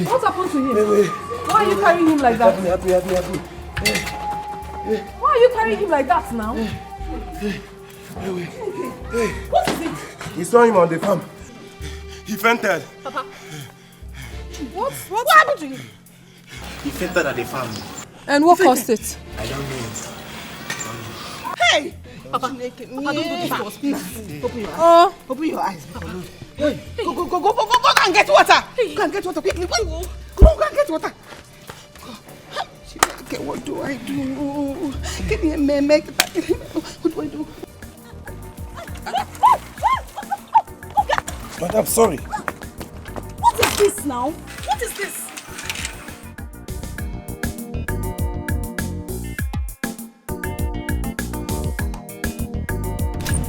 What happened to him? Why are you carrying him like that? Happy. Why are you carrying him like that now? What is it? We saw him on the farm. He fainted. Papa. What happened to him? He fainted at the farm. And what caused it? I don't know. Hey! Papa, don't do this to us, please. Open your eyes. Open your eyes. Hey. Go and get water. Go and get water quickly. Go and get water. Okay, what do I do? Give me a make. What do I do? But I'm sorry. What is this now? What is this?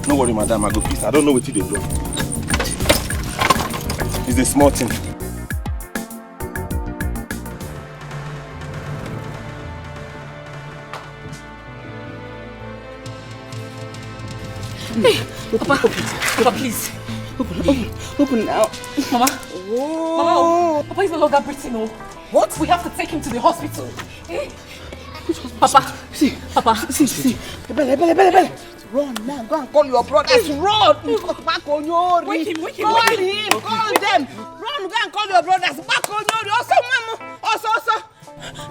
No worry, madam, I go please. I don't know what they do. It's a small thing. Hey, Papa, please. Open now. Mama. Oh. Mama, Papa is no longer breathing. What? We have to take him to the hospital. Eh? Papa. See. Bele. Run now. Go and call your brothers. Run. Back on your. Wake him. Call them. Run. Go and call your brothers. Back on your. Also.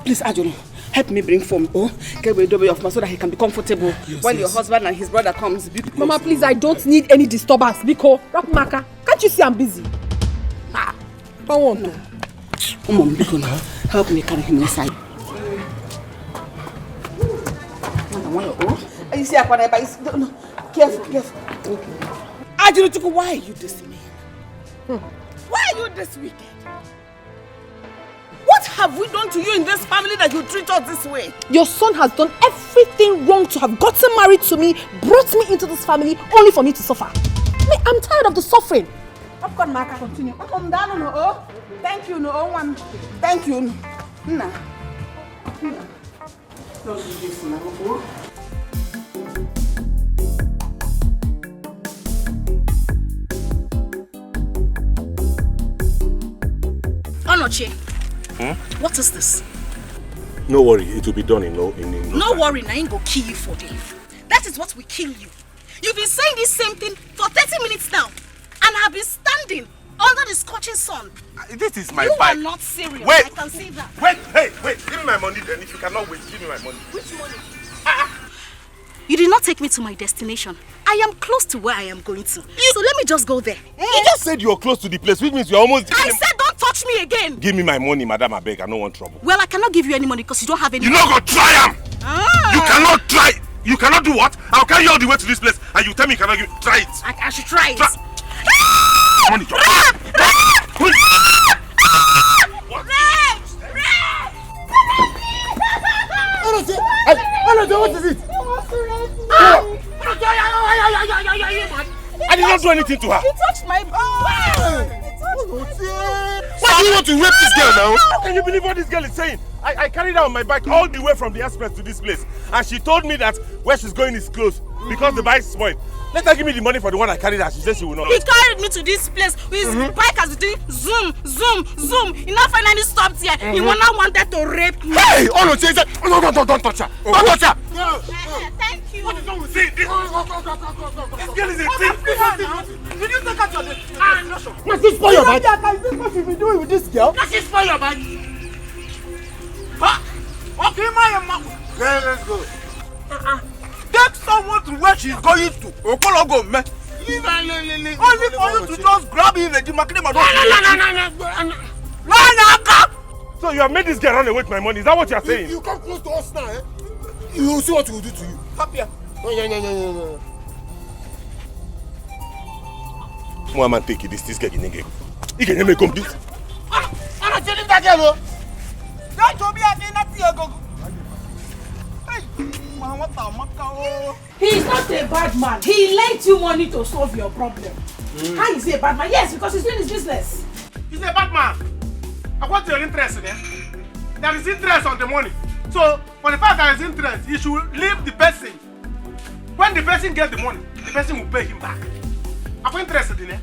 Please, Ajono. Help me bring foam. Get rid of my so that he can be comfortable while your husband and his brother comes. Mama, please, I don't need any disturbance. Biko, Rapmaka, can't you see I'm busy? I want to. Mom, Biko, now help me carry him inside. You see, careful. Ajuno, why are you this mean? Why are you this wicked? What have we done to you in this family that you treat us this way? Your son has done everything wrong to have gotten married to me, brought me into this family, only for me to suffer. I'm tired of the suffering. Of course, Maka, continue. Come down, no. Thank you, no one. Thank you. Nah. Don't do this now. Onoche. What is this? No worry, it will be done in no time. Worry, I ain't go kill you for this. That is what we kill you. You've been saying this same thing for 30 minutes now, and have been standing under the scorching sun. This is my bike. You are not serious. Wait. I can see that. Wait. Give me my money then. If you cannot wait, give me my money. Which money? You did not take me to my destination. I am close to where I am going to. So let me just go there. You just said you're close to the place, which means you're almost... I said don't touch me again. Give me my money, madam, I beg. I don't want trouble. Well, I cannot give you any money because you don't have any... You're not going to try them! You cannot try. You cannot do what? I'll carry you all the way to this place and you tell me you cannot try it. I should try it. Money. What is it? I did not do anything to her. He touched my bike. Why do you want to rape this girl now? How can you believe what this girl is saying? I carried her on my bike all the way from the express to this place. And she told me that where she's going is closed because the bike is spoiled. Let her give me the money for the one I carried her. She said she will not. He carried me to this place. His bike has been doing zoom. He now finally stopped here. He now wanted to rape me. Hey! Oh no, don't touch her. Don't touch her. Thank you. What is wrong with this? This girl is a thief. Did you take her to the... I'm not sure. Let's just spoil your bike. Is this what you've been doing with this girl? Let's just spoil your bike. Okay, let's go. Take someone to where she's going to. Okologo, man. Only for you to just grab him and No. So you have made this girl run away with my money. Is that what you are saying? If you come close to us now, you will see what we will do to you. Happier. No. Mama, take it. This girl is nigga. You can make complete. I'm not telling that girl. Don't tell me I did not see her go. He is not a bad man. He lent you money to solve your problem. How is he a bad man? Yes, because he's doing his business. He's a bad man. I want your interest in it. There is interest on the money. So, for the fact there is interest, he should leave the person. When the person gets the money, the person will pay him back. I'm interested in it.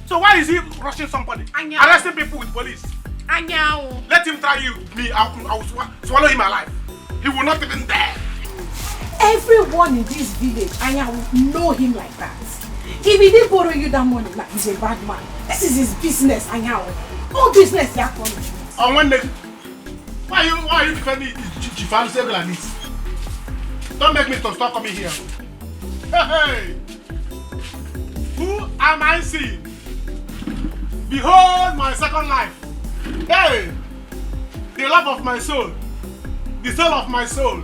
So why is he rushing somebody? Arresting people with police? Let him try you. Me, I will swallow him alive. He will not even dare. Everyone in this village, Anya will know him like that. If he didn't borrow you that money, like he's a bad man. This is his business, Anya. All business, yeah. On one day, why are you defending Chief Ancestral like this? Don't make me to stop coming here. Hey! Who am I seeing? Behold my second life. Hey! The love of my soul. The soul of my soul.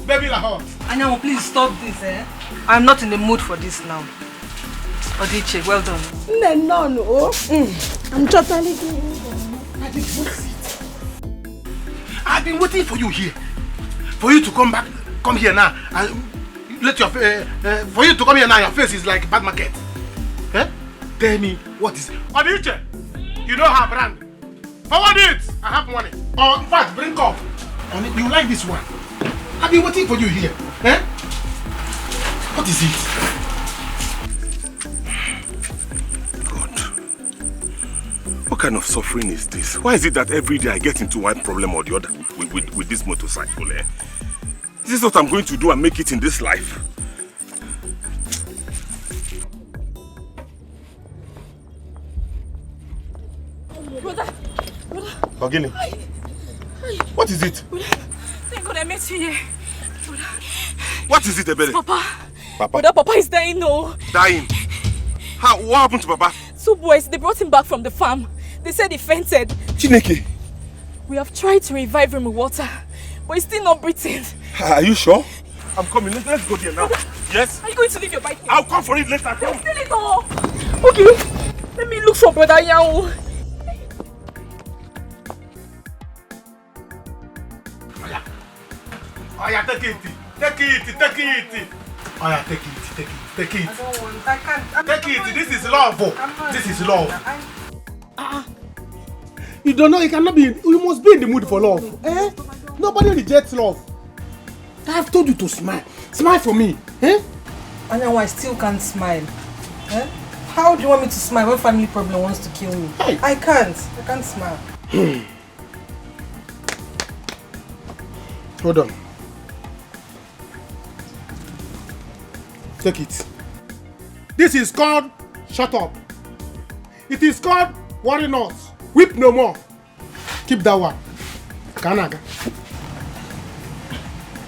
Baby Lahore. Anya, please stop this, eh? I'm not in the mood for this now. Odiche, well done. No. I'm totally I've been waiting for you here. For you to come here now and let your for you to come here now, your face is like bad market. Eh? Tell me what is Odiche? You don't have brand. Forward it. I have money. Or in fact, bring up. You like this one? I've been waiting for you here. Eh? What is it? God. What kind of suffering is this? Why is it that every day I get into one problem or the other with this motorcycle? Eh? This is what I'm going to do and make it in this life. Brother. Ogini, what is it? Thank God I met you here. What is it, Ebele? Papa. Papa? Papa is dying, no. Dying? How? What happened to Papa? 2 boys, they brought him back from the farm. They said he fainted. Chineke? We have tried to revive him with water, but he's still not breathing. Are you sure? I'm coming. Let's go there now. Yes? Are you going to leave your bike here? I'll come for it later. Come. Steal it all. Okay. Let me look for Brother Yao. Oh yeah, take it. Take it. Oh yeah, take it. I don't want. I can't. Take it. This is love. This is love. You don't know, you cannot be. You must be in the mood for love. Eh? Nobody rejects love. I've told you to smile. Smile for me. Eh? Anya, I still can't smile. Eh? How do you want me to smile when family problem wants to kill me? Hey. I can't smile. Hold on. Take it. This is called shut up. It is called worry not. Weep no more. Keep that one. Kanaga.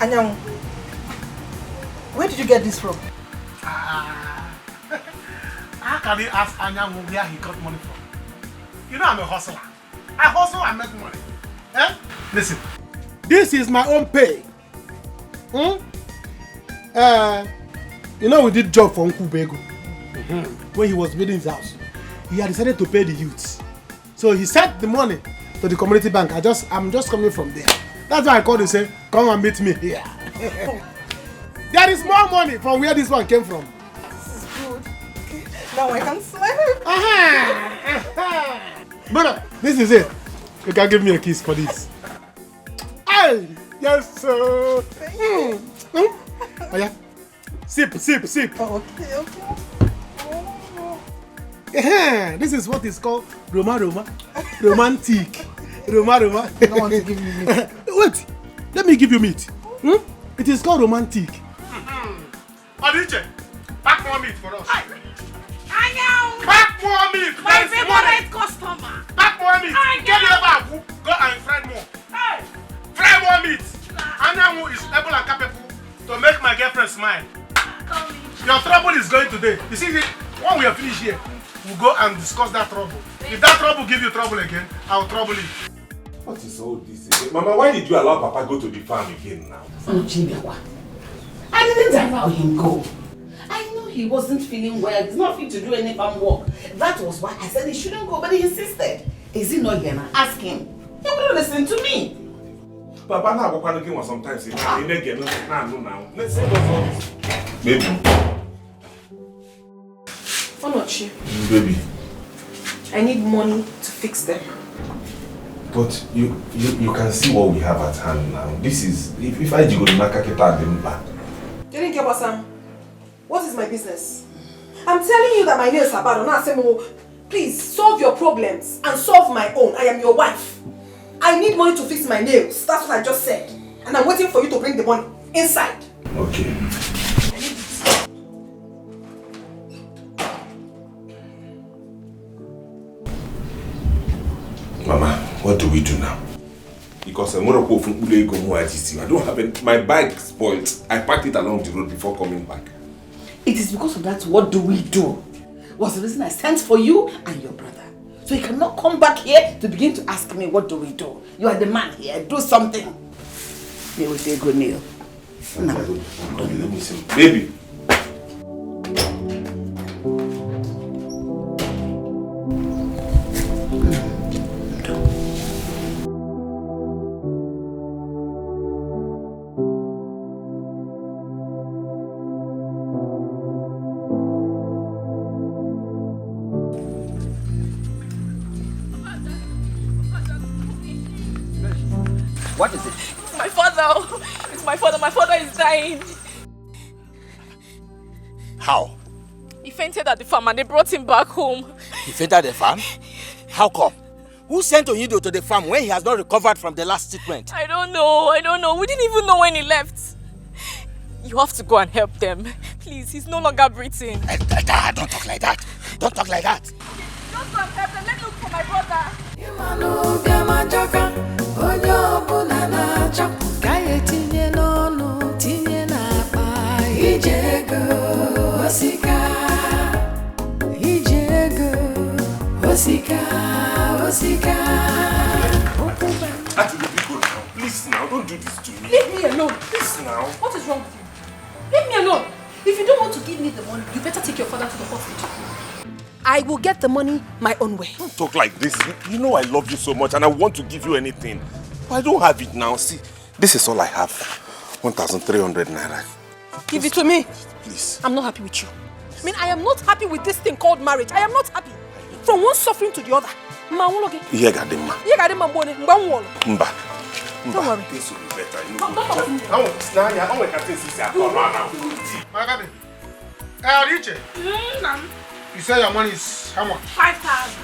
Anya, where did you get this from? How can you ask Anya where he got money from? You know I'm a hustler. I hustle and make money. Eh? Listen. This is my own pay. You know we did job for Uncle Bego. When he was building his house. He had decided to pay the youths. So he sent the money to the community bank. I'm just coming from there. That's why I called and said, come and meet me here. There is more money from where this one came from. This is good. Okay. Now I can smile. Brother, this is it. You can give me a kiss for this. Hey, yes, sir. Oh, yeah. Sip. Oh, okay. This is what is called romantic. Roma. You don't want to give me meat. Wait, let me give you meat. It is called romantic. Odiche, pack more meat for us. Anya! Pack more meat. My favorite customer. Pack more meat. Get your bag. Go and fry more. Hey! Fry more meat. Anya is able and capable to make my girlfriend smile. Your trouble is going today. You see, when we are finished here, we'll go and discuss that trouble. If that trouble gives you trouble again, I'll trouble you. What is all this again? Mama, why did you allow Papa go to the farm again now? I didn't allow him go. I knew he wasn't feeling well. He's not fit to do any farm work. That was why I said he shouldn't go, but he insisted. Is he not here now? Ask him. He wouldn't listen to me. Papa, now I'm looking for sometimes. Now. Let's say all this. Baby. Onochi. Baby. I need money to fix them. But you can see what we have at hand now. This is if I go to Nakaketa Demba. You didn't get Sam. What is my business? I'm telling you that my nails are bad. I'm not saying Please, solve your problems and solve my own. I am your wife. I need money to fix my nails. That's what I just said. And I'm waiting for you to bring the money inside. Okay. Mama, what do we do now? Because I'm going to go from Ulego. I don't have it. My bike spoiled. I parked it along the road before coming back. It is because of that. What do we do? Was the reason I sent for you and your brother. So you cannot come back here to begin to ask me what do we do. You are the man here. Do something. They will say good Neil. No. Let me see. Baby. What is it? It's my father. It's my father. My father is dying. How? He fainted at the farm and they brought him back home. He fainted at the farm? How come? Who sent Onyido to the farm when he has not recovered from the last treatment? I don't know. We didn't even know when he left. You have to go and help them. Please, he's no longer breathing. Don't talk like that. Don't talk like that. Just go and help them. Let me look for my brother. Please now, don't do this to me. Leave me alone. Please now. What is wrong with you? Leave me alone. If you don't want to give me the money, you better take your father to the hospital. I will get the money my own way. Don't talk like this. You know I love you so much and I want to give you anything. But I don't have it now. See, this is all I have. 1,300 naira. Give it to me. Please. I'm not happy with you. I mean, I am not happy with this thing called marriage. I am not happy. From one suffering to the other. Mba. Don't worry. This will be better. You say your money is how much? 5,000.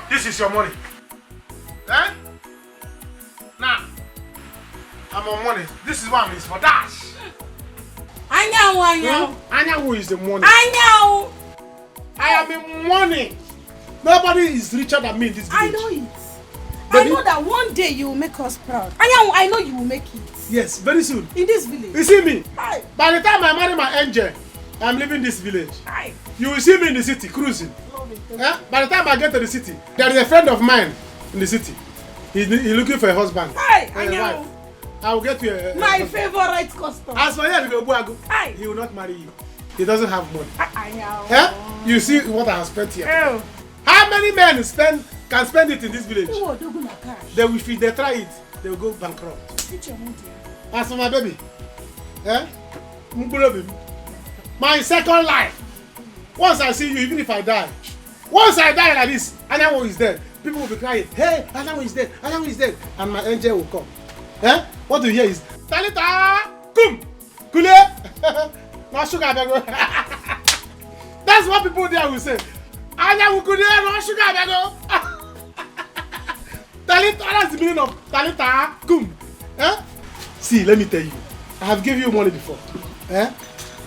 This is your money. Eh? Now, I'm on money. This is one is for dash. Anyawu is the money. I know. I am in money. Nobody is richer than me in this village. I know it. Baby? I know that one day you will make us proud. I know you will make it. Yes, very soon. In this village. You see me? Aye. By the time I marry my angel, I'm leaving this village. Aye. You will see me in the city cruising. Eh? By the time I get to the city, there is a friend of mine in the city. He's looking for a husband. Aye, I know. Wife. I will get you a My husband. favorite customer. As for you, Aye. he will not marry you. He doesn't have money. I know. Eh? You see what I have spent here. Oh. How many men can spend it in this village? They will, if they try it, they will go bankrupt. As for my baby, my second life. Once I see you, even if I die, once I die like this, Anyanwu is dead. People will be crying, hey, Anyanwu is dead, Anyanwu is dead, and my angel will come. What you hear is, Talita, kum, kule, no sugar, bego. That's what people there will say. Anyanwu kule, no sugar, bego. Talita, that's the meaning of Talita, kum. See, let me tell you, I have given you money before.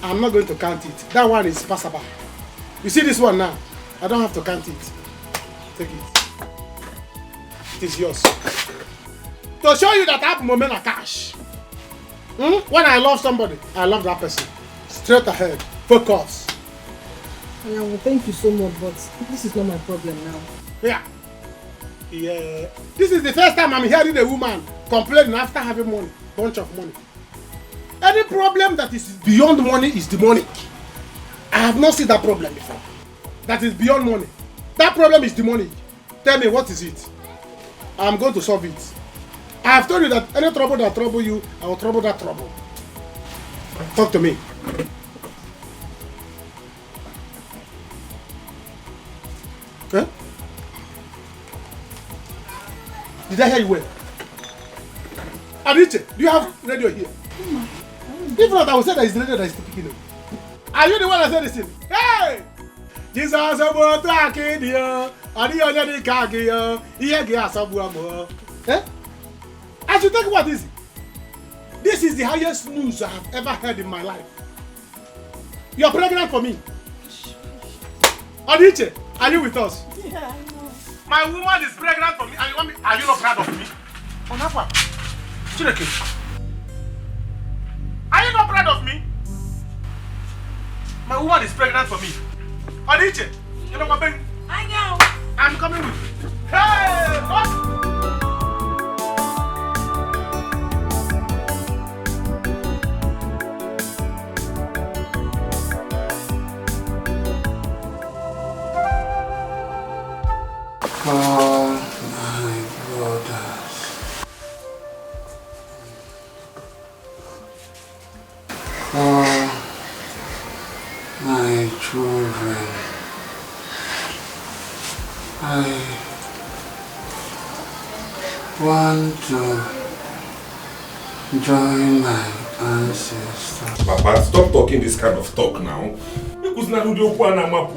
I'm not going to count it. That one is passable. You see this one now? I don't have to count it. Take it. It is yours. To show you that I have moment of cash. When I love somebody, I love that person. Straight ahead. Focus. Yeah, thank you so much, but this is not my problem now. Yeah. This is the first time I'm hearing a woman complaining after having money. Bunch of money. Any problem that is beyond money is demonic. I have not seen that problem before. That is beyond money. That problem is demonic. Tell me, what is it? I'm going to solve it. I have told you that any trouble that trouble you, I will trouble that trouble. Talk to me. Okay? Did I hear you well? Adiche, do you have radio here? If not, I will say that it's the radio that is speaking. Are you the one that said this thing? Hey! Jesus about talking here. And you already can't get here. Eh? I should take what is it? This is the highest news I have ever heard in my life. You're pregnant for me. Adiche, are you with us? Yeah, I know. My woman is pregnant for me and you want me? Are you not proud of me? Onapa, Chireke. Are you not proud of me? My woman is pregnant for me. Adiche, you know what I'm saying? I know. I'm coming with you. Hey, what? Oh my brothers. Oh my children. I want to join my ancestors. Papa, stop talking this kind of talk now. Because now you are not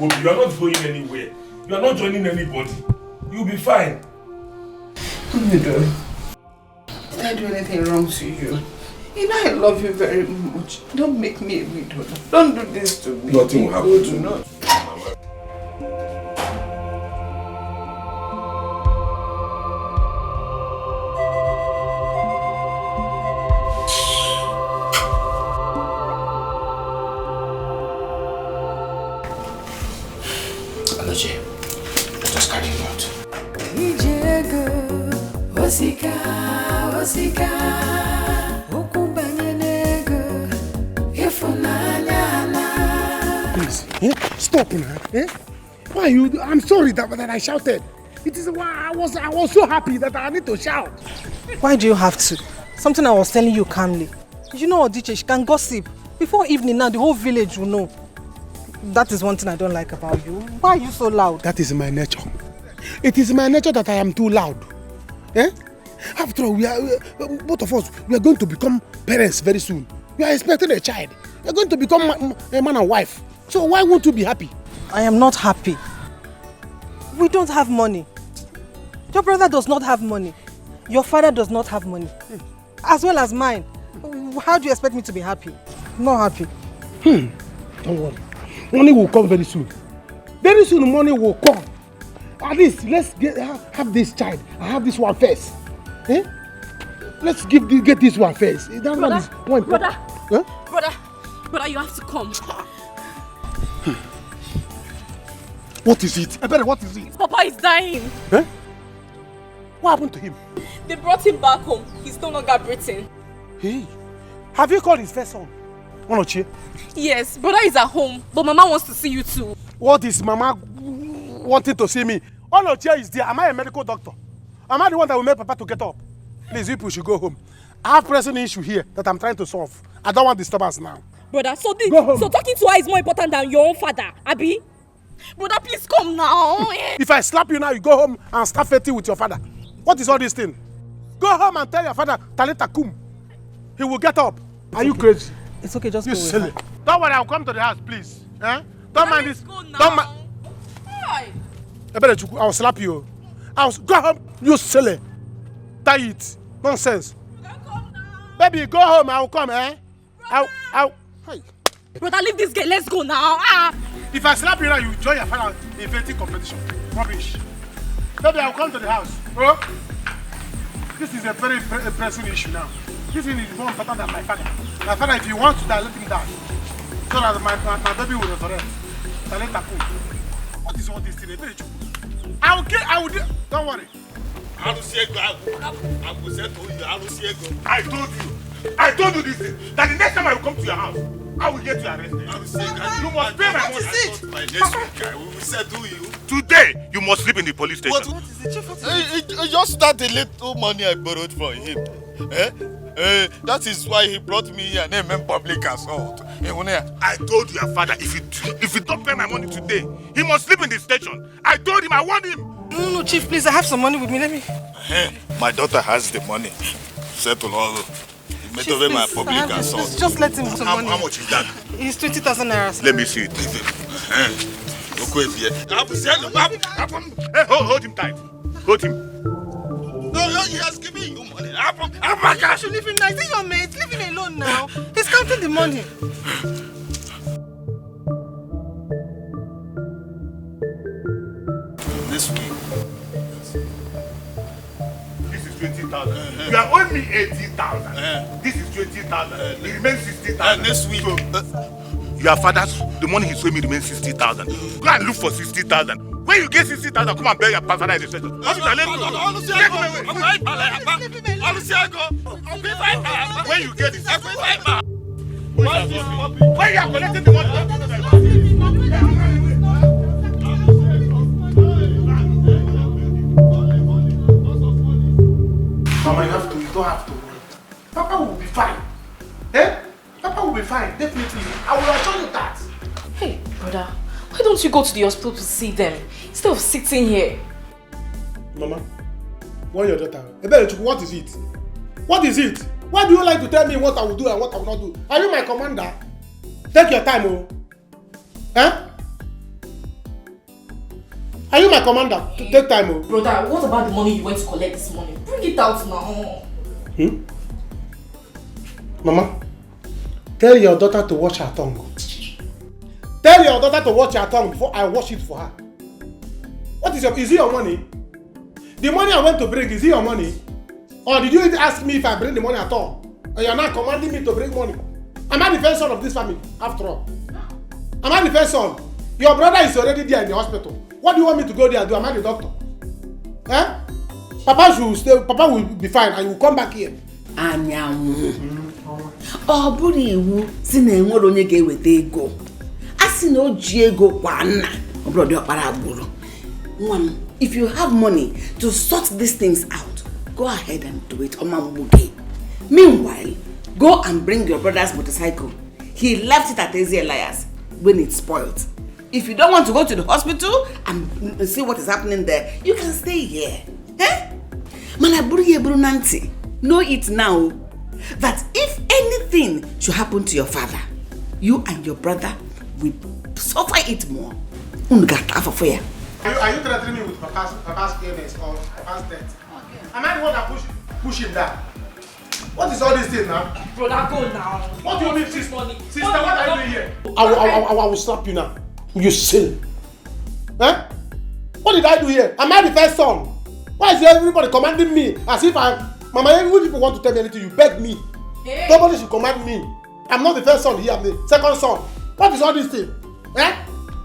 going anywhere. You are not joining anybody. You'll be fine. Did I do anything wrong to you? You know I love you very much. Don't make me a widow. Don't do this to me. Nothing will happen to me. Aloje, let us carry him out. Please, stop now. Why you? I'm sorry that I shouted. It is why I was so happy that I need to shout. Why do you have to? Something I was telling you calmly. You know Odiche, she can gossip. Before evening now, the whole village will know. That is one thing I don't like about you. Why are you so loud? That is my nature. It is my nature that I am too loud. After all, both of us, we are going to become parents very soon. We are expecting a child. We are going to become a man and wife. So why won't you be happy? I am not happy. We don't have money. Your brother does not have money. Your father does not have money. As well as mine. How do you expect me to be happy? Not happy. Don't worry. Money will come very soon. Very soon money will come. At least let's have this child. I have this one first. Let's get this one first. That brother, one is one. Brother, brother, you have to come. What is it? What is it? Papa is dying. What happened to him? They brought him back home. He's no longer breathing. Hey, have you called his first son? Onochie? Yes, brother is at home, but Mama wants to see you too. What is Mama wanting to see me? Onochie is there. Am I a medical doctor? Am I the one that will make Papa to get up? Please, people should go home. I have pressing issue here that I'm trying to solve. I don't want disturbance now. Brother, so talking to her is more important than your own father, Abi? Brother, please come now. If I slap you now, you go home and start fighting with your father. What is all this thing? Go home and tell your father, Talita kum. He will get up. Are you crazy? It's okay, just You go with silly. her. Don't worry, I'll come to the house, please. Don't mind this. Don't mind. Why? I'll slap you. Go home, you silly. Tie it. Nonsense. Baby, go home. I'll come, Hey. Brother, leave this girl. Let's go now. If I slap you now, you join your father in vetting competition. Rubbish. Baby, I'll come to the house. Bro, this is a very pressing issue now. This is more important than my father. My father, if you want to die, let him die. So that my baby will resurrect. What is all this thing? I will do. Don't worry. I told you this thing. That the next time I will come to your house, I will get you arrested. You must pay my money. My next week, we will settle you. Today, you must sleep in the police station. What is it, Chief? Just that the little money I borrowed from him. That is why he brought me here and named public assault. I told your father, if you don't pay my money today, he must sleep in the station. I told him, I warned him. No, Chief, please, I have some money with me. Let me. My daughter has the money. Settle all. made over my public assault. Just let him some money. How much is that? It's 20,000 naira. Let me see it. Hold him tight. Hold him. No, he has given you money. You should leave him now. Is it your mate? Leave him alone now. He's counting the money. This week. This is 20,000. You are owing me 80,000. This is 20,000. It remains 60,000. Next week. So, your father's, the money he's owing me remains 60,000. Go and look for 60,000. When you get 60,000, come and bury your father in the street. When you get it, when you are collecting the money, Mama, you don't have to worry. Papa will be fine. Eh? Papa will be fine, definitely. I will assure you that. Hey, brother, why don't you go to the hospital to see them instead of sitting here? Mama, why your daughter? Ibeh, what is it? What is it? Why do you like to tell me what I will do and what I will not do? Are you my commander? Take your time, oh. Eh? Are you my commander? Take time, oh. Brother, what about the money you went to collect this morning? Bring it out now. Mama, tell your daughter to watch her tongue. Tell your daughter to watch her tongue before I wash it for her. What is it your money? The money I went to bring, is it your money? Or did you ask me if I bring the money at all? And you're not commanding me to bring money? Am I the first son of this family, after all? Am I the first son? Your brother is already there in the hospital. What do you want me to go there and do? Am I the doctor? Eh? Papa should stay, Papa will be fine and you will come back here. Anyanwụ. Ọ bụrụ iwu si na enwere onye ga-eweta ego. A sị na o ji ego kwa nna. Ọ bụrụ dị ọkpara agbụrụ. Nwa m, if you have money to sort these things out, go ahead and do it. Meanwhile, go and bring your brother's motorcycle. He left it at Ezi Elias when it's spoiled. If you don't want to go to the hospital and see what is happening there, you can stay here. Eh? Know it now that if anything should happen to your father, you and your brother will suffer it more. Are you threatening me with Papa's illness or Papa's death? Am I the one that push him down? What is all this thing now? Brother, go now. What do you mean, sister? Sister, what are you doing here? I will slap you now. You silly. Huh? What did I do here? Am I the first son? Why is everybody commanding me as if Mama, when people want to tell me anything, you beg me. Hey. Nobody should command me. I'm not the first son here, I'm the second son. What is all this thing? Eh?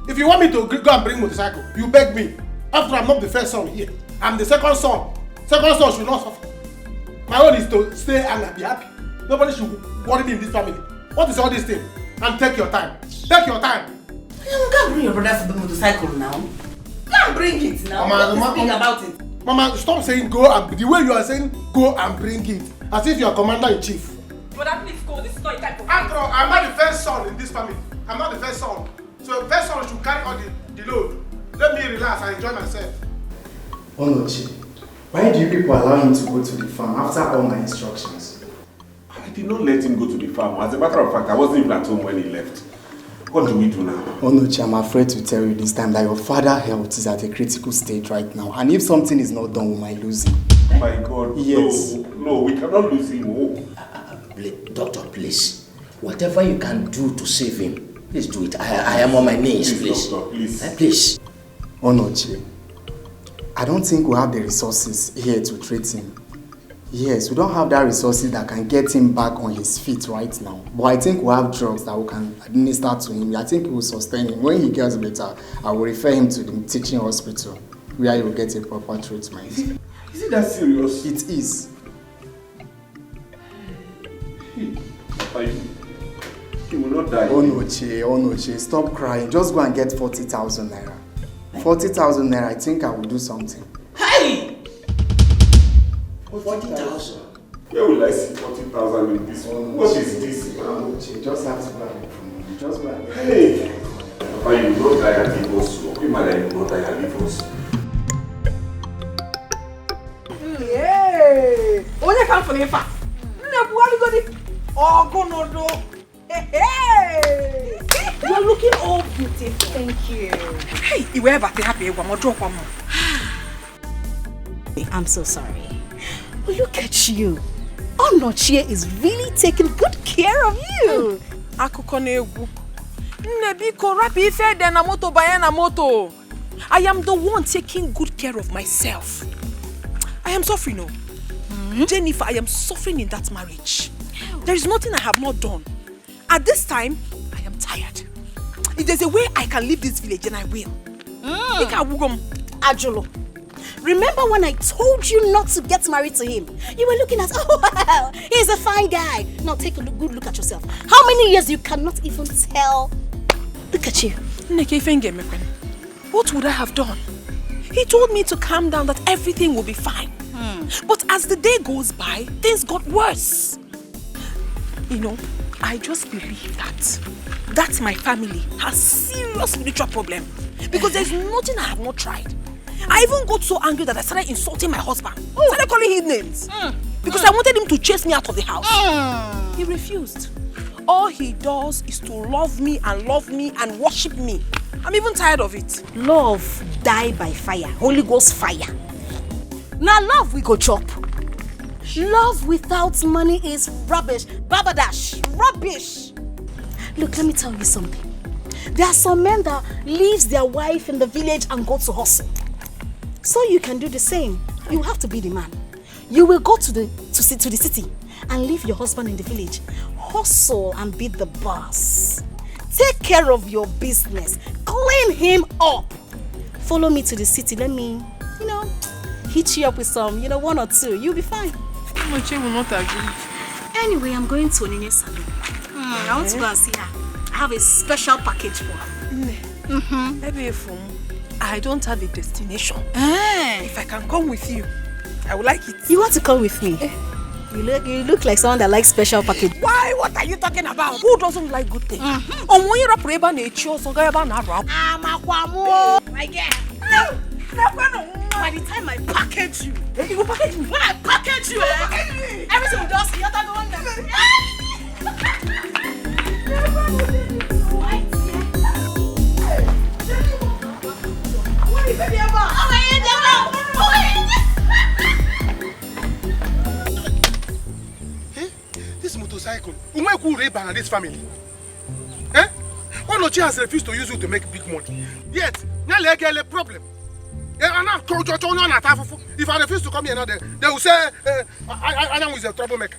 If you want me to go and bring motorcycle, you beg me. After I'm not the first son here, I'm the second son. Second son should not suffer. My own is to stay and be happy. Nobody should worry me in this family. What is all this thing? And take your time. Take your time. You can't bring your brother to the motorcycle now. You can't bring it now. Mama, speak about it. Mama, stop saying go and the way you are saying go and bring it. As if you are commander-in-chief. Brother, please go. This is not a type of After all, I'm not the first son in this family. I'm not the first son. So the first son should carry all the load. Let me relax and enjoy myself. Onochi, why do you people allow him to go to the farm after all my instructions? I did not let him go to the farm. As a matter of fact, I wasn't even at home when he left. What do we do now? Onochi, I'm afraid to tell you this time that your father's health is at a critical stage right now. And if something is not done, we might lose him. My God, yes. No, we cannot lose him. Oh. Doctor, please. Whatever you can do to save him, please do it. I am on my knees, please. Doctor, please. Please. Onochi, I don't think we have the resources here to treat him. Yes, we don't have that resources that can get him back on his feet right now. But I think we have drugs that we can administer to him. I think it will sustain him. When he gets better, I will refer him to the teaching hospital where he will get a proper treatment. Is it that serious? It is. Papa, he will not die. Onochi, stop crying. Just go and get 40,000 naira. 40,000 naira, I think I will do something. Hey! 40,000? Where will I see 40,000 in this one? What is this? Onochi, just have to buy it from me. Just buy it. Hey! Papa, you will not die and leave us. You will not die and leave us. Hey! Onye come for the farm? Oh, go no do. Hey! You're looking all beautiful. Thank you. Hey, you ever be happy? One more drop, one more. I'm so sorry. But look at you. Onochie is really taking good care of you. Akuko na-egwu. Nebiko rapi ife de na moto baya na moto. I am the one taking good care of myself. I am suffering, no. Jennifer, I am suffering in that marriage. There is nothing I have not done. At this time, I am tired. If there's a way I can leave this village, then I will. Ajolo, remember when I told you not to get married to him? You were looking at, oh wow, he's a fine guy. Now take a good look at yourself. How many years you cannot even tell? Look at you. What would I have done? He told me to calm down, that everything will be fine. But as the day goes by, things got worse. You know, I just believe that my family has serious spiritual problem. Because there's nothing I have not tried. I even got so angry that I started insulting my husband. I started calling him names. Because I wanted him to chase me out of the house. He refused. All he does is to love me and worship me. I'm even tired of it. Love die by fire. Holy Ghost fire. Now love we go chop. Love without money is rubbish. Babadash. Rubbish. Look, let me tell you something. There are some men that leaves their wife in the village and go to hustle. So you can do the same. You have to be the man. You will go to the city and leave your husband in the village. Hustle and be the boss. Take care of your business. Clean him up. Follow me to the city. Let me, hit you up with some, one or two. You'll be fine. Moche will not agree. Anyway, I'm going to Onine's salon. I want to go and see her. I have a special package for her. I don't have a destination. If I can come with you, I would like it. You want to come with me? You look like someone that likes special package. Why? What are you talking about? Who doesn't like good things? My girl. By the time I package you, you will package me. When I package you, everything will just you're the one that. This motorcycle, who rape and this family? Eh? Onochie has refused to use you to make big money. Yet, now they get a problem. If I refuse to come here now, they will say I am with a troublemaker.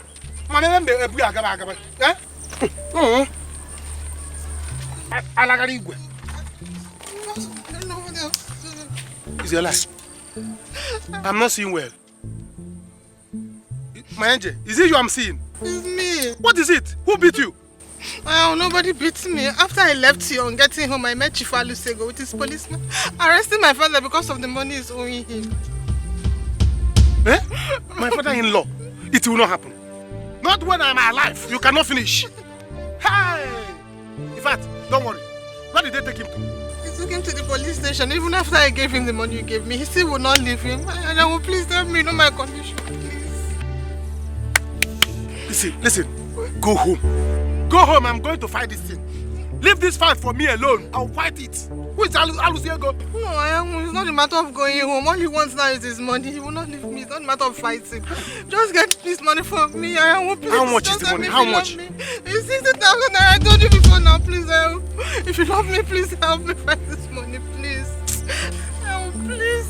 It's your last. I'm not seeing well. My angel, is it you I'm seeing? It's me. What is it? Who beat you? Oh, nobody beat me. After I left here on getting home, I met Chief Alusego with his policeman, arresting my father because of the money he's owing him. Eh? My father-in-law? It will not happen. Not when I'm alive. You cannot finish. Hey! In fact, don't worry. Where did they take him to? He took him to the police station. Even after I gave him the money you gave me, he still would not leave him. And I will please tell me, my condition, please. Listen. Go home. Go home, I'm going to fight this thing. Leave this fight for me alone. I'll fight it. Who is Alusiego? No, it's not a matter of going home. All he wants now is his money. He will not leave me. It's not a matter of fighting. Just get this money for me. Please. How much is the money? How much? It's 60,000. I told you before now. Please help. If you love me, please help me find this money. Please. Help, please.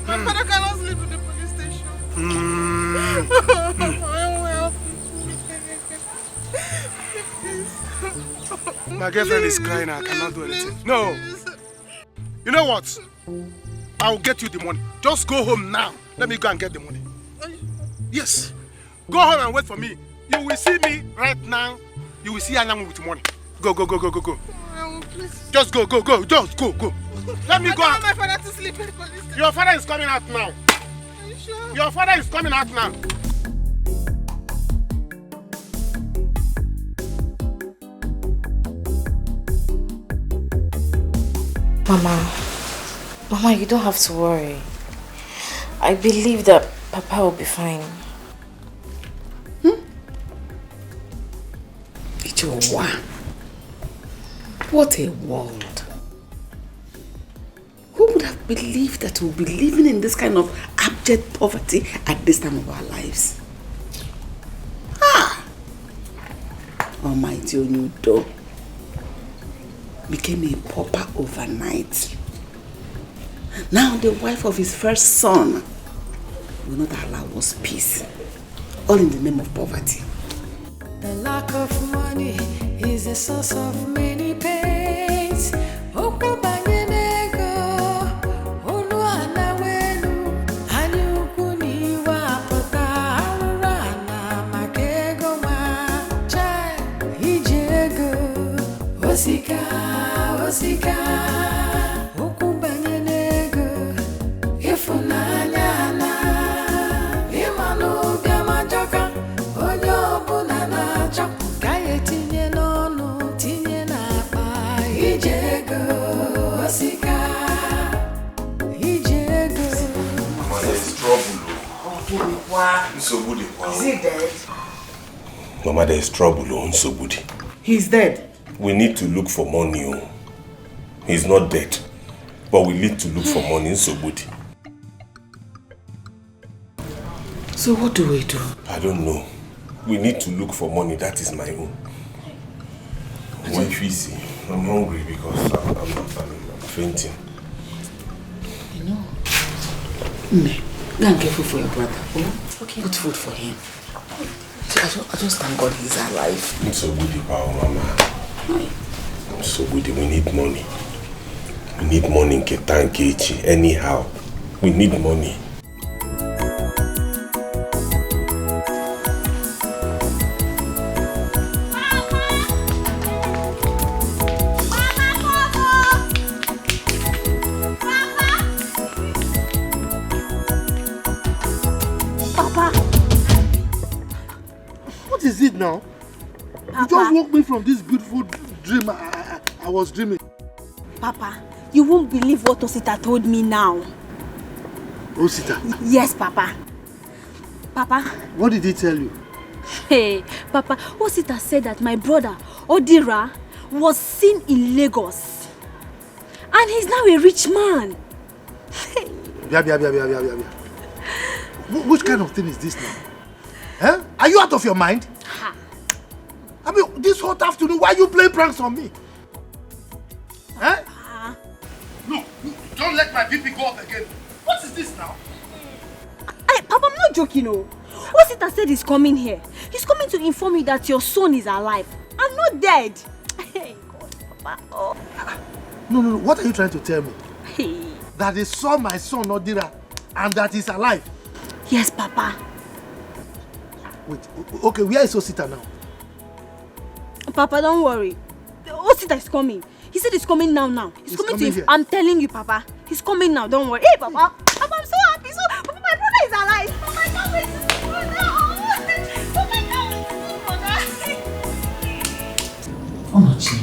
My father cannot sleep in the police station. My girlfriend is crying. I cannot do anything. No. You know what? I'll get you the money. Just go home now. Let me go and get the money. Yes. Go home and wait for me. You will see me right now. You will see Anyamu with money. Go. Just go. Just go. Let me go. I don't want my father to sleep in the police station. Your father is coming out now. Are you sure? Your father is coming out now. Mama, you don't have to worry. I believe that Papa will be fine. Joa. What a world. Who would have believed that we'll be living in this kind of abject poverty at this time of our lives? Almighty Onyudo became a pauper overnight. Now the wife of his first son will not allow us peace. All in the name of poverty. The lack of money is a source of many pains. Osika, osika, ukubanye nego, ifunanya na, imanu biama joka, onyo bunana chok, kaye tinye nonu, tinye na pa, ijego, osika, ijego. Mama, there is trouble. Is he dead? Mama, there is trouble. Nsobudi. He's dead. We need to look for money. He's not dead, but we need to look for money in Sobudi. So what do we do? I don't know. We need to look for money. That is my own. Wife, easy. I'm hungry because I'm fainting. You know, Nne, go and get food for your brother. Oh? Okay. Put food for him. I just thank God he's alive. It's Sobudi, power, Mama. So we need money. We need money in Ketan Kechi. Anyhow, we need money. Papa! What is it now? Papa. You just woke me from this beautiful dream I was dreaming. Papa, you won't believe what Osita told me now. Osita? Yes, Papa. Papa. What did he tell you? Hey, Papa, Osita said that my brother, Odira, was seen in Lagos. And he's now a rich man. Which kind of thing is this now? Huh? Are you out of your mind? Ha. I mean, this hot afternoon, why are you playing pranks on me? Huh? Look, don't let my BP go up again. What is this now? Hey, Papa, I'm not joking, no. Osita said he's coming here. He's coming to inform you that your son is alive. I'm not dead. Hey, God, Papa. Oh. No. What are you trying to tell me? Hey. That they saw my son, Odira, and that he's alive? Yes, Papa. Wait, okay, where is Osita now? Papa, don't worry. Osita is coming. He said he's coming now. He's coming to you. I'm telling you, Papa. He's coming now. Don't worry. Hey, Papa. Papa, I'm so happy. So, Papa, my brother is alive. Papa, I can't wait to see my brother. Papa, I can't wait to see my brother. Onochi,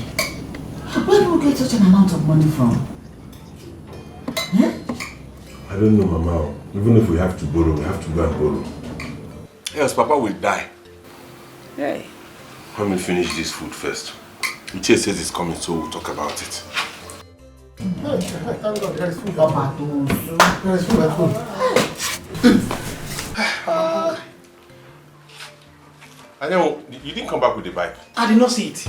where do we get such an amount of money from? I don't know, Mama. Even if we have to borrow, we have to go and borrow. Yes, Papa will die. Hey. Let me finish this food first. Uche says it's coming, so we'll talk about it. Thank God, there is food. There is food at home. I know, you didn't come back with the bike. I did not see it.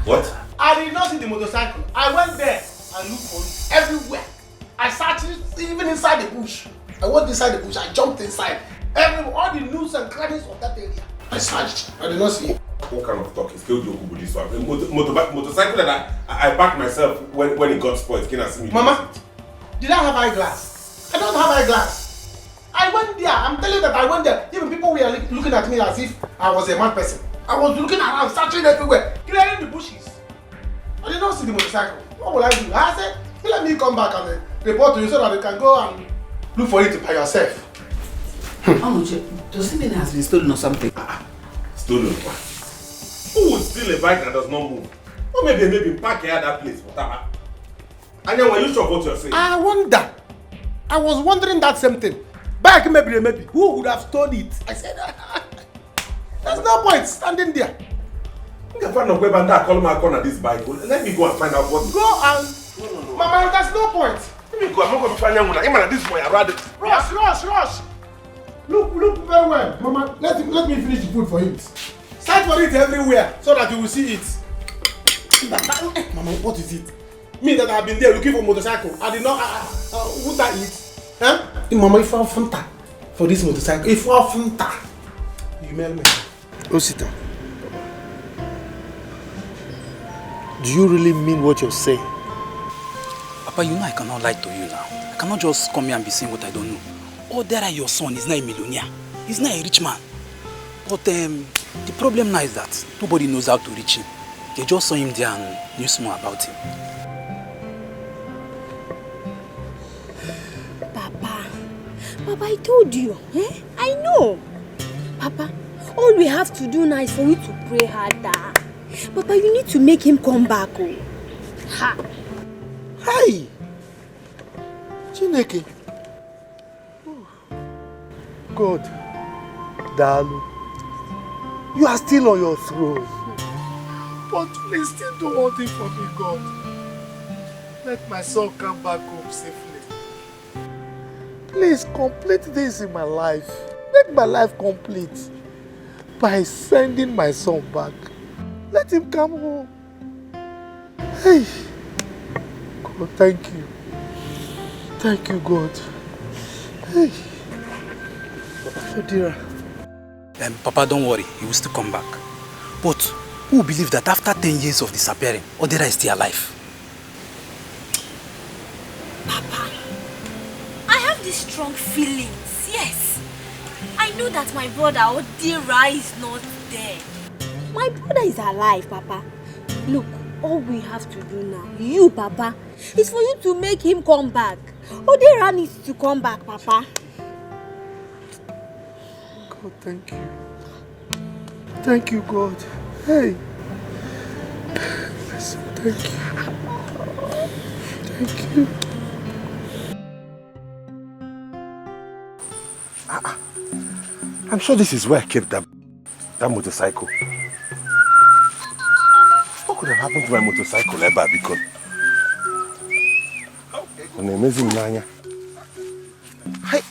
What? I did not see the motorcycle. I went there and looked for it everywhere. I searched it even inside the bush. I went inside the bush, I jumped inside. All the nooks and crannies of that area. I searched. I did not see it. What kind of talk is killed Yoku with this one? Motorcycle that I backed myself when it got spoiled. Can I see me? Mama, did I have eyeglass? I don't have eyeglass. I went there. I'm telling you that I went there. Even people were looking at me as if I was a mad person. I was looking around, searching everywhere, clearing the bushes. I did not see the motorcycle. What will I do? I said, let me come back and report to you so that you can go and look for it by yourself. Onochi, does it mean it has been stolen or something? Stolen? Who would steal a bike that does not move? Or maybe park here at that place. Anya, are you sure of what you're saying? I wonder. I was wondering that same thing. Bike maybe. Who would have stolen it? I said, there's no point standing there. I find out where I call my corner this bike. Let me go and find out what. Go and. No. Mama, there's no point. Let me go. I'm not going to find out. Even this boy, I rather. Rush. Look very well. Mama, let me finish the food for him. Search for it everywhere so that you will see it. Mama, what is it? Me that I've been there looking for motorcycle. I did not. Would I eat? Huh? Mama, if I have Fanta for this motorcycle, if I have Fanta, you mail me. Osita, do you really mean what you're saying? Papa, you know I cannot lie to you now. I cannot just come here and be saying what I don't know. Oh, there your son is not a millionaire. He's not a rich man. But the problem now is that nobody knows how to reach him. They just saw him there and knew more about him. Papa, I told you. Eh? I know. Papa, all we have to do now is for you to pray harder. Papa, you need to make him come back. Oh. Ha. Hey! Chineke. God, Dalu, you are still on your throne. But please still do one thing for me, God. Let my son come back home safely. Please complete this in my life. Make my life complete by sending my son back. Let him come home. Hey, God, thank you. Thank you, God. Hey. Oh dear. Papa, don't worry. He will still come back. But who believes that after 10 years of disappearing, Odera is still alive? Papa, I have these strong feelings, yes. I know that my brother Odera is not there. My brother is alive, Papa. Look, all we have to do now, you, Papa, is for you to make him come back. Odera needs to come back, Papa. God, thank you. Thank you, God. Hey. Thank you. Thank you. I'm sure this is where I kept that motorcycle. What could have happened to my motorcycle ever? Because an amazing nanya. Hey,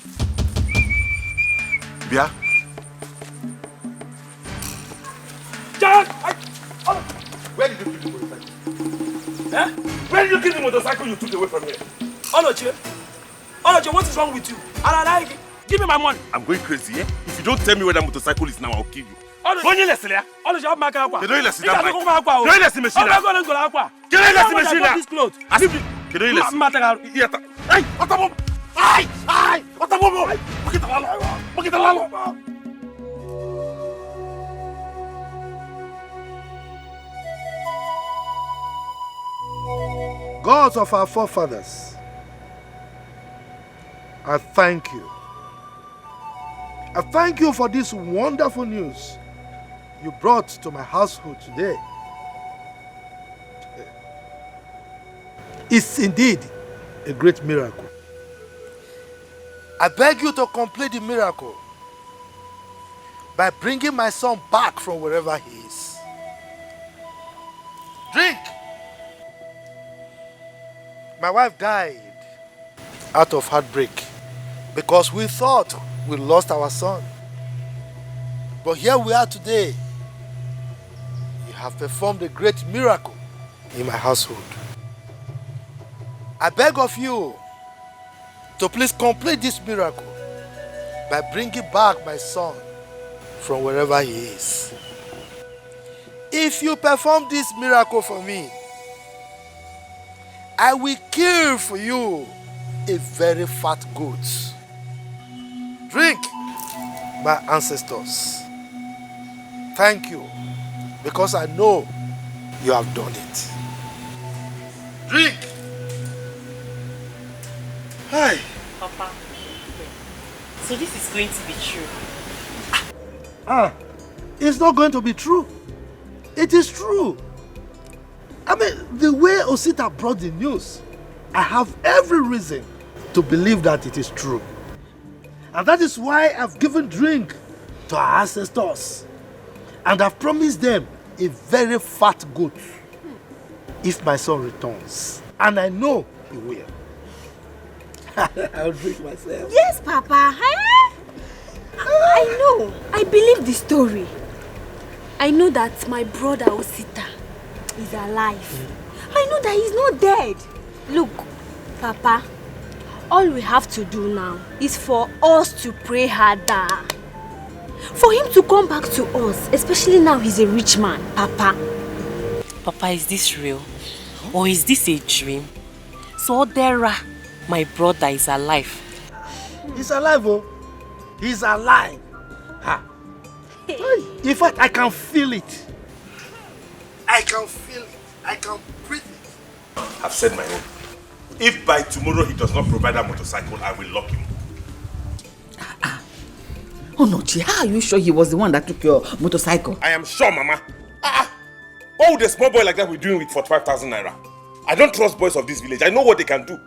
Bia. John! Where did you keep the motorcycle? Eh? Where did you keep the motorcycle you took away from here? Oloche, what is wrong with you? Give me my money. I'm going crazy, eh? If you don't tell me where that motorcycle is now, I'll kill you. Onye lesele, Oloche, I'm back aqua. You don't listen that bike. You don't listen machine. I'm going to aqua. You don't listen machine. This clothes. You don't listen. Hey, what the bomb? Ay, what the bomb? Look at the lalo. Gods of our forefathers, I thank you. I thank you for this wonderful news you brought to my household today. It's indeed a great miracle. I beg you to complete the miracle by bringing my son back from wherever he is. Drink! My wife died out of heartbreak because we thought we lost our son. But here we are today. You have performed a great miracle in my household. I beg of you to please complete this miracle by bringing back my son from wherever he is. If you perform this miracle for me, I will kill for you a very fat goat. Drink, my ancestors. Thank you, because I know you have done it. Drink. Hi. Papa, so this is going to be true. It's not going to be true. It is true. I mean, the way Osita brought the news, I have every reason to believe that it is true. And that is why I've given drink to our ancestors. And I've promised them a very fat goat if my son returns. And I know he will. I'll do it myself. Yes, Papa. I know. I believe the story. I know that my brother Osita is alive. I know that he's not dead. Look, Papa, all we have to do now is for us to pray harder. For him to come back to us, especially now he's a rich man, Papa. Papa, is this real? Or is this a dream? So Dera, my brother, is alive. He's alive, oh. He's alive. Ha. In fact, I can feel it. I can feel it. I can breathe it. I've said my own. If by tomorrow he does not provide that motorcycle, I will lock him. Oh no, Chi, how are you sure he was the one that took your motorcycle? I am sure, Mama. What would a small boy like that be doing with 45,000 naira? I don't trust boys of this village. I know what they can do.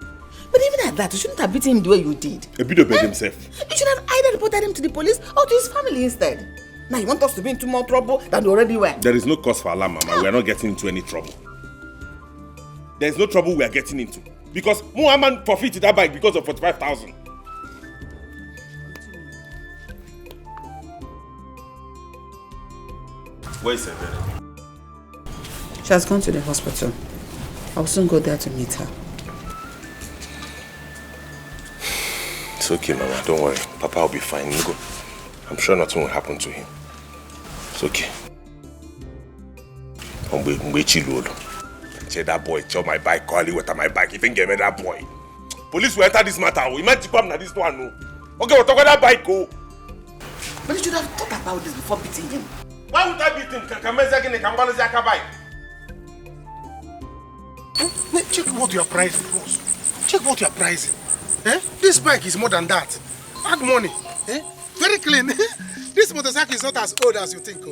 But even at that, you shouldn't have beaten him the way you did. A bit of himself. You should have either reported him to the police or to his family instead. Now you want us to be into more trouble than we already were. There is no cause for alarm, Mama. We are not getting into any trouble. There is no trouble we are getting into. Because Muhammad forfeited that bike because of 45,000. Where is Ibeh? She has gone to the hospital. I'll soon go there to meet her. It's okay, Mama. Don't worry. Papa will be fine. You go. I'm sure nothing will happen to him. It's okay. That boy chow my bike, call you with my bike. If you give me that boy. Police will enter this matter. We might come now this one. Okay, we'll talk about that bike. Go. But you should have thought about this before beating him. Why would I beat him? Check what you are pricing, boss. Check what you are pricing. This bike is more than that. Add money. Very clean. This motorcycle is not as old as you think.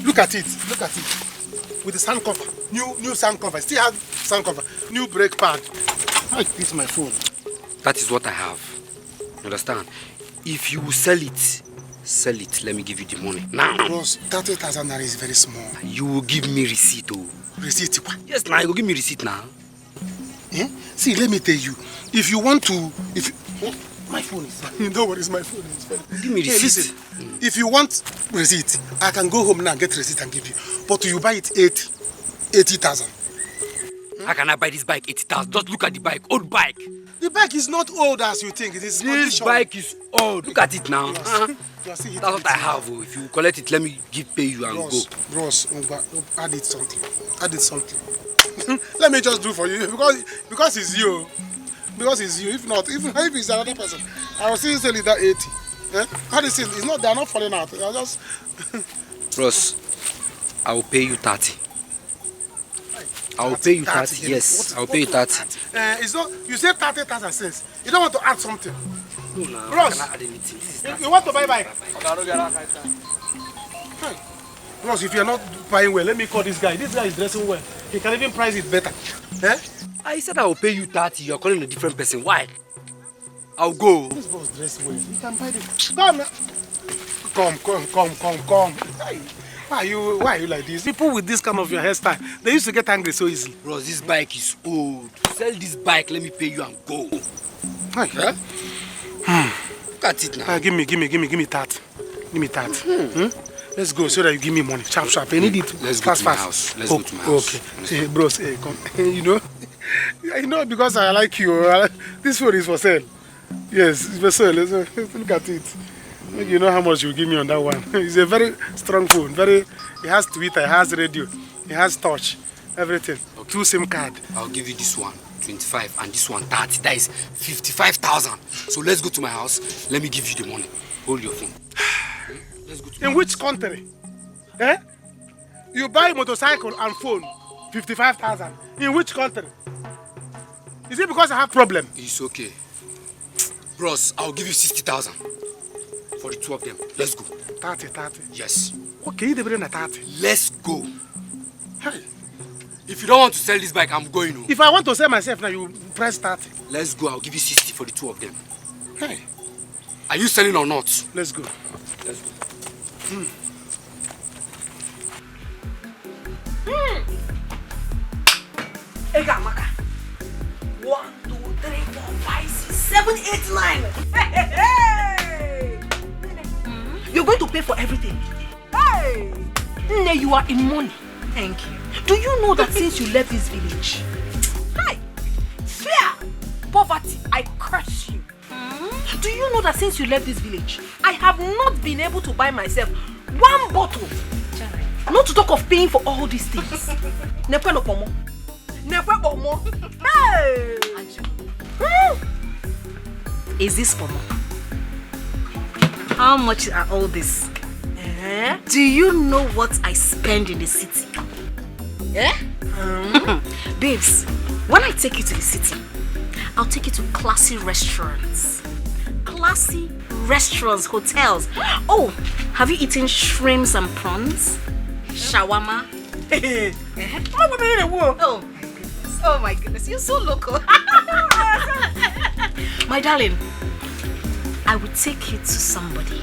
Look at it. Look at it. With the sound cover. New sound cover. Still have sound cover. New brake pad. This is my phone. That is what I have. You understand? If you sell it, let me give you the money. Now. Boss, 30,000 naira is very small. You will give me receipt, oh. Receipt? Yes, now you will give me receipt now. See, let me tell you. If you want to... my phone is... Don't worry, it's my phone. Give me receipt. Listen, if you want receipt, I can go home now and get receipt and give you. But you buy it 80,000. How can I buy this bike 80,000? Just look at the bike, old bike. The bike is not old as you think. It is this bike is old. Look at it now. That's what I have. Oh. If you collect it, let me pay you and go. Bros, add it something. Add it something. Let me just do for you because it's you. Because it's you. If not, if it's another person, I will still sell it that 80. How do you see? It's not. They are not falling out. They are just. Bros, I will pay you 30. I will pay you 30. Yes, I will pay you 30. It's not. You say 30,000 cents. You don't want to add something. No, no. Bros, I cannot add anything. You want to buy bike? Bros, if you are not buying well, let me call this guy. This guy is dressing well. He can even price it better. I said I will pay you 30. You are calling a different person. Why? I'll go. This boss dressed well. You can buy it. Come. Why are you like this? People with this kind of your hairstyle, they used to get angry so easily. Bro, this bike is old. Sell this bike, let me pay you and go. Hi. Look at it now. Give me 30. Give me 30. Let's go so that you give me money. Sharp. I need it. Let's go to my house. Let's go to my house. Okay. Bros, come. You know because I like you. This phone is for sale. Yes, it's for sale. Look at it. You know how much you give me on that one. It's a very strong phone. It has Twitter, it has radio, it has touch, everything. Okay. 2 SIM card. I'll give you this one 25 and this one 30. That is 55,000. So let's go to my house. Let me give you the money. Hold your phone. Let's go to In which country? You buy a motorcycle and phone 55,000. In which country? Is it because I have problem? It's okay. Bros, I'll give you 60,000. For the 2 of them. Let's go. 30. Yes. Okay, you bring a 30. Let's go. Hey. If you don't want to sell this bike, I'm going home. If I want to sell myself now, you price 30. Let's go. I'll give you 60 for the 2 of them. Hey. Are you selling or not? Let's go. Let's go. Egamaka. 1, 2, 3, 4, 5, 6, 7, 8, 9. Hey! You're going to pay for everything. Hey! Nne, you are in money. Thank you. Do you know that since you left this village, hi, fear, poverty, I curse you. Do you know that since you left this village, I have not been able to buy myself 1 bottle? Not to talk of paying for all these things. Never no pomo. Never pomo. Hey! Is this pomo? How much are all this? Do you know what I spend in the city? Babes, when I take you to the city, I'll take you to classy restaurants. Classy restaurants, hotels. Oh, have you eaten shrimps and prawns? Shawarma? Oh my goodness, you're so local. My darling, I will take you to somebody.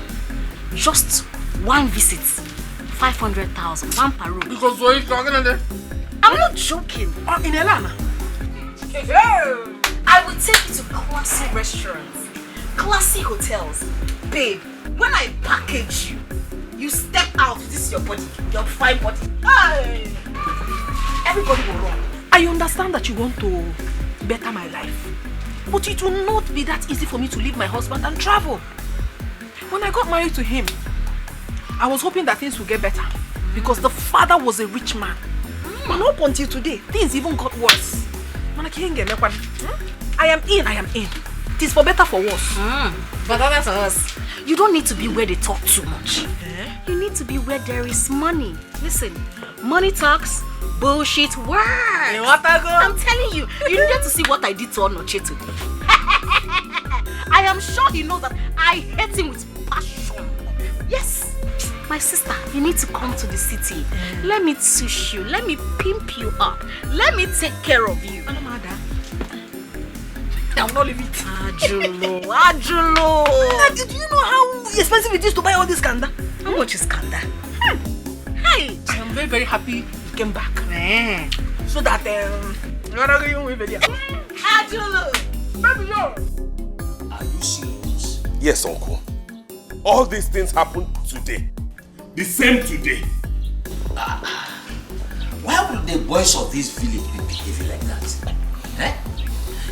Just 1 visit, 500,000, 1 per room. Because we're talking about I'm not joking. In Elana. I will take you to classy restaurants, classy hotels. Babe, when I package you, you step out. This is your body, your fine body. Hey! Everybody will run. I understand that you want to better my life, but it will not be that easy for me to leave my husband and travel. When I got married to him, I was hoping that things would get better because the father was a rich man. But up until today, things even got worse. I am in. It is for better, for worse. But that's us. You don't need to be where they talk too much. You need to be where there is money. Listen, money talks, bullshit works. I'm telling you, you needed to see what I did to Onoche today. I am sure he knows that I hate him with passion. Yes. My sister, you need to come to the city. Let me tush you. Let me pimp you up. Let me take care of you. I will not leave it. Ajulo. Do you know how expensive it is to buy all this kanda? How much is kanda? Hi. I am very, very happy you came back. So that Ajulo. Are you serious? Yes, uncle. All these things happened today. The same today. Why would the boys of this village be behaving like that?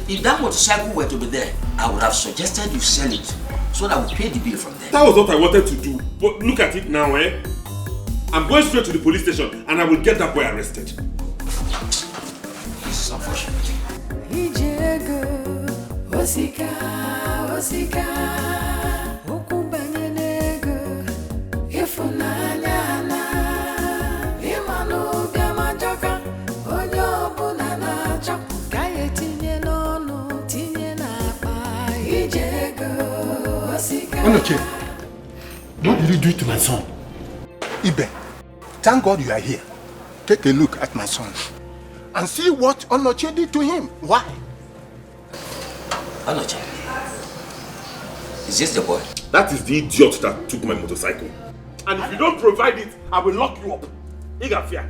If that motorcycle were to be there, I would have suggested you sell it so that we pay the bill from there. That was what I wanted to do. But look at it now, I'm going straight to the police station and I will get that boy arrested. This is unfortunate. Onoche, what did you do to my son? Ibeh, thank God you are here. Take a look at my son and see what Onoche did to him. Why? Onoche, is this the boy? That is the idiot that took my motorcycle. And if you don't provide it, I will lock you up. You got fear.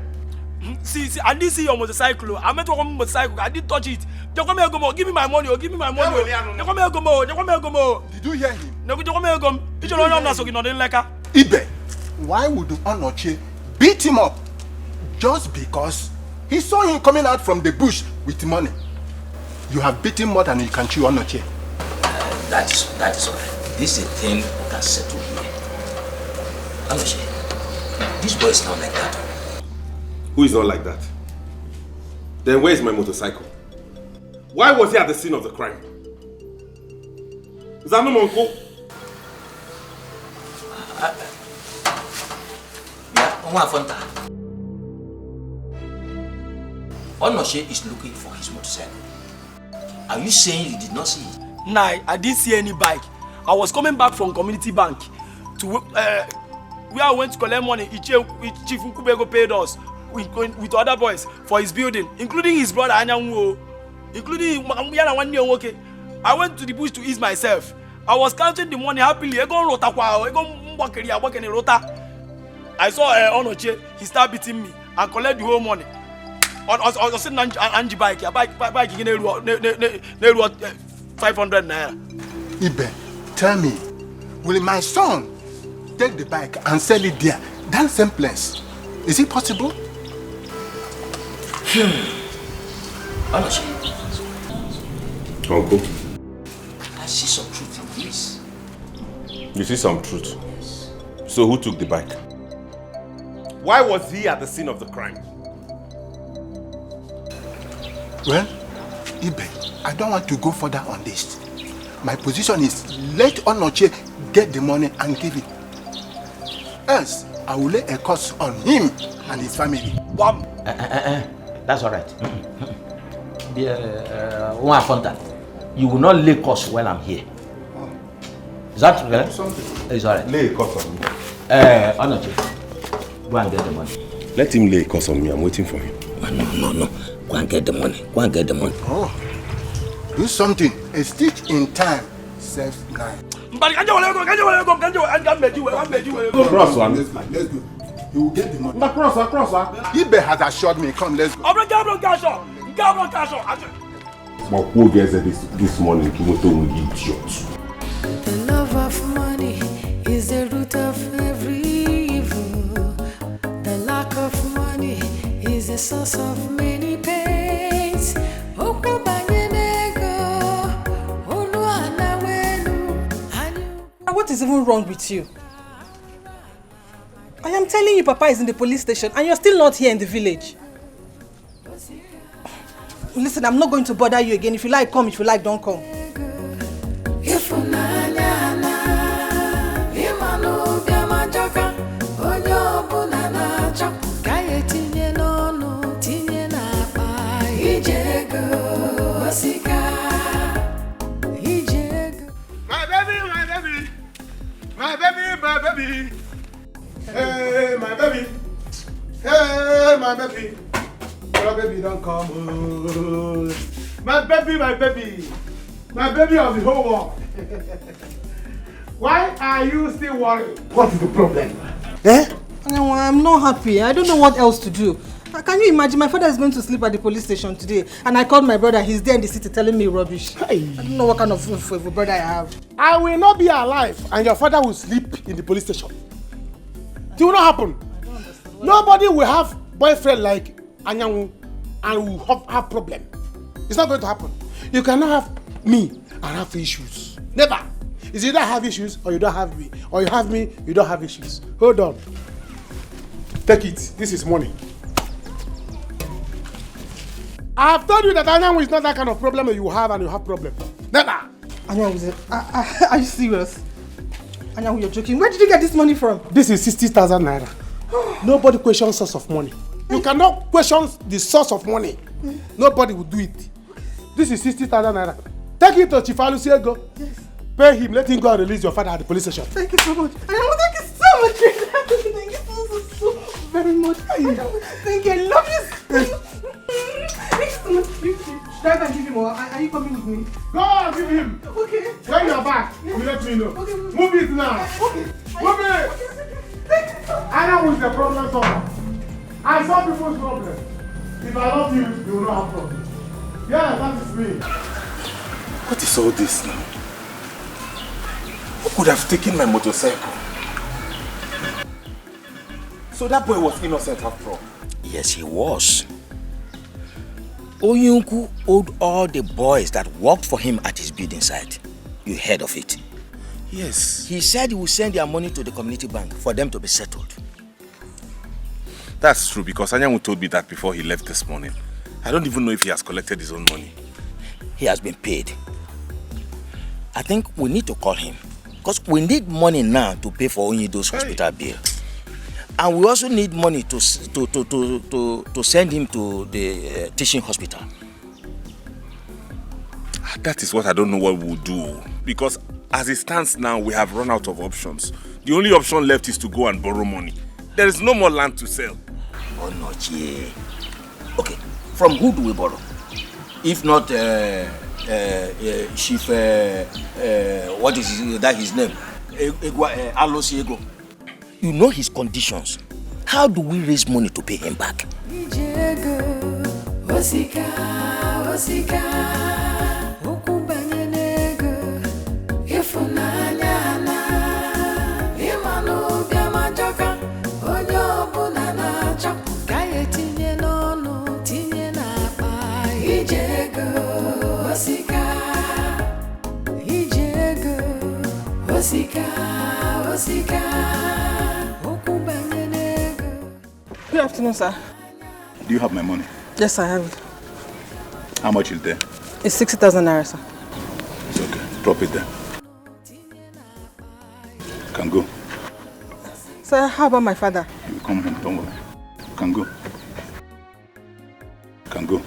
See, I didn't see your motorcycle. I meant to come motorcycle. I didn't touch it. Give me my money. Give me my money. Did you hear him? Ibeh, why would Onoche beat him up just because he saw him coming out from the bush with money? You have beaten more than you can chew, Onoche. That is all right. This is a thing that's settled here. Onoche, this boy is not like that. Who is not like that? Then where is my motorcycle? Why was he at the scene of the crime? Is that no uncle? Onoche is looking for his motorcycle. Are you saying you did not see it? Nah, I didn't see any bike. I was coming back from Community Bank to where I went to collect money. Chief Nkubego paid us with other boys for his building, including his brother Anyanwu, including Yana one year okay. I went to the bush to ease myself. I was counting the money happily. I saw Onoche, he started beating me and collect the whole money. On sitting Angie bike, bike 500 naira. Ibeh, tell me, will my son take the bike and sell it there? That same place. Is it possible? Onoche. Uncle. I see some truth in this. You see some truth? So who took the bike? Why was he at the scene of the crime? Well, Ibeh, I don't want to go further on this. My position is let Onoche get the money and give it. Else, I will lay a curse on him and his family. Bam! That's all right. One accountant, you will not lay curse while I'm here. Is that okay? Something. It's all right. Lay a curse on me. Onoche, go and get the money. Let him lay a curse on me. I'm waiting for him. No. Go and get the money. Go and get the money. Oh, do something. A stitch in time saves 9. Cross one. Let's go. You will get the money. Cross. Ibeh has assured me. Come, let's go. But who gets this morning to motor will give shots? The love of money is the root of every evil. The lack of money is the source of many pains. What is even wrong with you? I am telling you Papa is in the police station and you're still not here in the village. Listen, I'm not going to bother you again. If you like, come. If you like, don't come. My baby. Hey, my baby. Hey, my baby. Your baby don't come. My baby. My baby of the whole world. Why are you still worried? What is the problem? I'm not happy. I don't know what else to do. Can you imagine? My father is going to sleep at the police station today, and I called my brother. He's there in the city telling me rubbish. I don't know what kind of brother I have. I will not be alive, and your father will sleep in the police station. It will not happen. Nobody will have boyfriend like Anyanwu and will have problem. It's not going to happen. You cannot have me and have issues. Never. It's either I have issues or you don't have me, or you have me, you don't have issues. Hold on. Take it. This is money. I have told you that Anyanwu is not that kind of problem that you have and you have problem. Never. Anyanwu, are you serious? Anyanwu, you're joking. Where did you get this money from? This is 60,000 naira. Nobody questions source of money. You cannot question the source of money. Nobody will do it. This is 60,000 naira. Take it to Chief Alusiego. Yes. Pay him. Let him go and release your father at the police station. Thank you so much. Anyanwu, thank you so much. Thank you so very much. Thank you. I love you. Thank you so much. Should I go and give him or are you coming with me? Go and give him. Okay. When you're back, you let me know. Okay. Move it now. Okay. Move it. Anyanwu is the problem solver. I solve people's problem. If I love you, you will not have problem. Yeah, that is me. What is all this now? Who could have taken my motorcycle? So that boy was innocent after all? Yes, he was. Oyunku owed all the boys that worked for him at his building site. You heard of it? Yes. He said he would send their money to the community bank for them to be settled. That's true because Anyanwu told me that before he left this morning. I don't even know if he has collected his own money. He has been paid. I think we need to call him because we need money now to pay for Onyido's hospital bill. And we also need money to send him to the teaching hospital. That is what I don't know what we'll do. Because as it stands now, we have run out of options. The only option left is to go and borrow money. There is no more land to sell. Oh, no, yeah. Okay, from who do we borrow? If not Chief, what is his name? Alosiego. You know his conditions. How do we raise money to pay him back? Good afternoon, sir. Do you have my money? Yes, I have it. How much is there? It's 60,000 naira, sir. It's okay. Drop it there. You can go. Sir, how about my father? He will come home, don't worry. You can go. You can go.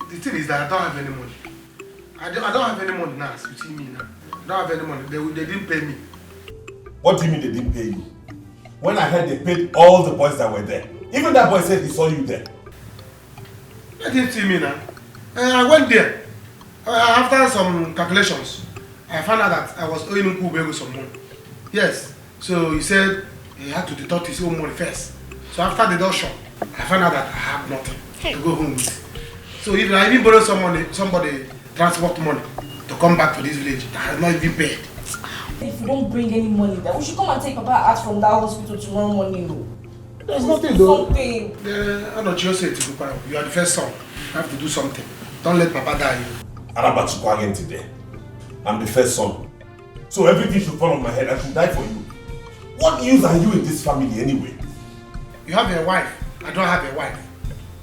The thing is that I don't have any money. I don't have any money now. You see me now. I don't have any money. They didn't pay me. What do you mean they didn't pay you? When I heard they paid all the boys that were there. Even that boy said he saw you there. They didn't see me now. I went there. After some calculations, I found out that I was owing Ubego some money. Yes. So he said he had to deduct his own money first. So after the deduction, I found out that I have nothing to go home with. So if I even borrow somebody transport money to come back to this village that has not even paid. If you don't bring any money, then we should come and take Papa out from that hospital tomorrow morning. There's nothing though. I'm not sure say Etiko, you are the first son. You have to do something. Don't let Papa die. Arabatu again today. I'm the first son. So everything should fall on my head. I should die for you. What use are you in this family anyway? You have a wife. I don't have a wife.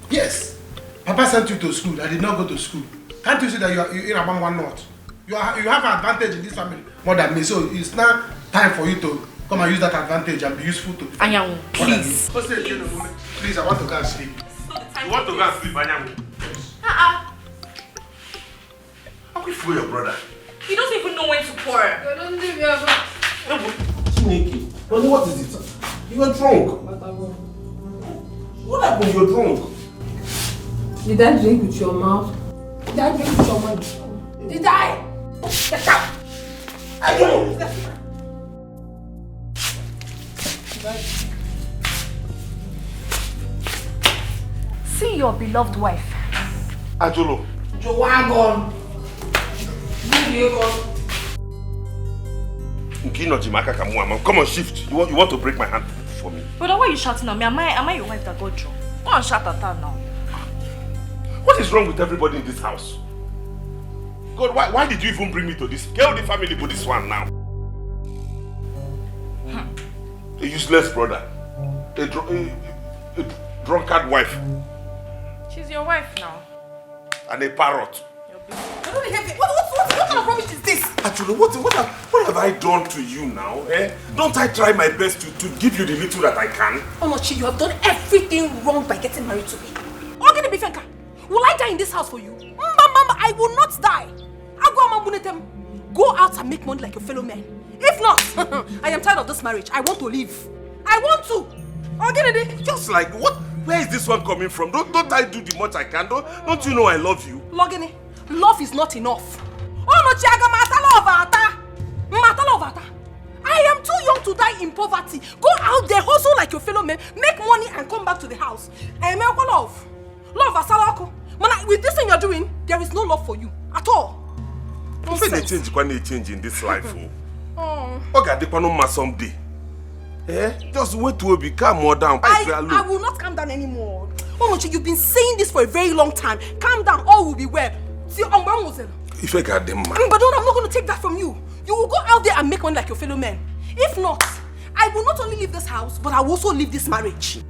Yes. Papa sent you to school. I did not go to school. Can't you see that you're in Abam one north? You have an advantage in this family more than me. So it's now time for you to come and use that advantage and be useful to people. Anyanwu, please. Please, I want to go and sleep. You want to go and sleep, Anyanwu? How can you fool your brother? He doesn't even know when to pour. Don't leave me alone. Chineke, Ronnie, what is it? You are drunk. What happened? You're drunk. Did I drink with your mouth? Did I drink with your money? Did I? Get out! See your beloved wife. Ajolo. Jowagon. Come on, shift. You want to break my hand for me? Brother, why are you shouting at me? Am I your wife that got drunk? Go and shout at her now. What is wrong with everybody in this house? God, why did you even bring me to this? Get the family for this one now. A useless brother. A drunkard wife. She's your wife now. And a parrot. What kind of rubbish is this? Actually, what have I done to you now? Eh? Don't I try my best to give you the little that I can? Oh no, Chi, you have done everything wrong by getting married to me. Ogini Bifenka, will I die in this house for you? Mama, I will not die. Go out and make money like your fellow men. If not, I am tired of this marriage. I want to leave. I want to. Ogini, just like what? Where is this one coming from? Don't I do the much I can? Don't you know I love you? Logini, love is not enough. Oh no, Chiaga, Mata. I am too young to die in poverty. Go out there, hustle like your fellow men, make money and come back to the house. And make love. Love asalako. Man, with this thing you're doing, there is no love for you at all. Nonsense. Change in this life. Okay, someday. Just wait to be calm more down. I will not calm down anymore. Oh no, you've been saying this for a very long time. Calm down, all will be well. See, If I got them, man. But I'm not going to take that from you. You will go out there and make money like your fellow men. If not, I will not only leave this house, but I will also leave this marriage.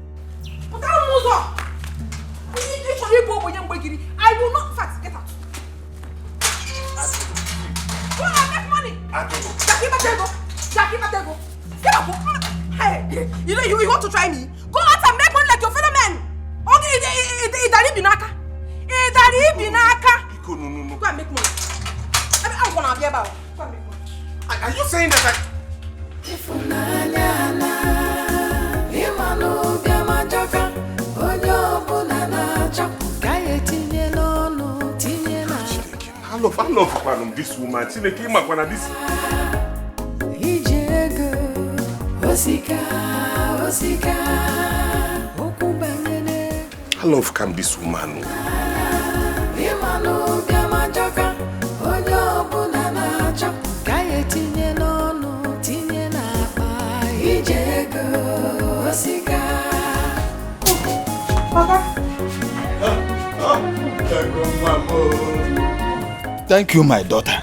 But I will not. I will not. In fact, get out. Go and make money. Jackie Matego. Get up. Hey, you want to try me? Go out and make money like your fellow men. Okay, Idari Binaka. Are you saying that I love this woman. This. I love this woman. Thank you, my daughter.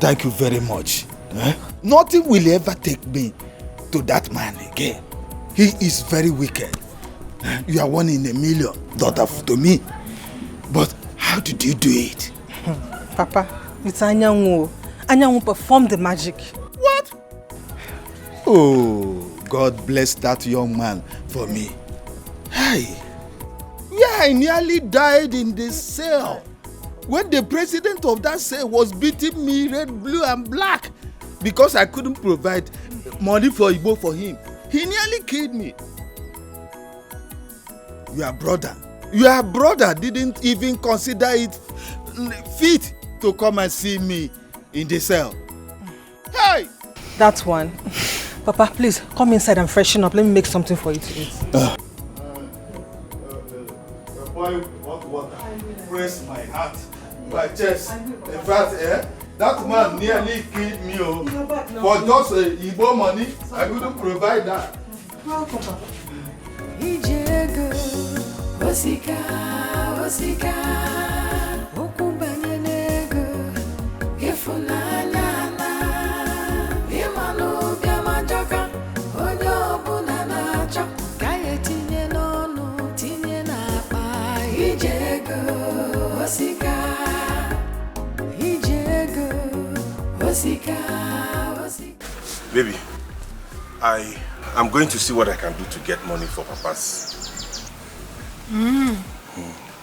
Thank you very much. Nothing will ever take me to that man again. He is very wicked. You are one in a million, daughter, to me. But how did you do it? Papa, it's Anyanwu. Anyanwu performed the magic. What? Oh, God bless that young man for me. Hey, yeah, I nearly died in the cell when the president of that cell was beating me red, blue, and black because I couldn't provide money for Ibeh for him. He nearly killed me. Your brother didn't even consider it fit to come and see me in the cell. Hey! That one. Papa, please, come inside and freshen up. Let me make something for you to eat. Boy, hot water. Press my heart, my chest. In fact, that man nearly killed me. For just Ibeh money, I couldn't provide that. Welcome, Papa. Wazico, Wazico, Okumbanyenego, Gefunanyana, Yemano, Yamajoka, Oyo Bunanacha, Kayetinye no, Tinye Napa, Ijego, Wazico, Wazico, Wazico. Baby, I'm going to see what I can do to get money for Papa's.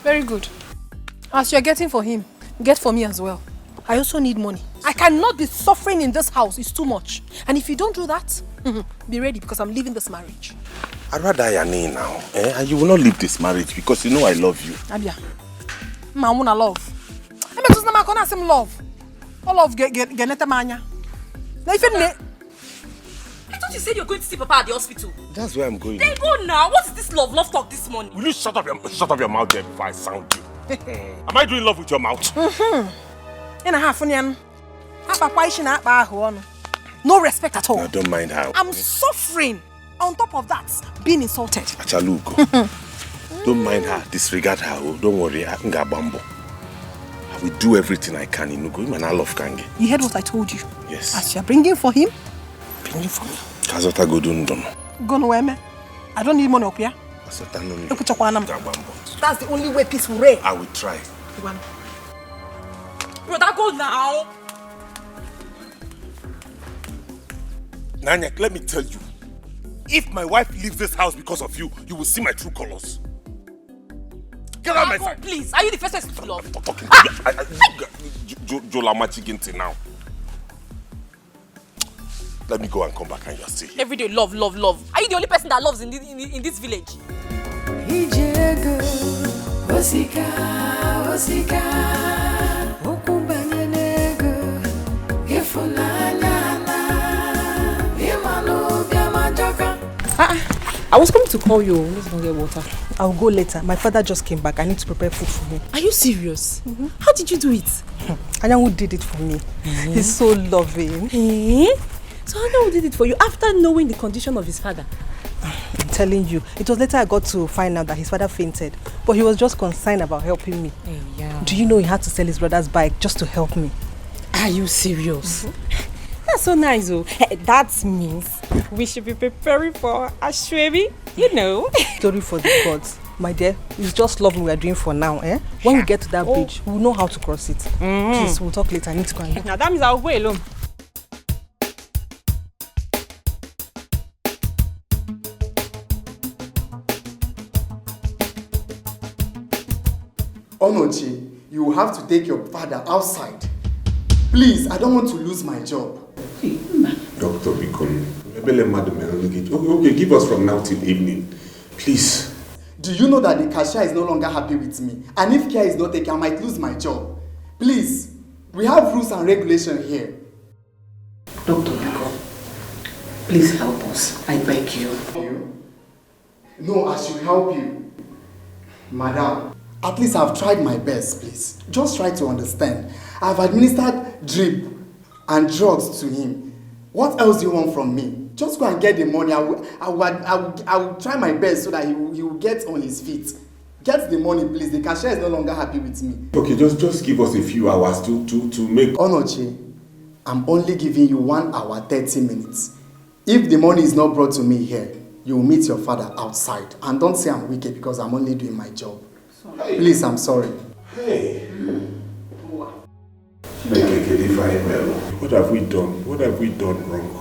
Very good. As you're getting for him, get for me as well. I also need money. I cannot be suffering in this house. It's too much. And if you don't do that, be ready because I'm leaving this marriage. I'd rather die now. And you will not leave this marriage because you know I love you. Abia. I wanna love. I just not gonna say love. All love get manya. Now if I thought you said you're going to see Papa at the hospital. That's where I'm going. Then go now. What is this love talk this morning? Will you shut up your mouth there before I sound you? Am I doing love with your mouth? No respect at all. No, don't mind her. I'm suffering. On top of that, being insulted. Achalugo. Don't mind her. Disregard her. Oh, don't worry. I will do everything I can. I love Kange. You heard what I told you? Yes. As you're bringing for him, bring for me. Kazota go don't. Go nowhere, I don't need money up here. That's the only way peace will reign. I will try. Brother, go now. Nanya, let me tell you. If my wife leaves this house because of you, you will see my true colors. Get out of my sight. Please, are you the first person to love? Talking. Jola Machiginti now. Let me go and come back and you're still here. Every day, love. Are you the only person that loves in this village? I was coming to call you. Let's go get water. I'll go later. My father just came back. I need to prepare food for him. Are you serious? How did you do it? Anyanwu did it for me. He's so loving. So Anyanwu did it for you after knowing the condition of his father? I'm telling you, it was later I got to find out that his father fainted. But he was just concerned about helping me. Do you know he had to sell his brother's bike just to help me? Are you serious? That's so nice, oh. That means we should be preparing for Ashwebi, you know. Story for the gods. My dear, it's just love we are doing for now, eh? When we get to that bridge, we'll know how to cross it. Please, we'll talk later. I need to go and get. Now that means I'll go alone. Onochi, you will have to take your father outside Please, I don't want to lose my job. Doctor, become. Okay, give us from now till evening. Please. Do you know that the cashier is no longer happy with me? And if care is not taken, I might lose my job. Please, we have rules and regulations here. Doctor, please help us. I beg you. No, I should help you. Madam, at least I've tried my best, please. Just try to understand. I've administered drip and drugs to him. What else do you want from me? Just go and get the money. I will try my best so that he will get on his feet. Get the money, please. The cashier is no longer happy with me. Okay, just give us a few hours to make... Onoche, I'm only giving you 1 hour, 30 minutes. If the money is not brought to me here, you will meet your father outside. And don't say I'm wicked because I'm only doing my job. Hey. Please, I'm sorry. Hey. What have we done? What have we done wrong?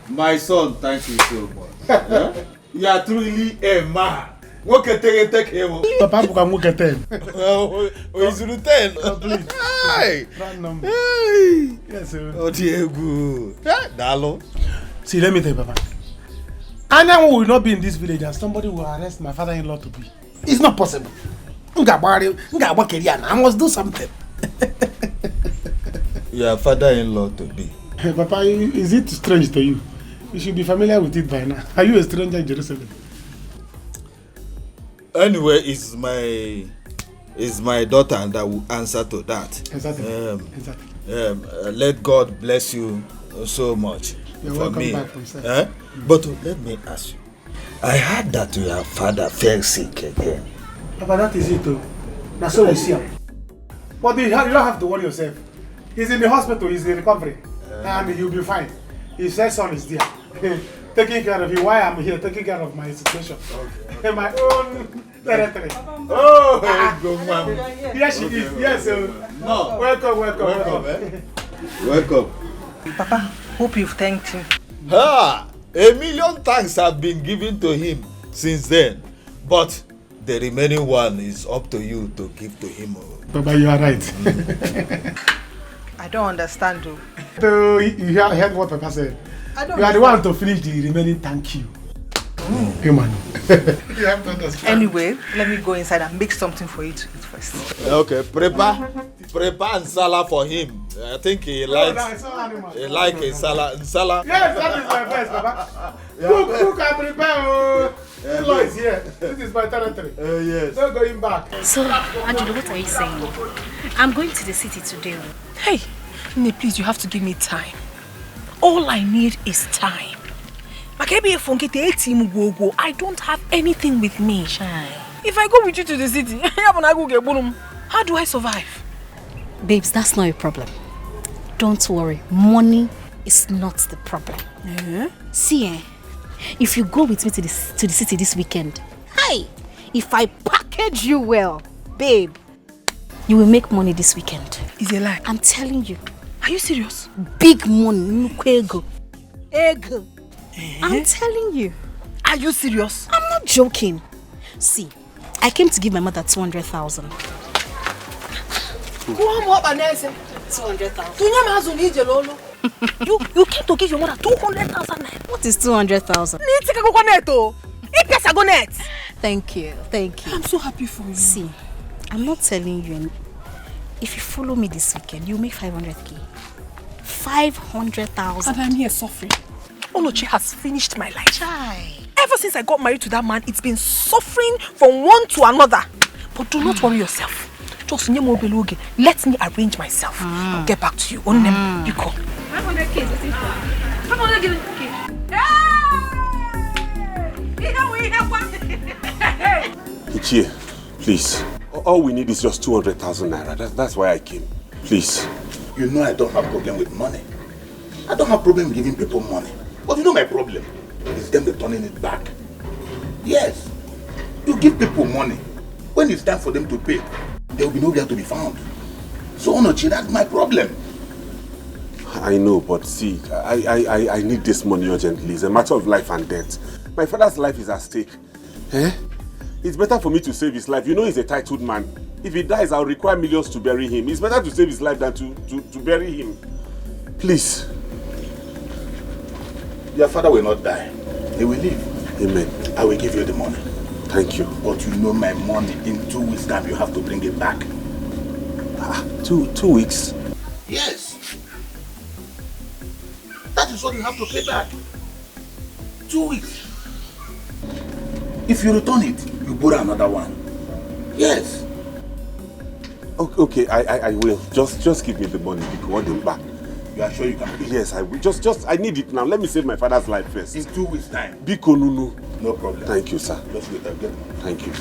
My son, thank you so much. Yeah? You are truly a man. What can take him? Papa, you can look at 10. Oh, is it 10? Please. Hey. Hey. Yes, sir. Oh, dear, good. Dalo. See, let me tell you, Papa. Anyone will not be in this village and somebody will arrest my father-in-law to be. It's not possible. I must do something. Your father-in-law to be. Hey, Papa, is it strange to you? You should be familiar with it by now. Are you a stranger in Jerusalem? Anyway, it's my daughter that will answer to that. Exactly. Let God bless you so much. You're for welcome me. back from sir. But let me ask you. I heard that your father fell sick again. Papa, that is it too. That's all I see him. But you don't have to worry yourself. He's in the hospital, he's in recovery. And he'll be fine. His son is there. Taking care of you while I'm here, taking care of my situation. Okay. In my own territory. Oh, good man. Yes, she is. Yes, sir. No. Welcome. Welcome. Papa, hope you've thanked him. A million thanks have been given to him since then. But the remaining one is up to you to give to him. Papa, you are right. I don't understand though. So you heard what Papa said. You are the one to finish the remaining thank you. Human. You have to understand. Anyway, let me go inside and make something for you to eat first. Okay, prepare salad for him. I think he likes a salad. Yes, that is my best, Papa. Cook and prepare. Ilo is here. This is my territory. Yes. No going back. So, Angelo, what are you saying? I'm going to the city today. Hey, Nne, please, you have to give me time. All I need is time. I don't have anything with me. If I go with you to the city, how do I survive? Babes, that's not a problem. Don't worry. Money is not the problem. See, if you go with me to the city this weekend, if I package you well, babe, you will make money this weekend. Is a lie? I'm telling you. Are you serious? Big money. Ego. I'm telling you. Are you serious? I'm not joking. See, I came to give my mother 200,000. 200,000. You came to give your mother 200,000. What is 200,000? Thank you. I'm so happy for you. See, I'm not telling you. If you follow me this weekend, you'll make 500k. 500,000. And I'm here suffering. Onochi has finished my life. Ever since I got married to that man, it's been suffering from one to another. But do not worry yourself. Just let me arrange myself. I'll get back to you. You call. 500k. 500k. Ichie, please. All we need is just 200,000 naira. That's why I came. Please. You know I don't have problem with money. I don't have problem giving people money. But you know my problem is them returning it back. Yes. You give people money. When it's time for them to pay, there will be nowhere to be found. So Onochi, that's my problem. I know, but see, I need this money urgently. It's a matter of life and death. My father's life is at stake. It's better for me to save his life. You know he's a titled man. If he dies, I'll require millions to bury him. It's better to save his life than to bury him. Please. Your father will not die. He will live. Amen. I will give you the money. Thank you. But you know my money. In 2 weeks' time, you have to bring it back. 2 weeks? Yes. That is what you have to pay back. 2 weeks. If you return it, you borrow another one. Yes. Okay, I will. Just give me the money. Because back. You are sure you can pay? Yes, I will. Just I need it now. Let me save my father's life first. In 2 weeks' time. Biko Nunu. No problem. Thank you, sir. Just wait, I'll get it. Thank you.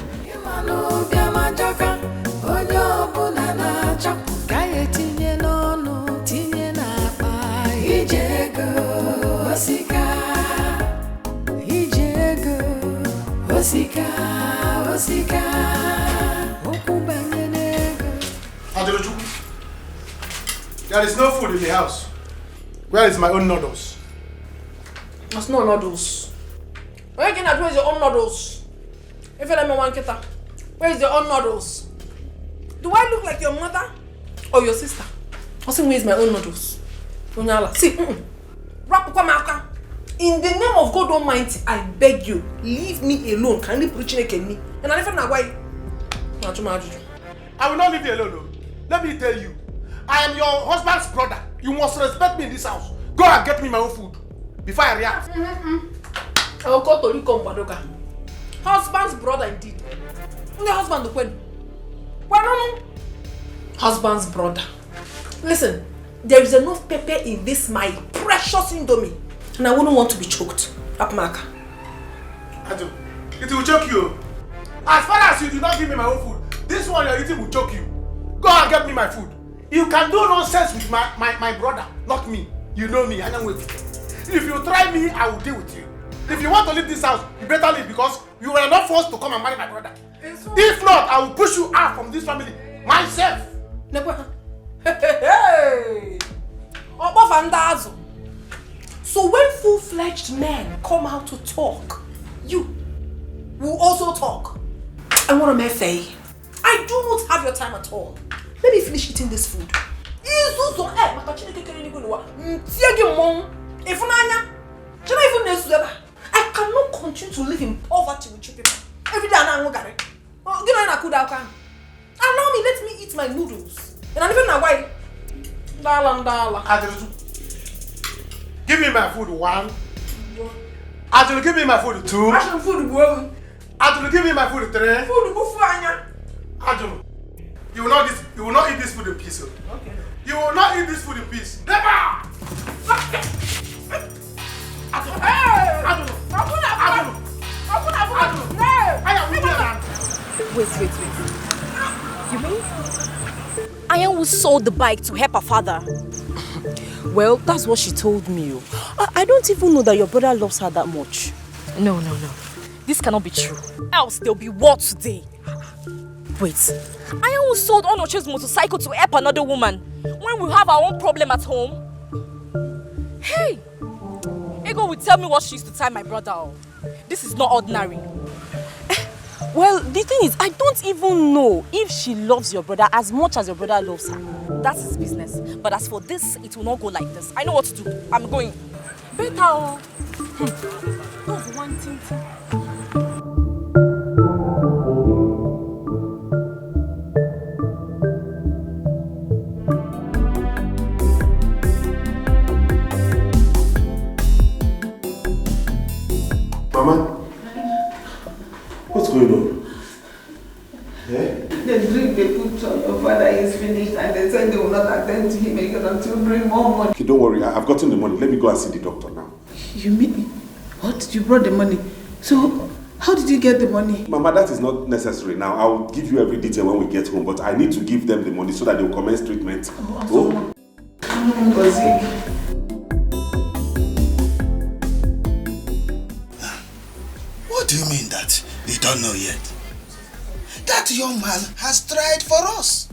There is no food in the house. Where is my own noodles? There's no noodles. Where can I do your own noodles? If you let me one kita, where is your own noodles? Do I look like your mother or your sister? I say, where is my own noodles? See, in the name of God Almighty, I beg you, leave me alone. Can you preach me? And I never why. I will not leave you alone. Let me tell you, I am your husband's brother. You must respect me in this house. Go and get me my own food before I react. I will go to Badoga. Husband's brother indeed. The husband when? No. Husband's brother. Listen, there is enough pepper in this my precious indomie, and I wouldn't want to be choked. Apmaka. Ado, it will choke you. As far as you do not give me my own food, this one you're eating will choke you. Go and get me my food. You can do nonsense with my brother, not me. You know me, I am with you. If you try me, I will deal with you. If you want to leave this house, you better leave because you were not forced to come and marry my brother. If not, I will push you out from this family myself. Hey! So when full-fledged men come out to talk, you will also talk. I want to say, I do not have your time at all. Let me finish eating this food. I cannot continue to live in poverty with you people. Every day I'm going to allow me, let me eat my noodles. And I don't know why. Give me my food, 1. Adul, give me my food, 2. Adul, give me my food, 3. Adul, you will not eat this food in peace. Okay. You will not eat this food in peace. Never! Wait. You mean Ayan who sold the bike to help her father? Well, that's what she told me. I don't even know that your brother loves her that much. No. This cannot be true. Else there'll be war today. Wait. Ayan who sold Onoche's motorcycle to help another woman when we have our own problem at home? Hey! Ego will tell me what she used to tie my brother on. This is not ordinary. Well, the thing is, I don't even know if she loves your brother as much as your brother loves her. That's his business. But as for this, it will not go like this. I know what to do. I'm going. Better. That's one thing. Mama, what's going on? Yeah? The drink they put on your father is finished and they said they will not attend to him again until bring more money. Okay, don't worry. I've gotten the money. Let me go and see the doctor now. You mean what? You brought the money? So, how did you get the money? Mama, that is not necessary now. I will give you every detail when we get home, but I need to give them the money so that they will commence treatment. What do you mean that you don't know yet? That young man has tried for us.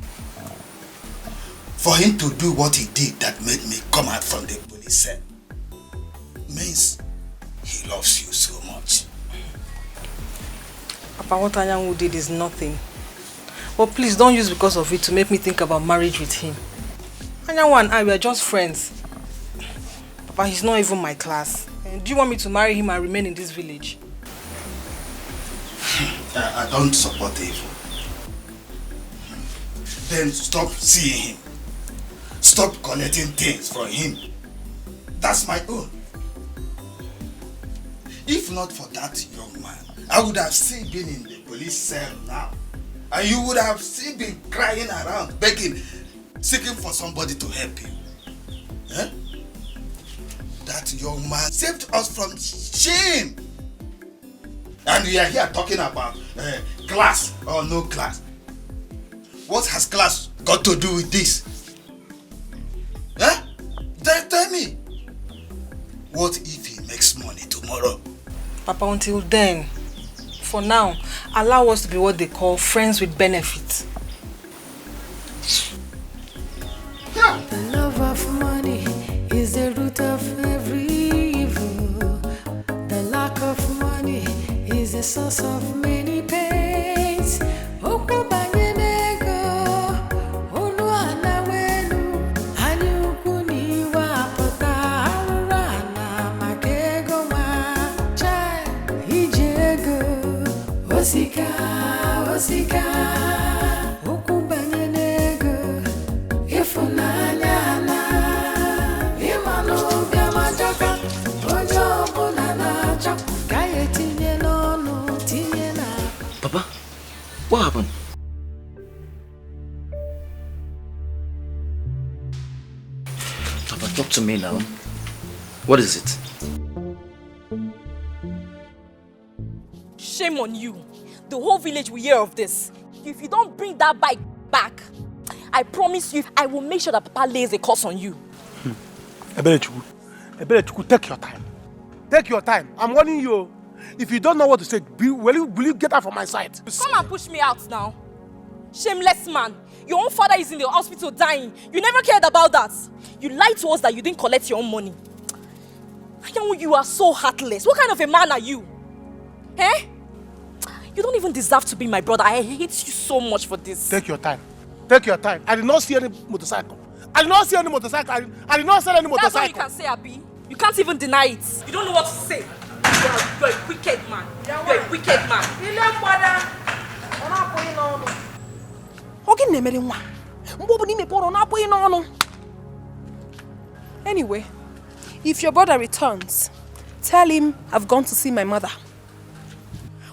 For him to do what he did that made me come out from the police cell means he loves you so much. Papa, what Anyanwu did is nothing. But please don't use because of it to make me think about marriage with him. Anyanwu and I were just friends. Papa, he's not even my class. Do you want me to marry him and remain in this village? I don't support evil. Then stop seeing him. Stop collecting things from him. That's my own. If not for that young man, I would have still been in the police cell now. And you would have still been crying around, begging, seeking for somebody to help you. Eh? That young man saved us from shame. And we are here talking about class or no class. What has class got to do with this? Huh? Tell me. What if he makes money tomorrow? Papa, until then, for now, allow us to be what they call friends with benefits. The love of money is the root of every evil. The lack of money is the source of many pains. Osika, osika, ukubanye nego, ifunanya na, imano biamajaka, ojo bunana chak, kaye tinye nono, tinye na. Papa, what happened? Papa, talk to me now. What is it? Shame on you. The whole village will hear of this. If you don't bring that bike back, I promise you, I will make sure that Papa lays a curse on you. Eberechuku, take your time. Take your time. I'm warning you. If you don't know what to say, will you get out from my sight? Come and push me out now. Shameless man. Your own father is in the hospital dying. You never cared about that. You lied to us that you didn't collect your own money. You are so heartless. What kind of a man are you? Eh? You don't even deserve to be my brother. I hate you so much for this. Take your time. Take your time. I did not see any motorcycle. I did not see any motorcycle. I did not see any motorcycle. That's all you can say, Abi. You can't even deny it. You don't know what to say. You're a wicked man. You're a wicked man. Anyway, if your brother returns, tell him I've gone to see my mother.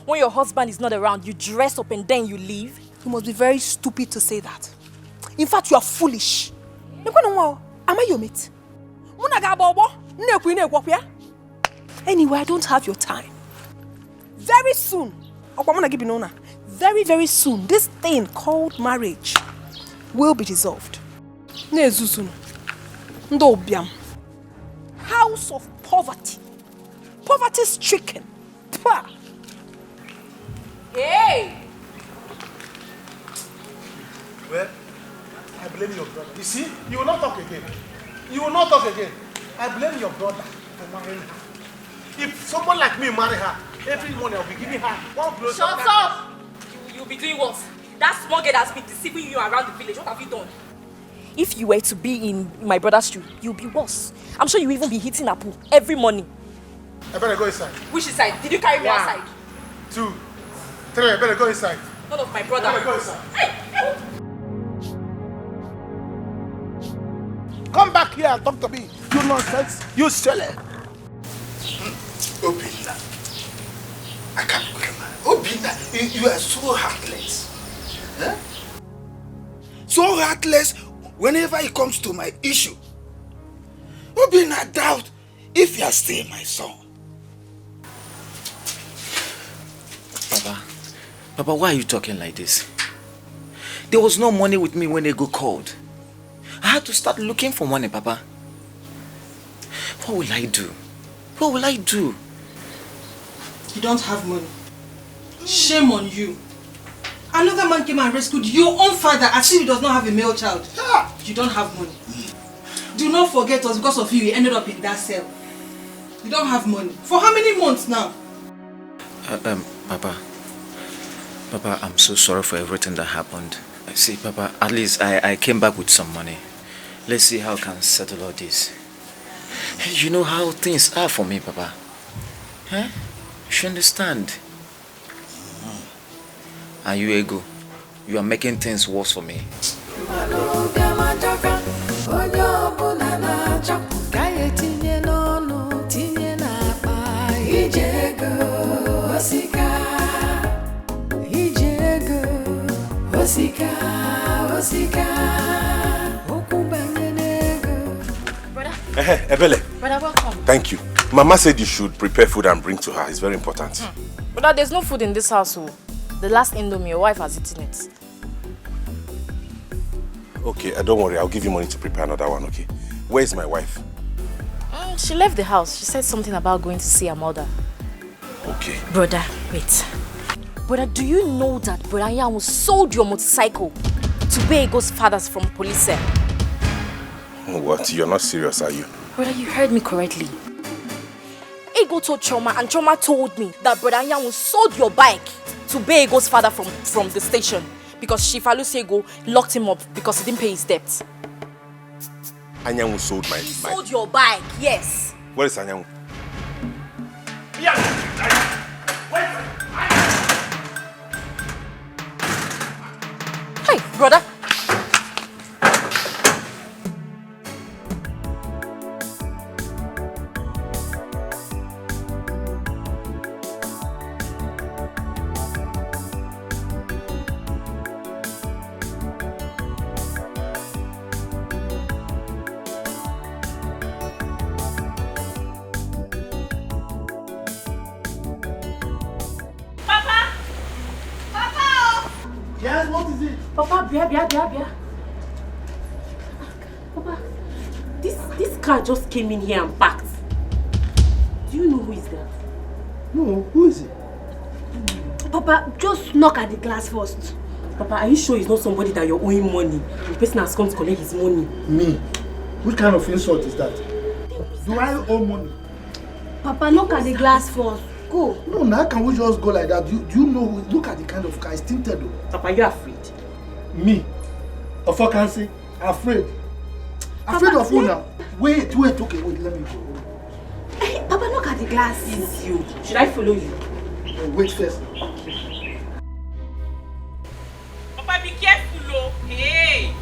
When your husband is not around, you dress up and then you leave? You must be very stupid to say that. In fact, you are foolish. Am I your mate? Anyway, I don't have your time. Very soon, very, very soon, this thing called marriage will be dissolved. House of poverty. Poverty-stricken. Hey! Well, I blame your brother. You see, you will not talk again. You will not talk again. I blame your brother for marrying her. If someone like me marry her, every morning I'll be giving her one blow. Shut up! You'll be doing what? That small girl has been deceiving you around the village. What have you done? If you were to be in my brother's shoe, you'll be worse. I'm sure you'll even be hitting a pool every morning. I better go inside. Which side? Did you carry me outside? 2, 3, I better go inside. None of my brother. I better go inside. Hey! Come back here and talk to me. You nonsense. You silly. Obinna. I can't go. Obinna, you are so heartless. Huh? So heartless whenever it comes to my issue. Obinna, doubt if you are still my son. Papa, why are you talking like this? There was no money with me when Ego called. I had to start looking for money, Papa. What will I do? What will I do? You don't have money. Shame on you. Another man came and rescued your own father as if he does not have a male child. You don't have money. Do not forget us, because of you, he ended up in that cell. You don't have money. For how many months now? Papa, Papa, I'm so sorry for everything that happened. See, Papa, at least I came back with some money. Let's see how I can settle all this. You know how things are for me, Papa. Huh? You should understand. And you, Ego, you are making things worse for me. Ebele. Brother, welcome. Thank you. Mama said you should prepare food and bring to her. It's very important. Brother, there's no food in this house. The last Indomie, your wife has eaten it. Okay, don't worry. I'll give you money to prepare another one, okay? Where's my wife? She left the house. She said something about going to see her mother. Okay. Brother, wait. Brother, do you know that Brother Yamu sold your motorcycle to pay Ego's fathers from police cell? What? You're not serious, are you? Brother, you heard me correctly. Ego told Choma and Choma told me that Brother Yamu sold your bike to pay Ego's father from the station because Shifalu Ego locked him up because he didn't pay his debt. Anyanwu sold my bike. Sold your bike, yes. Where is Anyanwu? Hey, brother. Yes, what is it? Papa, Bia. Papa, this car just came in here and parked. Do you know who is that? No, who is it? Papa, just knock at the glass first. Papa, are you sure it's not somebody that you're owing money? The person has come to collect his money. Me? Which kind of insult is that? Do I owe money? Papa, knock at the glass first. Go. No, now can we just go like that? Do you know who? Look at the kind of car. It's tinted though. Papa, you're afraid. Me? Of what can say? Afraid? Afraid of who now? Wait, okay, wait, let me go. Hey, Papa, look at the glass. It's you. Should I follow you? Wait first. Papa, be careful, oh. Hey!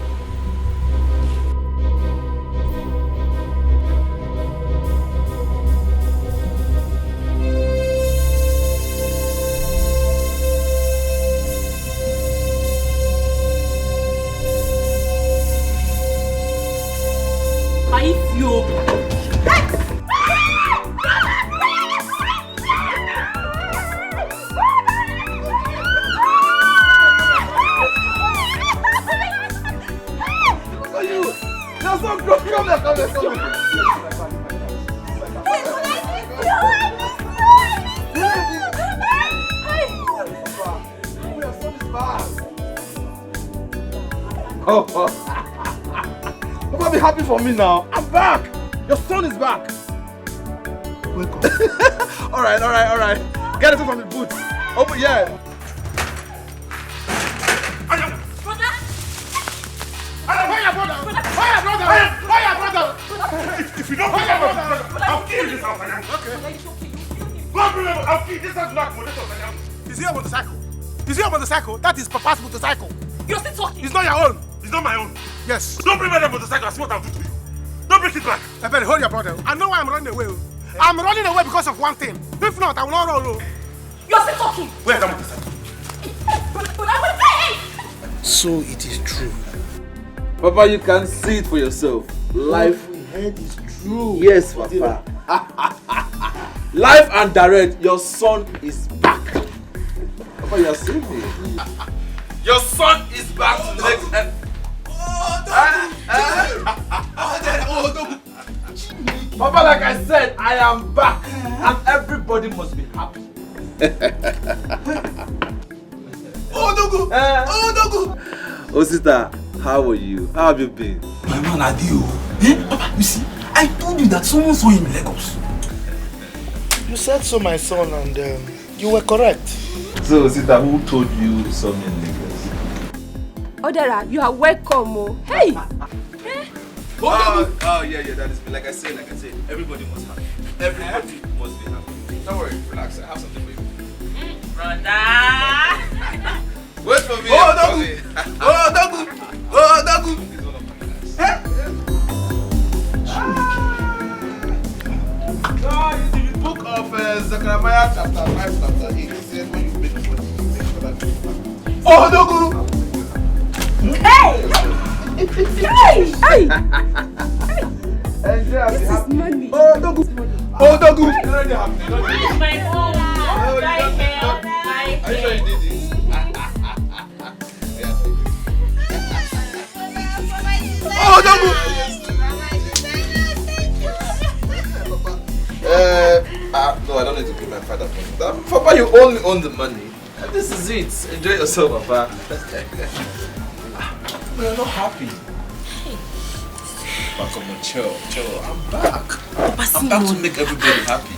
It's you. Papa, be happy for me now. I'm back. Your son is back. Wake up. all right. Get it from the boots. Open, yeah. If you don't pick up my brother, I'll kill this house. Okay. I'll kill this house. Is he a motorcycle? Is he a motorcycle? That is Papa's motorcycle. You're still talking. It's not your own. It's not my own. Yes. Don't bring my motorcycle. I see what I'll do to you. Don't bring it back. I better hold your brother. I know why I'm running away. I'm running away because of one thing. If not, I will not run. You're still talking. Where's that motorcycle? So it is true. Papa, you can see it for yourself. Life is true. Yes, Papa. Live and direct, your son is back. Papa, you are seeing me. Your son is back to the next end. Papa, like I said, I am back and everybody must be happy. Oh, sister, how are you? How have you been? My man, Adio. Papa, you see, I told you that someone saw him in Lagos. You said so, my son, and You were correct. So, Sita, who told you something lingers? Odera, you are welcome. Oh. Hey! Yeah, that is like I said, everybody must happy. Everybody must be happy. Don't worry, relax, I have something for you. Brother! Wait for me. Dagu! In the book of Zechariah chapter 5, chapter 8, it says when you make money, you make sure that you Dagu! Hey! This is money. Dagu! My own. Right here. Are you sure you did this? Dagu! No, I don't need to pay my father for it. Papa, you only own the money. This is it. Enjoy yourself, Papa. But you're not happy. Papa, come on, chill. I'm back. I'm back to make everybody happy.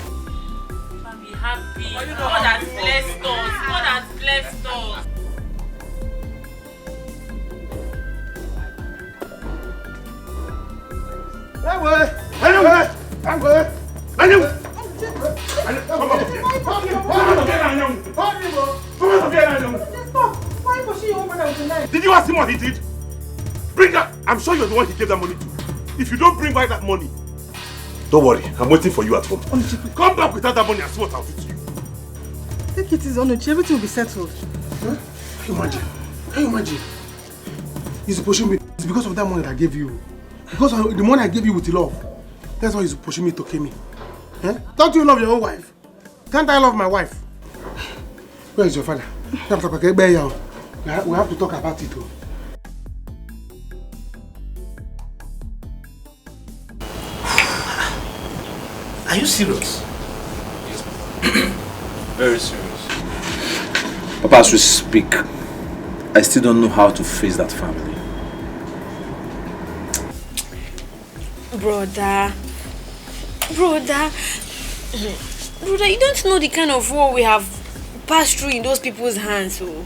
Be happy. God has blessed us. Did you ask him what he did? Bring that. I'm sure you're the one he gave that money to. If you don't bring back that money, don't worry. I'm waiting for you at home. Come back without that money and see what I'll do to you. Take it easy, Onuchi. Everything will be settled. Huh? Can you imagine? He's pushing me. It's because of that money that I gave you. Because of the money I gave you with love. That's why he's pushing me to kill me. Huh? Don't you love your own wife? Can't I love my wife? Where is your father? We have to talk about it too. Are you serious? Yes. Very serious. Papa, as we speak, I still don't know how to face that family. Brother, you don't know the kind of war we have passed through in those people's hands. So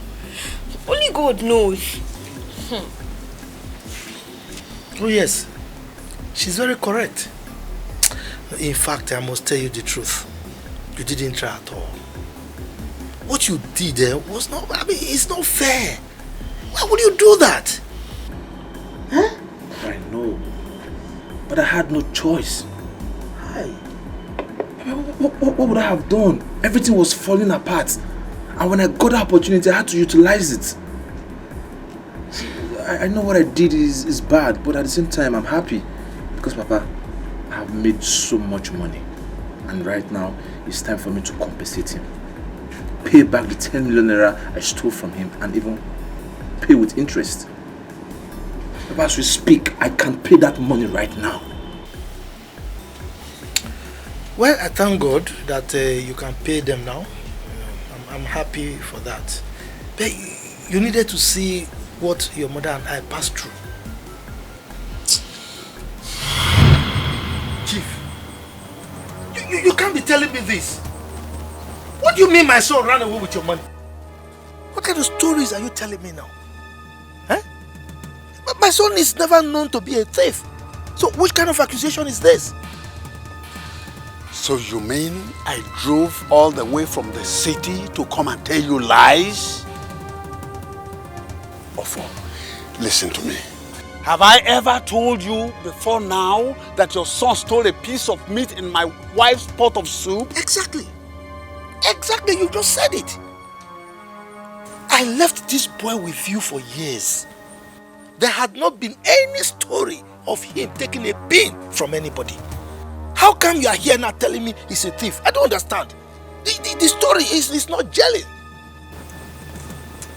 only God knows. Oh yes, she's very correct. In fact, I must tell you the truth. You didn't try at all. What you did was not, it's not fair. Why would you do that? Huh? I know, but I had no choice. What would I have done? Everything was falling apart. And when I got the opportunity, I had to utilize it. I know what I did is bad, but at the same time, I'm happy. Because, Papa, I have made so much money. And right now, it's time for me to compensate him. Pay back the 10 million naira I stole from him and even pay with interest. Papa, as we speak, I can pay that money right now. Well, I thank God that you can pay them now. I'm happy for that. But you needed to see what your mother and I passed through. Chief, you can't be telling me this. What do you mean my son ran away with your money? What kind of stories are you telling me now? Huh? But my son is never known to be a thief. So which kind of accusation is this? So you mean I drove all the way from the city to come and tell you lies? Ofo, listen to me. Have I ever told you before now that your son stole a piece of meat in my wife's pot of soup? Exactly. Exactly, you just said it. I left this boy with you for years. There had not been any story of him taking a pin from anybody. How come you are here now telling me he's a thief? I don't understand. The story is not gelling.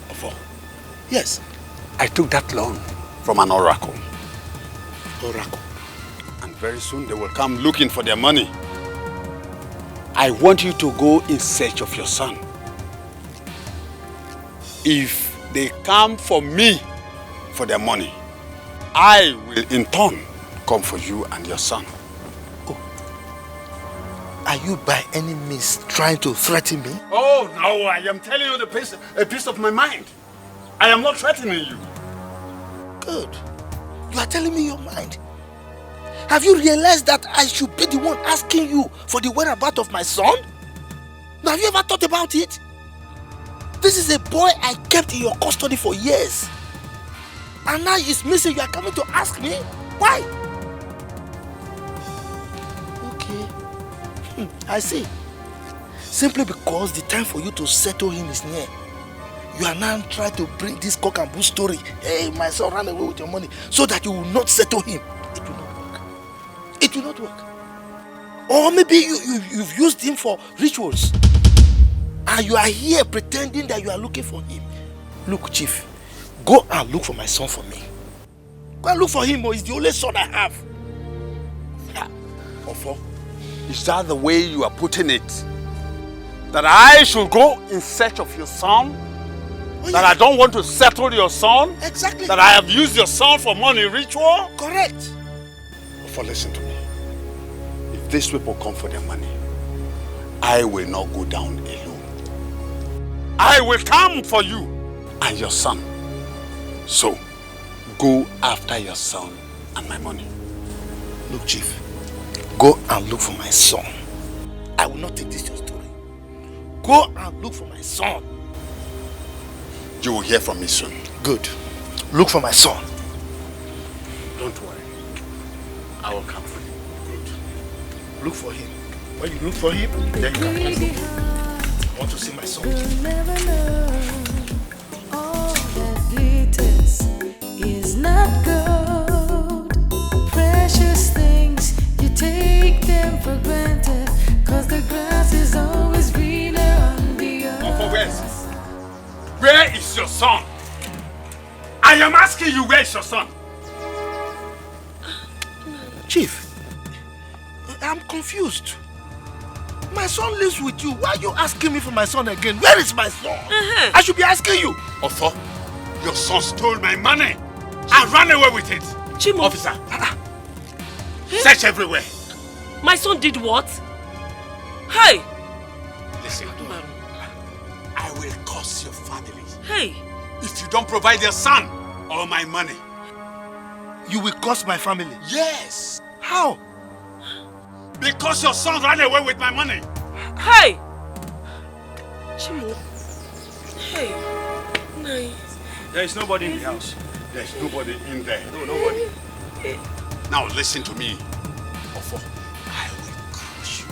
Ofo, yes. I took that loan from an oracle. Oracle? And very soon they will come looking for their money. I want you to go in search of your son. If they come for me for their money, I will in turn come for you and your son. Are you by any means trying to threaten me? Oh, no, I am telling you a piece of my mind. I am not threatening you. Good. You are telling me your mind. Have you realized that I should be the one asking you for the whereabouts of my son? Now, have you ever thought about it? This is a boy I kept in your custody for years. And now he's missing. You are coming to ask me? Why? Okay. I see. Simply because the time for you to settle him is near. You are now trying to bring this cock and bull story. Hey, my son ran away with your money. So that you will not settle him. It will not work. It will not work. Or maybe you've used him for rituals. And you are here pretending that you are looking for him. Look, Chief. Go and look for my son for me. Go and look for him, or he's the only son I have. Ofo, is that the way you are putting it? That I should go in search of your son? Oh, that I don't want to settle your son? Exactly. That I have used your son for money ritual? Correct. Ofo, listen to me. If these people come for their money, I will not go down alone. I will come for you and your son. So, go after your son and my money. Look, Chief, go and look for my son. I will not take this your story. Go and look for my son. You will hear from me soon. Good. Look for my son. Don't worry. I will come for you. Good. Look for him. When you look for him, then you can find him. I want to see my son. Is not gold. Precious things, you take them for granted. Cause the grass is always greener on the earth. Where is your son? I am asking you, where is your son? Chief, I'm confused. My son lives with you. Why are you asking me for my son again? Where is my son? I should be asking you. Ofo, your son stole my money and ran away with it. Chimo. Officer, search everywhere. My son did what? Hey! Listen, I will curse your family. Hey! If you don't provide your son or my money. You will curse my family? Yes. How? Because your son ran away with my money. Hey! Chimo. Hey. Nice. There is nobody in the house. There's nobody in there. No, nobody. Now listen to me, Ofo. I will crush you.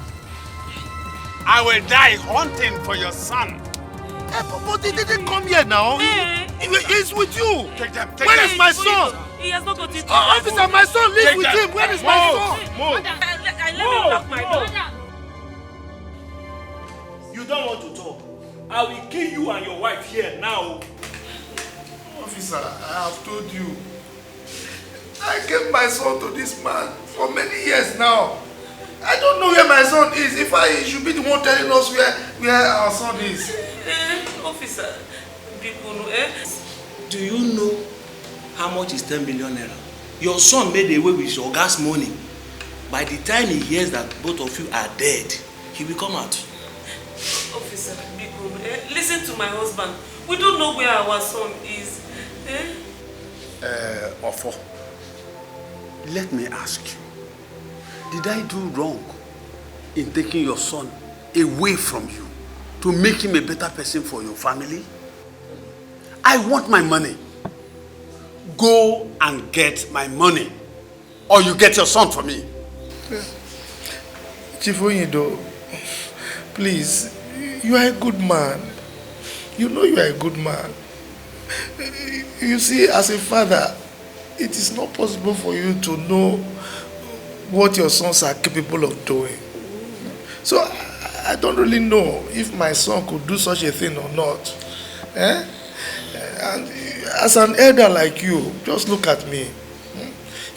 I will die hunting for your son. But he didn't come here now. He's with you. Take them. Where is my son? He has not got it. Officer, my son lives with him. Where is my son? Move. I let me lock my door. You don't want to talk. I will kill you and your wife here now. Officer, I have told you. I gave my son to this man for many years now. I don't know where my son is. If I should be the one telling us where our son is. Officer, Do you know how much is 10 million naira? Your son made away with your gas money. By the time he hears that both of you are dead, he will come out. Officer, listen to my husband. We don't know where our son is. Ofo, let me ask you. Did I do wrong in taking your son away from you to make him a better person for your family? I want my money. Go and get my money, or you get your son for me. Chief Onyido, please, you are a good man. You know you are a good man. You see, as a father, it is not possible for you to know what your sons are capable of doing. So, I don't really know if my son could do such a thing or not. And as an elder like you, just look at me.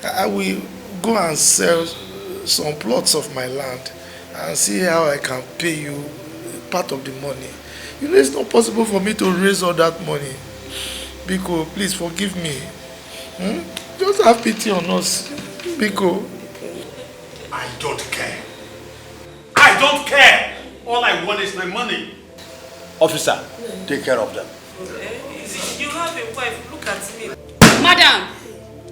I will go and sell some plots of my land and see how I can pay you part of the money. You know, it's not possible for me to raise all that money. Biko, please forgive me. Just have pity on us. Biko. I don't care. I don't care. All I want is my money. Officer, take care of them. You have a wife, look at me. Madam,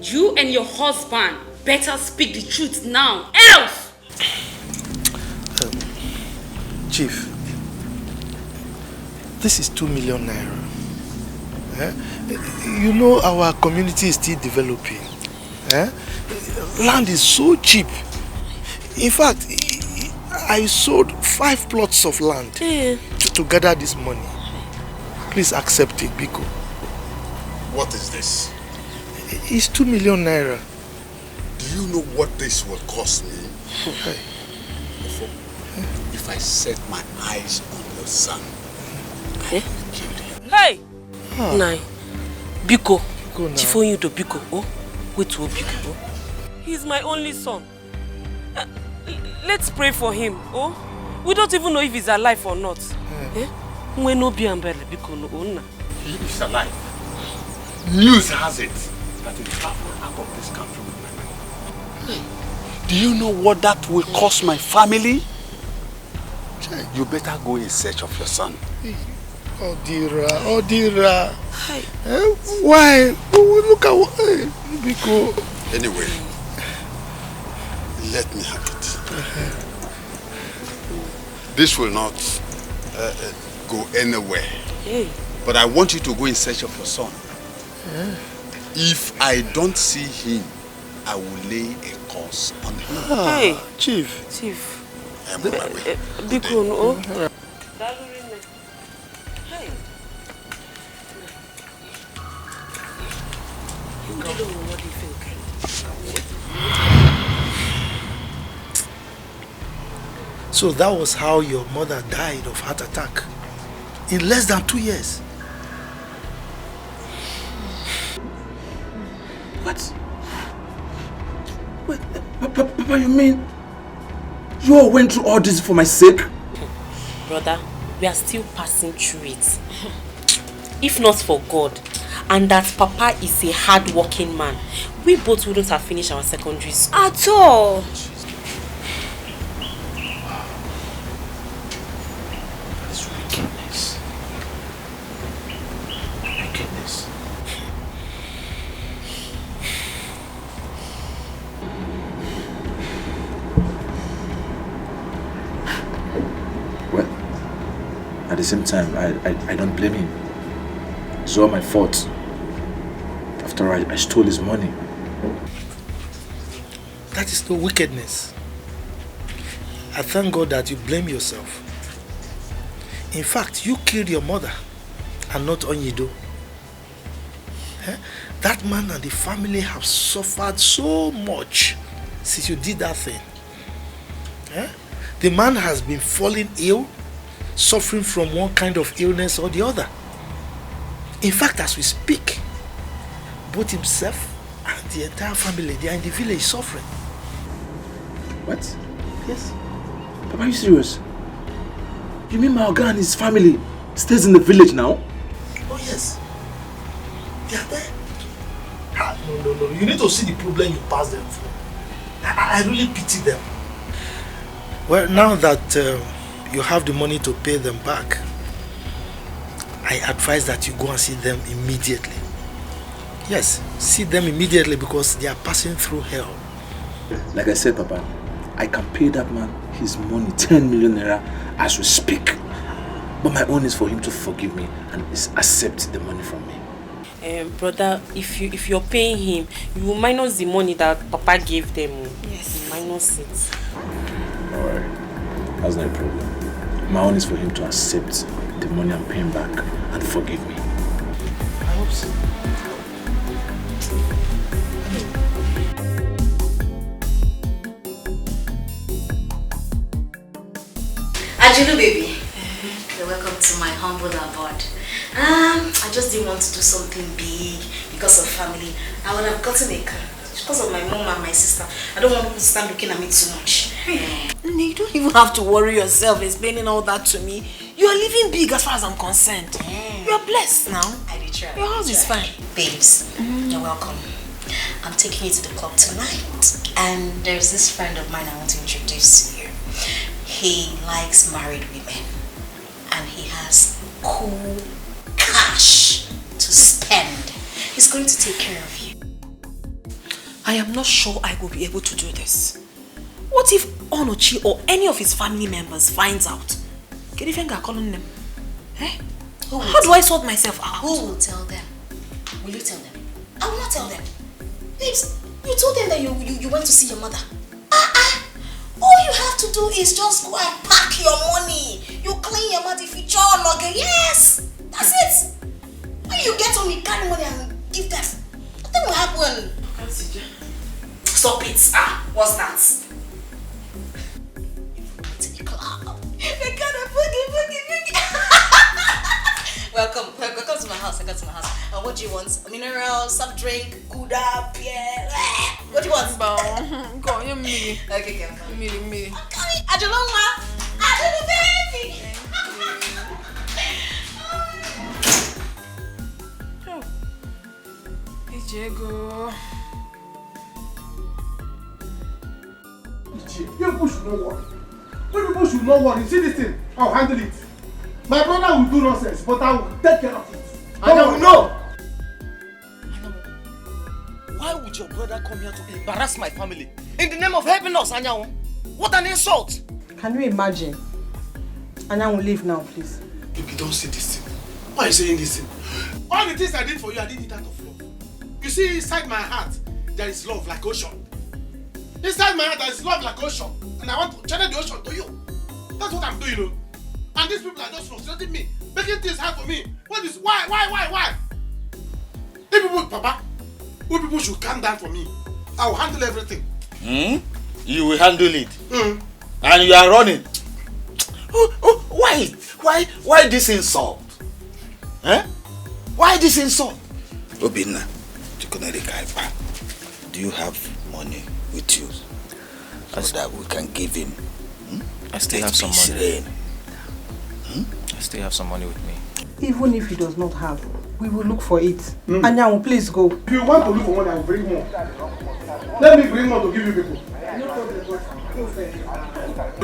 you and your husband better speak the truth now, else! Chief, this is 2 million naira. You know our community is still developing. Land is so cheap. In fact, I sold 5 plots of land to gather this money. Please accept it, Biko. What is this? It's 2 million naira. Do you know what this will cost me? If I set my eyes on your son, I will kill him. Hey! Nai, Biko, Chifo you to Biko, oh? Wait to Biko, oh? He's my only son. Let's pray for him, oh? We don't even know if he's alive or not. He is alive. News has it that he traveled out of this country with my money. Do you know what that will cost my family? You better go in search of your son. Oh Dira. Why? Look at what... Biko. Anyway, let me have it. This will not go anywhere. But I want you to go in search of your son. If I don't see him, I will lay a curse on him. Hey, Chief. I am on my way. Biko, no. So that was how your mother died of heart attack in less than 2 years. What? Wait, Papa, you mean you all went through all this for my sake? Brother, we are still passing through it. If not for God, and that Papa is a hard-working man, we both wouldn't have finished our secondary school. At all. Wickedness. Well, at the same time, I don't blame him. It's all my fault. After I stole his money. That is no wickedness. I thank God that you blame yourself. In fact, you killed your mother and not Onyido. That man and the family have suffered so much since you did that thing. The man has been falling ill, suffering from one kind of illness or the other. In fact, as we speak, both himself and the entire family, they are in the village suffering. What? Yes. Papa, are you serious? You mean my Oga and his family stays in the village now? Oh yes. They are there. No. You need to see the problem you passed them through. I really pity them. Well, now that you have the money to pay them back, I advise that you go and see them immediately. Yes, see them immediately because they are passing through hell. Like I said, Papa, I can pay that man his money, 10 million naira, as we speak. But my own is for him to forgive me and accept the money from me. Brother, if you're paying him, you will minus the money that Papa gave them. Yes. Minus it. Alright, that's not a problem. My own is for him to accept the money I'm paying back and forgive me. I hope so. Ajulu baby, you're welcome to my humble abode. I just didn't want to do something big because of family. I would have gotten a car. Because of my mom and my sister. I don't want people to stand looking at me too much. You don't even have to worry yourself explaining all that to me. You are living big as far as I'm concerned. You are blessed now. I did try. Your house is fine. Babes, you're welcome. I'm taking you to the club tonight. And there's this friend of mine I want to introduce to you. He likes married women. And he has cool cash to spend. He's going to take care of you. I am not sure I will be able to do this. What if Onochi or any of his family members finds out? Can you think I'm calling them? Eh? How do I sort myself out? Who will tell them? Will you tell them? I will not tell them. Babes, you told them that you went to see your mother. All you have to do is just go and pack your money. You clean your mouth if you jaw log. Yes! That's it! When you get home, you carry money and give them. Nothing will happen. Stop it. What's that? To the club. They got a boogie. Welcome to my house. What do you want? A mineral, soft drink, Gouda, beer. What do you want? Go, you me. Okay, girl. Me. Okay, Ajaloma. Ajalo baby. Diego. You people should not worry. You people should not worry. See this thing? I'll handle it. My brother will do nonsense, but I will take care of it. And I will know. Why would your brother come here to embarrass my family? In the name of helping us, Anyanwu? What an insult! Can you imagine? Anyanwu, leave now, please. You don't say this thing. Why are you saying this thing? All the things I did for you, I did it out of love. You see, inside my heart, there is love like ocean. Inside my heart, there is love like ocean. And I want to channel the ocean to you. That's what I'm doing, you know. And these people are just frustrating me, making things hard for me. What is, why? If people, Papa, you people should calm down for me. I will handle everything. You will handle it? And you are running? Why this insult? Eh? Why this insult? Obinna, do you have money with you so that we can give him? I still have some money. I still have some money with me. Even if he does not have, we will look for it. Anyanwu, please go. If you want to look for money, I will bring more. Let me bring more to give you people.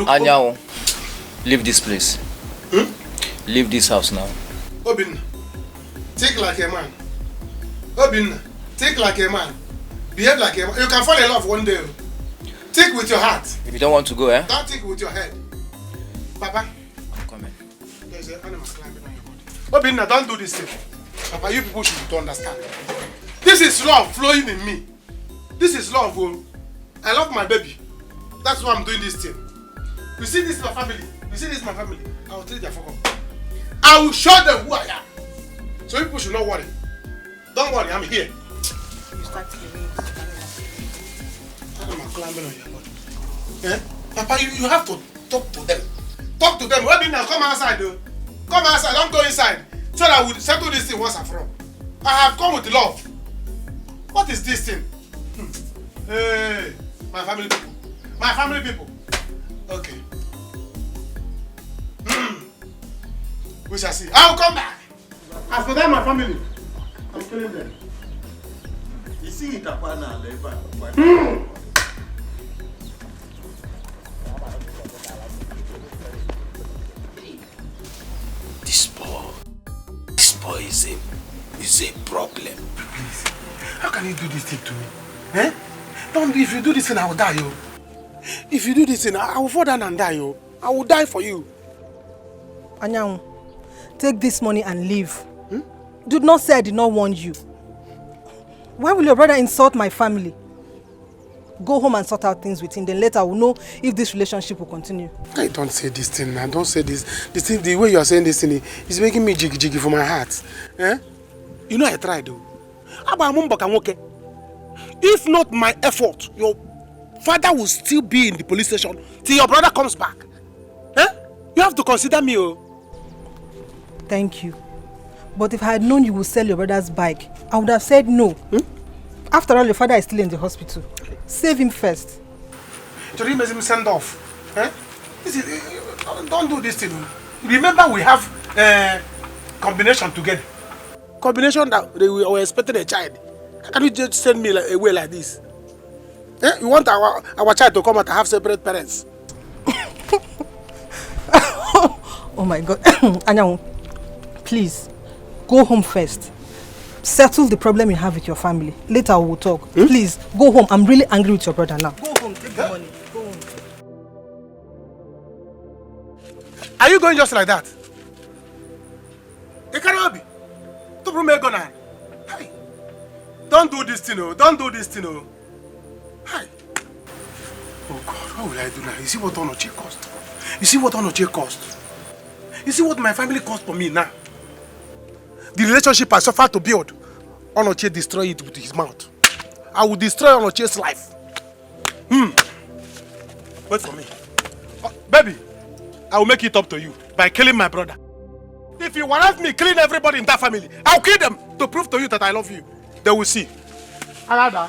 Anyanwu, leave this place. Leave this house now. Obinna, think like a man. Obinna, think like a man. Behave like a man. You can fall in love one day. Think with your heart. If you don't want to go, eh? Don't think with your head. Papa. I'm coming. There's an animal climbing on your body. Obinna, don't do this thing. Papa, you people should understand. This is love flowing in me. This is love. I love my baby. That's why I'm doing this thing. You see this is my family. You see this is my family. I will treat their fuck up. I will show them who I am. So you people should not worry. Don't worry, I'm here. You start to Animal climbing on your body. Eh? Papa, you have to talk to them. Talk to them. Obinna, come outside though. Come outside, don't go inside. So that we'll settle this thing once and for all. I have come with love. What is this thing? Hey, my family people. My family people. Okay. We shall see. I will come back. As for them, my family, I'm killing them. You see it upon our labor. This boy is a problem. Please, how can you do this thing to me? Eh? Don't, if you do this thing, I will die, yo. If you do this thing, I will fall down and die, yo. I will die for you. Anyanwu, take this money and leave. Do not say I did not warn you. Why will your brother insult my family? Go home and sort out things with him. Then later we'll know if this relationship will continue. I don't say this thing now. Don't say this. This thing, the way you are saying this thing is making me jiggy for my heart. Eh? You know I tried though. If not my effort, your father will still be in the police station till your brother comes back. Eh? You have to consider me, oh. Thank you. But if I had known you would sell your brother's bike, I would have said no. After all, your father is still in the hospital. Save him first. Today makes him send off. Eh? Don't do this thing. Remember we have combination together. Combination that we were expecting a child. How can you just send me away like this? Eh? You want our child to come out and have separate parents? Oh my God. Anyanwu, please, go home first. Settle the problem you have with your family. Later we'll talk. Please, go home. I'm really angry with your brother now. Go home, take the money. Go home. Are you going just like that? Ikarabi, to bring me gun. Hey, don't do this thing, oh. Don't do this thing, oh. Hey. Oh God, what will I do now? You see what Onoche cost? You see what Onoche cost? You see what my family cost for me now? The relationship I suffered to build, Onoche destroy it with his mouth. I will destroy Onoche's life. Wait for me. Oh, baby, I will make it up to you by killing my brother. If you want me killing everybody in that family, I'll kill them to prove to you that I love you. They will see. Alada.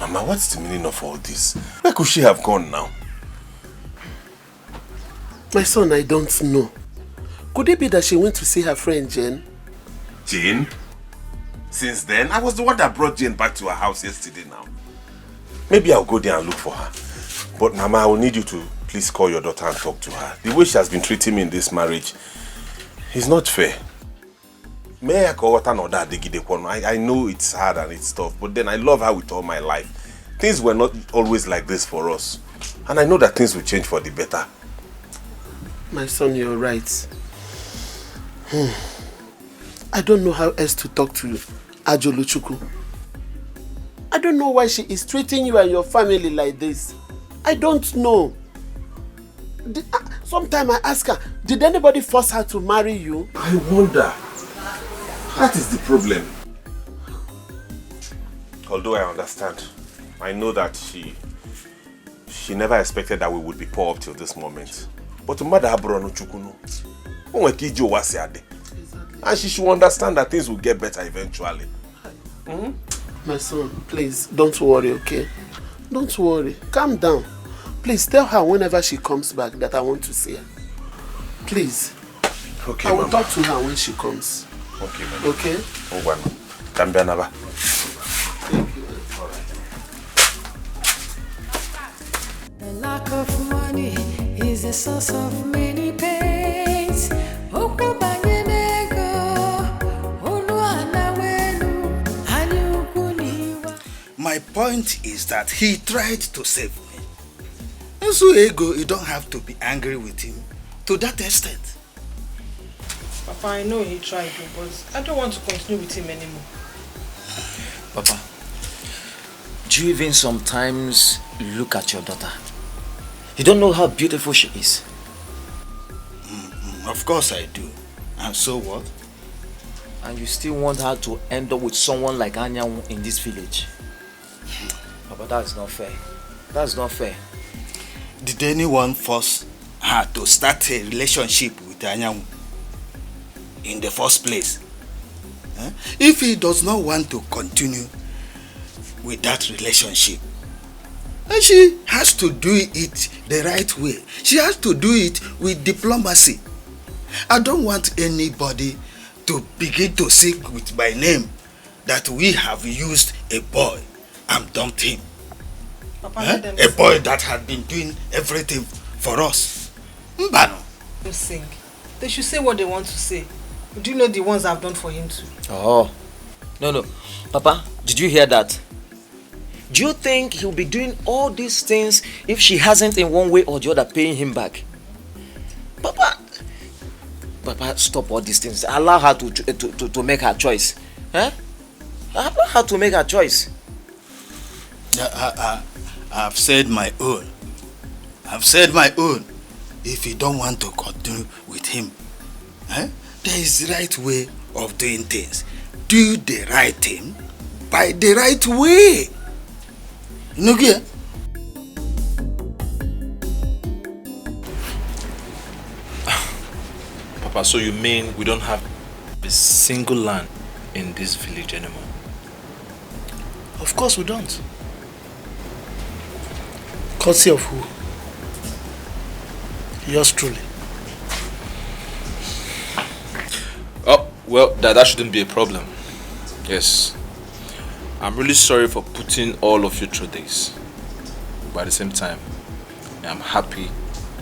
Mama, what's the meaning of all this? Where could she have gone now? My son, I don't know. Could it be that she went to see her friend Jane? Jane? Since then, I was the one that brought Jane back to her house yesterday now. Maybe I'll go there and look for her. But Mama, I will need you to please call your daughter and talk to her. The way she has been treating me in this marriage is not fair. I know it's hard and it's tough, but then I love her with all my life. Things were not always like this for us. And I know that things will change for the better. My son, you're right. I don't know how else to talk to Ajoluchuku. I don't know why she is treating you and your family like this. I don't know. Sometimes I ask her, did anybody force her to marry you? I wonder. That is the problem. Although I understand, I know that she never expected that we would be poor up till this moment. But and she should understand that things will get better eventually. My son, please, don't worry, okay? Don't worry. Calm down. Please tell her whenever she comes back that I want to see her. Please. Okay, I will Mama. talk to her when she comes. Okay, Mama. Okay? The lack of money is the source of many pains. My point is that he tried to save me. And so Ego, you don't have to be angry with him to that extent. Papa, I know he tried to, but I don't want to continue with him anymore. Papa, do you even sometimes look at your daughter? You don't know how beautiful she is. Of course I do. And so what? And you still want her to end up with someone like Anyanwu in this village? Papa, that's not fair. That's not fair. Did anyone force her to start a relationship with Anyanwu in the first place? If he does not want to continue with that relationship, she has to do it the right way. She has to do it with diplomacy. I don't want anybody to begin to seek with my name that we have used a boy and dumped him. Papa, A boy that had been doing everything for us. Mbano. Don't sing. They should say what they want to say. Do you know the ones I've done for him too? Oh. No. Papa, did you hear that? Do you think he'll be doing all these things if she hasn't in one way or the other paying him back? Papa, stop all these things. Allow her to make her choice. Allow her to make her choice. I've said my own. I've said my own. If you don't want to continue with him, there is the right way of doing things. Do the right thing by the right way. You know, yeah? Papa, so you mean we don't have a single land in this village anymore? Of course we don't. Courtesy of who? Yours truly. Oh, well, that shouldn't be a problem. Yes. I'm really sorry for putting all of you through this. But at the same time, I'm happy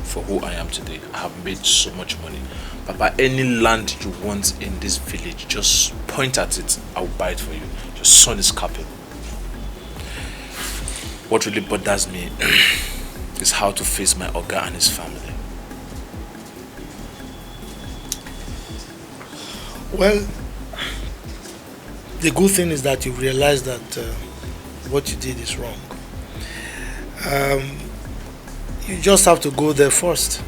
for who I am today. I have made so much money. Papa, any land you want in this village, just point at it. I'll buy it for you. Your son is capping. What really bothers me is how to face my Oga and his family. Well, the good thing is that you realize that what you did is wrong. You just have to go there first.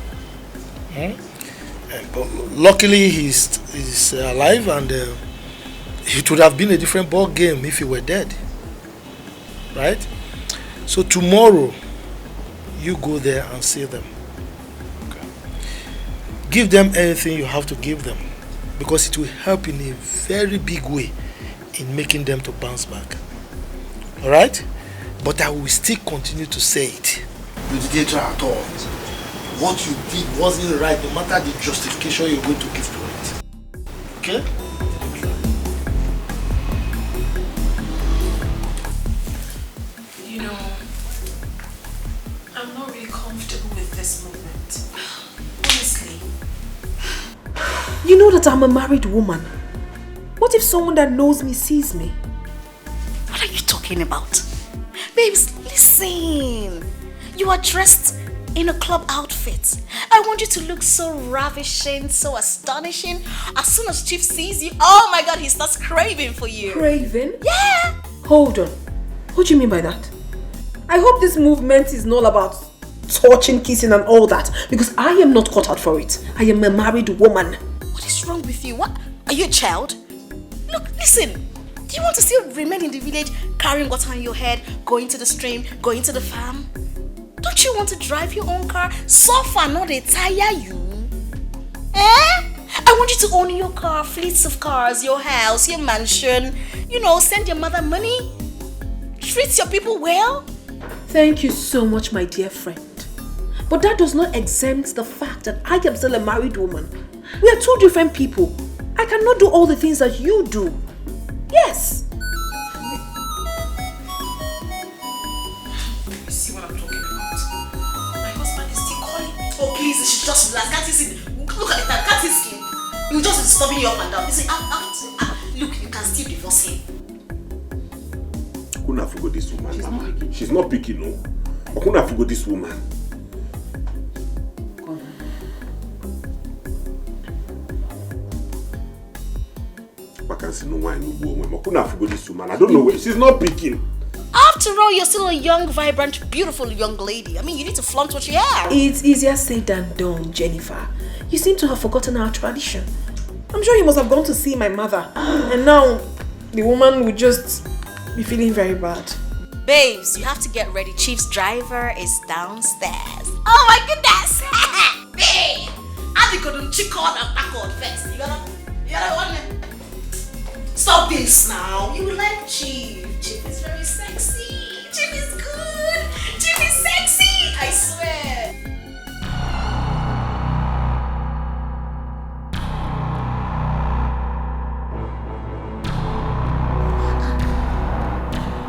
But luckily he's alive, and it would have been a different ball game if he were dead. Right? So tomorrow, you go there and see them. Okay. Give them anything you have to give them, because it will help in a very big way in making them to bounce back. Alright? But I will still continue to say it. Litigator at all. What you did wasn't right, no matter the justification you're going to give to it. Okay? You know, I'm not really comfortable with this movement. Honestly. You know that I'm a married woman. What if someone that knows me sees me? What are you talking about? Babes, listen. You are dressed in a club outfit. I want you to look so ravishing, so astonishing. As soon as Chief sees you, oh my God, he starts craving for you. Craving? Yeah. Hold on. What do you mean by that? I hope this movement is not about touching, kissing and all that, because I am not cut out for it. I am a married woman. What is wrong with you? What? Are you a child? Look, listen. Do you want to still remain in the village, carrying water on your head, going to the stream, going to the farm? Don't you want to drive your own car? Suffer, not they tire you. I want you to own your car, fleets of cars, your house, your mansion. You know, send your mother money. Treat your people well. Thank you so much, my dear friend. But that does not exempt the fact that I am still a married woman. We are two different people. I cannot do all the things that you do. Yes. You see what I'm talking about? My husband is still calling. Oh, please, you should just relax. Can't you see? Look at that. Can't you see? He will just be stopping you up and down. You see, look, you can still divorce him. Kuna forgot this woman. She's not picking, no. Kuna forgot this woman. I can't see no one, no woman. Kuna forgot this woman. I don't know where she's not picking. After all, you're still a young, vibrant, beautiful young lady. I mean, you need to flaunt what you have. It's easier said than done, Jennifer. You seem to have forgotten our tradition. I'm sure you must have gone to see my mother. And now, the woman would just be feeling very bad. Babes, you have to get ready. Chief's driver is downstairs. Oh my goodness! Babe! I think I check on and back on first. You gotta want me. Stop this now. You will like Chief. Chief is very sexy. Chief is good. Chief is sexy. I swear.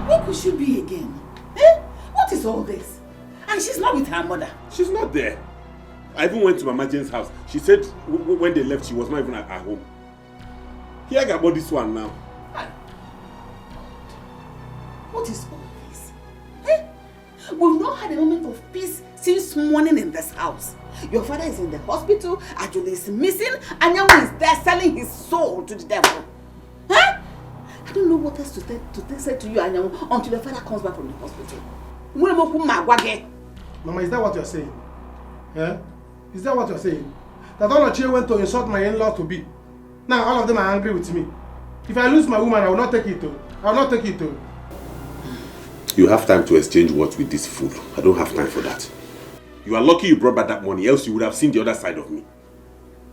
Where could she be again? Eh? What is all this? And she's not with her mother. She's not there. I even went to Mama Jane's house. She said when they left, she was not even at home. Here I got this one now. What is all this? Eh? We've not had a moment of peace since morning in this house. Your father is in the hospital, Ajuli is missing, and Yamu is there selling his soul to the devil. Huh? I don't know what else to say to you, Anyamu, until your father comes back from the hospital. Mama, is that what you're saying? Yeah? Is that what you're saying? That all of you went to insult my in-law to be. Now all of them are angry with me. If I lose my woman, I will not take it to. I will not take it to. You have time to exchange words with this fool. I don't have time for that. You are lucky you brought back that money, else you would have seen the other side of me.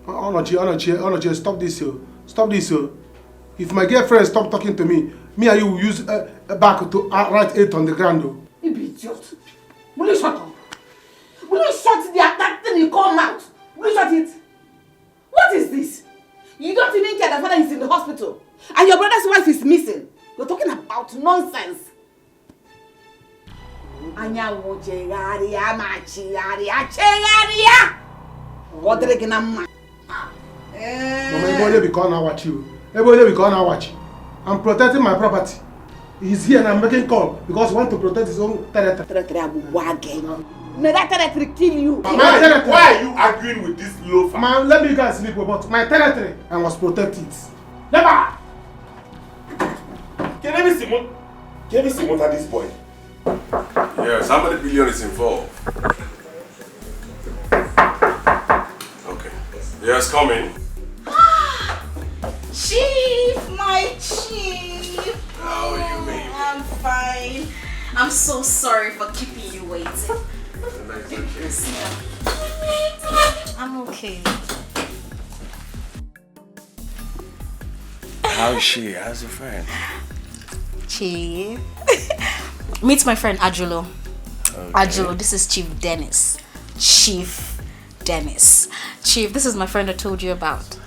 Onochi, stop this, yo. Stop this, yo. If my girlfriend stop talking to me, me and you will use a back to write it on the ground, though. You be idiot. Will you shut up? Will you shut that thing you call mouth? Will you shut it? What is this? You don't even care that father is in the hospital. And your brother's wife is missing. You're talking about nonsense. I Anyanwụ chegharịa ma chegharịa. What did I get? Mama, Ebo be call now watch you. Ebo be call now watch. I'm protecting my property. He's here and I'm making call because he wants to protect his own territory. May that territory kill you. Why are you arguing with this loafer? Man, let me go and sleep about my territory. I must protect it. Never! Can I be Simon at this point? Yes, how many billion is involved? Okay. Yes, come in. Chief, my chief. How are you, baby? I'm fine. I'm so sorry for keeping you waiting. I'm okay. How is she? How's your friend? Chief. Meet my friend Ajulo. Okay. Ajulo, this is Chief Dennis. Chief Dennis. Chief, this is my friend I told you about.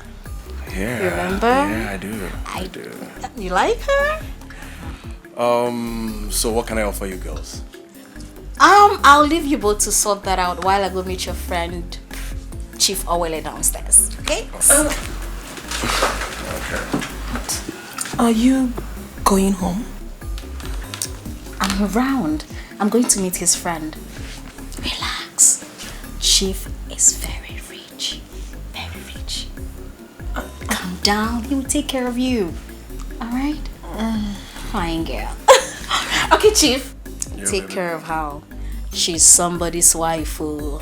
Yeah. Remember? Yeah, I do. You like her? So what can I offer you girls? I'll leave you both to sort that out while I go meet your friend Chief Owele downstairs. Okay? Okay. Are you going home? I'm around. I'm going to meet his friend. Relax. Chief is very rich. Very rich. Calm down. He will take care of you. Alright? Fine girl. Okay, Chief. Yeah, take baby. care of her. She's somebody's wife. Oh.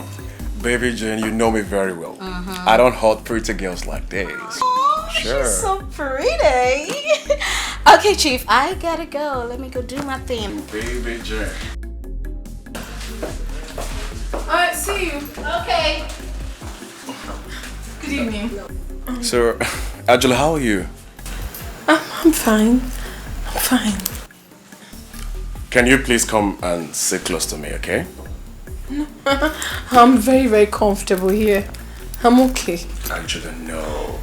Baby Jane, you know me very well. I don't hurt pretty girls like this. Oh, Sure. she's so pretty. Okay, Chief, I gotta go. Let me go do my thing. Baby Jane. Alright, see you. Okay. Good evening. So, Angela, how are you? I'm fine. I'm fine. Can you please come and sit close to me, okay? I'm very, very comfortable here. I'm okay. Angela, no.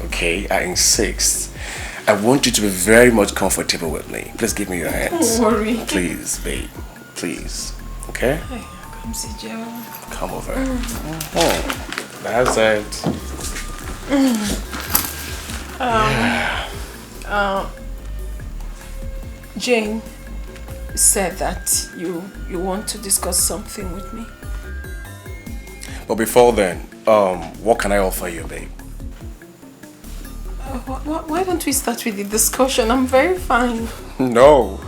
Okay, I insist. I want you to be very much comfortable with me. Please give me your hands. Don't worry. Please, babe. Please. Okay? Hey, come see Joe. Come over. Oh, that's it. Jane said that you want to discuss something with me. But before then, what can I offer you, babe? Why don't we start with the discussion? I'm very fine. No.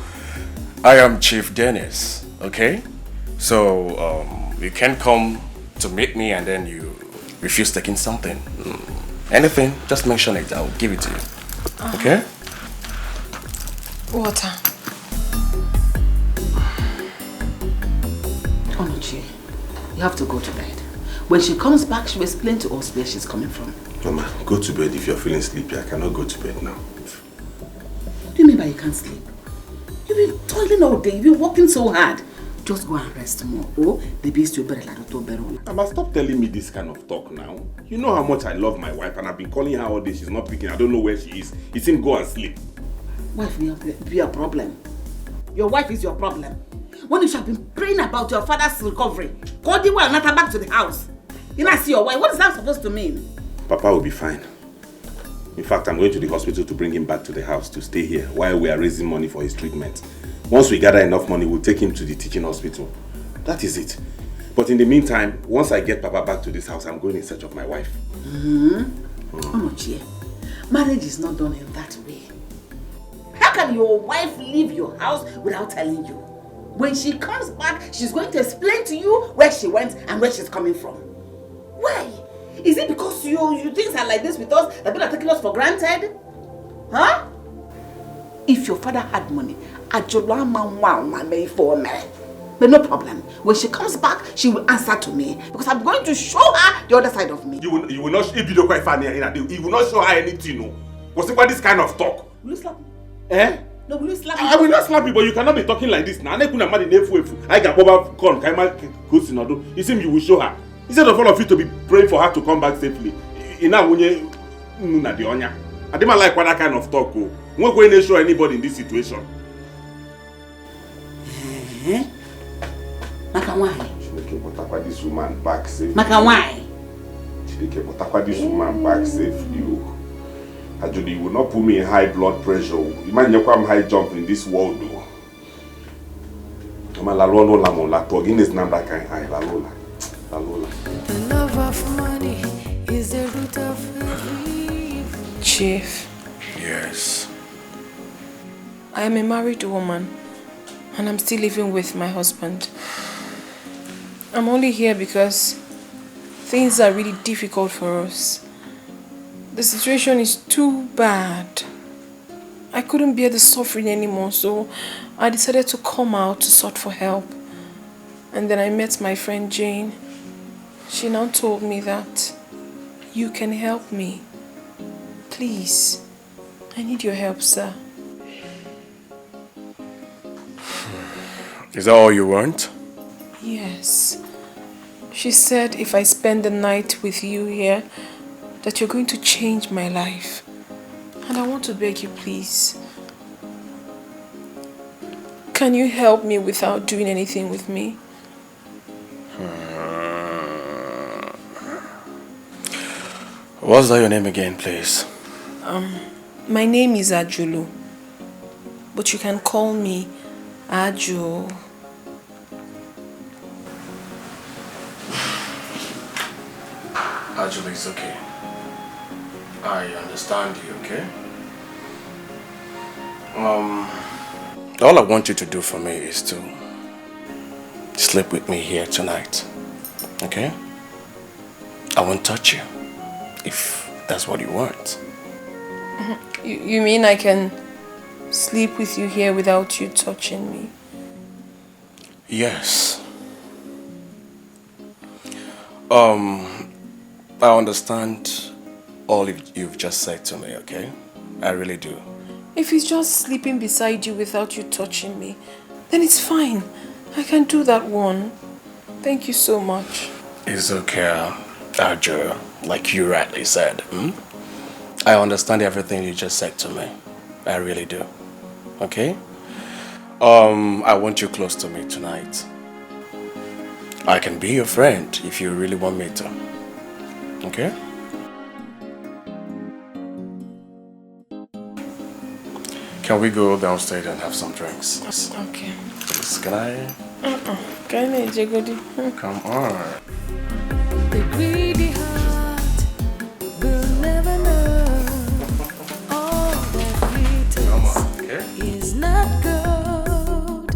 I am Chief Dennis, okay? So, you can't come to meet me and then you refuse taking something. Anything, just mention it. I'll give it to you. Okay? Water. Onochi, you have to go to bed. When she comes back, she'll explain to us where she's coming from. Mama, go to bed if you're feeling sleepy. I cannot go to bed now. What do you mean by you can't sleep? You've been toiling all day. You've been working so hard. Just go and rest more. Oh, the beast you better like to better. Mama, stop telling me this kind of talk now. You know how much I love my wife and I've been calling her all day. She's not picking. I don't know where she is. It seems go and sleep. Wife will be a problem. Your wife is your problem. When you should have been praying about your father's recovery, call the one not back to the house. You not see your wife. What is that supposed to mean? Papa will be fine. In fact, I'm going to the hospital to bring him back to the house to stay here while we are raising money for his treatment. Once we gather enough money, we'll take him to the teaching hospital. That is it. But in the meantime, once I get Papa back to this house, I'm going in search of my wife. Onochie, marriage is not done in that way. How can your wife leave your house without telling you? When she comes back, she's going to explain to you where she went and where she's coming from. Why? Is it because you things are like this with us that people are taking us for granted? Huh? If your father had money, but no problem. When she comes back, she will answer to me because I'm going to show her the other side of me. You will not. If you don't quite funny, you will not show her anything. No. What's about this kind of talk? Will you slap me? Eh? No, will you slap me? I will not slap you, but you cannot be talking like this now. I can cover corn. You seem you will show her. Instead of all of you to be praying for her to come back safely. I don't like that kind of talk. I'm not going to show anybody in this situation. Maka why? Chineke put this woman back safe. Maka why? Chineke put this woman back safe. You. Actually, you will not put me in high blood pressure. Imagine you come high jump in this world, though. I'm a lalola lamola. Togin is not that kind high lalola. The love of money is the root of every evil. Chief. Yes. I am a married woman and I'm still living with my husband. I'm only here because things are really difficult for us. The situation is too bad. I couldn't bear the suffering anymore, so I decided to come out to sort for help. And then I met my friend Jane. She now told me that you can help me. Please, I need your help, sir. Is that all you want? Yes. She said if I spend the night with you here, that you're going to change my life. And I want to beg you, please. Can you help me without doing anything with me? What's that your name again, please? My name is Ajulu. But you can call me Aju. Actually, it's okay. I understand you, okay? All I want you to do for me is to sleep with me here tonight, okay? I won't touch you, if that's what you want. You mean I can sleep with you here without you touching me? Yes. I understand all you've just said to me, okay? I really do. If he's just sleeping beside you without you touching me, then it's fine. I can do that one. Thank you so much. It's okay, Arjo, like you rightly said. I understand everything you just said to me. I really do. Okay? I want you close to me tonight. I can be your friend if you really want me to. Okay? Can we go downstairs and have some drinks? Okay. Please, can I? Can I, Jagodi? Come on. The greedy heart will never know all that glitters is not gold.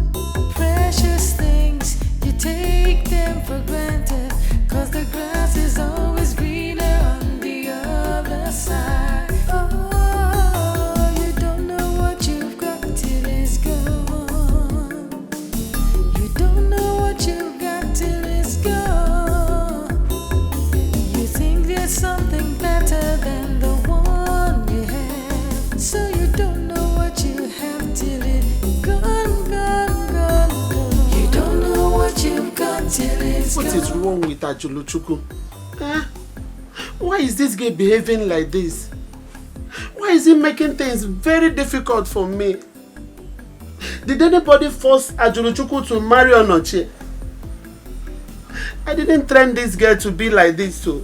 Precious things, you take them for granted, 'cause the grass is always greener on the other side. Oh, you don't know what you've got till it's gone. You don't know what you've got till it's gone. You think there's something better than the one you have, so you don't know what you have till it's gone, gone, gone, gone. You don't know what you've got till it's gone. What is wrong with Ajuluchuku? Why is this guy behaving like this? Why is he making things very difficult for me? Did anybody force Ajuluchuku to marry Onoche? I didn't train this girl to be like this, so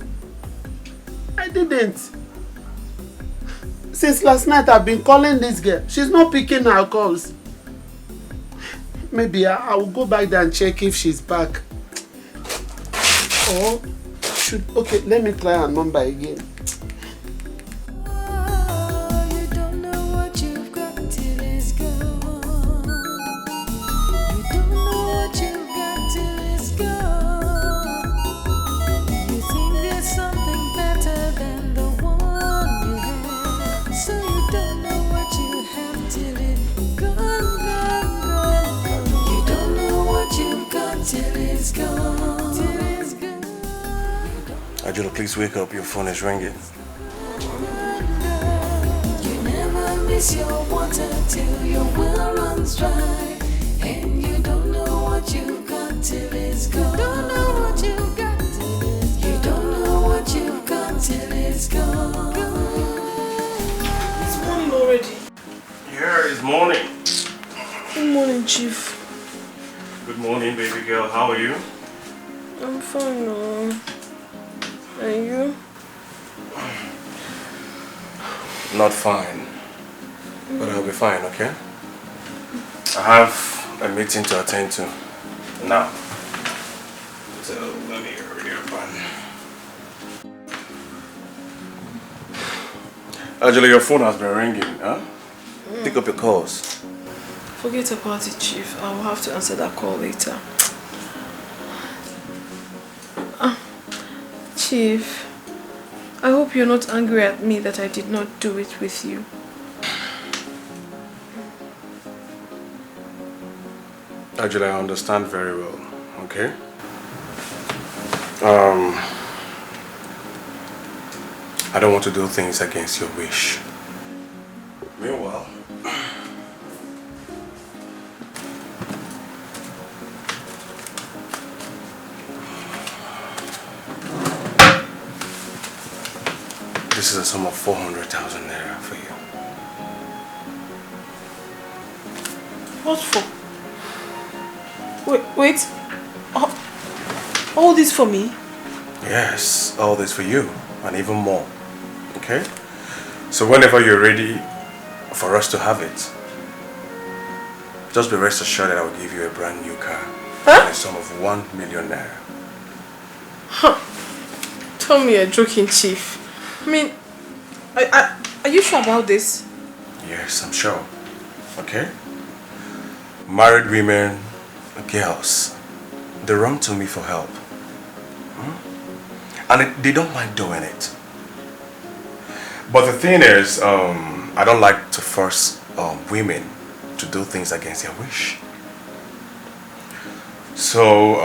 I didn't. Since last night I've been calling this girl. She's not picking her calls. Maybe I will go back there and check if she's back. Or should, okay, let me try her number again. You don't know what you've got till it's gone. You don't know what you've got till it's gone. You think there's something better than the one you have, so you don't know what you have till it's gone, gone, gone, gone. You don't know what you've got till it's gone, till it's gone. Ajula, please wake up. Your phone is ringing. You never miss your water till your well runs dry, and you don't know what you've got till it's gone. You don't know what you've got till it's gone. You don't know what you've got till it's gone. It's morning already. Yeah, it's morning. Good morning, Chief. Good morning, baby girl. How are you? I'm fine, no. And you? Not fine. But I'll be fine, okay? I have a meeting to attend to now. So let me hurry up and... Actually, your phone has been ringing, huh? Pick up your calls. Forget about it, Chief. I will have to answer that call later. Chief, I hope you're not angry at me that I did not do it with you. Actually, I understand very well, okay? I don't want to do things against your wish. Meanwhile, this is a sum of 400,000 naira for you. What for? Wait. All this for me? Yes, all this for you, and even more. Okay? So whenever you're ready for us to have it, just be rest assured that I will give you a brand new car. Huh? In a sum of 1 million naira. Huh. Tell me you're joking, Chief. I mean, are you sure about this? Yes, I'm sure. Okay? Married women, girls, they run to me for help. And they don't mind doing it. But the thing is, I don't like to force women to do things against their wish. So,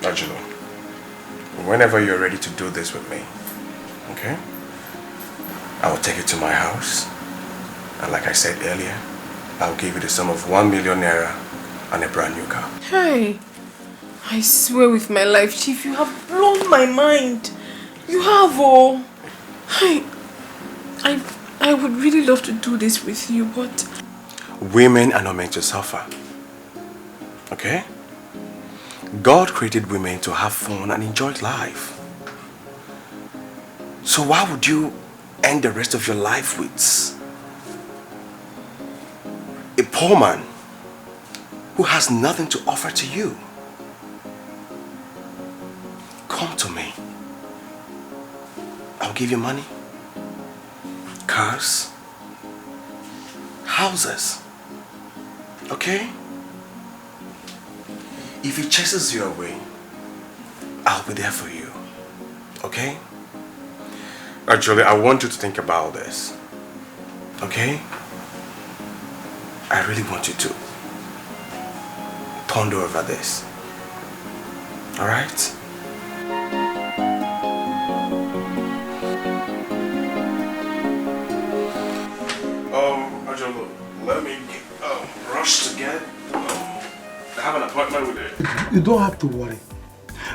Angelo, whenever you're ready to do this with me, okay? I will take you to my house. And like I said earlier, I'll give you the sum of 1 million naira and a brand new car. Hey, I swear with my life, Chief, you have blown my mind. You have, oh. I would really love to do this with you, but... Women are not meant to suffer. Okay? God created women to have fun and enjoy life. So why would you end the rest of your life with a poor man who has nothing to offer to you? Come to me. I'll give you money, cars, houses. Okay? If he chases you away, I'll be there for you. Okay? Actually, I want you to think about this. Okay? I really want you to ponder over this. Alright? Actually, let me rush to get I have an appointment with it. You don't have to worry.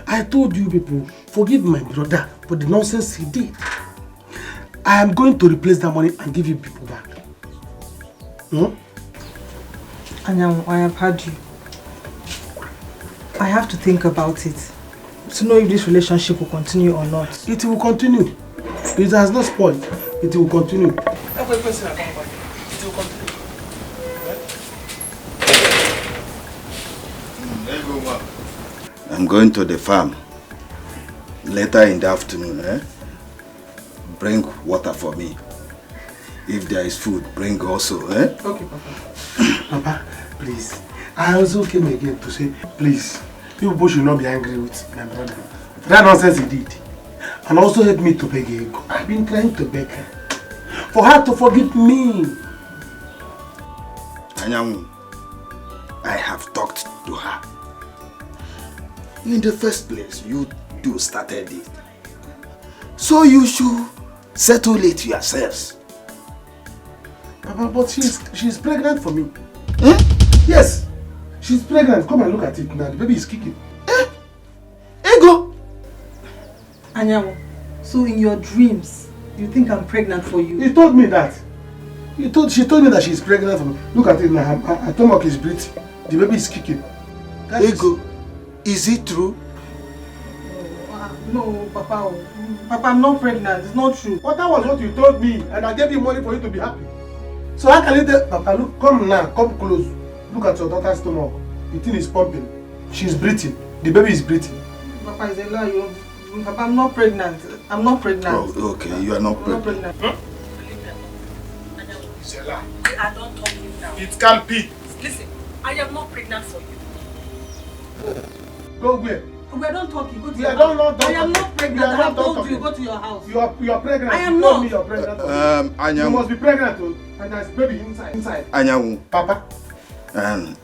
I told you people, forgive my brother for the nonsense he did. I am going to replace that money and give you people back. Anyanwu, I have heard you. I have to think about it to know if this relationship will continue or not. It will continue. It has not spoiled. It will continue. It will continue. I'm going to the farm. Later in the afternoon, bring water for me. If there is food, bring also, Okay, Papa. Papa, please. I also came again to say, please, you people should not be angry with my brother. That nonsense he did. And also help me to beg Ego. I've been trying to beg her. For her to forgive me. Anyanwu, I have talked to her. In the first place, you two started it. So you should settle it yourselves. Papa, but she's pregnant for me. Yes, she's pregnant. Come and look at it now. The baby is kicking. Ego! Anyanwu, so in your dreams, you think I'm pregnant for you? He told me that. She told me that she's pregnant for me. Look at it now. Her stomach is breathing. The baby is kicking. Ego, is it true? No, Papa. Papa, I'm not pregnant. It's not true. But that was what you told me, and I gave you money for you to be happy. So how can you tell Papa, look, come now, come close. Look at your daughter's stomach. The thing is pumping. She's breathing. The baby is breathing. Papa, is a lie. Papa, I'm not pregnant. I'm not pregnant. Oh, okay, you are not pregnant. Huh? It's a lie. I don't talk you now. It can't be. Listen, I am not pregnant for you. Go where? We are not talking. Go to We your are house. not I am not pregnant. I have told talking. you. Go to your house. You are pregnant. I am you not. Told me you're pregnant. You must be pregnant too. And there's baby inside. Anyanwu. Papa.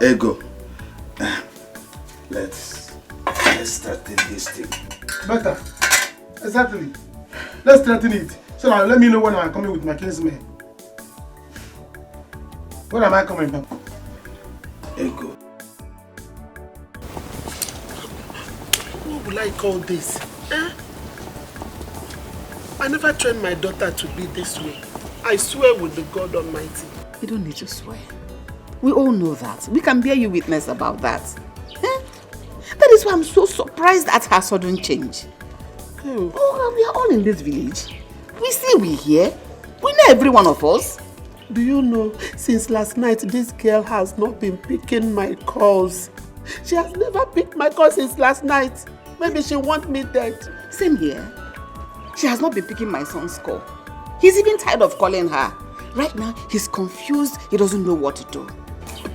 Ego. Let's straighten this thing. Better. Exactly. Let's straighten it. So now let me know when I'm coming with my kinsman. When am I coming, Papa? Ego. What will I call this? I never trained my daughter to be this way. I swear with the God Almighty. You don't need to swear. We all know that. We can bear you witness about that. That is why I'm so surprised at her sudden change. Oh, we are all in this village. We see, we hear. We know every one of us. Do you know, since last night, this girl has not been picking my calls. She has never picked my calls since last night. Maybe she wants me dead. Same here. She has not been picking my son's call. He's even tired of calling her. Right now, he's confused. He doesn't know what to do.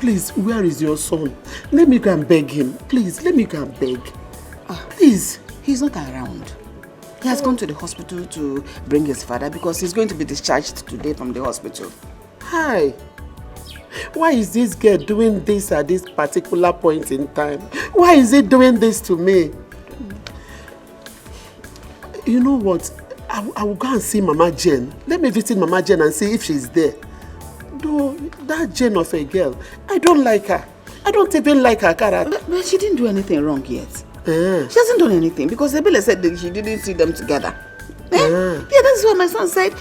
Please, where is your son? Let me go and beg him. Please, let me go and beg. Please. He's not around. He has gone to the hospital to bring his father because he's going to be discharged today from the hospital. Hi. Why is this girl doing this at this particular point in time? Why is he doing this to me? You know what? I will go and see Mama Jane. Let me visit Mama Jane and see if she's there. Though, that Jane of a girl, I don't like her. I don't even like her character. But she didn't do anything wrong yet. She hasn't done anything because Ibeh said that she didn't see them together. Yeah, that's why my son said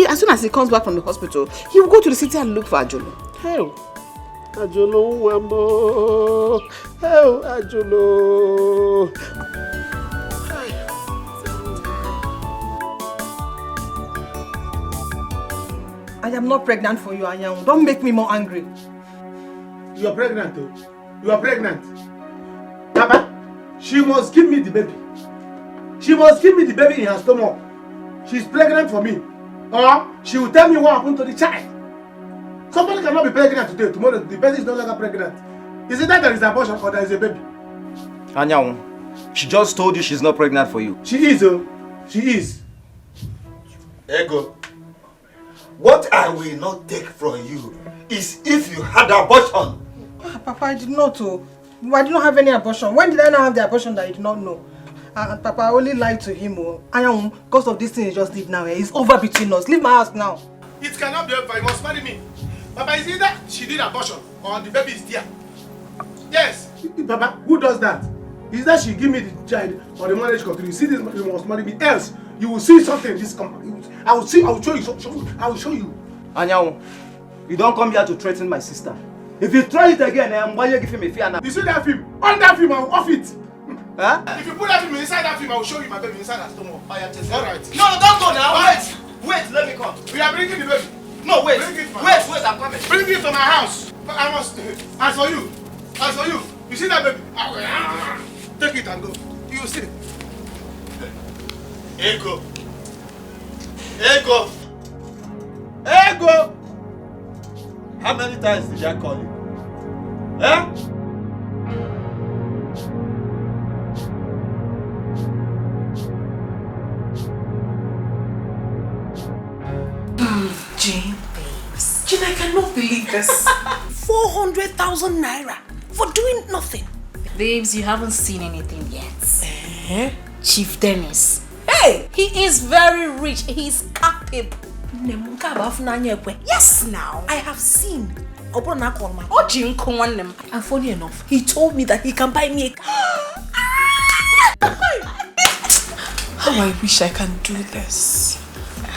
as soon as he comes back from the hospital, he will go to the city and look for Ajolo. Hell, Ajolo, Wambo. Hell, Ajolo. I am not pregnant for you, Anyanwu. Don't make me more angry. You are pregnant too. You are pregnant. Papa, she must give me the baby. She must give me the baby in her stomach. She's pregnant for me. Or she will tell me what happened to the child. Somebody cannot be pregnant today. Tomorrow the baby is no longer pregnant. Is it that there is an abortion or there is a baby? Anyanwu, she just told you she's not pregnant for you. She is, oh. She is. Ego, what I will not take from you is if you had abortion. Papa, I did not. I did not have any abortion. When did I not have the abortion that I did not know? Papa, I only lied to him. Because of this thing he just did now. It's over between us. Leave my house now. It cannot be over. You must marry me. Papa, is either she did abortion or the baby is there. Yes. Papa, who does that? Is that she give me the child or the marriage contract? You see this, you must marry me. Else, you will see something in this company. I will show you. I will show you. Anyanwu, you don't come here to threaten my sister. If you try it again, why you give him a fear now? You see that film? On that film, I will off it. Huh? If you put that film inside that film, I will show you my baby inside her stomach. Alright. No, don't go now. Wait, let me come. We are bringing the baby. No, wait. Bring it to my Wait, house. I'm coming. Bring it to my house. I must. As for you, you see that baby? Take it and go. You see. Ego. How many times did I call you? Jane, babes. Jane, I cannot believe this. 400,000 naira for doing nothing. Babes, you haven't seen anything yet. Chief Dennis. Hey, he is very rich. He's capable. Yes, now I have seen. And funny enough, he told me that he can buy me a car. How I wish I can do this.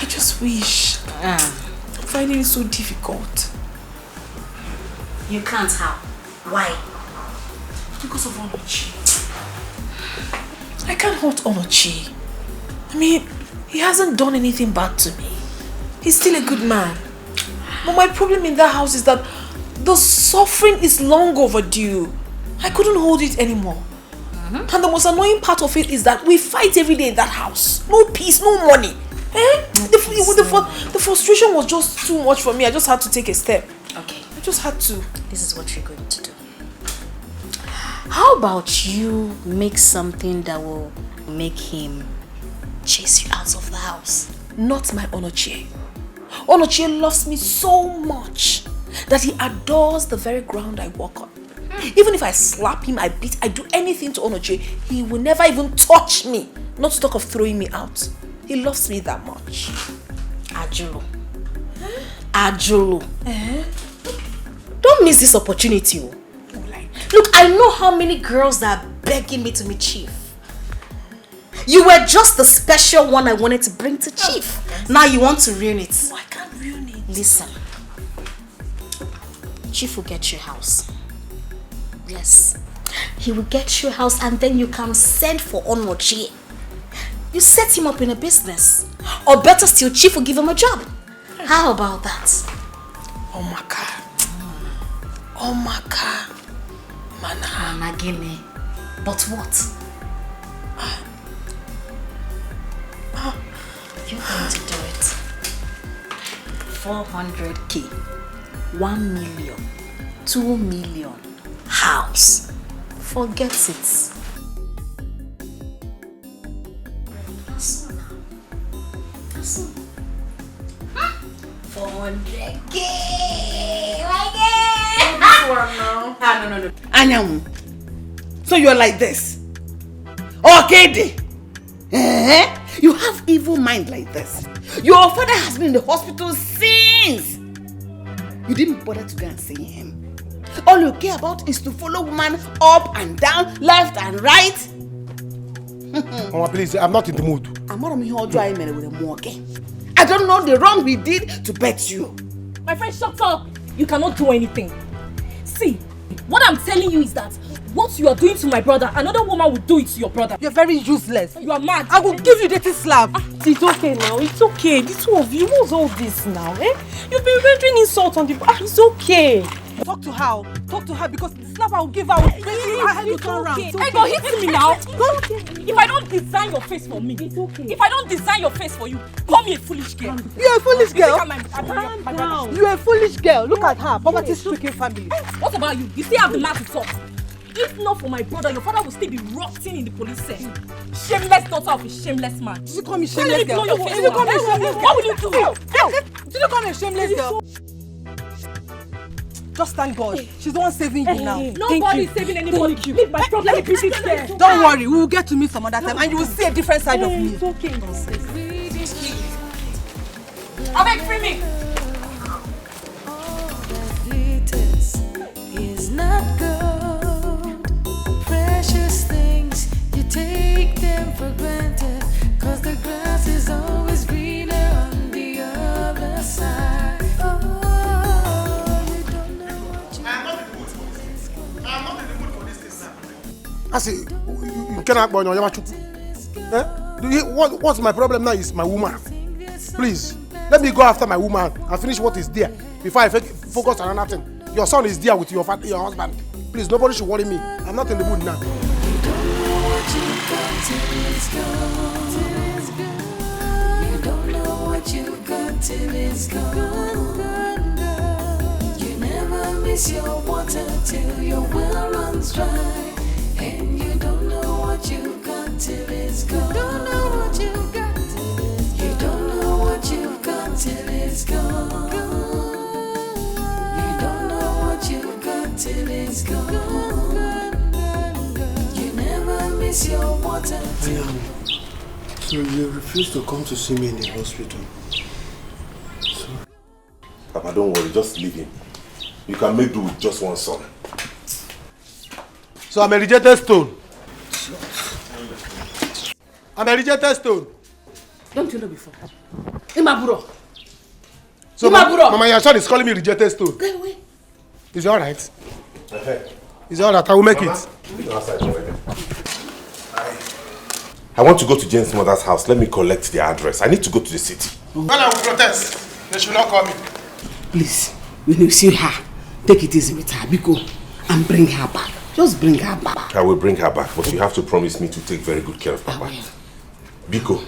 I just wish. I'm finding it so difficult. You can't help. Why? Because of Onochi. I can't hurt Onochi. I mean, he hasn't done anything bad to me. He's still a good man. But my problem in that house is that the suffering is long overdue. I couldn't hold it anymore. And the most annoying part of it is that we fight every day in that house. No peace, no money. The frustration was just too much for me. I just had to take a step. Okay. I just had to. This is what you're going to do. How about you make something that will make him chase you out of the house? Not my Onochie. Onochie loves me so much that he adores the very ground I walk on. Even if I slap him, I beat, I do anything to Onochie, he will never even touch me. Not to talk of throwing me out. He loves me that much. Ajulu. Ajulu. Don't miss this opportunity. Look, I know how many girls that are begging me to meet Chief. You were just the special one I wanted to bring to Chief. Now you want to ruin it. No, I can't ruin it. Listen. Chief will get you a house. Yes. He will get you a house and then you can send for Onochi. You set him up in a business. Or better still, Chief will give him a job. How about that? Omaka. Mana, gimme. But what? You're going to do it. 400K. 1 million. 2 million. House. Forget it. 400K. No. Anyamu. So you're like this? Okay, you have evil mind like this. Your father has been in the hospital since. You didn't bother to go and see him. All you care about is to follow woman up and down, left and right. Mama, please, I'm not in the mood. I don't know the wrong we did to bet you. My friend, shut up. You cannot do anything. See, what I'm telling you is that what you are doing to my brother, another woman will do it to your brother. You're very useless. You are mad. I will give you the slap. It's okay now. It's okay. The two of you, what's all this now? You've been rendering insult on the... it's okay. Talk to her. Talk to her because the slap I will give her will make her head to turn around. Hey, go hit me now. If I don't design your face for me, it's okay. If I don't design your face for you, call me a foolish girl. You're a foolish girl. Calm down. You're a foolish girl. Look at her. Poverty-stricken family. What about you? You still have the mouth to talk. If not for my brother, your father will still be rotting in the police cell. Shameless daughter of a shameless man. Did you call me shameless girl? Did you call me shameless girl? What will you do? Did you call me a shameless girl? Just thank God. She's the one saving you now. Nobody's saving anybody. Leave my problem in peace there. Don't worry, we will get to meet some other time and you will see a different side of me. It's okay. Abeg, free me. Is not good. Precious things, you take them for granted. Cause the grass is always greener on the other side. I say, you cannot buy no Yamachuku. What's my problem now is my woman. Please, let me go after my woman and finish what is there before I focus on another thing. Your son is there with your husband. Please, nobody should worry me. I'm not in the mood now. You don't know what you got till it's gone. You never miss your water till your well runs dry. And you don't know what you got till it's gone. Don't know what you got till it's gone. You don't know what you got till it's gone. You don't know what you got till it's gone. You never miss your water till. So you refuse to come to see me in the hospital? So... Papa, don't worry, just leave him. You can make do with just one son. So I'm a rejected stone. I'm a rejected stone. Don't you know before? Imaburo. So Mama, your son is calling me rejected stone. Go away. Is it alright? Is It's all right, I will make Mama, it. I want to go to Jane's mother's house. Let me collect the address. I need to go to the city. Well, I will protest. They should not call me. Please, when you see her, take it easy with her, Biko, and bring her back. Just bring her back. I will bring her back, but you have to promise me to take very good care of Papa. Biko,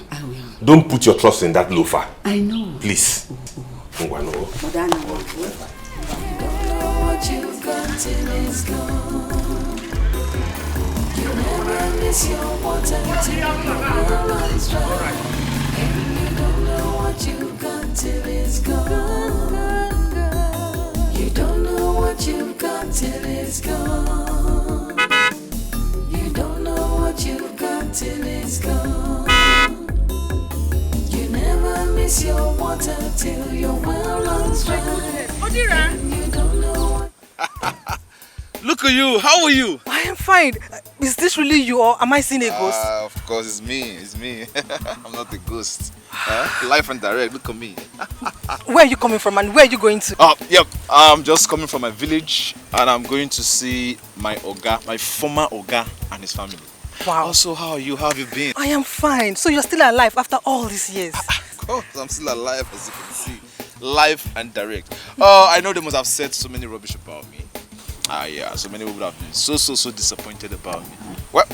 don't put your trust in that loafer. I know. Please. But I what you've got till it's gone. You never miss your water till your well runs dry. And you don't know what you've got till it's gone. You don't know what you've got till it's gone. You don't know what you've got till it's gone. You never miss your water till your well runs dry. And you don't know what. Look at you. How are you? I am fine. Is this really you or am I seeing a ghost? Of course, it's me. It's me. I'm not a ghost. Life and direct. Look at me. Where are you coming from and where are you going to? Yep. I'm just coming from my village and I'm going to see my Oga, my former Oga and his family. Wow. Also, how are you? How have you been? I am fine. So you're still alive after all these years? Of course, I'm still alive, as you can see. Live and direct. I know they must have said so many rubbish about me. Yeah, so many people have been so disappointed about me. Well,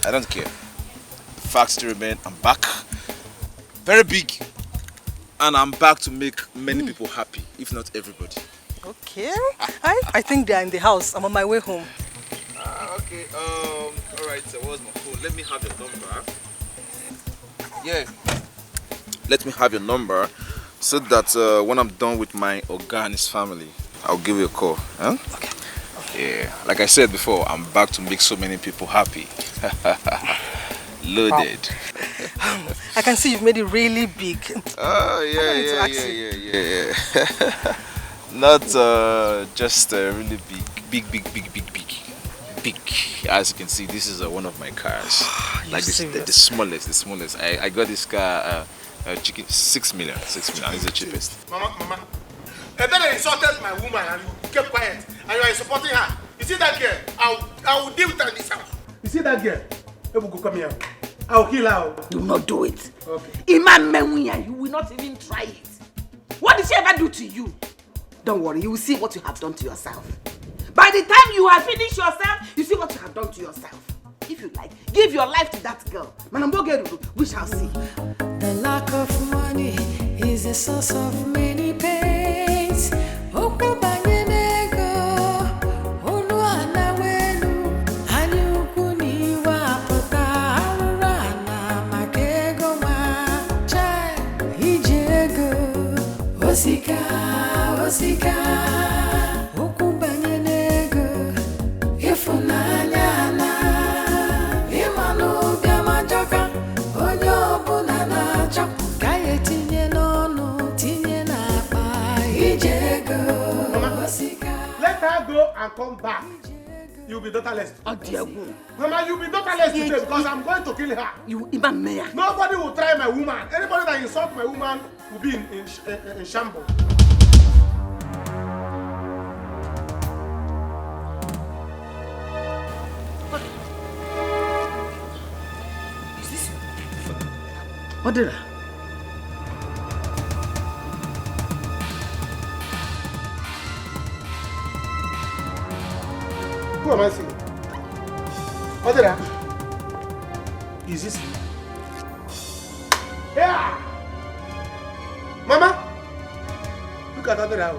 I don't care. The facts still remain. I'm back. Very big. And I'm back to make many people happy, if not everybody. Okay. I think they're in the house. I'm on my way home. Okay. Alright, so where's my phone? Let me have your number. Yeah. Let me have your number so that when I'm done with my Oga and his family, I'll give you a call. Huh? Okay. Yeah. Like I said before, I'm back to make so many people happy. Loaded. Wow. I can see you've made it really big. Oh, yeah. Not just really big. As you can see, this is one of my cars. Like this, the smallest. I got this car, chicken, 6 million. It's the cheapest. Mama. And then I insulted my woman and you kept quiet. And you are supporting her. You see that girl? I will deal with her in this house. You see that girl? Ebuko, come here. I will kill her. Do not do it. Okay. Imam Menwiya, you will not even try it. What did she ever do to you? Don't worry, you will see what you have done to yourself. By the time you have finished yourself, you see what you have done to yourself. If you like, give your life to that girl. We shall see. The lack of money is a source of many pains. Osika, ukubanye nego, ifunanya na, imanu biamajoka, onyo bunana chok, kaye tinye nono, tinye na pa, ijego, osika. Let her go and come back. You'll be daughterless. Oh dear God. Mama, you'll be daughterless today because I'm going to kill her. You Imam Mayor. Nobody will try my woman. Anybody that insults my woman will be in shambles. What did I? Who am I seeing? What did I? Is this you? Yeah! Mama! Look at that.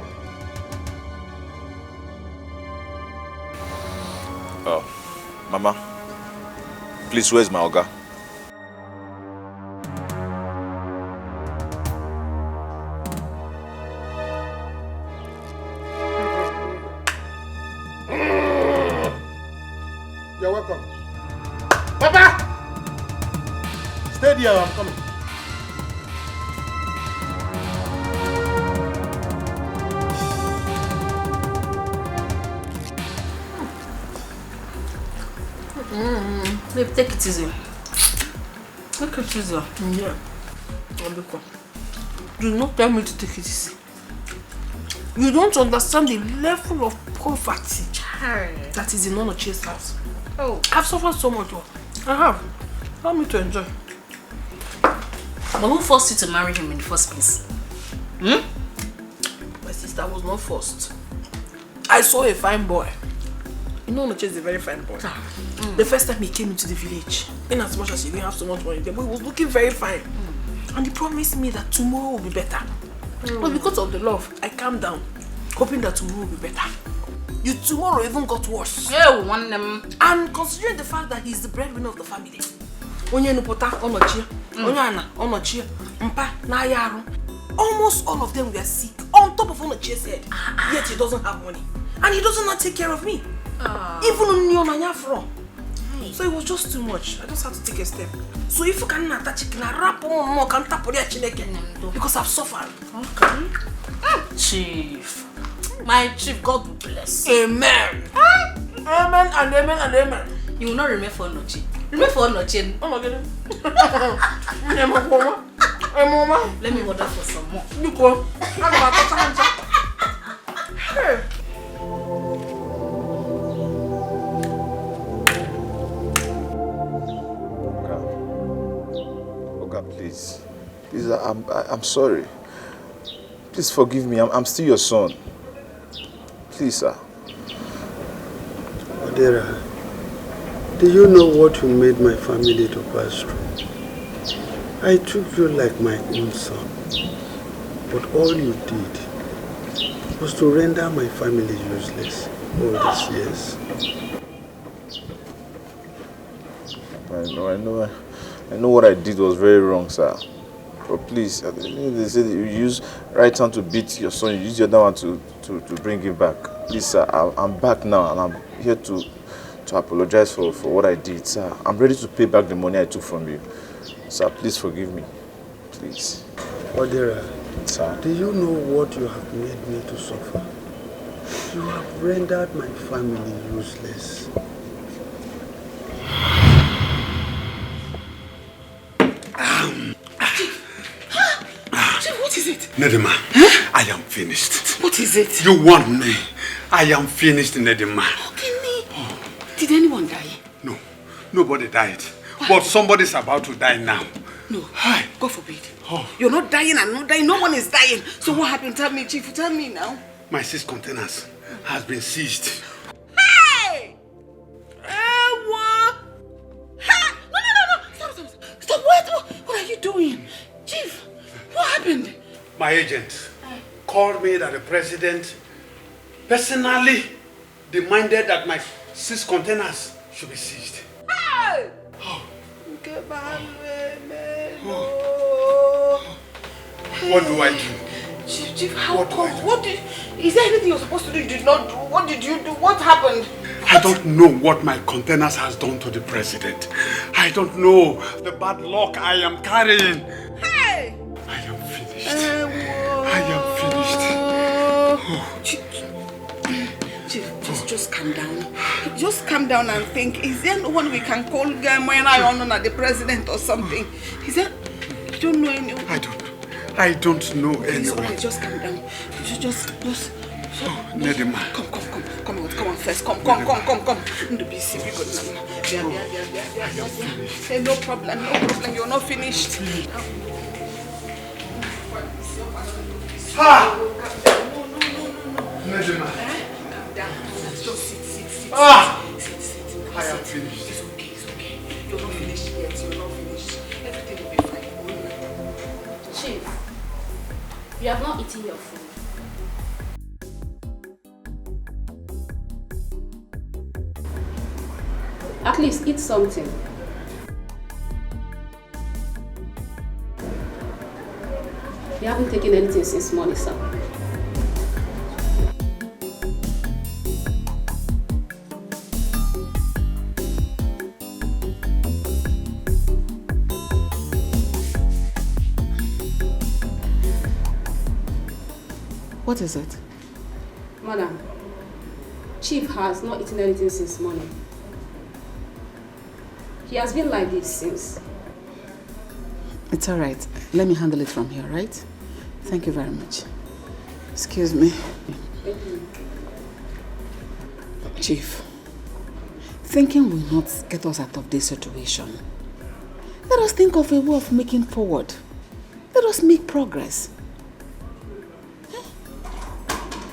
Oh, Mama, please, where's my Oga? You're welcome. Papa! Stay there, I'm coming. Babe, take it easy. Take it easy. Yeah. Do not tell me to take it easy. You don't understand the level of poverty that is in Onochie's house. Oh. I've suffered so much. I have. Allow me to enjoy. But who forced you to marry him in the first place? My sister was not forced. I saw a fine boy. You know Onochie is a very fine boy. The first time he came into the village, in as much as he didn't have so much money, the boy was looking very fine. And he promised me that tomorrow will be better. But because of the love, I calmed down, hoping that tomorrow will be better. Tomorrow even got worse. And considering the fact that he's the breadwinner of the family, almost all of them were sick, on top of Onochie's head. Yet he doesn't have money. And he doesn't not take care of me. Even on so it was just too much. I just had to take a step. So if you can attach it, because I've suffered. Okay. Chief. My chief, God will bless. Amen. Amen and amen and amen. You will not remain for Onochie. Remain for Onochie. Oh my God. Let me order for some more. You go. Please, I'm sorry. Please forgive me. I'm still your son. Please, sir. Odera, do you know what you made my family to pass through? I took you like my own son, but all you did was to render my family useless all these years. I know what I did was very wrong, sir. But please, they said you use right hand to beat your son, you use the other one to bring him back. Please, sir, I'm back now and I'm here to apologize for what I did, sir. I'm ready to pay back the money I took from you. Sir, please forgive me. Please. Odera, sir, do you know what you have made me to suffer? You have rendered my family useless. What is it? Nedima, I am finished. What is it? You want me? I am finished, Nedima. Did anyone die? No, nobody died. But somebody's about to die now. No, God forbid. You're not dying, I'm not dying, no one is dying. So what happened? Tell me, Chief, tell me now. My 6 containers has been seized. Hey! No. Stop, what are you doing? Chief, what happened? My agent called me that the president personally demanded that my 6 containers should be seized. Hey! What do I do? Chief, how come? Is there anything you're supposed to do you did not do? What did you do? What happened? I don't know what my containers has done to the president. I don't know the bad luck I am carrying. Hey! I am finished. I am finished. Chief, just calm down. Just calm down and think. Is there no one we can call the president or something? Is there? You don't know anyone? I don't know anyone. Okay, just calm down. Just. Nedima. Come on first. Come. Don't be silly. No problem. You're not finished. No. Nedima. Calm down. Just sit. I am finished. It's okay. You're not finished yet. Everything will be fine. Chief, you have not eaten your food. At least eat something. You haven't taken anything since morning, sir. What is it? Madam, Chief has not eaten anything since morning. He has been like this since. It's all right. Let me handle it from here, right? Thank you very much. Excuse me. Chief, thinking will not get us out of this situation. Let us think of a way of making forward. Let us make progress.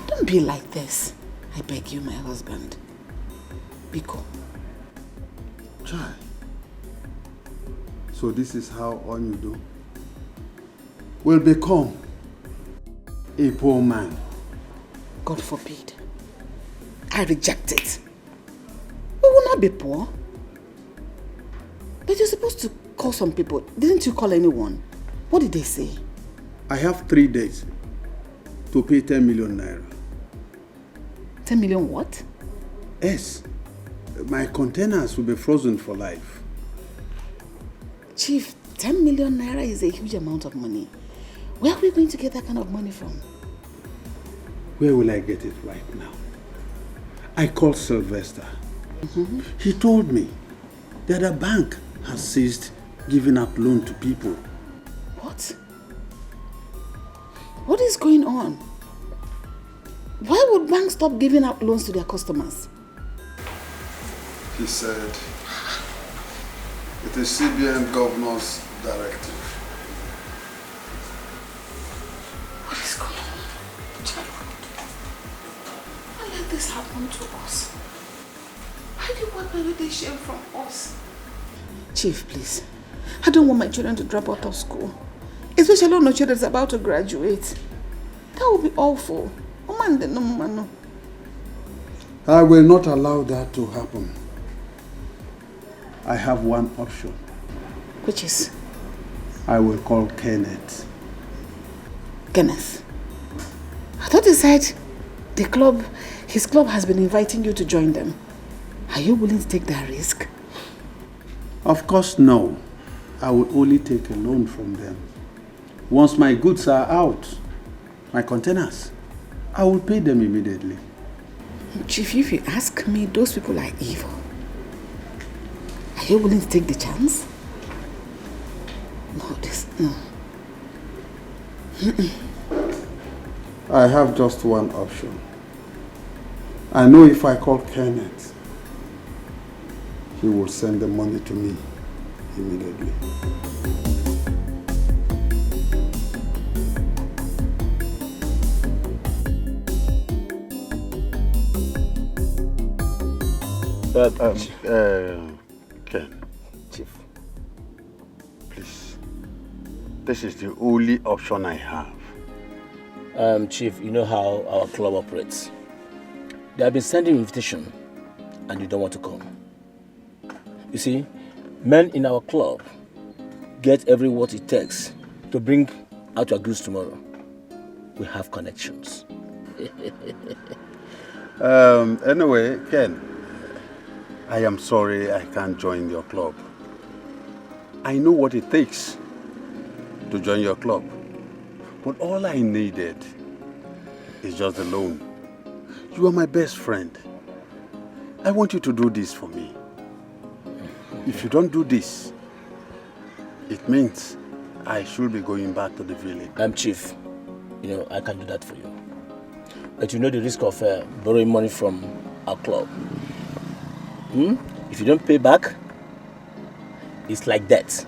Don't be like this. I beg you, my husband. Biko. Chai. So this is how Onyudo will become a poor man. God forbid. I reject it. We will not be poor. But you're supposed to call some people. Didn't you call anyone? What did they say? I have 3 days to pay 10 million naira. 10 million what? Yes. My containers will be frozen for life. Chief, 10 million naira is a huge amount of money. Where are we going to get that kind of money from? Where will I get it right now? I called Sylvester. He told me that a bank has ceased giving out loan to people. What? What is going on? Why would banks stop giving out loans to their customers? He said it is CBN Governor's directive. What is going on? Why let this happen to us? Why do you want to take shame from us? Chief, please. I don't want my children to drop out of school. Especially when no children is about to graduate. That would be awful. I will not allow that to happen. I have one option. Which is? I will call Kenneth. Kenneth? I thought he said his club has been inviting you to join them. Are you willing to take that risk? Of course, no. I will only take a loan from them. Once my goods are out, my containers, I will pay them immediately. Chief, if you ask me, those people are evil. Are you willing to take the chance? No. I have just one option. I know if I call Kenneth, he will send the money to me immediately. Ken. Chief. Please. This is the only option I have. Chief, you know how our club operates. They have been sending invitation and you don't want to come. You see, men in our club get every what it takes to bring out your goods tomorrow. We have connections. Anyway, Ken, I am sorry I can't join your club. I know what it takes to join your club. But all I needed is just a loan. You are my best friend. I want you to do this for me. If you don't do this, it means I should be going back to the village. Chief, you know, I can do that for you. But you know the risk of borrowing money from our club. If you don't pay back, it's like that.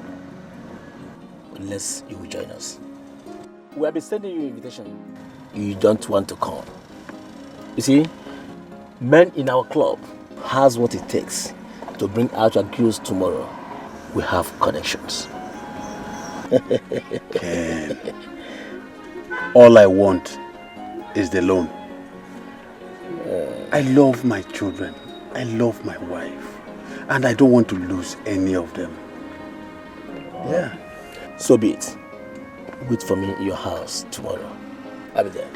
Unless you will join us. We have been sending you an invitation. You don't want to come. You see, men in our club has what it takes to bring out your goods tomorrow. We have connections. Ken, all I want is the loan. I love my children. I love my wife. And I don't want to lose any of them. Yeah. So be it. Wait for me in your house tomorrow. I'll be there.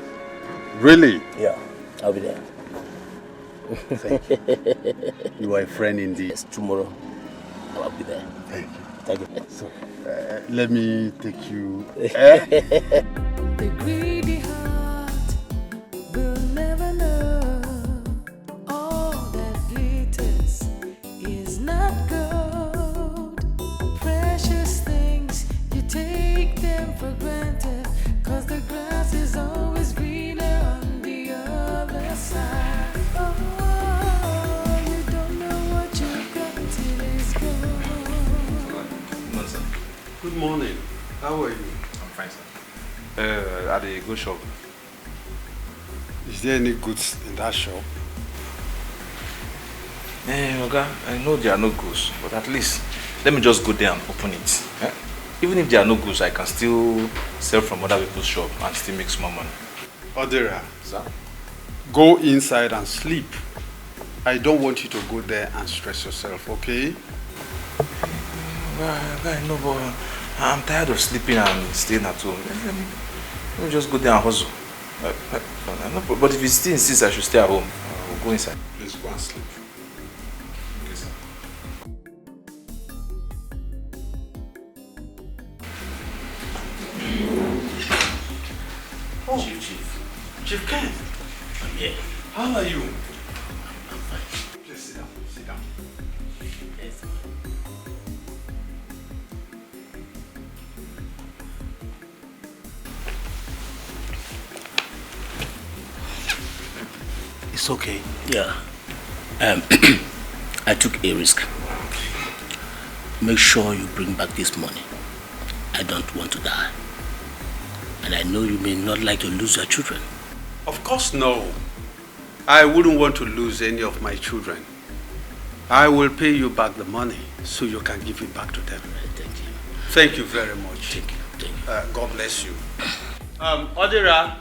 Really? Yeah, I'll be there. Thank you. You are a friend indeed. Yes, tomorrow I'll be there. Thank you. Thank you. So, let me take you. The greedy heart will never know all that glitters is not gold. Precious things, you take them for granted, 'cause the grass is always greener Good morning. How are you? I'm fine, sir. At the go shop. Is there any goods in that shop? Oga, I know there are no goods, but at least let me just go there and open it. Even if there are no goods, I can still sell from other people's shop and still make small money. Odera, sir, go inside and sleep. I don't want you to go there and stress yourself, okay? No, but I'm tired of sleeping and staying at home. Let me just go there and hustle. But if he still insists I should stay at home, I'll go inside. Please go and sleep. Okay, sir. Oh. Chief. Chief Ken. I'm here. How are you? I'm fine. Please sit down. Sit down. Yes. It's okay. Yeah. I took a risk. Make sure you bring back this money. I don't want to die. And I know you may not like to lose your children. Of course no. I wouldn't want to lose any of my children. I will pay you back the money so you can give it back to them. Thank you. Thank you very much. Thank you. Thank you. God bless you. Odira,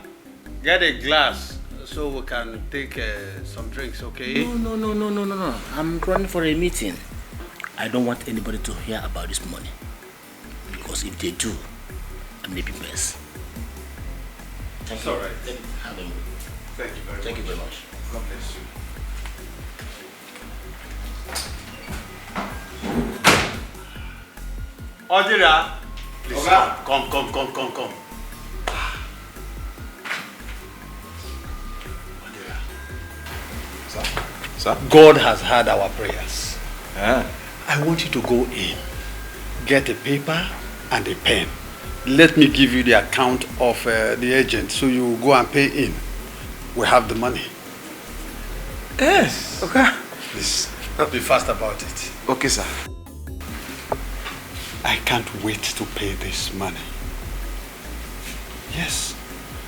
get a glass so we can take some drinks, okay? No. I'm running for a meeting. I don't want anybody to hear about this money. Because if they do, I may be mess. It's all right. Have a moment. Thank you very much. Thank you very much. God bless you. Odira, please come. Odira. Sir? God has heard our prayers. Yeah. I want you to go in, get a paper and a pen. Let me give you the account of the agent so you go and pay in. We have the money. Yes. Okay. Please, be fast about it. Okay, sir. I can't wait to pay this money. Yes,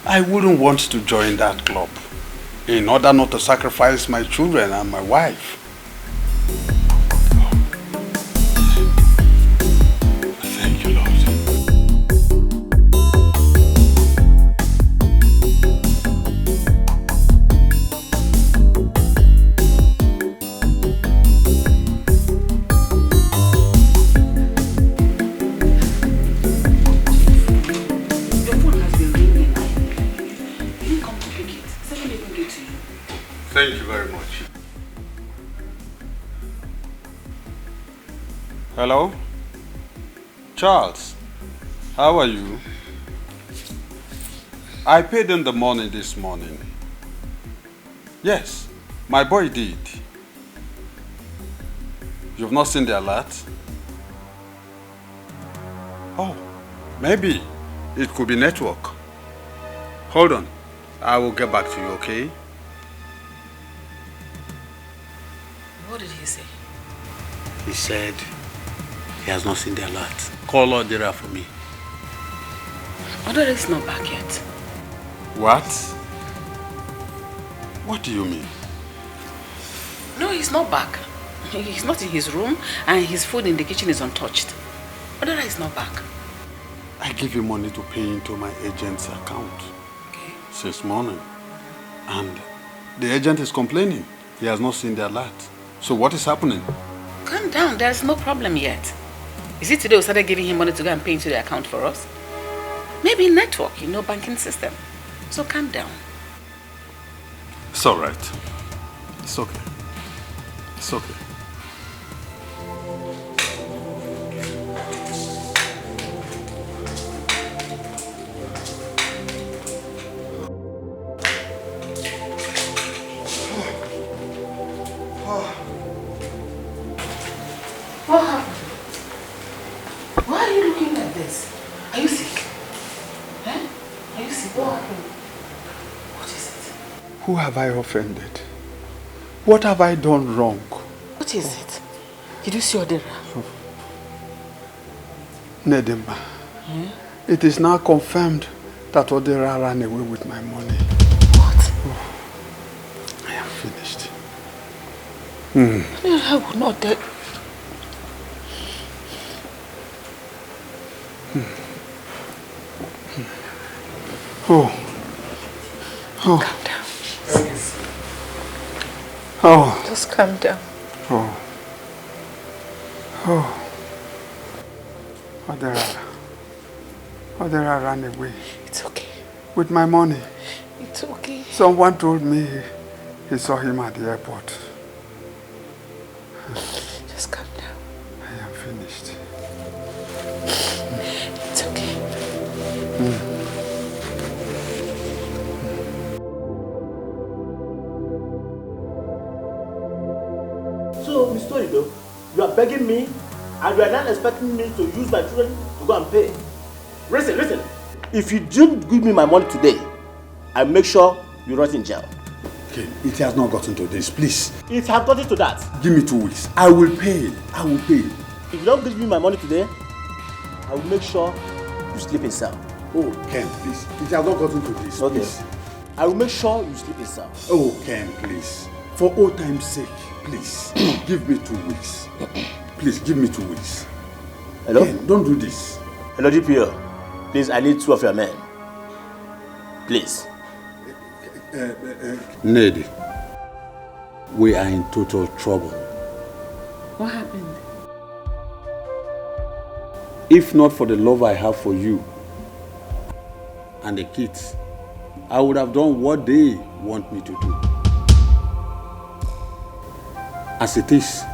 I wouldn't want to join that club in order not to sacrifice my children and my wife. Thank you, Lord. Thank you very much. Hello? Charles, how are you? I paid in the money this morning. Yes, my boy did. You've not seen the alert? Oh, maybe it could be network. Hold on, I will get back to you, okay? What did he say? He said he has not seen the alert. Call Odira for me. Odira is not back yet. What? What do you mean? No, he's not back. He's not in his room and his food in the kitchen is untouched. Odira is not back. I give you money to pay into my agent's account since morning. And the agent is complaining. He has not seen the alert. So what is happening? Calm down, there's no problem yet. Is it today we started giving him money to go and pay into the account for us? Maybe network, banking system. So calm down. It's all right. It's okay. It's okay. What happened? Why are you looking like this? Are you sick? Eh? Are you sick? What happened? What is it? Who have I offended? What have I done wrong? What is it? Did you see Odira? Nedimba, it is now confirmed that Odera ran away with my money. What? Oh, I am finished. I would not dare. Oh. Calm down. Oh. Just calm down. Oh. Oh. Odera ran away. It's okay. With my money. It's okay. Someone told me he saw him at the airport. Just calm down. I am finished. It's okay. So, Mr. Ido, you are begging me and you are not expecting me to use my children to go and pay. Listen. If you don't give me my money today, I'll make sure you rot in jail. Okay, it has not gotten to this, please. It has gotten to that. Give me 2 weeks. I will pay. If you don't give me my money today, I will make sure you sleep in cell. Oh, Ken, please. It has not gotten to this, okay. Please. I will make sure you sleep in cell. Oh, Ken, please. For old time's sake, please. Give me 2 weeks. Please, give me 2 weeks. Hello? Ken, don't do this. Hello, DPO. Please, I need 2 of your men. Please. Ned, we are in total trouble. What happened? If not for the love I have for you and the kids, I would have done what they want me to do. As it is,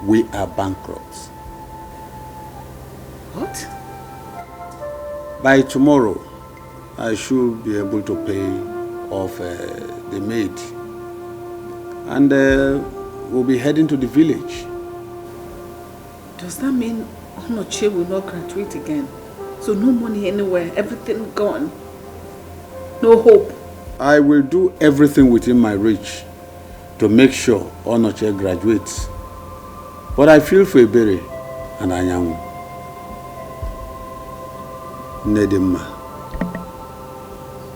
we are bankrupt. What? By tomorrow, I should be able to pay off the maid. And we'll be heading to the village. Does that mean Onoche will not graduate again? So no money anywhere, everything gone. No hope. I will do everything within my reach to make sure Onoche graduates. But I feel for Ibeh and Anyanwu. Nedima,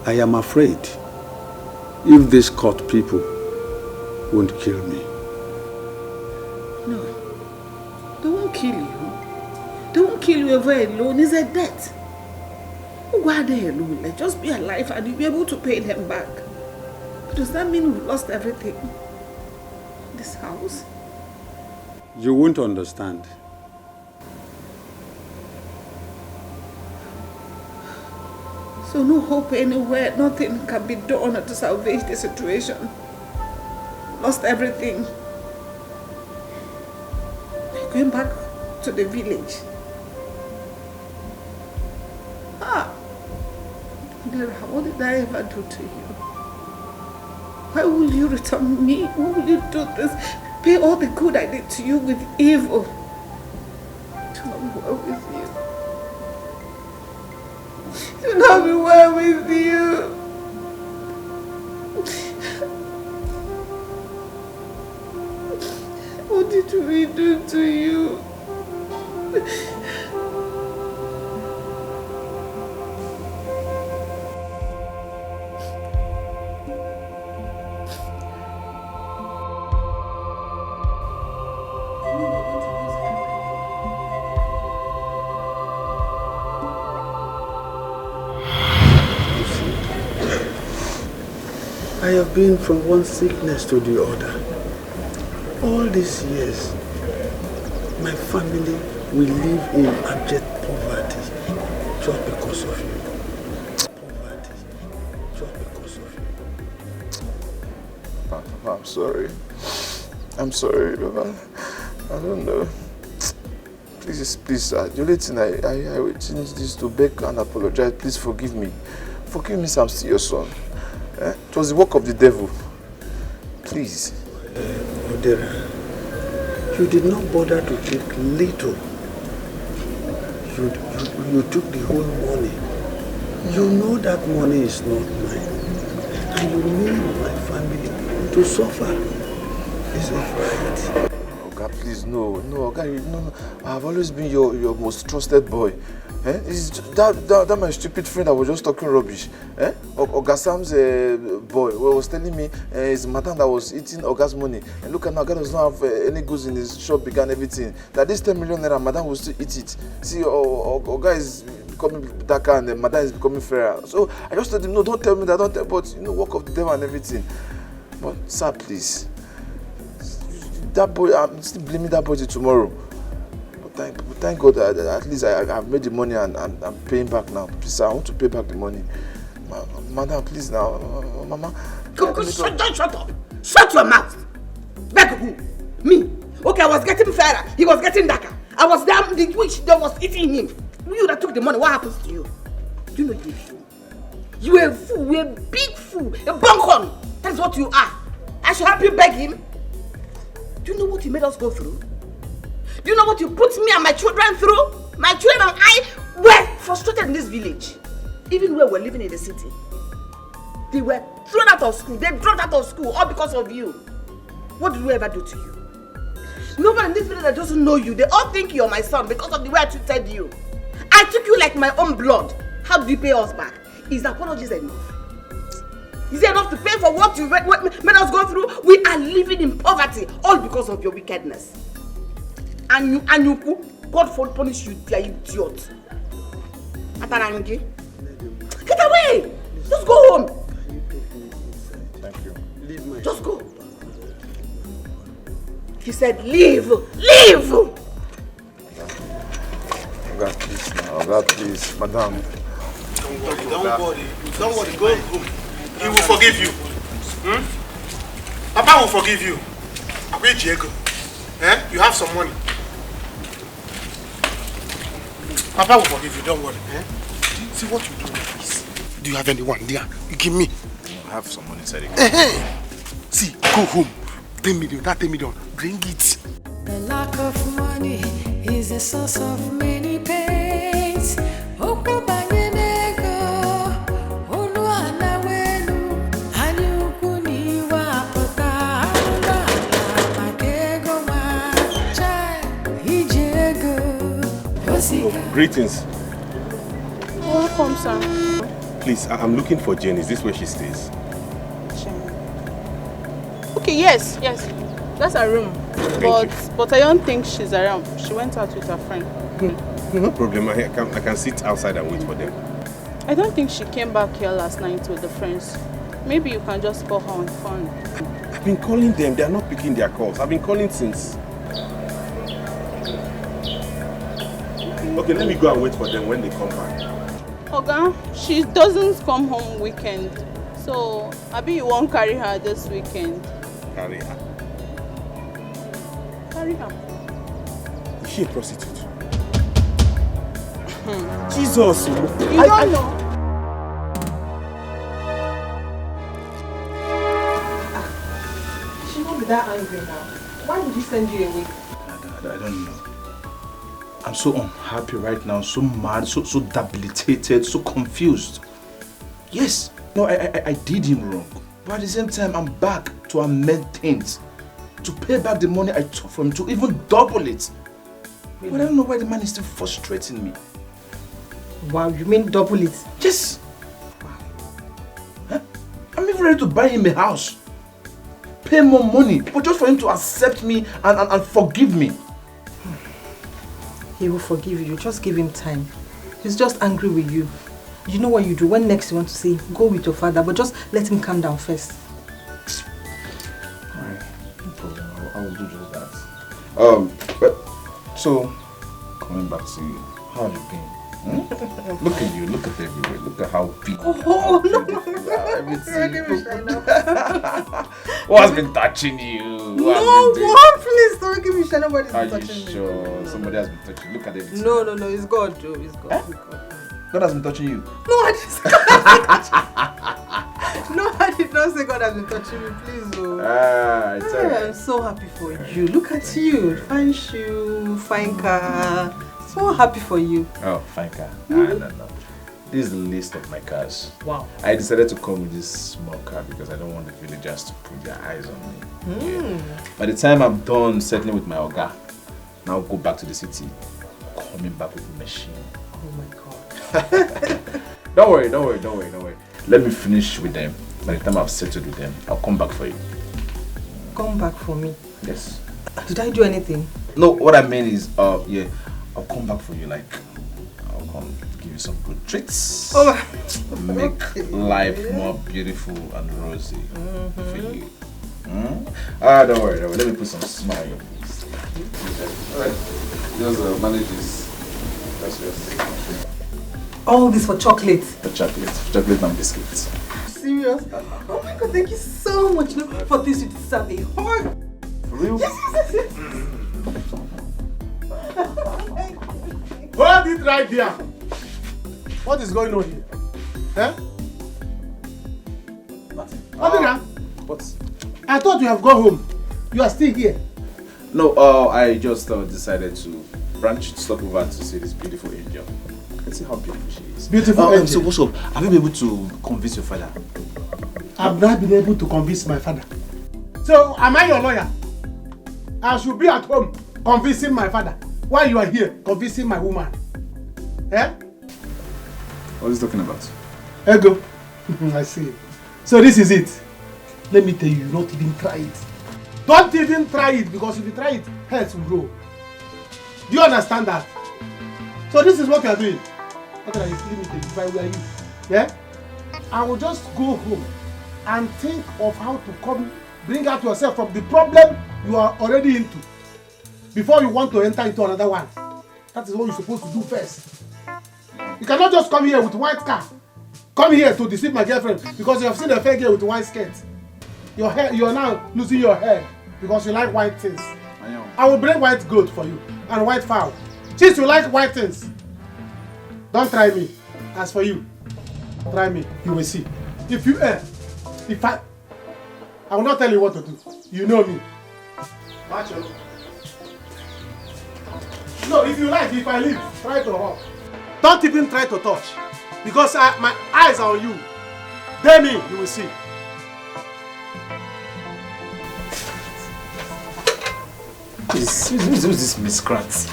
I am afraid if these court people won't kill me. No, they won't kill you. They won't kill you ever alone. It's a debt. Why are they alone? Like, just be alive and you'll be able to pay them back. But does that mean we've lost everything? This house? You won't understand. So no hope anywhere, nothing can be done to salvage the situation. Lost everything. Going back to the village. What did I ever do to you? Why will you return me? Why will you do this? Pay all the good I did to you with evil. To not be well with you. To not be well with you. What did we do to you? I have been from one sickness to the other. All these years, my family will live in abject poverty just because of you. Poverty just because of you. Papa, I'm sorry. I'm sorry, Baba. I don't know. Please, the only thing I will change this to beg and apologize. Please forgive me. Forgive me, I'm still your son. It was the work of the devil. Please. Odera, you did not bother to take little. You took the whole money. You know that money is not mine. And you made my family to suffer. Is it right? Oga, please, no, Oga, no. I've always been your most trusted boy. It's that my stupid friend that was just talking rubbish. Oga Sam's boy was telling me his madam that was eating Oga's money. And look at now, Oga does not have any goods in his shop, began everything. That this 10 million naira, madam will still eat it. See, Oga is becoming darker and the madam is becoming fairer. So I just told him, no, don't tell me that, but work of the devil and everything. But sir, please, that boy, I'm still blaming that boy till tomorrow. But thank God that at least I've made the money and I'm paying back now. Please, sir, I want to pay back the money. Madam, please now, Mama. Shut up! Shut your mouth! Beg who? Me? Okay, I was getting fairer. He was getting darker. I was down the witch that was eating him. You that took the money, what happens to you? Do you know you're a fool? You're a fool, you're a big fool, a bunghorn. That's what you are. I should help you beg him. Do you know what he made us go through? Do you know what you put me and my children through? My children and I were frustrated in this village. Even when we were living in the city. They were thrown out of school. They dropped out of school all because of you. What did we ever do to you? Nobody in this village that doesn't know you, they all think you're my son because of the way I treated you. I took you like my own blood. How do you pay us back? Is apologies enough? Is it enough to pay for what you made us go through? We are living in poverty, all because of your wickedness. And you, God for punish you, you idiot. Atarangi. Get away! Just go home. Thank you. Leave my Just go. He said, leave! Leave! God, please now. God, please. Madam. Don't worry. Go home. He will forgive you. Papa will forgive you. Where Diego? You have some money. Papa will forgive you, don't worry. See what you do with this. Do you have anyone there? You give me. I have some money inside. See, go home. 10 million, that 10 million. Bring it. The lack of money is the source of many pains. Greetings. Welcome, sir. Please, I'm looking for Jane. Is this where she stays? Okay, yes. That's her room. But I don't think she's around. She went out with her friend. No problem. I can sit outside and wait for them. I don't think she came back here last night with the friends. Maybe you can just call her on the phone. I've been calling them. They are not picking their calls. I've been calling since. Okay, let me go and wait for them when they come back. Okay, she doesn't come home weekend. So, maybe you won't carry her this weekend. Carry her? Carry her. Is she a prostitute? Jesus! You don't know. She won't be that angry now. Why would he send you away? I don't know. I'm so unhappy right now, so mad, so debilitated, so confused. Yes, no, I did him wrong. But at the same time, I'm back to amend things. To pay back the money I took from him, to even double it. Really? But I don't know why the man is still frustrating me. Wow, you mean double it? Yes. Huh? I'm even ready to buy him a house. Pay more money, but just for him to accept me and forgive me. He will forgive you. Just give him time. He's just angry with you. You know what you do? When next you want to say, go with your father, but just let him calm down first. Alright, no problem. I will do just that. But so coming back to you, how have you been? Look at you, look at everywhere, look at how big. Oh no! What has been touching you? No, please don't give me shit. Nobody's been touching me. Are you sure? Somebody has been touching you. Look at everything. No, it's God, Joe. It's God. Eh? God has been touching you? No, I did not say God has been touching me. Please, oh. It's alright. I'm so happy for you. Look at you. Fine shoe, fine car. So happy for you. Oh, fine car. No. This is the list of my cars. Wow. I decided to come with this small car because I don't want the villagers to put their eyes on me. Yeah. By the time I'm done settling with my Oga, now go back to the city, coming back with a machine. Oh my God. Don't worry. Let me finish with them. By the time I've settled with them, I'll come back for you. Come back for me? Yes. Did I do anything? No, what I mean is, yeah, I'll come back for you. Like, I'll come give you some good treats. Oh, make life more beautiful and rosy for you. Don't worry. Let me put some smile on your face. Alright. Just manage this. That's yours. All this for chocolate? For chocolate and biscuits. Serious? Oh my God, thank you so much. No, for this, you deserve a hug. For real? Yes. Hold it right there. What is going on here? Eh? Nothing. What? I thought you have gone home. You are still here. No, I just decided to stop over to see this beautiful angel. I can see how beautiful she is. Beautiful angel. So what's up? Have you been able to convince your father? I've not been able to convince my father. So, am I your lawyer? I should be at home convincing my father while you are here convincing my woman. Eh? What is he talking about? Ego. I see. So this is it. Let me tell you, not even try it. Don't even try it, because if you try it, heads will grow. Do you understand that? So this is what you are doing. What are you limited if I were you? Yeah? I will just go home and think of how to bring out yourself from the problem you are already into before you want to enter into another one. That is what you're supposed to do first. You cannot just come here with white car. Come here to deceive my girlfriend because you have seen a fair girl with a white skirt. Your hair, you are now losing your hair because you like white things. I will bring white goat for you and white fowl. Since you like white things, don't try me. As for you, try me. You will see. If you I will not tell you what to do. You know me. Macho. No, if you like, if I leave, try to walk. Don't even try to touch. Because my eyes are on you. Dare me, you will see. Who's this miscreant?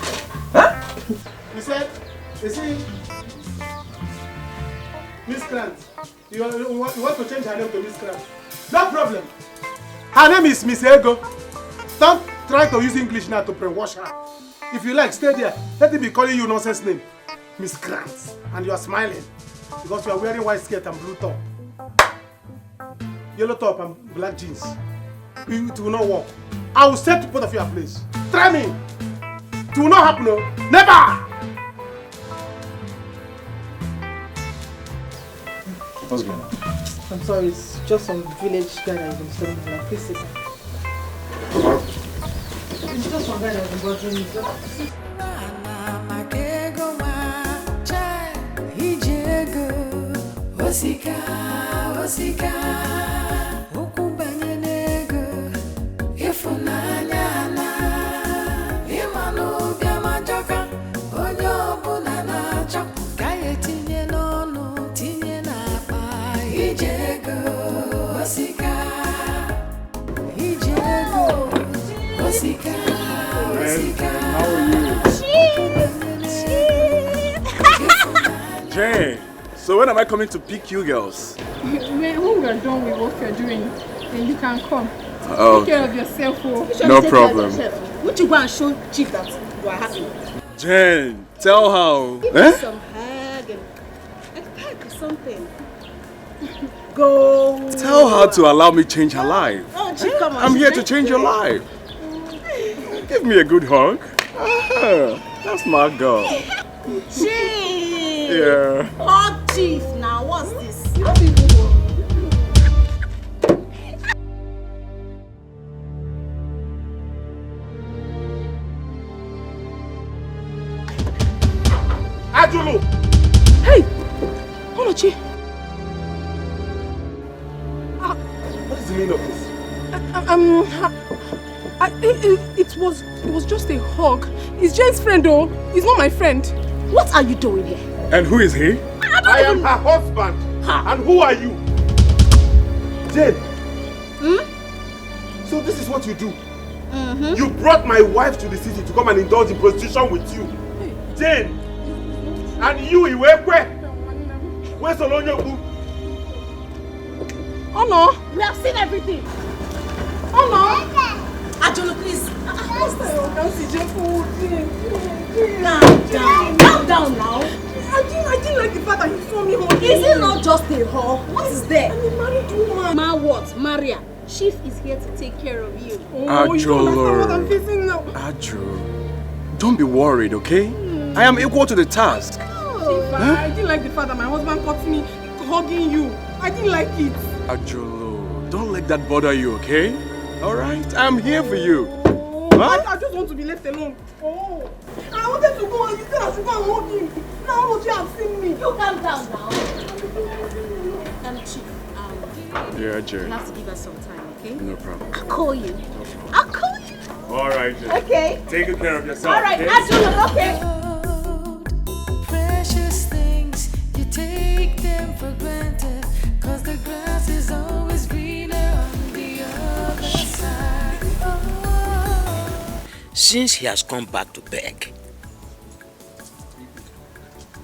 Huh? He said, you see, miscreant. You want to change her name to miscreant. No problem. Her name is Miss Ego. Don't try to use English now to brainwash her. If you like, stay there. Let him be calling you nonsense name. Miscreant. And you are smiling. Because you are wearing white skirt and blue top. Yellow top and black jeans. It will not work. I will set both of you a place. Try me. It will not happen. No. Never. What's going on? I'm sorry, it's just some village guy that has been studying my life. Please sit down. It's just one guy that has been bothering me. Wazico, ukubanye nego, ifunanya na, imanu bia majoka, onye obula na chok, kaya tinye n'ọnụ, tinye n'akpa, ijego, Wazico, Wazico. How are you? Jane. So when am I coming to pick you girls? When we are done with what you're doing, then you can come. Oh. Take care of yourself. No problem. Would you go and show Chief that you are happy? Jane, tell her. Give me some hug and a peck or something. Go. Tell her to allow me change her life. Oh, Chief, come on. I'm here to change your life. Give me a good hug. That's my girl. Chief. Yeah. Hug Chief. Now, what's this? Ajulu! Hey! Olochi! What is the meaning of this? It was just a hug. He's Jane's friend though. He's not my friend. What are you doing here? And who is he? I I am her husband. And who are you? Jane. So this is what you do? You brought my wife to the city to come and indulge in prostitution with you. Jane. And you, Iwekwe. Where's Olonyoku? Oh no, we have seen everything. Oh no. Ajolo, please. Calm down now. I didn't like the fact that you saw me home. Is it not just a whore? What is there? I'm a married woman. Ma what? Maria. Chief is here to take care of you. Oh, you don't understand what I'm facing now. Ajo, don't be worried, okay? I am equal to the task. Chief, I didn't like the fact that my husband caught me hugging you. I didn't like it. Ajolo, don't let that bother you, okay? Alright, I'm here for you. I just want to be left alone. Oh, I wanted to go and you said I should go and hug him. Now what you have seen me. You calm down now. Chief, Yeah, Jerry. You have to give us some time, okay? No problem. I'll call you. Alright, Jane. Okay. Take good care of yourself. Alright, okay? Ajolo, okay. Precious things, you take them for granted, 'cause the grass is always greener on the other side. Oh. Since he has come back to beg.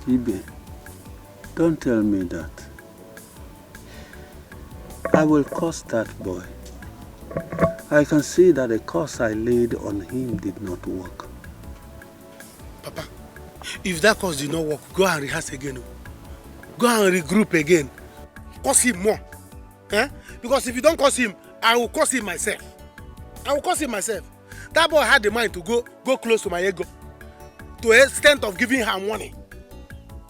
Ibeh, don't tell me that. I will curse that boy. I can see that the curse I laid on him did not work. Papa, if that curse did not work, go and rehearse again. Go and regroup again. Curse him more. Eh? Because if you don't curse him, I will curse him myself. That boy had the mind to go close to my ego. To the extent of giving her money.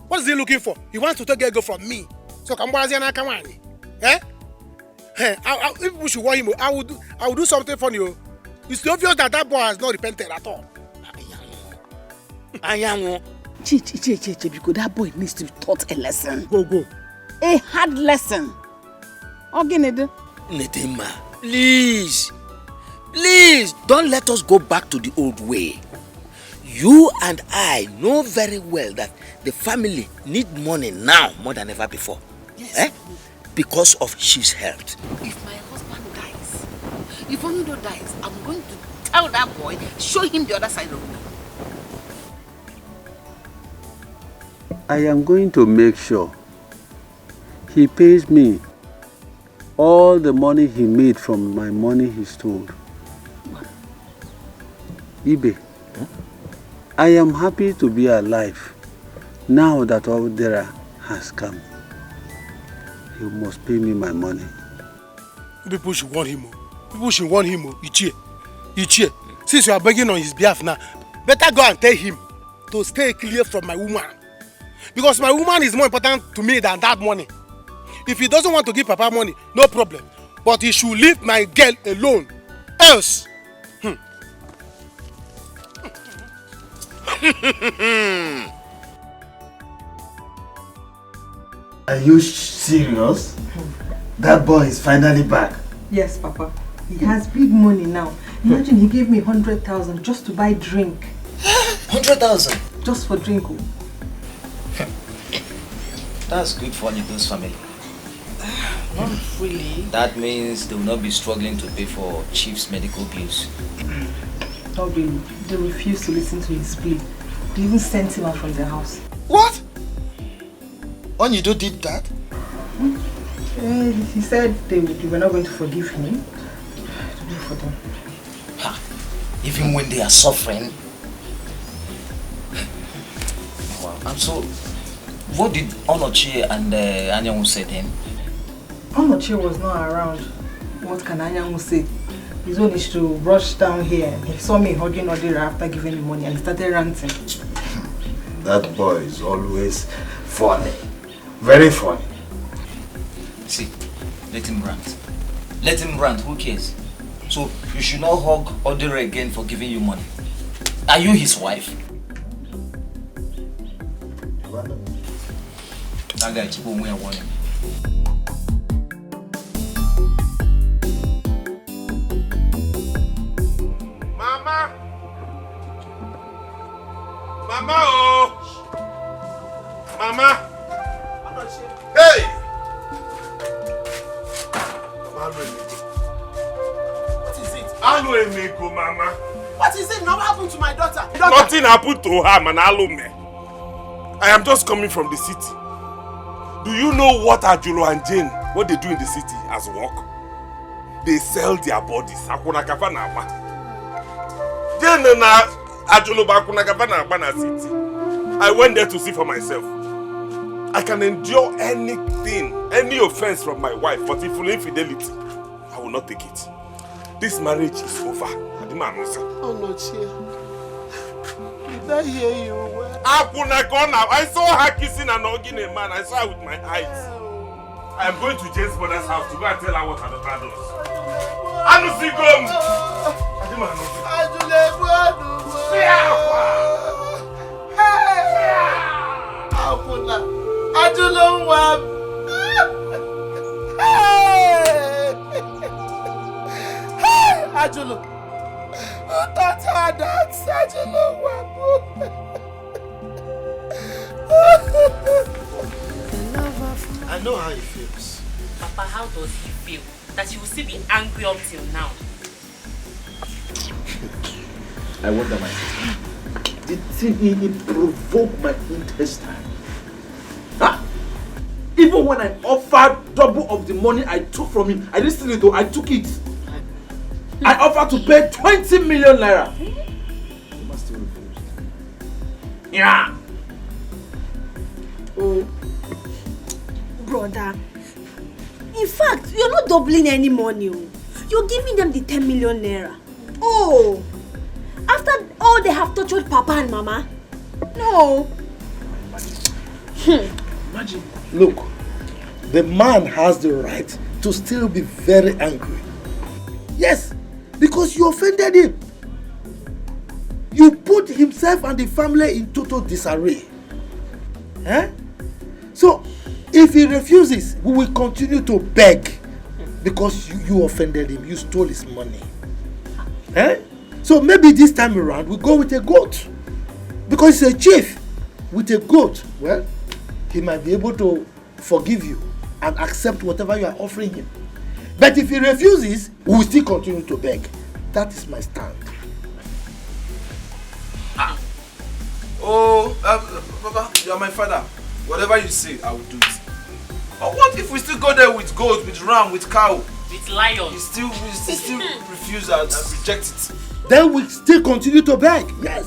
What is he looking for? He wants to take ego from me. So come on, eh? Hey, if people should want him, I will do something funny. It's obvious that boy has not repented at all. Chichi, because that boy needs to be taught a lesson. Go. A hard lesson. Nedima, please, don't let us go back to the old way. You and I know very well that the family need money now more than ever before. Yes. Eh? Because of his health. If my husband dies, if Onido dies, I'm going to tell that boy, show him the other side of me. I am going to make sure he pays me all the money he made from my money he stole. Ibeh, I am happy to be alive now that Odera has come. You must pay me my money. People should want him. Ichie. Since you are begging on his behalf now, better go and tell him to stay clear from my woman. Because my woman is more important to me than that money. If he doesn't want to give Papa money, no problem. But he should leave my girl alone. Else. Are you serious? That boy is finally back. Yes, Papa. He has big money now. Imagine he gave me 100,000 just to buy drink. 100,000? Just for drink. That's good for Nido's family. Not really. That means they will not be struggling to pay for Chief's medical bills. Not really. They refused to listen to his plea. They even sent him out from the house. What? Onido did that? He said they were not going to forgive him. To do for them. Even when they are suffering. Wow. And so, what did Onochie and Anyanwu say then? Onochie was not around. What can Anyanwu say? His own is to rush down here. He saw me hugging Odera after giving him money and he started ranting. That boy is always funny. Very funny. See, let him rant. Let him rant, who cares? So, you should not hug Odera again for giving you money. Are you his wife? That guy, Chibu, we are warning. Mama, oh! Mama! Hey! What is it? Aluemeko, Mama. What is it? Now what happened to my daughter? Nothing happened to her, man. Alume. I am just coming from the city. Do you know what Ajulo and Jane, what they do in the city as work? They sell their bodies. Akuna kafana apa. Jane na Ajulo ba akuna kafana apa na city. I went there to see for myself. I can endure anything, any offense from my wife, but if full infidelity, I will not take it. This marriage is over. Oh no, Chia. Did I hear you well? I saw her kissing and hugging a man. I saw her with my eyes. I am going to Jane's mother's house to go and tell her what her daughter does. Anusigom! Ajulo. Who taught her that? I know how he feels. Papa, how does he feel? That he will still be angry up till now? I wonder myself. The thing it provoked my intestine. Huh? Even when I offered double of the money I took from him, I didn't steal it though, I took it. I offered to pay 20 million naira. He must still refuse. Yeah. Oh, brother. In fact, you're not doubling any money. You're giving them the 10 million naira. Oh, after all they have tortured Papa and Mama. No. Imagine. Look, the man has the right to still be very angry. Yes, because you offended him. You put himself and the family in total disarray. Eh? So, if he refuses, we will continue to beg because you offended him, you stole his money. Eh? So maybe this time around we go with a goat. Because he's a chief with a goat. Well, he might be able to forgive you and accept whatever you are offering him. But if he refuses, we will still continue to beg. That is my stand. Oh, Papa, you are my father. Whatever you say, I will do it. But what if we still go there with goat, with ram, with cow? With lion. We still refuse and reject it. Then we still continue to beg. Yes.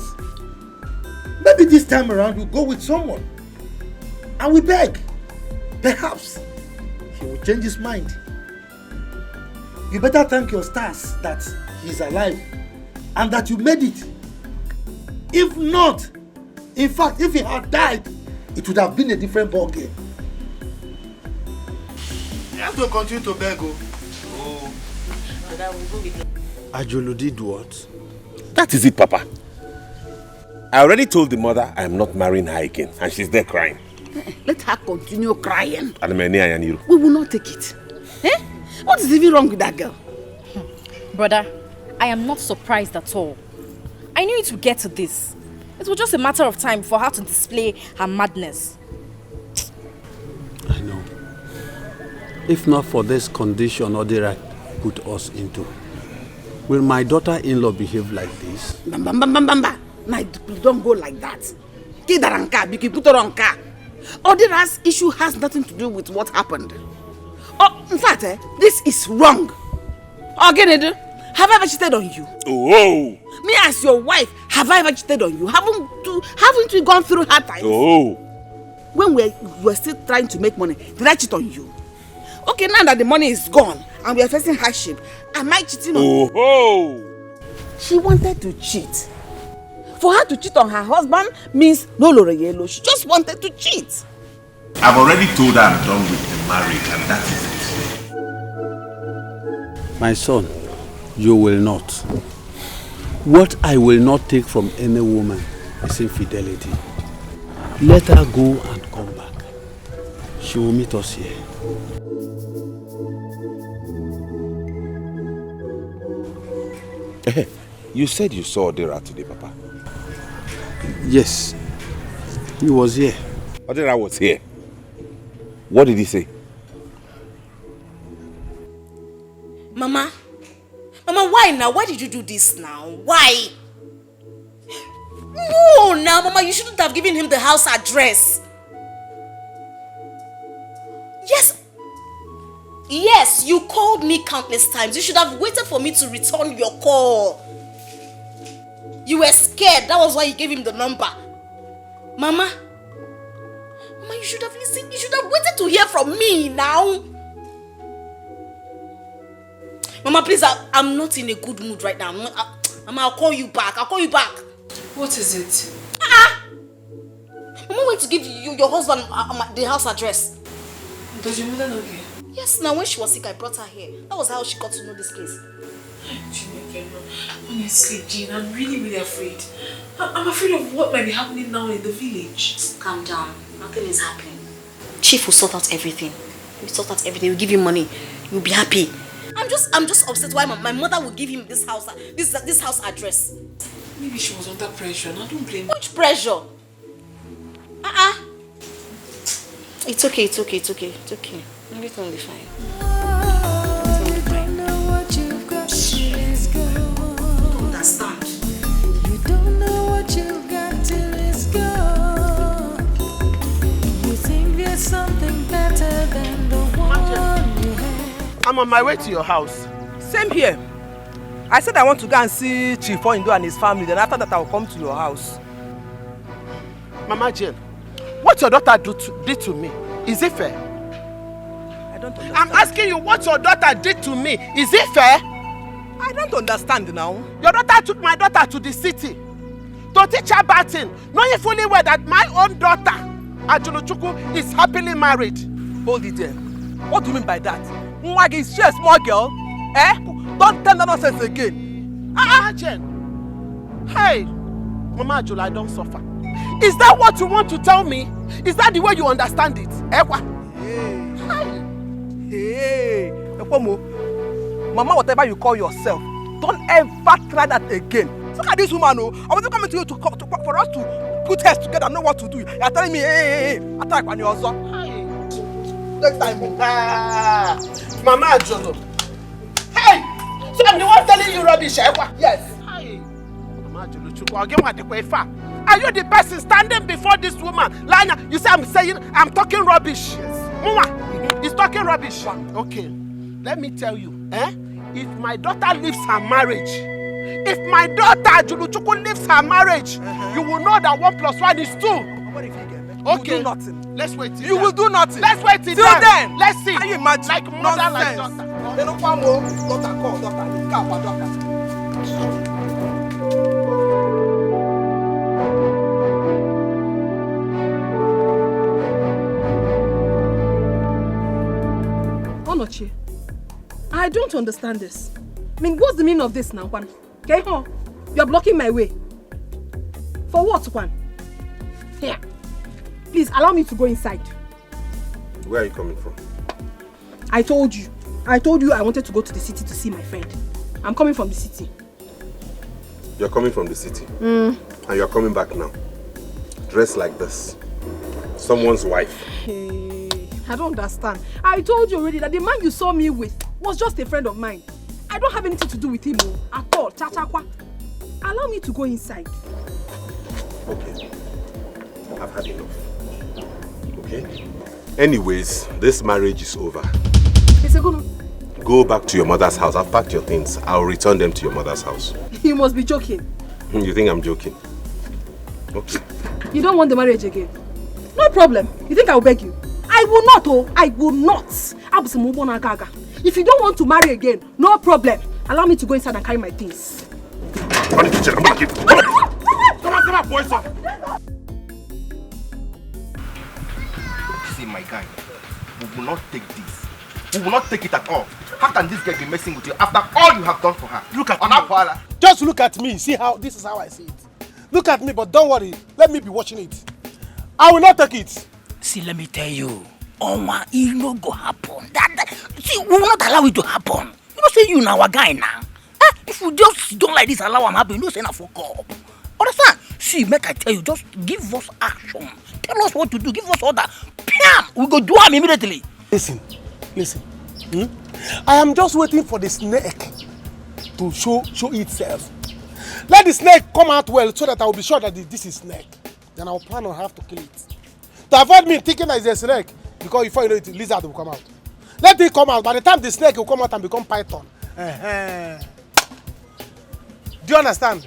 Maybe this time around we'll go with someone. And we beg. Perhaps he will change his mind. You better thank your stars that he's alive and that you made it. If not, in fact, if he had died, it would have been a different ball game. You have to continue to beg. Ajulu did what? That is it, Papa. I already told the mother I am not marrying her again, and she's there crying. Let her continue crying. We will not take it. Eh? What is even wrong with that girl? Brother, I am not surprised at all. I knew it would get to this. It was just a matter of time for her to display her madness. I know. If not for this condition Odira put us into, will my daughter-in-law behave like this? Bamba. My, don't go like that. Kidaranka, Biki Putoranka. Odira's issue has nothing to do with what happened. Oh, in fact, this is wrong. Again, have I ever cheated on you? Oh. Me as your wife, have I ever cheated on you? Haven't we gone through hard times? Oh. When we were still trying to make money, did I cheat on you? Okay, now that the money is gone and we are facing hardship, am I cheating on you? Oh. She wanted to cheat. For her to cheat on her husband means no Loreyelo. She just wanted to cheat. I've already told her I'm done with the marriage, and that is it. My son, you will not. What I will not take from any woman is infidelity. Let her go and come back. She will meet us here. You said you saw Odira today, Papa. Yes, he was here. Odira was here. What did he say? Mama, why now? Why did you do this now? Why? No, now, Mama, you shouldn't have given him the house address. Yes, you called me countless times. You should have waited for me to return your call. You were scared. That was why you gave him the number. Mama, you should have listened. You should have waited to hear from me now. Mama, please, I'm not in a good mood right now. Mama, I'll call you back. What is it? Mama went to give your husband the house address. Does your mother know here? Yes, now when she was sick, I brought her here. That was how she got to know this place. Honestly, Jean, I'm really afraid. I'm afraid of what might be happening now in the village. Calm down. Nothing is happening. Chief will sort out everything. We'll give you money. You'll be happy. I'm just upset why my mother will give him this house address. Maybe she was under pressure. I don't blame her. Which pressure? It's okay. Everything will be fine. Understand. You don't know what you've got till it's gone. You think there's something better than the one you had. I'm on my way to your house. Same here. I said I want to go and see Chief Indo and his family. Then after that, I will come to your house. Mama Jane, what your daughter did to me, is it fair? I don't understand. I'm asking you what your daughter did to me. Is it fair? I don't understand now. Your daughter took my daughter to the city to teach her batting, knowing fully well that my own daughter, Ajuluchuku, is happily married. Hold it there. What do you mean by that? Mwagi, is she a small girl? Don't tell that nonsense again. Imagine. Hey, Mama Ajula, I don't suffer. Is that what you want to tell me? Is that the way you understand it? Hey, Mama, whatever you call yourself, don't ever try that again. Look at this woman. I wasn't coming to you for us to put heads together and know what to do. You're telling me, hey, attack on your son. Next time. Mama Ajolo. Hey! So I'm the one telling you rubbish, Yes. Hey. Mama Ajolo Chukwu, I'll get what the way far. Are you the person standing before this woman? Lana, you say I'm talking rubbish. Yes. Mama, he's talking rubbish. Okay. Let me tell you, if my daughter leaves her marriage, if my daughter Juluchuku leaves her marriage, you will know that 1 + 1 is 2. What if you get it? Okay. You will do nothing. Let's wait till You will do nothing. Let's wait till then. Let's see. Can you imagine? Like mother, like daughter. They don't want more daughter. Onochi, I don't understand this. I mean, what's the meaning of this now, Kwan? Okay, you're blocking my way. For what, Kwan? Here, please allow me to go inside. Where are you coming from? I told you I wanted to go to the city to see my friend. I'm coming from the city. You're coming from the city? And you're coming back now. Dressed like this. Someone's wife. Hey, I don't understand. I told you already that the man you saw me with was just a friend of mine. I don't have anything to do with him at all. Cha-cha-kwa. Allow me to go inside. Okay. I've had enough. Okay? Anyways, this marriage is over. Go back to your mother's house. I've packed your things. I'll return them to your mother's house. You must be joking. You think I'm joking? Okay. You don't want the marriage again? No problem. You think I'll beg you? I will not, I will not. If you don't want to marry again, no problem. Allow me to go inside and carry my things. Come on, boys. See, my guy, we will not take this. We will not take it at all. How can this girl be messing with you after all you have done for her? Look at me. Just look at me. See how this is how I see it. Look at me, but don't worry. Let me be watching it. I will not take it. See, let me tell you, it no go happen. See, we will not allow it to happen. You know, say you now our guy now. If we just don't like this, allow him happen. You know, say na for God. Understand? See, make I tell you, just give us action. Tell us what to do. Give us order. Pam! we go do am immediately. Listen. I am just waiting for the snake to show itself. Let the snake come out well so that I will be sure that this is snake. Then I will plan on how to kill it. To avoid me thinking that it's a snake, because before you know it, lizard will come out. Let it come out. By the time the snake will come out and become python. Do you understand?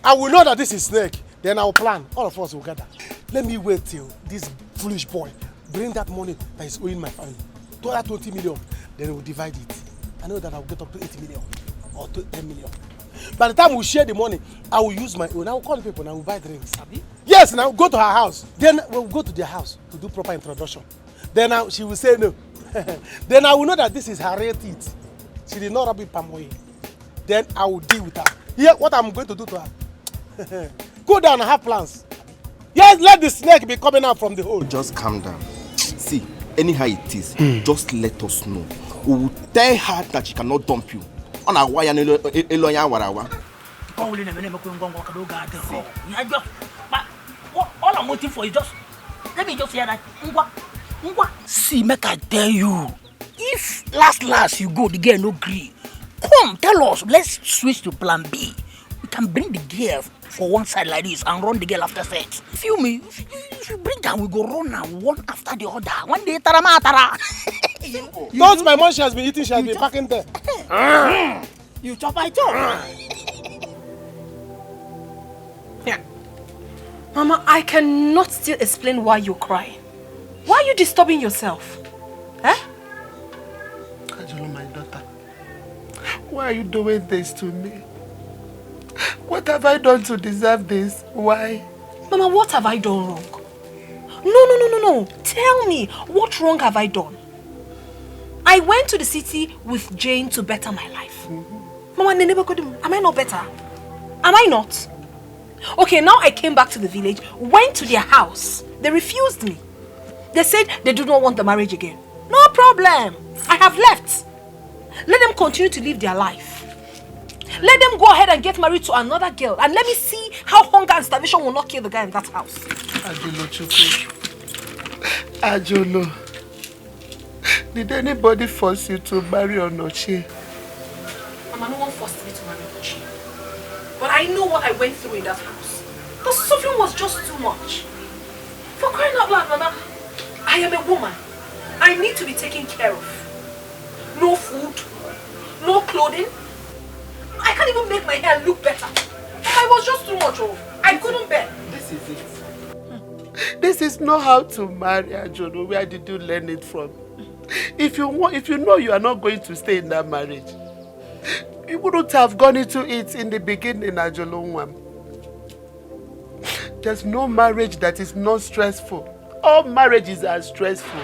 I will know that this is snake. Then I will plan. All of us will gather. Let me wait till this foolish boy bring that money that is owing my family. To that 20 million. Then we will divide it. I know that I will get up to 80 million or to 10 million. By the time we share the money, I will use my own. I will call the people and I will buy drinks. Yes, and I will go to her house. Then we will go to their house to do proper introduction. Then she will say no. Then I will know that this is her real teeth. She did not rub it palm oil. Then I will deal with her. Here, what I'm going to do to her. Go down and have plans. Yes, let the snake be coming out from the hole. Just calm down. See, anyhow it is, just let us know. We will tell her that she cannot dump you. On a wire, all I'm waiting for is just, let me just hear that. See, make I tell you, if last you go, the girl no agree. Come, tell us, let's switch to plan B. We can bring the girl for one side like this and run the girl after sex. Feel me? If you bring her, we go run her one after the other. One day, tara. Those my mom she has been eating, she has been packing there. You chop, I chop. Yeah. Mama, I cannot still explain why you're crying. Why are you disturbing yourself? Eh? Ajolo, my daughter, why are you doing this to me? What have I done to deserve this? Why? Mama, what have I done wrong? No. Tell me, what wrong have I done? I went to the city with Jane to better my life. Mama, am I not better? Am I not? Okay, now I came back to the village, went to their house. They refused me. They said they do not want the marriage again. No problem. I have left. Let them continue to live their life. Let them go ahead and get married to another girl. And let me see how hunger and starvation will not kill the guy in that house. Ajolo Chukwu. Ajolo. Did anybody force you to marry Onochie? Mama, no one forced me to marry Onochie. But I know what I went through in that house. The suffering was just too much. For crying out loud, Mama, I am a woman. I need to be taken care of. No food, no clothing. I can't even make my hair look better. I was just too much. I couldn't bear. This is it. This is not how to marry, Ajolo. Where did you learn it from? If you know you are not going to stay in that marriage, you wouldn't have gone into it in the beginning, Ajolo. There's no marriage that is not stressful. All marriages are stressful.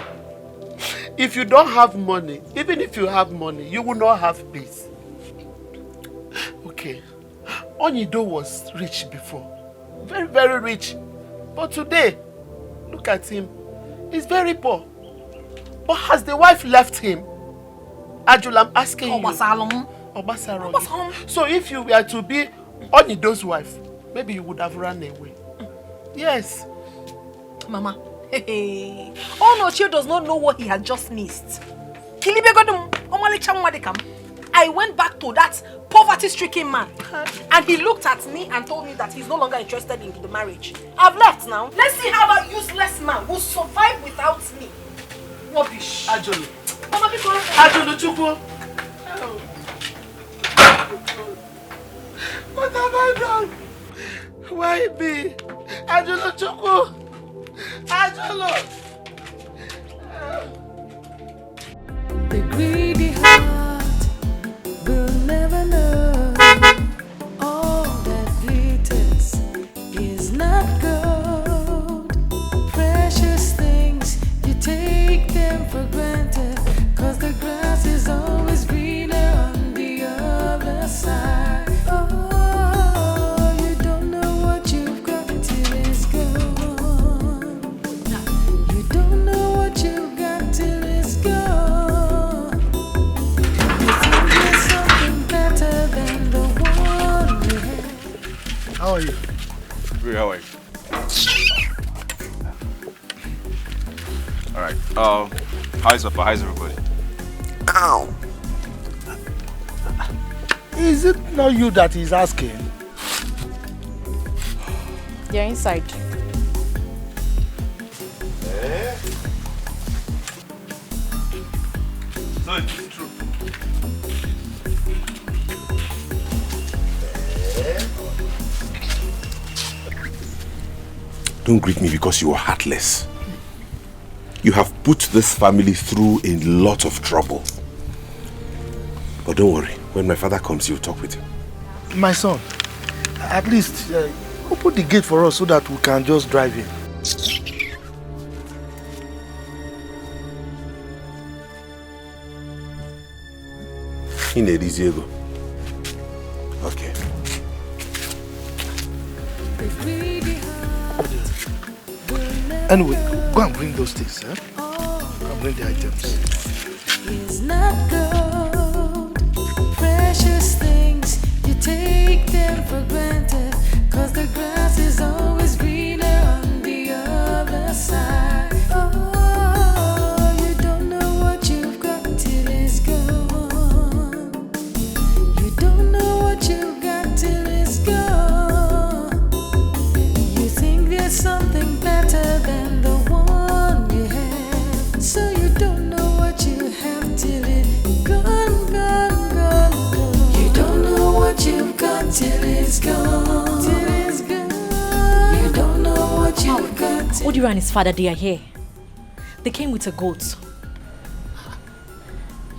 If you don't have money, even if you have money, you will not have peace. Okay, Onyido was rich before. Very, very rich. But today, look at him. He's very poor. But has the wife left him? Ajul, I'm asking you. Obasarom. So if you were to be Onyido's wife, maybe you would have run away. Yes. Mama, Onochie does not know what he had just missed. I went back to that poverty-stricken man and he looked at me and told me that he's no longer interested in the marriage. I've left now. Let's see how that useless man will survive without me. Rubbish. Ajolo. Mama, Ajolo Chukwu. What have I done? Why me? Ajolo Chukwu. Ajolo. The greedy heart will never know. All that glitters is not gold. Precious things, you take them for granted, 'cause the grass is always greener on the other side. Oh, you don't know what you've got till it's gone. You don't know what you've got till it's gone. You think there's something better than the one we had. How are you? Good, how are you? Alright, How's Papa? How's everybody? Ow! Is it not you that is asking? They're inside. So it's true. Don't greet me because you are heartless. You have put this family through a lot of trouble. But don't worry, when my father comes, you'll talk with him. My son, at least open the gate for us so that we can just drive in. In a Diego. Okay. Anyway, go and bring those things, eh? Go and bring the items. It's not good. Precious things, you take them for granted. Cause the grass is always greener on the other side. Oh, you don't know what you've got till it's gone. You don't know what you've got till it's gone. You think there's something better than the one you have. So you don't know what you have till it's gone, gone, gone, gone. You don't know what you've got till it's gone. Till it's gone. You don't know what you've got till. Odiru and his father, they are here. They came with a goat.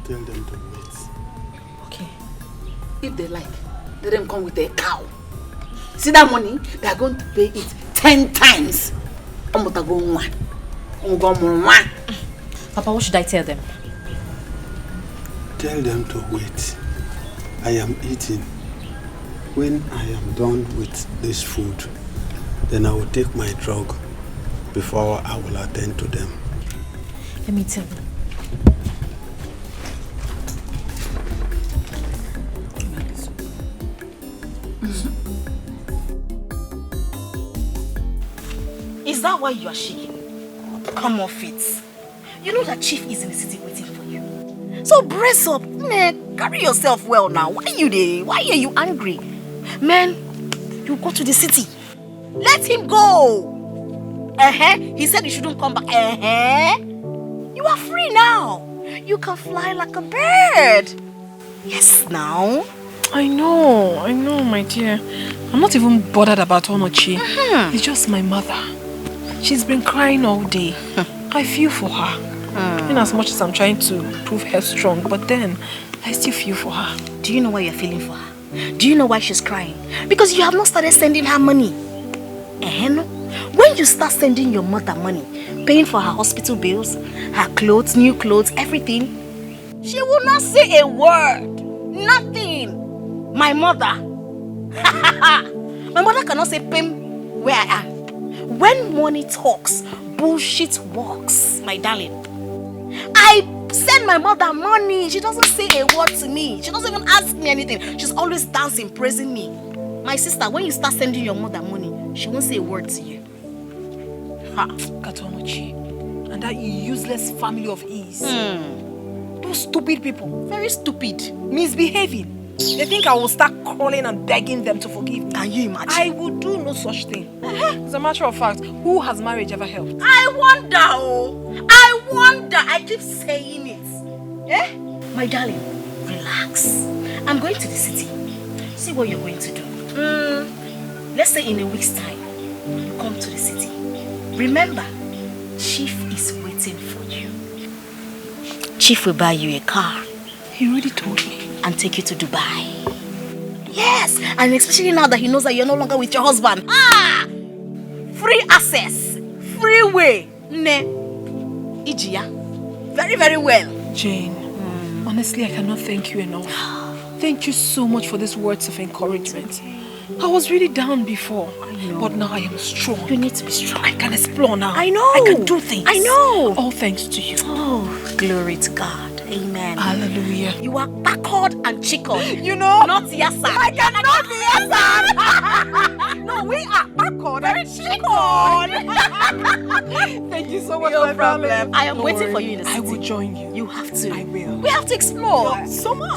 Tell them to wait. Okay. If they like, let them come with a cow. See that money? They are going to pay it 10 times. Papa, what should I tell them? Tell them to wait. I am eating. When I am done with this food, then I will take my drug before I will attend to them. Let me tell them. Is that why you are shaking? Come off it. You know that Chief is in the city waiting for you. So brace up. Man, carry yourself well now. Why are you there? Why are you angry? Man, you go to the city. Let him go. He said you shouldn't come back. You are free now. You can fly like a bird. Yes, now. I know, my dear. I'm not even bothered about Onochi. It's just my mother. She's been crying all day. I feel for her. In as much as I'm trying to prove her strong, but then I still feel for her. Do you know why you're feeling for her? Do you know why she's crying? Because you have not started sending her money. When you start sending your mother money, paying for her hospital bills, her clothes, new clothes, everything, she will not say a word. Nothing. My mother. My mother cannot say pim where I am. When money talks, bullshit walks, my darling. I send my mother money. She doesn't say a word to me. She doesn't even ask me anything. She's always dancing, praising me. My sister, when you start sending your mother money, she won't say a word to you. Katomochi. And that useless family of ease. Those stupid people. Very stupid. Misbehaving. They think I will start calling and begging them to forgive me. Can you imagine? I will do no such thing. As a matter of fact, who has marriage ever helped? I wonder, I wonder. I keep saying it. My darling, relax. I'm going to the city. See what you're going to do. Let's say in a week's time, you come to the city. Remember, Chief is waiting for you. Chief will buy you a car. He already told me. And take you to Dubai. Yes, and especially now that he knows that you're no longer with your husband. Free access, free way. Ijia, very, very well. Jane, honestly, I cannot thank you enough. Thank you so much for these words of encouragement. I was really down before, but now I am strong. You need to be strong. I can explore now. I know. I can do things. I know. All thanks to you. Oh, glory to God. Amen. Hallelujah. You are backward and chickled. You know? Not yes, sir. I cannot be yes, sir. No, we are backward and chickled. Thank you so much, my problem. darling. I am Don't waiting worry. for you in the city. I will join you. You have to. I will. We have to explore. So much.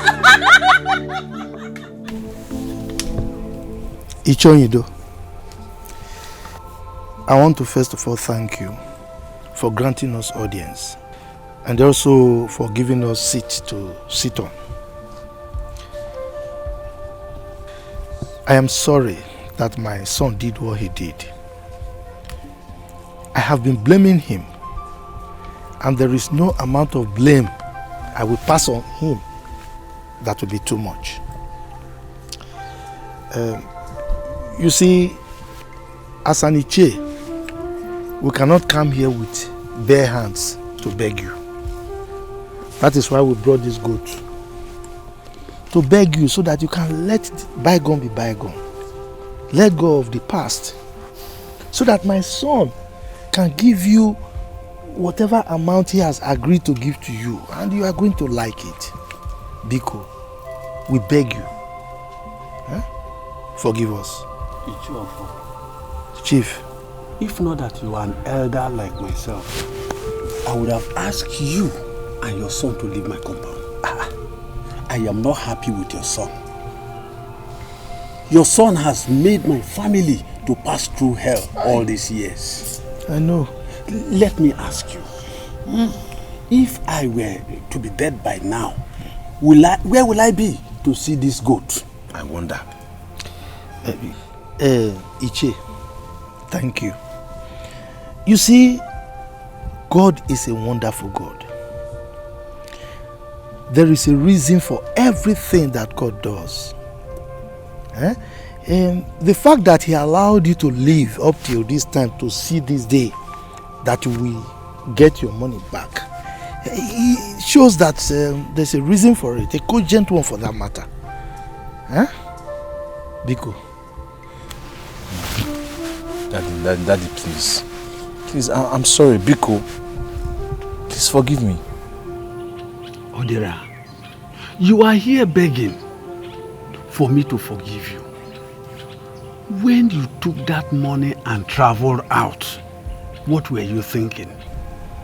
Ichonyido, I want to first of all thank you for granting us audience and also for giving us seats to sit on. I am sorry that my son did what he did. I have been blaming him, and there is no amount of blame I will pass on him that will be too much. You see, as an Iche, we cannot come here with bare hands to beg you. That is why we brought this goat. To beg you so that you can let bygone be bygone. Let go of the past. So that my son can give you whatever amount he has agreed to give to you. And you are going to like it. Biko, we beg you. Huh? Forgive us. Chief. If not that you are an elder like myself, I would have asked you and your son to leave my compound. I am not happy with your son. Your son has made my family to pass through hell all these years. I know. Let me ask you, if I were to be dead by now, where will I be to see this goat? I wonder. Iche, thank you. You see, God is a wonderful God. There is a reason for everything that God does. And the fact that he allowed you to live up till this time to see this day that we get your money back, it shows that there's a reason for it, a cogent one for that matter. Biko. Daddy, please. Please, I'm sorry, Biko. Please forgive me. Odera, you are here begging for me to forgive you. When you took that money and traveled out, what were you thinking?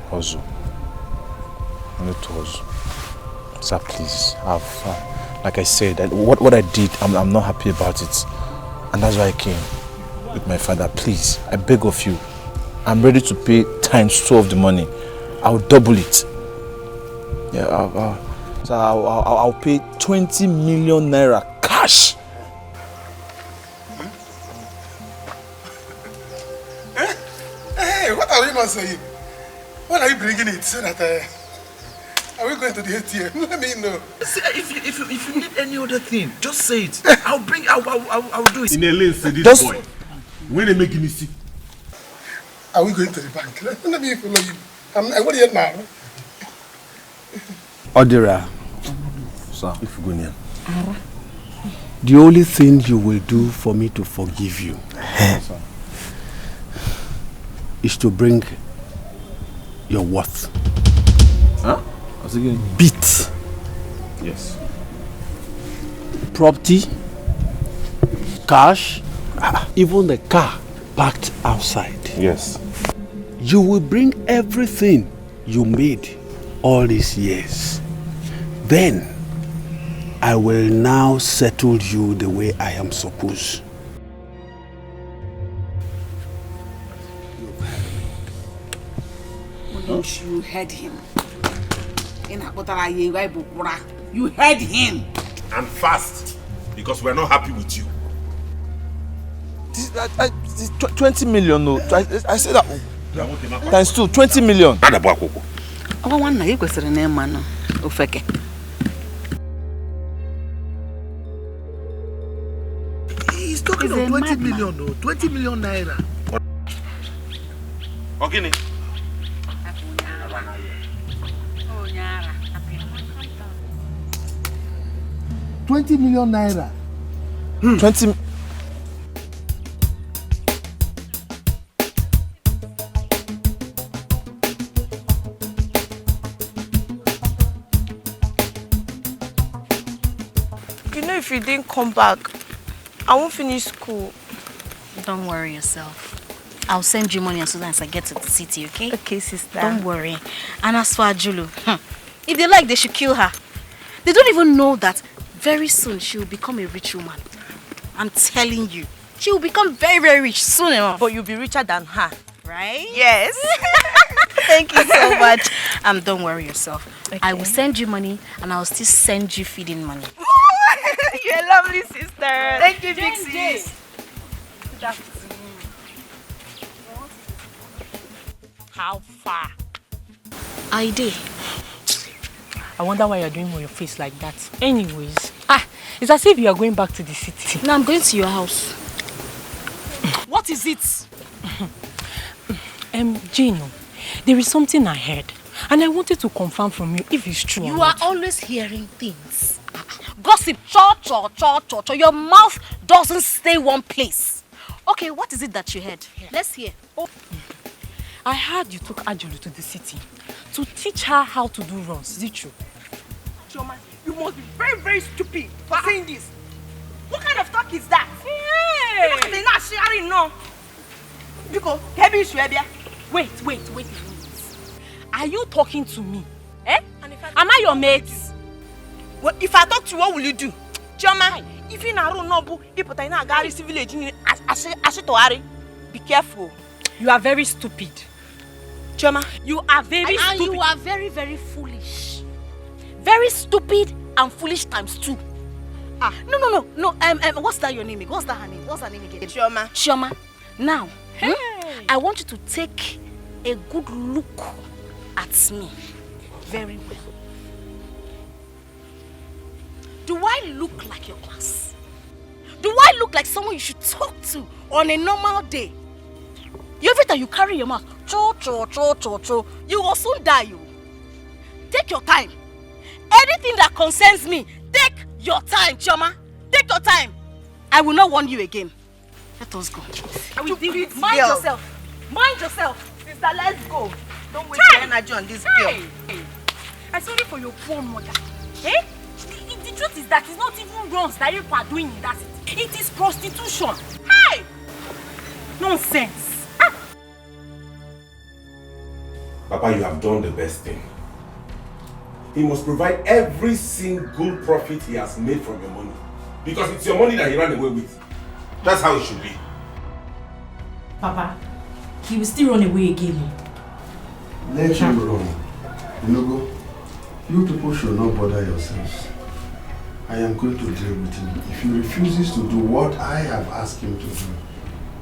Ozu. Not Ozu. Sir, please. Like I said, what I did, I'm not happy about it. And that's why I came with my father. Please, I beg of you. I'm ready to pay ×2 of the money. I'll double it. Yeah, I'll pay 20 million naira cash. Hey, what are we not saying? When are you bringing it so that are we going to the ATM? Let me know. See, if you need any other thing, just say it. I'll do it. In a lane, say this boy. When they make me sick. Are we going to the bank? Let me follow you. I want to hear now. Odera, sir, if you go near. The only thing you will do for me to forgive you is to bring your worth. Huh? What's again? Beat. Yes. Property, cash, even the car parked outside. Yes. You will bring everything you made all these years. Then I will now settle you the way I am supposed. You heard him. You heard him. And fast, because we're not happy with you. 20 million, no. I said that. ×2, 20 million. He's talking of 20 million, no. 20 million naira. Okay. 20 million naira. 20. You know, if you didn't come back, I won't finish school. Don't worry yourself. I'll send you money as soon as I get to the city, okay? Okay, sister. Don't worry. And as for Ajulu, if they like, they should kill her. They don't even know that very soon she will become a rich woman. I'm telling you. She will become very, very rich soon enough. But you'll be richer than her. Right? Yes. Thank you so much. Don't worry yourself. Okay. I will send you money and I'll still send you feeding money. You're a lovely sister. Thank you, big sis. Good afternoon. How far? Ibeh. I wonder why you're doing your face like that. Anyways, it's as if you are going back to the city. No, I'm going to your house. What is it? Gino, there is something I heard, and I wanted to confirm from you if it's true. You are always hearing things. Gossip, cho. Your mouth doesn't stay one place. Okay, what is it that you heard? Let's hear. I heard you took Ajulu to the city to teach her how to do runs. Is it true? Chioma, you must be very, very stupid for saying this. What kind of talk is that? Hey! They're not sharing, no. Because, Wait. Are you talking to me? Eh? Am I your mate? Well, if I talk to you, what will you do? Chioma, if you don't know, village, be careful. You are very stupid. Chioma, you are very stupid. And you are very, very foolish. Very stupid and foolish times 2. No. What's that your name? What's that her name? What's her name again? Chioma. Now, I want you to take a good look at me. Very well. Do I look like your class? Do I look like someone you should talk to on a normal day? Every time you carry your mouth, cho, you will soon die. You take your time. Anything that concerns me, take your time, Chioma. Take your time. I will not warn you again. Let us go. I will deal with Mind girl. yourself. Mind yourself. Sister, let's go. Don't waste your energy on this girl. I'm sorry for your poor mother. Eh? The truth is that it's not even runs that you are doing in that city. It is prostitution. Hey! Nonsense. Papa, you have done the best thing. He must provide every single profit he has made from your money. Because it's your money that he ran away with. That's how it should be. Papa, he will still run away again. Let him run. Inugo, you people should not bother yourselves. I am going to deal with him if he refuses to do what I have asked him to do.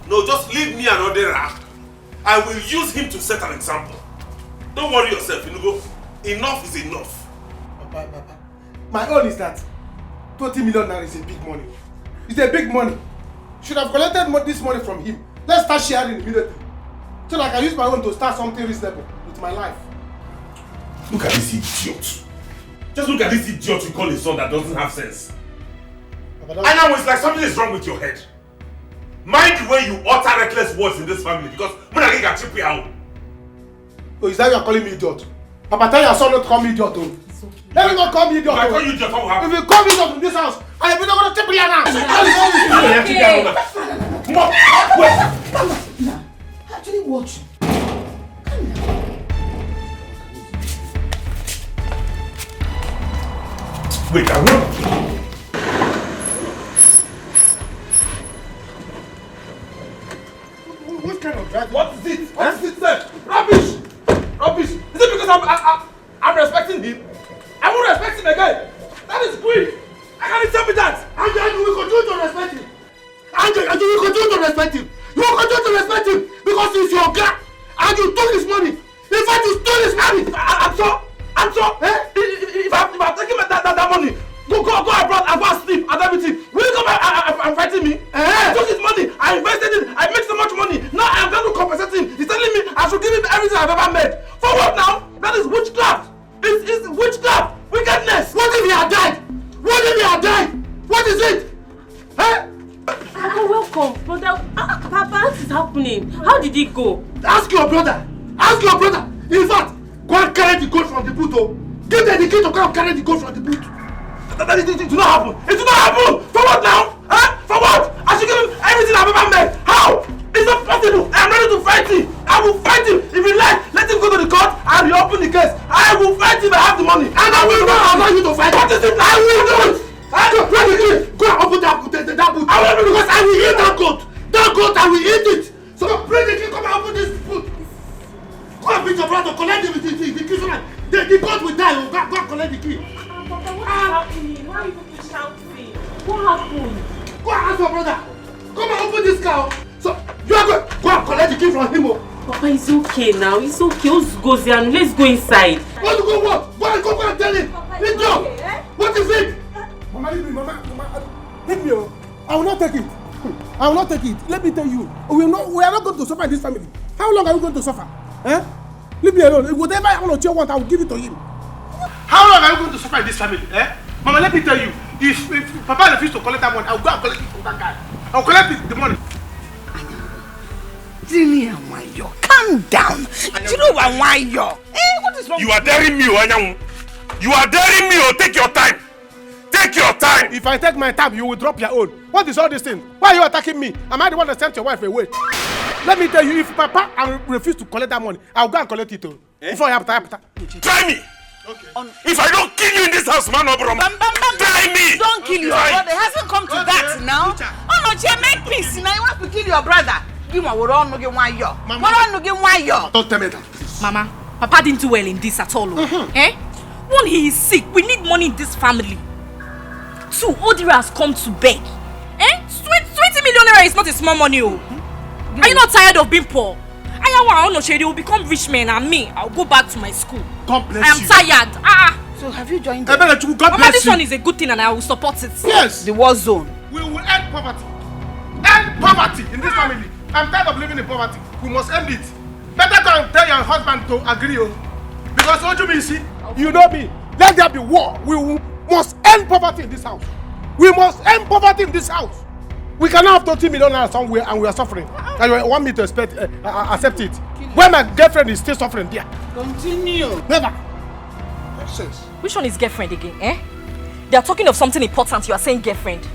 No, just leave me another rap. I will use him to set an example. Don't worry yourself, Inugo. Enough is enough. Papa. My own is that 20 million naira is a big money. It's a big money. Should have collected this money from him. Let's start sharing immediately. So that I can use my own to start something reasonable with my life. Look at this idiot. Just look at this idiot you call a son that doesn't have sense. And now it's like something is wrong with your head. Mind the way you utter reckless words in this family because Munagi can chip you out. Oh, is that you are calling me idiot? Papa, tell your son not to call me idiot. Oh. Let me not call me idiot. If I call you idiot, what will happen? If you call me idiot in this house, I am not going to chip you now. Wait. Actually, watch. Wait, I will. What kind of drag? What is it? What is it, sir? Rubbish! Is it because I'm respecting him? I won't respect him again. That is quick. I can't tell me that. And we continue to respect him. And we continue to respect him. You will continue to respect him because he's your guy. And you took his money. In fact, you stole his money. I'm so. If I'm taking that money, go abroad and go and sleep and everything. Will you come and fighting me? I took his money. I invested it. I make so much money. Now I'm going to compensate him. He's telling me I should give him everything I've ever made. For what now? That is witchcraft. It's witchcraft. Wickedness. What if he had died? What if he had died? What is it? Welcome, brother. Papa, what is happening? How did it go? Ask your brother. Ask your brother. In fact, go and carry the goat from the boot. Oh. Give them the key to go and carry the goat from the boot. It will not happen. It will not happen. For what now? Huh? For what? I should give him everything I've ever made. How? It's not possible. I am ready to fight him. I will fight him. If you like, let him go to the court and reopen the case. I will fight him. I have the money. And I will not allow you to fight. What is it? I will do it. Go and open that boot. I will do it because I will eat that goat. That goat, I will eat it. So bring the key. Come and open this boot. Go and beat your brother. Collect the key so that the goat will die. Go and collect the key. What is happening? Why are you people shouting? What happened? Go and ask your brother. Come and open this car. So you are going. Go and collect the key from him. Papa, it's okay now. It's okay. Let's go there and let's go inside. Want to go what? Go and tell him. Let's go. What is it? Mama, leave me. Mama, leave me. I will not take it. I will not take it. Let me tell you. We are not going to suffer in this family. How long are we going to suffer? Eh? Leave me alone. Whatever I want, I will give it to him. How long are we going to suffer in this family? Eh? Mama, let me tell you. If Papa refuses to collect that money, I will go and collect it from that guy. I will collect the money. Calm down. You know why you're? What is wrong? You are daring me, Anyanwu. You are daring me. Take your time. Take your time. If I take my time, you will drop your own. What is all this thing? Why are you attacking me? Am I the one that sent your wife away? Let me tell you, if Papa refuse to collect that money, I'll go and collect it too. Before you have to. Try me. Okay. If I don't kill you in this house, man, try me. Don't kill your brother. It hasn't come to that now. Oh no, Jay, make peace. Now you want to kill your brother. Give me what on no get one yo. Don't tell me that. Mama, Papa didn't do well in this at all. Eh? One, he is sick. We need money in this family. Two, Odira has come to beg. Eh? 20 million naira is not a small money. Oh. Are you not tired of being poor? They will become rich men and me, I'll go back to my school. God bless you. I am tired. So have you joined them? God bless this one is a good thing and I will support it. Yes. The war zone. We will end poverty. End poverty in this family. I'm tired of living in poverty. We must end it. Better go and tell your husband to agree. Because what you mean, see? You know me. Let there be war. We must end poverty in this house. We must end poverty in this house. We cannot have 20 million naira somewhere and we are suffering. And you want me to accept it? When my girlfriend is still suffering there. Continue. Never. Nonsense. Which one is girlfriend again, eh? They are talking of something important. You are saying girlfriend.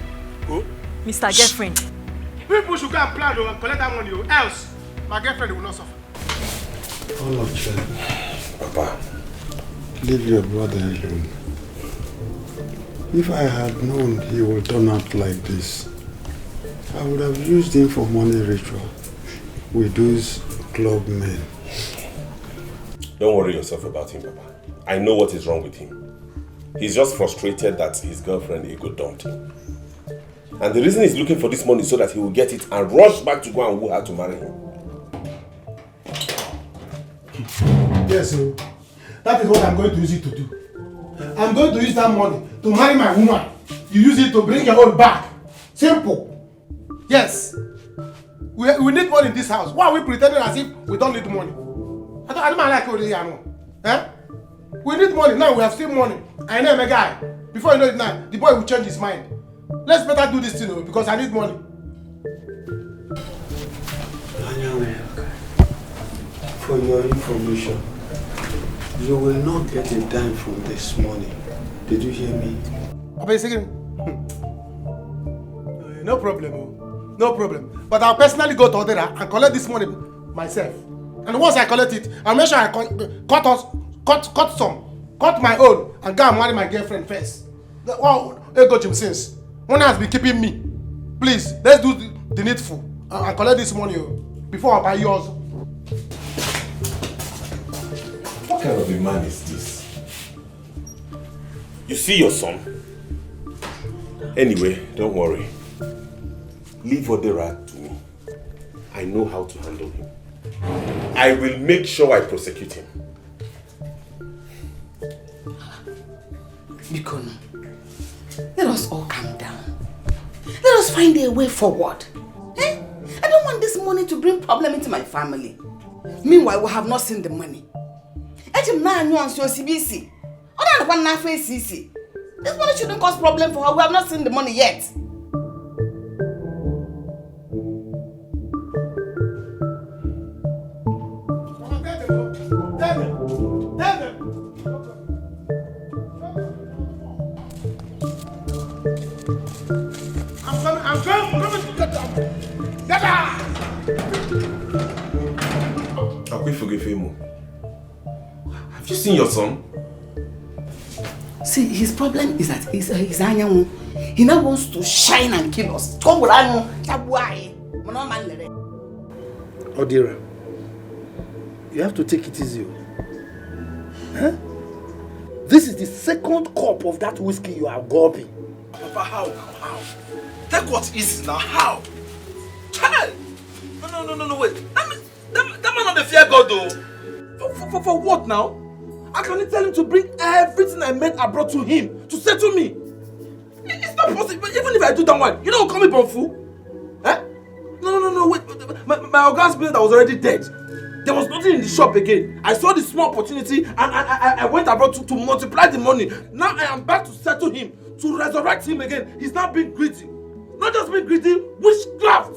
Who? Mr. Girlfriend. People should go and plan and collect that money, else my girlfriend will not suffer. All of them. Papa, leave your brother alone. If I had known he would turn out like this, I would have used him for money ritual with those club men. Don't worry yourself about him, Papa. I know what is wrong with him. He's just frustrated that his girlfriend Ego dumped him. And the reason he's looking for this money is so that he will get it and rush back to go and woo her to marry him. Yes, sir. That is what I'm going to use it to do. I'm going to use that money to marry my woman. You use it to bring your own back. Simple. Yes. We need money in this house. Why are we pretending as if we don't need money? I don't like what you know. Eh? We need money. Now we have still money. I know a guy. Before you know it now, the boy will change his mind. Let's better do this thing because I need money. For your information, you will not get a dime from this money. Did you hear me? Papa, second. No problem. No problem. But I'll personally go to Odera and collect this money myself. And once I collect it, I'll make sure I cut my own and go and marry my girlfriend first. Wow, Ego Jim since. One has been keeping me. Please, let's do the needful and collect this money before I buy yours. What kind of a man is this? You see your son? Anyway, don't worry. Leave Odera to me. I know how to handle him. I will make sure I prosecute him. Mikono, let us all calm down. Let us find a way forward. Eh? I don't want this money to bring problem into my family. Meanwhile, we have not seen the money. This money shouldn't cause problem for her. We have not seen the money yet. I'm coming to get them. Dada! Have you seen your son? See, his problem is that he's anyanwu. He now wants to shine and kill us. Come with anu, chabuai. Odira, you have to take it easy. Huh? This is the second cup of that whiskey you are gulping. Papa, how? Take what is now, how? Child! No, wait. That man not the fear God though. For what now? I can tell him to bring everything I made abroad to him to settle me. It's not possible. Even if I do that one, you don't call me Boastful. Eh? No, wait. My organ's business was already dead. There was nothing in the shop again. I saw the small opportunity and I went abroad to multiply the money. Now I am back to settle him, to resurrect him again. He's now being greedy. Not just being greedy, witchcraft.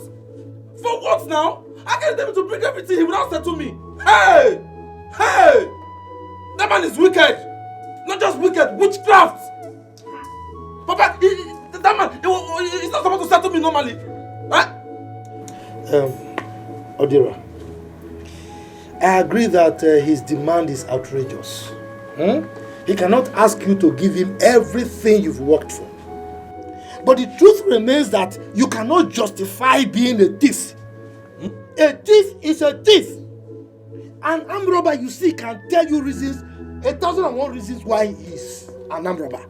For what now? I can't tell him to bring everything, he will not settle me. Hey! That man is wicked. Not just wicked, witchcraft. Papa, that man, he's not supposed to settle me normally. Huh? Odira, I agree that his demand is outrageous. He cannot ask you to give him everything you've worked for. But the truth remains that you cannot justify being a thief. A thief is a thief. An armed robber, you see, can tell you reasons, 1,001 reasons why he is an armed robber.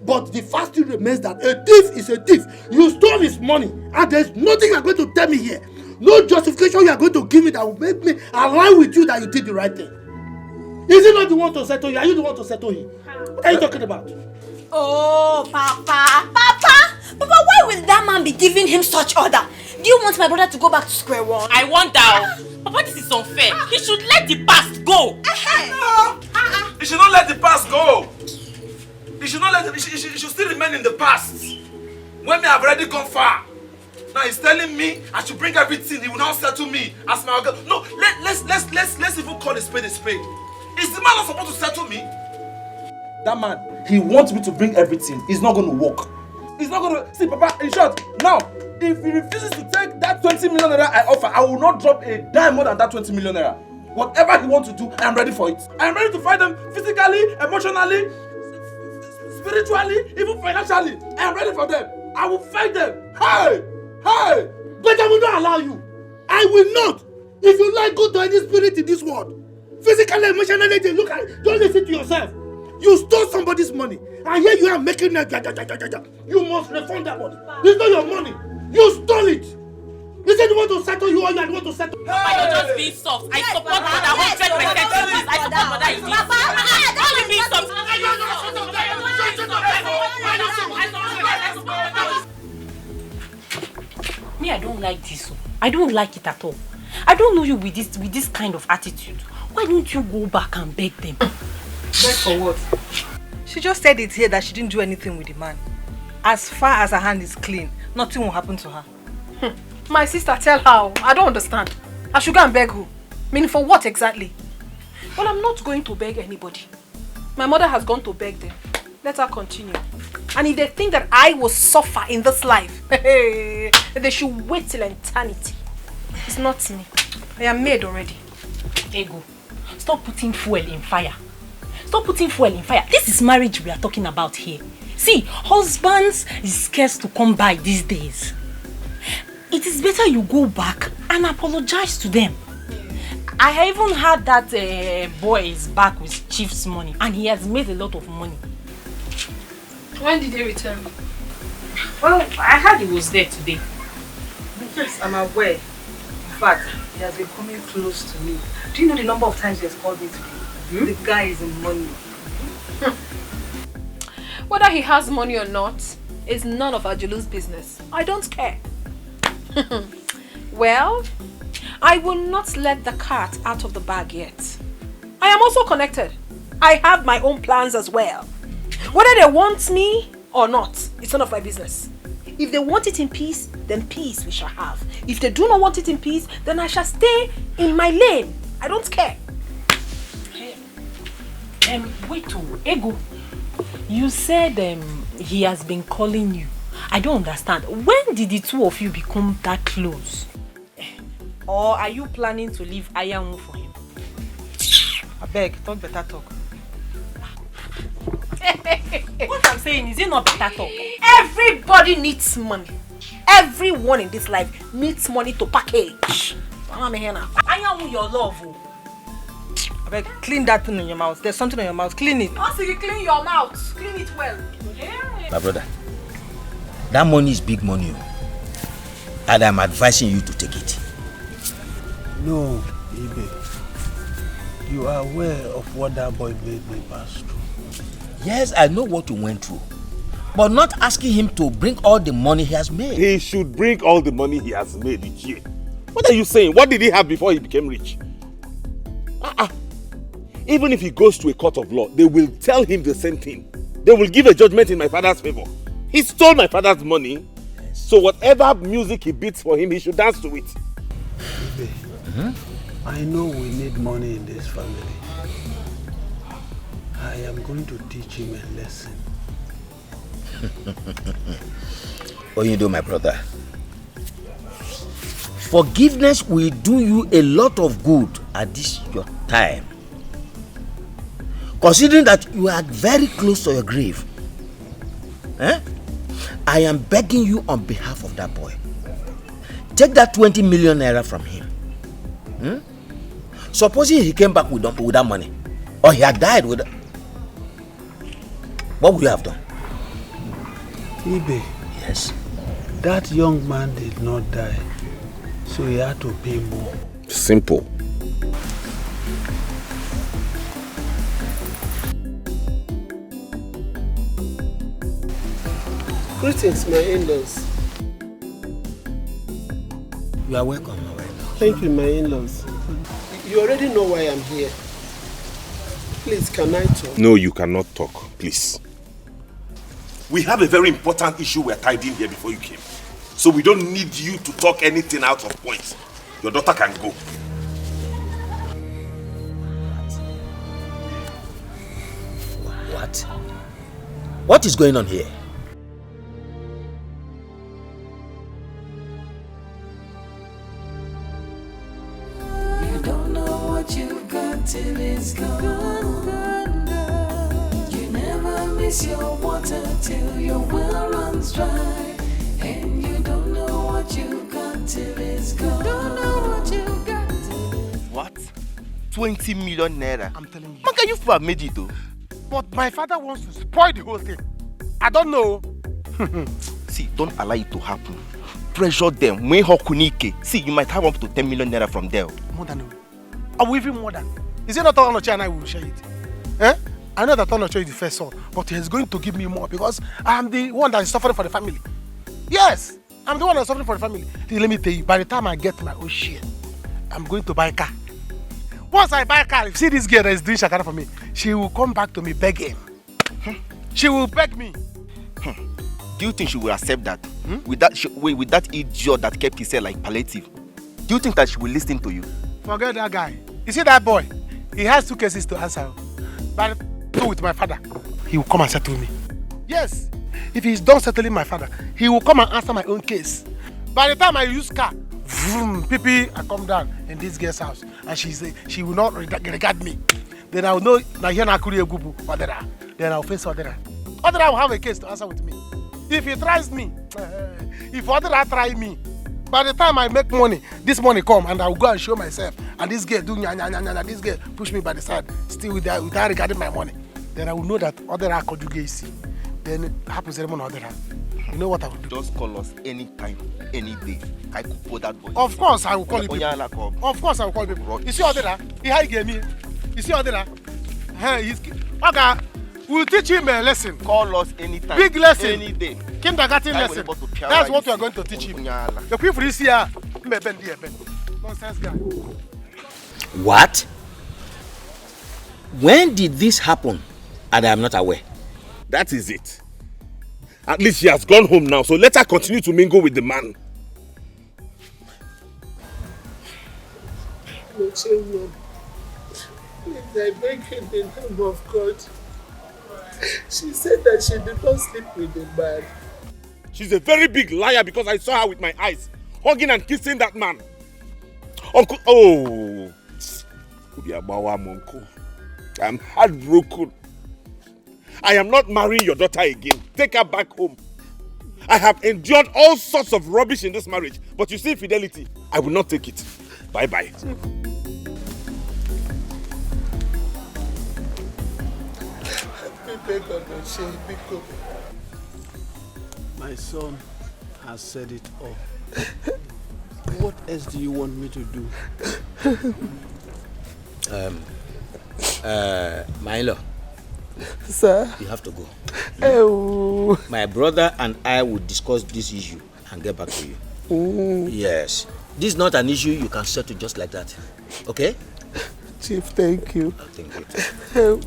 But the fact still remains that a thief is a thief. You stole his money, and there's nothing you are going to tell me here. No justification you are going to give me that will make me align with you that you did the right thing. Is he not the one to settle you? Are you the one to settle him? What are you talking about? Oh, Papa, why will that man be giving him such order? Do you want my brother to go back to square one? I wonder. Papa, this is unfair. He should let the past go. No! He should not let the past go. He should not let it. He should still remain in the past. When me have already gone far. Now he's telling me I should bring everything. He will now settle me as my girl. No, let's even call a spade a spade. Is the man not supposed to settle me? That man, he wants me to bring everything. It's not going to work. It's not going to... See, Papa, in short, now, if he refuses to take that 20 million naira I offer, I will not drop a dime more than that 20 million naira. Whatever he wants to do, I am ready for it. I am ready to fight them physically, emotionally, spiritually, even financially. I am ready for them. I will fight them. Hey! But I will not allow you. I will not. If you like, go to any spirit in this world. Physically, emotionally, look at it. Don't listen to yourself. You stole somebody's money, and here you are making it. You must refund that money. It's not your money. You stole it. You said you want to settle you, or you want to settle. Papa, you're just being soft. I support Brother 100%. I support Brother in this. Don't be being soft. Me, I don't like this. I don't like it at all. I don't know you with this kind of attitude. Why don't you go back and beg them? Beg for what? She just said it here that she didn't do anything with the man. As far as her hand is clean, nothing will happen to her. My sister, tell her. I don't understand. I should go and beg who? Meaning for what exactly? Well, I'm not going to beg anybody. My mother has gone to beg them. Let her continue. And if they think that I will suffer in this life, they should wait till eternity. It's not me. I am made already. Ego, stop putting fuel in fire. Stop putting fuel in fire. This is marriage we are talking about here. See, husbands is scarce to come by these days. It is better you go back and apologize to them. I even heard that boy is back with Chief's money and he has made a lot of money. When did he return? Well, I heard he was there today. Yes, I'm aware. In fact, he has been coming close to me. Do you know the number of times he has called me today? The guy is in money. Whether he has money or not is none of Ajulu's business. I don't care. Well, I will not let the cat out of the bag yet. I am also connected. I have my own plans as well. Whether they want me or not, it's none of my business. If they want it in peace, then peace we shall have. If they do not want it in peace, then I shall stay in my lane. I don't care. Wait, Ego. You said he has been calling you. I don't understand. When did the two of you become that close? Or are you planning to leave Ayamu for him? I beg, talk better talk. What I'm saying is, it not better talk? Everybody needs money. Everyone in this life needs money to package. Ayamu, your love. I beg, clean that thing in your mouth. There's something in your mouth. Clean it. Also, you clean your mouth. Clean it well. My brother, that money is big money. And I'm advising you to take it. No, Ibeh. You are aware of what that boy made me pass through. Yes, I know what you went through. But not asking him to bring all the money he has made. He should bring all the money he has made each year. What are you saying? What did he have before he became rich? Even if he goes to a court of law, they will tell him the same thing. They will give a judgment in my father's favor. He stole my father's money. Yes. So whatever music he beats for him, he should dance to it. Ibeh, I know we need money in this family. I am going to teach him a lesson. What you do, my brother? Forgiveness will do you a lot of good at this your time. Considering that you are very close to your grave, I am begging you on behalf of that boy. Take that 20 million naira from him. Supposing he came back with that money, or he had died with it, what would you have done? Ibeh. Yes. That young man did not die, so he had to pay more. Simple. Greetings, my in-laws. You are welcome, my wife. Thank you, my in-laws. You already know why I'm here. Please, can I talk? No, you cannot talk, please. We have a very important issue we're tied in here before you came. So we don't need you to talk anything out of point. Your daughter can go. What? What is going on here? You don't know what you've got till it's gone. You never miss your water till your well runs dry. And you don't know what you've got till it's gone. Don't know what you've got till it's What? 20 million naira? I'm telling you. How can you have made it though? But my father wants to spoil the whole thing. I don't know. See, don't allow it to happen. Pressure them. See, you might have up to 10 million naira from there. More than or even more than. Is it not Onoche and I will share it? I know that Onoche is the first son, but he's going to give me more because I'm the one that is suffering for the family. Yes, I'm the one that's suffering for the family. Let me tell you, by the time I get my own share, I'm going to buy a car. Once I buy a car, if you see this girl that is doing shakara for me, she will come back to me begging. She will beg me. Do you think she will accept that? With that idiot that kept his hair like palliative? Do you think that she will listen to you? Forget that guy. You see that boy? He has 2 cases to answer. But with my father, he will come and settle me. Yes, if he's done settling my father, he will come and answer my own case. By the time I use car, vroom, I come down in this girl's house and she will not regard me. Then I will know that here na Kuri Egubu Odera. Then I will face Odera. Odera will have a case to answer with me. If he tries me, if Odera try me, by the time I make money, this money come and I will go and show myself. And this girl do nya, this girl push me by the side, still without regarding my money. Then I will know that Odera conjugacy. Then it happens anymore Odera. You know what I will do? Just call us anytime, any day. I could put that boy. Of course I will call you people. Of course I will call you people. You see Odera? He high game me. You see Odera? Okay, we'll teach him a lesson. Call us anytime. Big lesson. Any day. Kindergarten lesson. That's what we are going to teach him. The people you see here, nonsense guy. What? When did this happen? And I am not aware. That is it. At least she has gone home now, so let her continue to mingle with the man. Please, I beg you in the name of God. She said that she did not sleep with the man. She's a very big liar because I saw her with my eyes, hugging and kissing that man. Uncle, oh, uncle, I'm heartbroken. I am not marrying your daughter again. Take her back home. I have endured all sorts of rubbish in this marriage, but you see infidelity, I will not take it. Bye-bye. My son has said it all. What else do you want me to do? My in-law. Sir? You have to go. Oh. My brother and I will discuss this issue and get back to you. Yes. This is not an issue you can settle just like that. Okay? Chief, thank you. Thank you.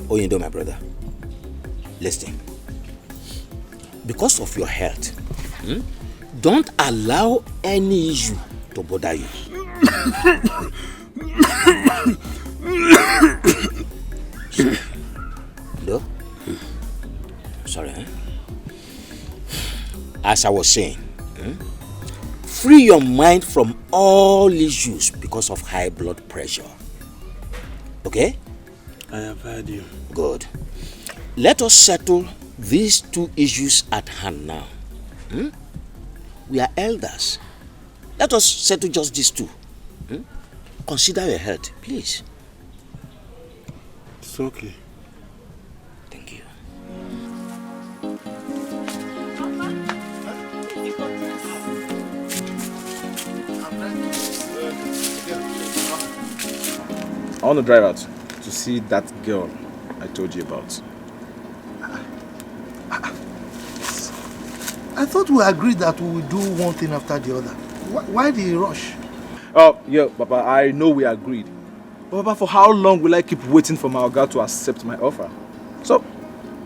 Oyindo, my brother, listen. Because of your health, don't allow any issue to bother you. No? Sorry, eh? As I was saying, free your mind from all issues because of high blood pressure. Okay? I have heard you. Good. Let us settle these two issues at hand now. We are elders. Let us settle just these two. Consider your health, please. It's okay. Thank you. I want to drive out to see that girl I told you about. I thought we agreed that we would do one thing after the other. Why the rush? Oh, yeah, Papa, I know we agreed. But Papa, for how long will I keep waiting for my Oga to accept my offer? So,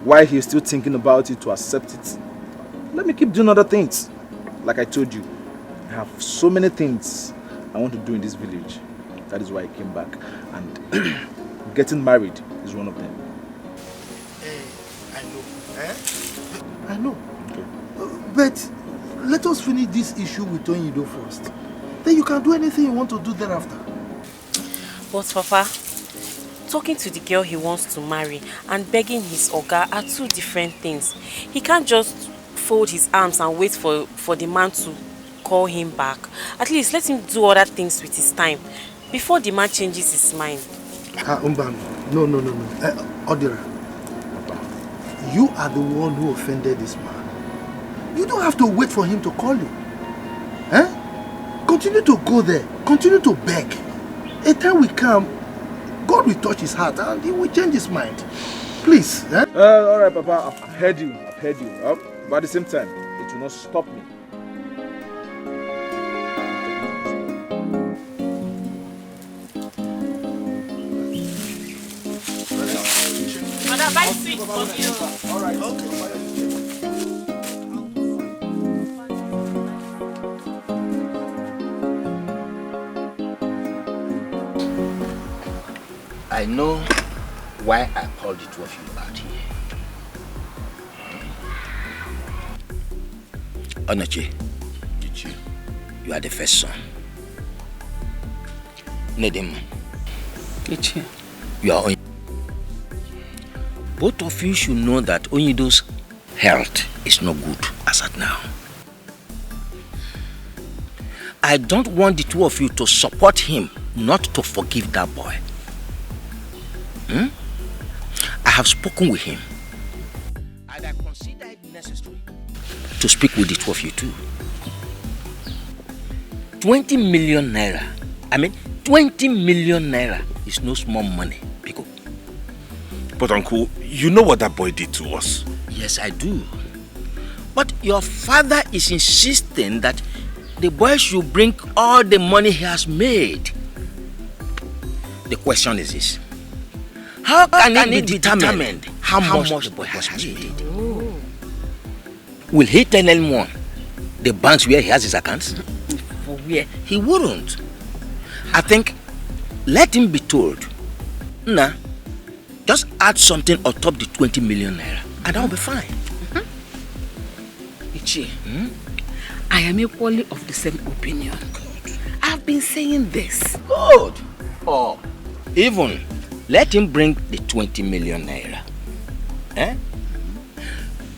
while he's still thinking about it to accept it, let me keep doing other things. Like I told you, I have so many things I want to do in this village. That is why I came back. And getting married is one of them. I know. I know. Okay. But let us finish this issue with Onyido first. Then you can do anything you want to do thereafter. But Papa, talking to the girl he wants to marry and begging his Oga are two different things. He can't just fold his arms and wait for the man to call him back. At least let him do other things with his time before the man changes his mind. No. Odira, you are the one who offended this man. You don't have to wait for him to call you. Continue to go there. Continue to beg. A time will come, God will touch his heart and he will change his mind. Please. All right, Papa. I've heard you. But at the same time, it will not stop me. Mother, buy sweet for me. All right. Okay. I know why I called the two of you out here. Onoche, you are the first son. Nedem, you are Onyido. Both of you should know that Onyido's health is not good as at now. I don't want the two of you to support him not to forgive that boy. I have spoken with him and I consider it necessary to speak with the two of you too. 20 million naira. 20 million naira is no small money, Pico. But Uncle, you know what that boy did to us. Yes, I do. But your father is insisting that the boy should bring all the money he has made. The question is this. How can it be determined how much the boy has made? Will he tell anyone the banks where he has his accounts? Yeah, he wouldn't. I think let him be told. Nah, just add something on top the 20 million naira and I'll be fine. Ichie, I am equally of the same opinion. I've been saying this. Good. Oh, even let him bring the 20 million naira. Eh?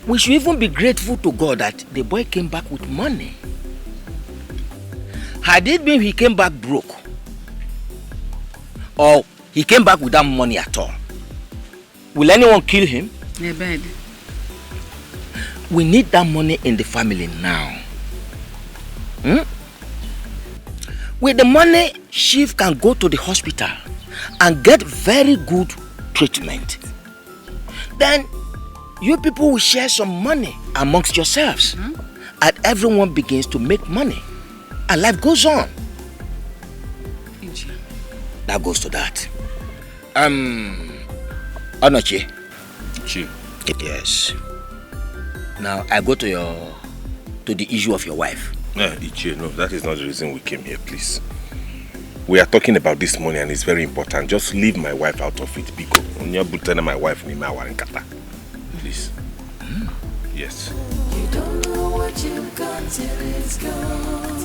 We should even be grateful to God that the boy came back with money. Had it been he came back broke, or he came back without money at all, will anyone kill him? Bed. We need that money in the family now. With the money, Shiv can go to the hospital and get very good treatment. Then you people will share some money amongst yourselves, and everyone begins to make money, and life goes on. That goes to that. Onochi. Chi. Yes. Now I go to the issue of your wife. Ichie, no, that is not the reason we came here, please. We are talking about this money and it's very important. Just leave my wife out of it, Biko. My wife, please. Yes. You don't know what you've got till it's gone.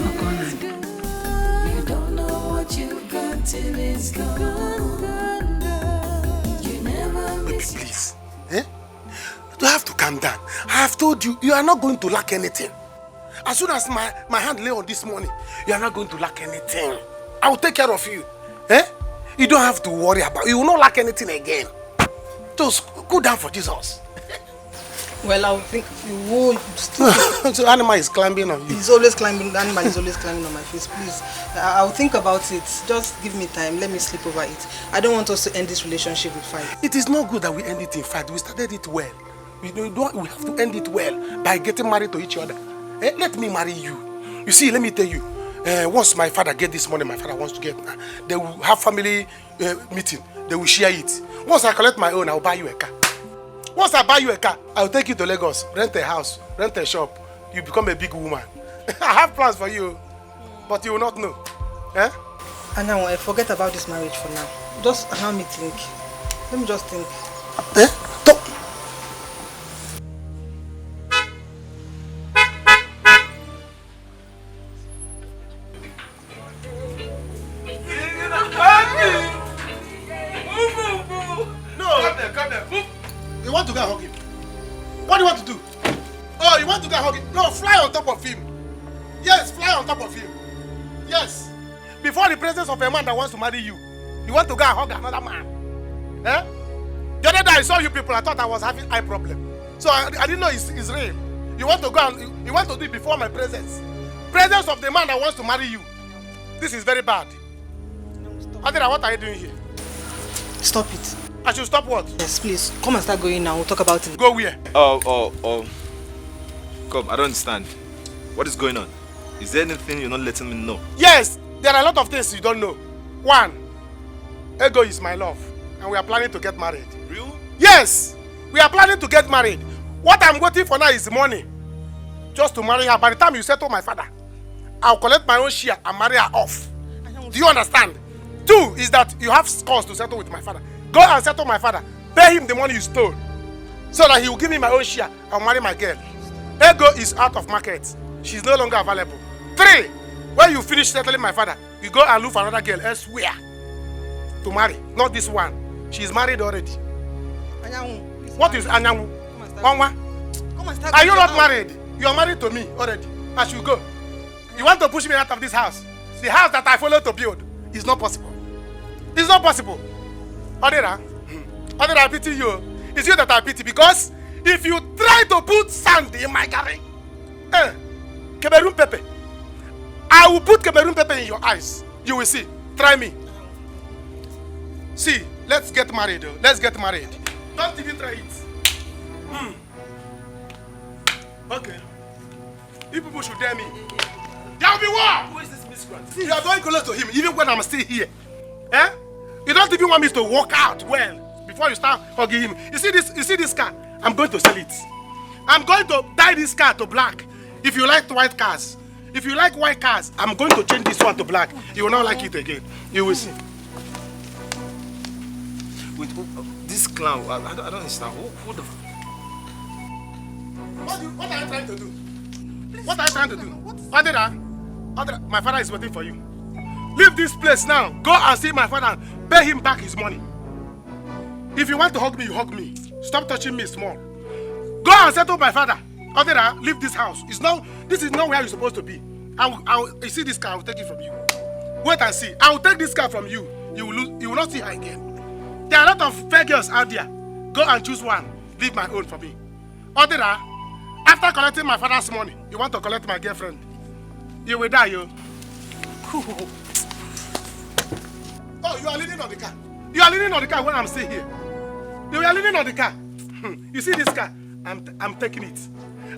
You don't know what you've got till it's gone. You never miss. Baby, please. You have to calm down. I have told you, you are not going to lack anything. As soon as my hand lay on this money, you are not going to lack anything. I will take care of you. You don't have to worry about it. You will not lack anything again. Just go down for Jesus. Well, I would think you would. So animal is climbing on you. He's always climbing. The animal is always climbing on my face. Please, I'll think about it. Just give me time. Let me sleep over it. I don't want us to end this relationship with fight. It is not good that we end it in fight. We started it well. We have to end it well by getting married to each other. Let me marry you. You see, let me tell you. Once my father get this money, my father wants to get, they will have family meeting. They will share it. Once I collect my own, I will buy you a car. Once I buy you a car, I will take you to Lagos, rent a house, rent a shop. You become a big woman. I have plans for you, but you will not know. And now I forget about this marriage for now. Just allow me think. Let me just think. You want to go and hug him? What do you want to do? Oh, you want to go and hug him? No, fly on top of him. Yes, fly on top of him. Yes. Before the presence of a man that wants to marry you, you want to go and hug another man. The other day I saw you people, I thought I was having eye problem. So I didn't know it's real. You want to go and you want to do it before my presence. Presence of the man that wants to marry you. This is very bad. Adira, what are you doing here? Stop it. I should stop what? Yes, please. Come and start going now. We'll talk about it. Go where? Come, I don't understand. What is going on? Is there anything you're not letting me know? Yes, there are a lot of things you don't know. One, Ego is my love, and we are planning to get married. Real? Yes, we are planning to get married. What I'm waiting for now is money, just to marry her. By the time you settle my father, I'll collect my own share and marry her off. Do you understand? Two is that you have scores to settle with my father. Go and settle my father. Pay him the money you stole, so that he will give me my own share. I'll marry my girl. Ego is out of market. She's no longer available. Three, when you finish settling my father, you go and look for another girl elsewhere to marry. Not this one. She's married already. What is Anyanwu? Are you not married? You are married to me already. I should go. You want to push me out of this house? The house that I followed to build is not possible. It's not possible. Odera, I pity you. It's you that I pity, because if you try to put sand in my garden, Cameroon pepper, I will put Cameroon pepper in your eyes. You will see. Try me. See, let's get married. Let's get married. Don't even try it. Okay. You people should dare me. There will be war. Who is this miscreant? You are going close to him, even when I'm still here. You don't even want me to walk out well before you start hugging him. You see this car? I'm going to sell it. I'm going to dye this car to black. If you like white cars, If you like white cars, I'm going to change this one to black. You will not like it again. You will see. Wait, this clown, I don't understand. Who the What are you trying to do? What are you trying to do? Odera, my father is waiting for you. Leave this place now. Go and see my father and pay him back his money. If you want to hug me, you hug me. Stop touching me small. Go and settle my father. Odera, leave this house. This is not where you're supposed to be. You see this car, I will take it from you. Wait and see. I will take this car from you. You will not see her again. There are a lot of fair girls out there. Go and choose one. Leave my own for me. Odera, after collecting my father's money, you want to collect my girlfriend. You will die, yo. Oh, you are leaning on the car. You are leaning on the car when I'm still here. You are leaning on the car. You see this car? I'm taking it.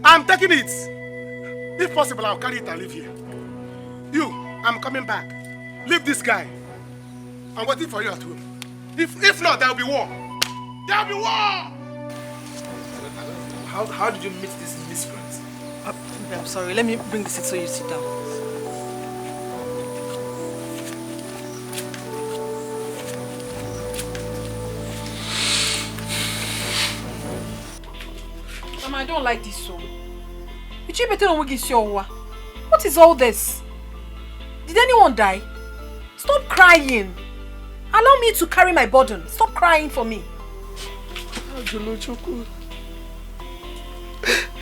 I'm taking it. If possible, I'll carry it and leave here. You, I'm coming back. Leave this guy. I'm waiting for you at home. If not, there will be war. There will be war! How did you meet this miscreant? I'm sorry, let me bring the seat so you sit down. Mama, I don't like this song. What is all this? Did anyone die? Stop crying. Allow me to carry my burden. Stop crying for me.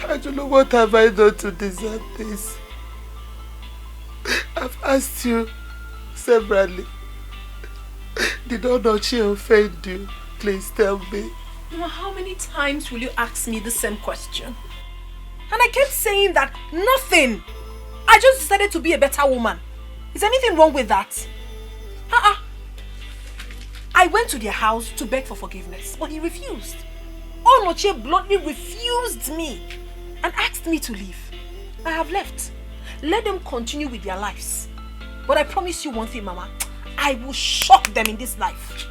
I don't know what have I done to deserve this. I've asked you severally. Did Onochi offend you? Please tell me. Mama, how many times will you ask me the same question? And I kept saying that nothing. I just decided to be a better woman. Is anything wrong with that? I went to their house to beg for forgiveness, but he refused. Onoche bluntly refused me and asked me to leave. I have left. Let them continue with their lives. But I promise you one thing, Mama. I will shock them in this life.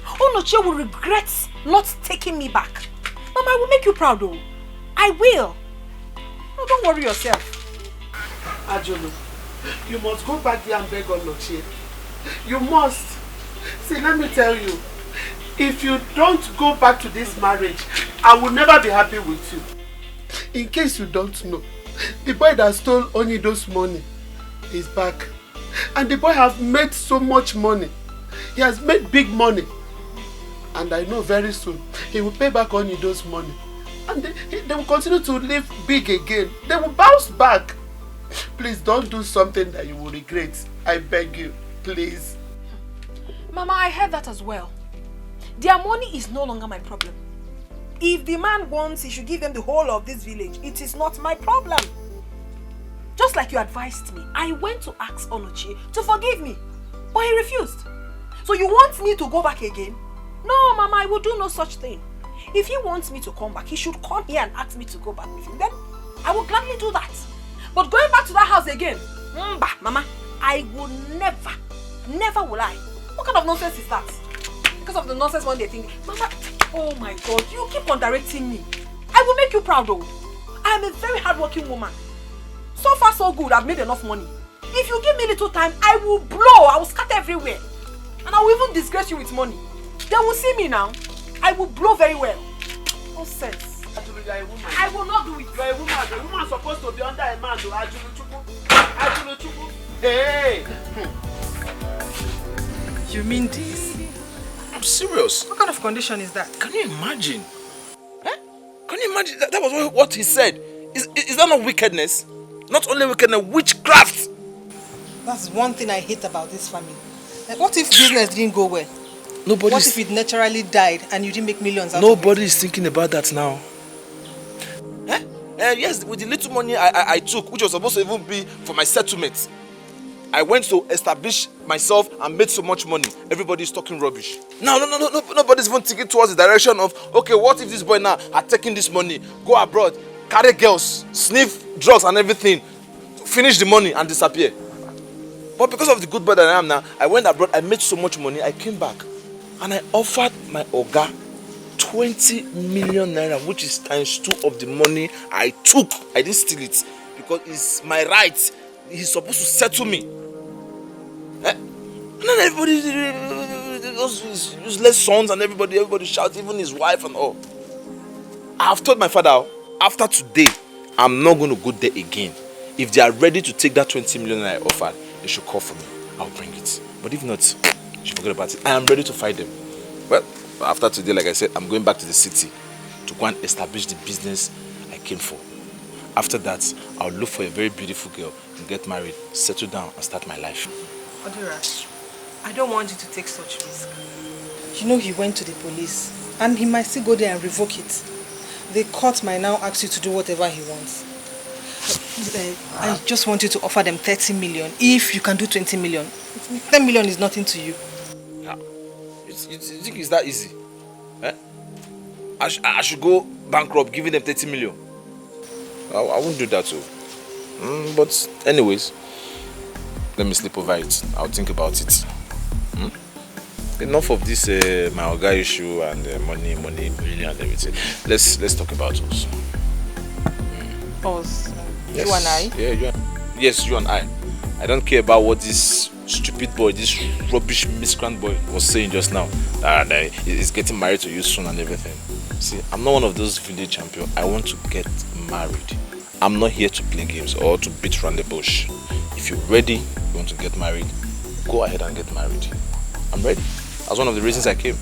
Onoche will regret not taking me back. Mama, I will make you proud though. I will. No, don't worry yourself. Ajolo, you must go back there and beg Onoche. You must. See, let me tell you. If you don't go back to this marriage, I will never be happy with you. In case you don't know, the boy that stole Onido's money is back. And the boy has made so much money. He has made big money. And I know very soon he will pay back Onido's money. And they will continue to live big again. They will bounce back. Please don't do something that you will regret. I beg you, please. Mama, I heard that as well. Their money is no longer my problem. If the man wants, he should give them the whole of this village. It is not my problem. Just like you advised me, I went to ask Onochi to forgive me, but he refused. So you want me to go back again? No, Mama, I will do no such thing. If he wants me to come back, he should come here and ask me to go back with him. Then I will gladly do that. But going back to that house again, Mama, I will never will I. What kind of nonsense is that? Because of the nonsense one day think, Mama, oh my God, you keep on directing me. I will make you proud though. I am a very hardworking woman. So far so good, I've made enough money. If you give me little time, I will blow, I will scatter everywhere. And I will even disgrace you with money. They will see me now. I will blow very well. No sense. Ajulu, you are a woman. I will not do it. You are a woman. A woman is supposed to be under a man. Ajulu Chuku. Hey! You mean this? I'm serious. What kind of condition is that? Can you imagine? Huh? Can you imagine? That was what he said. Is that not wickedness? Not only wickedness, witchcraft. That's one thing I hate about this family. What if business didn't go well? What if it naturally died and you didn't make millions out Nobody of it? is thinking about that now. Yes, with the little money I took, which was supposed to even be for my settlement, I went to establish myself and made so much money. Everybody's talking rubbish. No, nobody's even thinking towards the direction of, okay, what if this boy now had taken this money, go abroad, carry girls, sniff drugs and everything, finish the money and disappear. But because of the good boy that I am now, I went abroad, I made so much money, I came back. And I offered my Oga 20 million naira, which is times 2 of the money I took. I didn't steal it. because it's my right. He's supposed to settle me. Eh? And then everybody, those useless sons and everybody shouts, even his wife and all. I've told my father, after today, I'm not going to go there again. If they are ready to take that 20 million I offered, they should call for me. I'll bring it. But if not, you should forget about it. I am ready to fight them. Well, after today, like I said, I'm going back to the city to go and establish the business I came for. After that, I'll look for a very beautiful girl and get married, settle down and start my life. Odira, I don't want you to take such risk. You know he went to the police and he might still go there and revoke it. The court might now ask you to do whatever he wants. I just want you to offer them 30 million if you can do 20 million. 10 million is nothing to you. Yeah. You think it's that easy? Eh? I should go bankrupt giving them 30 million. I won't do that too. But anyways, let me sleep over it. I'll think about it. Enough of this my Oga issue and money, million and everything. Let's talk about us. Us? Yes. You and I? Yeah, yes, you and I. I don't care about what this stupid boy, this rubbish miscreant boy was saying just now. That he's getting married to you soon and everything. See, I'm not one of those village champions. I want to get married. I'm not here to play games or to beat around the bush. If you're ready, you want to get married, go ahead and get married. I'm ready. That's one of the reasons I came.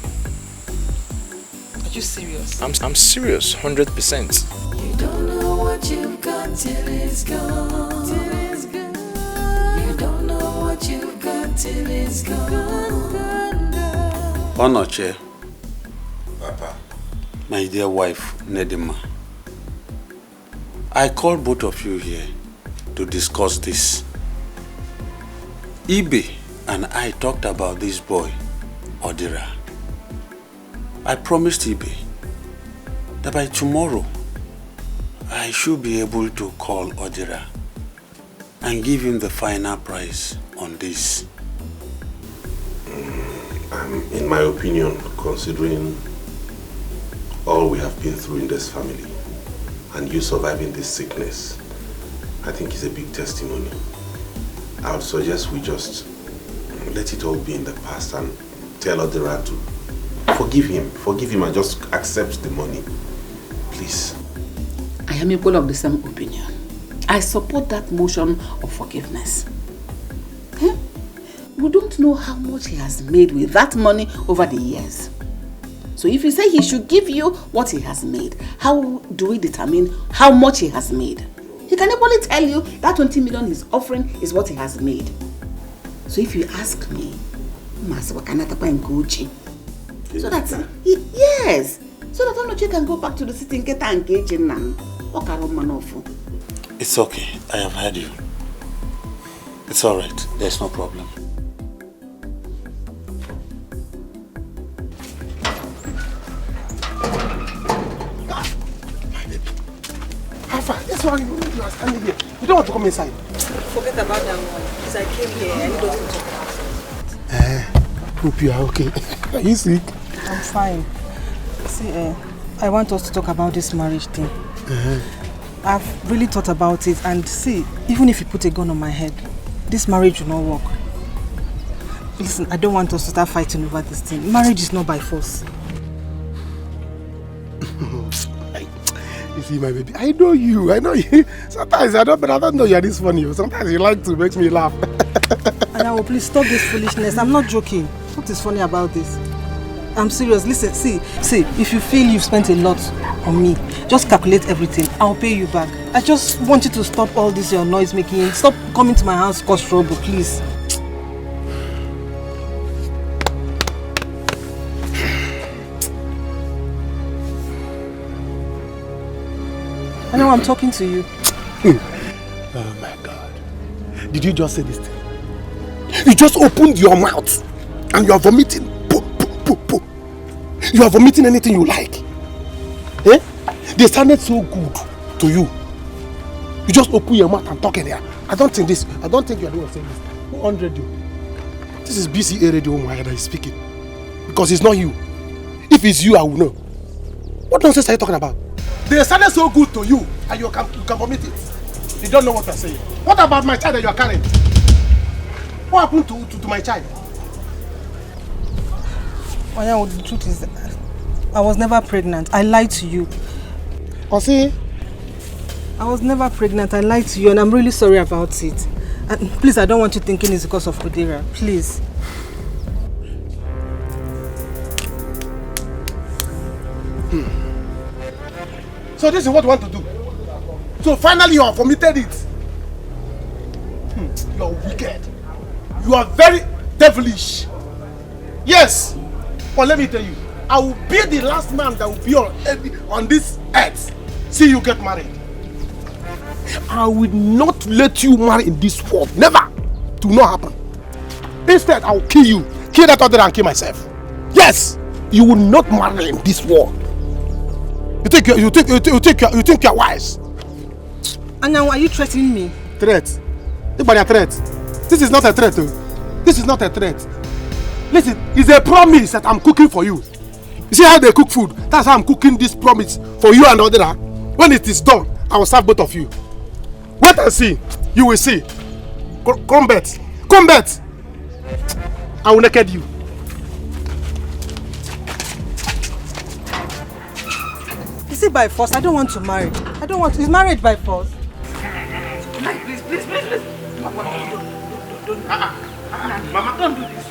Are you serious? I'm serious, 100%. You don't know what you've got till it's gone. Till it's gone. You don't know what you've got till it's gone. Onoche, Papa, my dear wife, Nedima, I called both of you here to discuss this. Ibeh and I talked about this boy, Odira. I promised Ibeh that by tomorrow, I should be able to call Odira and give him the final price on this. In my opinion, considering all we have been through in this family and you surviving this sickness, I think it's a big testimony. I would suggest we just let it all be in the past and tell Odira to forgive him and just accept the money. Please. I am equal of the same opinion. I support that motion of forgiveness. Eh? We don't know how much he has made with that money over the years. So if you say he should give you what he has made, how do we determine how much he has made? He can only tell you that 20 million he's offering is what he has made. So if you ask me, so that yes, so that Onoche can go back to the city and get engaged in now. It's okay. I have heard you. It's all right. There's no problem. Alpha, that's why you are standing here. You don't want to come inside. Forget about that one. Because I came here and it doesn't talk about it. Hope you are okay. Are you sick? I'm fine. See, I want us to talk about this marriage thing. I've really thought about it, and see, even if you put a gun on my head, this marriage will not work. Listen, I don't want us to start fighting over this thing. Marriage is not by force. You see, my baby, I know you. Sometimes I don't know you are this funny. Sometimes you like to make me laugh. And I will please stop this foolishness. I'm not joking. What is funny about this? I'm serious. Listen, see, if you feel you've spent a lot on me, just calculate everything. I'll pay you back. I just want you to stop all this your noise making. Stop coming to my house, cause trouble, please. I know I'm talking to you. Oh my God. Did you just say this thing? You just opened your mouth and you are vomiting. You are vomiting anything you like. Eh? They sounded so good to you. You just open your mouth and talk in there. I don't think you are the one saying this. Who 100 you? This is BCA radio that is speaking. Because it's not you. If it's you, I will know. What nonsense are you talking about? They sounded so good to you and you can vomit it. You don't know what you're saying. What about my child that you are carrying? What happened to my child? Anya, the truth is, I was never pregnant. I lied to you. Osi? I was never pregnant. I lied to you, and I'm really sorry about it. And please, I don't want you thinking it's because of Kudera. Please. So this is what you want to do. So finally you have committed it. You are wicked. You are very devilish. Yes. But let me tell you, I will be the last man that will be on this earth. See you get married. I will not let you marry in this world. Never. It will not happen. Instead, I will kill you. Kill that other and kill myself. Yes. You will not marry in this world. You think you're wise? And now, are you threatening me? Threat? Anybody a threat? This is not a threat. This is not a threat. Listen, it's a promise that I'm cooking for you. You see how they cook food? That's how I'm cooking this promise for you and the other. When it is done, I will serve both of you. Wait and see. You will see. Come back. Come back. I will naked you. Is it by force? I don't want to marry. I don't want to. Is marriage by force? Please. Mama, don't. Mama, don't do this.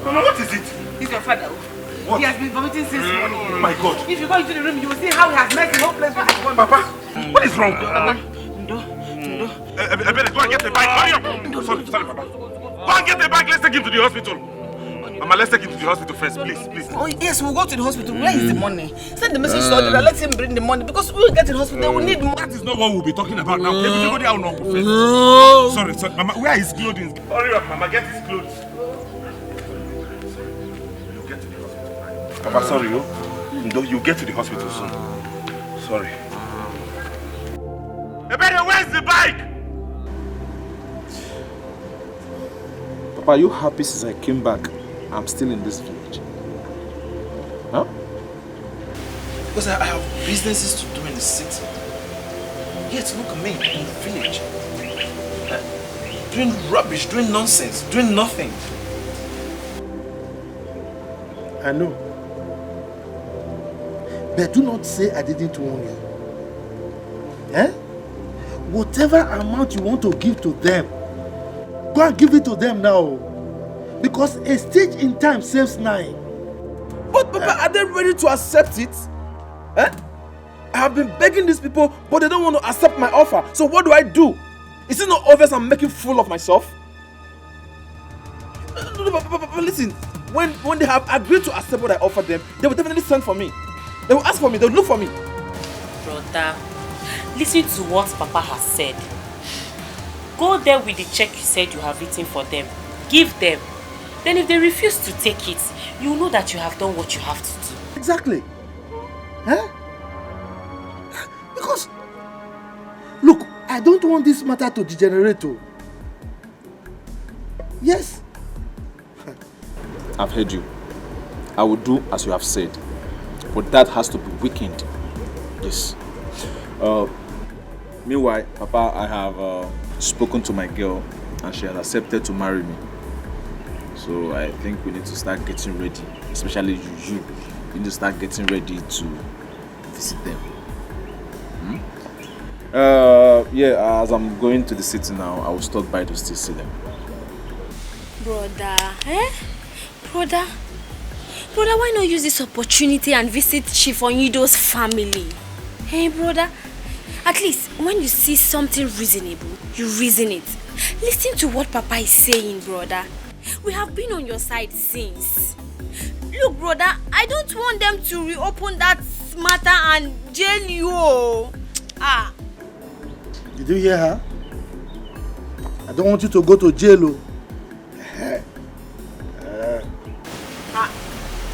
Mama, what is it? He's your father. What? He has been vomiting since morning. Oh my God. If you go into the room, you will see how he has messed the whole place with his body. Papa, what is wrong? Ndo. I better go and get the bike. Hurry up. Sorry, Papa. Go and get the bike. Let's take him to the hospital. Mama, let's take him to the hospital first, please. Oh, yes, we'll go to the hospital. Where is the money? Send the message to Odira. Let him bring the money because we'll get to the hospital. We need money. That is not what we'll be talking about now. Let me go there now first. Sorry. Mama, where is his clothing? Hurry up, Mama. Get his clothes. You'll get to the hospital. Papa, sorry, you'll get to the hospital soon. Sorry. Ebere, where's the bike? Papa, are you happy since I came back? I'm still in this village. Huh? Because I have businesses to do in the city. Yet look at me in the village. Doing rubbish, doing nonsense, doing nothing. I know. But do not say I didn't warn you. Eh? Whatever amount you want to give to them, go and give it to them now. Because a stage in time saves 9. But Papa, are they ready to accept it? Eh? I have been begging these people, but they don't want to accept my offer. So what do I do? Is it not obvious I'm making fool of myself? No, Papa, listen. When they have agreed to accept what I offered them, they will definitely send for me. They will ask for me. They will look for me. Brother, listen to what Papa has said. Go there with the check you said you have written for them. Give them. Then if they refuse to take it, you know that you have done what you have to do. Exactly. Huh? Because, look, I don't want this matter to degenerate. Yes. I've heard you. I will do as you have said. But that has to be weakened. Yes. Meanwhile, Papa, I have spoken to my girl and she has accepted to marry me. So I think we need to start getting ready, especially you. You need to start getting ready to visit them. Yeah, as I'm going to the city now, I will stop by to still see them. Brother, Brother, why not use this opportunity and visit Chief Onyido's family? Hey, brother, at least when you see something reasonable, you reason it. Listen to what Papa is saying, brother. We have been on your side since. Look, brother, I don't want them to reopen that matter and jail you. Did you hear her? I don't want you to go to jail.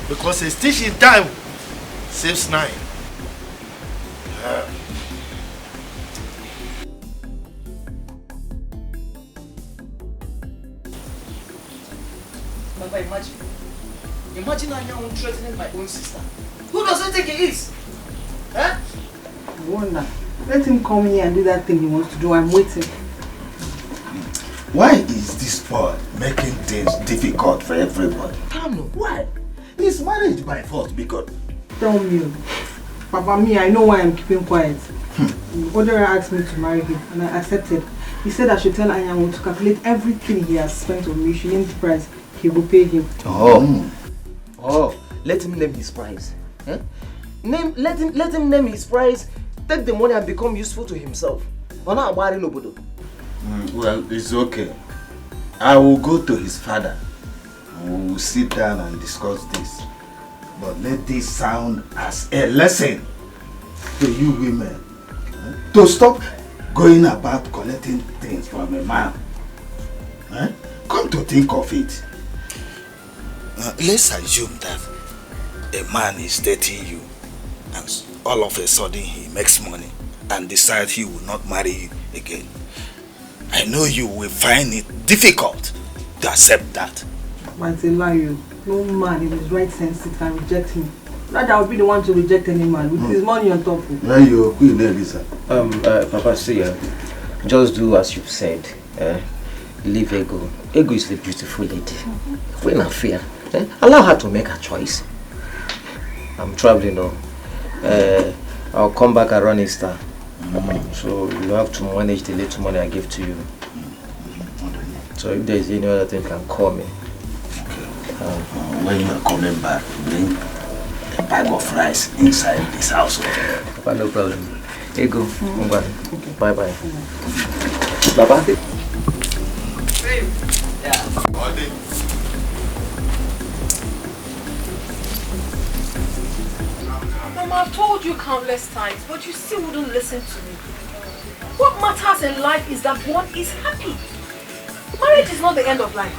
Because a stitch in time saves 9. Papa, imagine I am threatening my own sister. Who does it think he is? Wonder. Let him come here and do that thing he wants to do. I'm waiting. Why is this boy making things difficult for everybody? Come on, why? Is marriage by force because... Tell me. Papa, me, I know why I'm keeping quiet. Odera asked me to marry him and I accepted. He said I should tell Anyanwu to calculate everything he has spent on me. She named the price. He will pay him. Oh, let him name his price. Eh? Let him name his price. Take the money and become useful to himself. Well, it's okay. I will go to his father. We will sit down and discuss this. But let this sound as a lesson to you women. To stop going about collecting things from a man. Come to think of it. Let's assume that a man is dating you and all of a sudden he makes money and decides he will not marry you again. I know you will find it difficult to accept that. But it's a lie. No man in his right sense can reject him. Rather, I'll be the one to reject any man with his money on top of Now you're Queen Elisa. Papa, see, just do as you've said. Leave Ego. Ego is the beautiful lady. We're not fair. Allow her to make her choice. I'm traveling now. I'll come back around Easter. So you have to manage the little money I give to you. So if there's any other thing, you can call me. When you are coming back, bring a bag of rice inside this house. Papa, no problem. Ego, bye bye. Papa. Mama, I've told you countless times, but you still wouldn't listen to me. What matters in life is that one is happy. Marriage is not the end of life.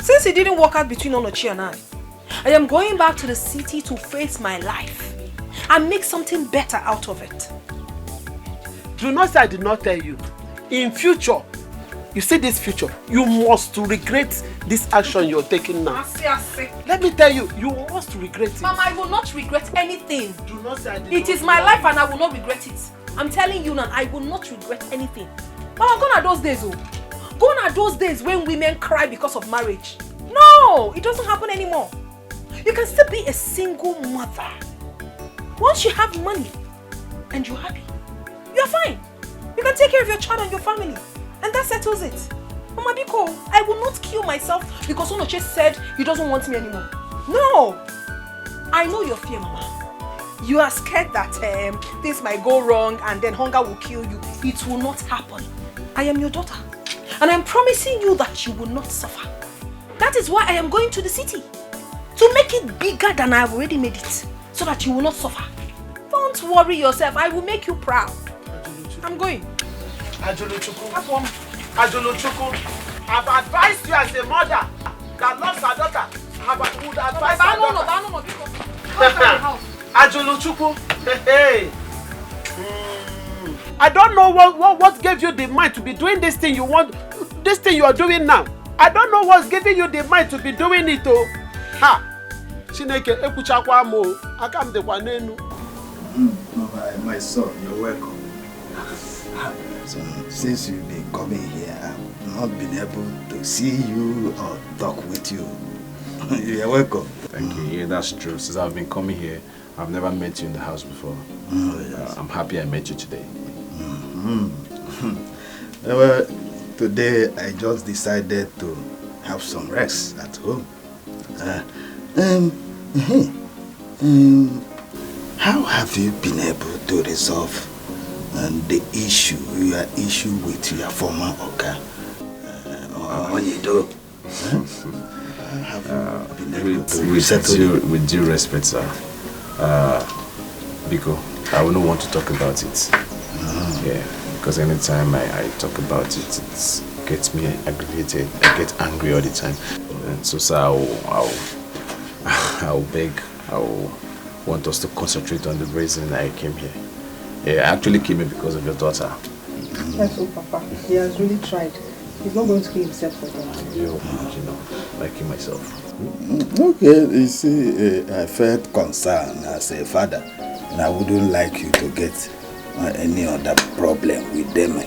Since it didn't work out between Onochi and I am going back to the city to face my life and make something better out of it. Do not say I did not tell you. In future, you see this future, you must regret this action you're taking now. Let me tell you, you must regret it. Mama, I will not regret anything. Do not say I did It is my life and I will not regret it. I'm telling you now, I will not regret anything. Mama, gone are those days, Gone are those days when women cry because of marriage. No, it doesn't happen anymore. You can still be a single mother. Once you have money and you're happy, you're fine. You can take care of your child and your family. And that settles it. Mama Biko, I will not kill myself because Onoche said he doesn't want me anymore. No! I know your fear, Mama. You are scared that things might go wrong and then hunger will kill you. It will not happen. I am your daughter. And I'm promising you that you will not suffer. That is why I am going to the city. To make it bigger than I have already made it. So that you will not suffer. Don't worry yourself. I will make you proud. I'm going. Ajuluchuku, I've advised you as a mother that loves her daughter. I would advise her daughter. Ajuluchuku, hey. I don't know what gave you the mind to be doing this thing you want, this thing you are doing now. I don't know what's giving you the mind to be doing it, oh. Ha! Chineke ekuchakwa mo, akam de kwa nenu. My son, you're welcome. So, since you've been coming here, I've not been able to see you or talk with you. You're welcome. Thank you. Yeah, that's true. Since I've been coming here, I've never met you in the house before. Yes. I'm happy I met you today. Well, today I just decided to have some rest at home. How have you been able to resolve the your issue with your former Oga? Have you been able to settle it? With due respect, sir, Biko, I wouldn't want to talk about it. Yeah, because anytime I talk about it, it gets me aggravated. I get angry all the time. And so, sir, I'll beg, I'll want us to concentrate on the reason I came here. Yeah, I actually came here because of your daughter. Yes, so Papa. He has really tried. He's not going to kill himself for that. You know, like you myself. Okay, you see, I felt concerned as a father, and I wouldn't like you to get or any other problem with them,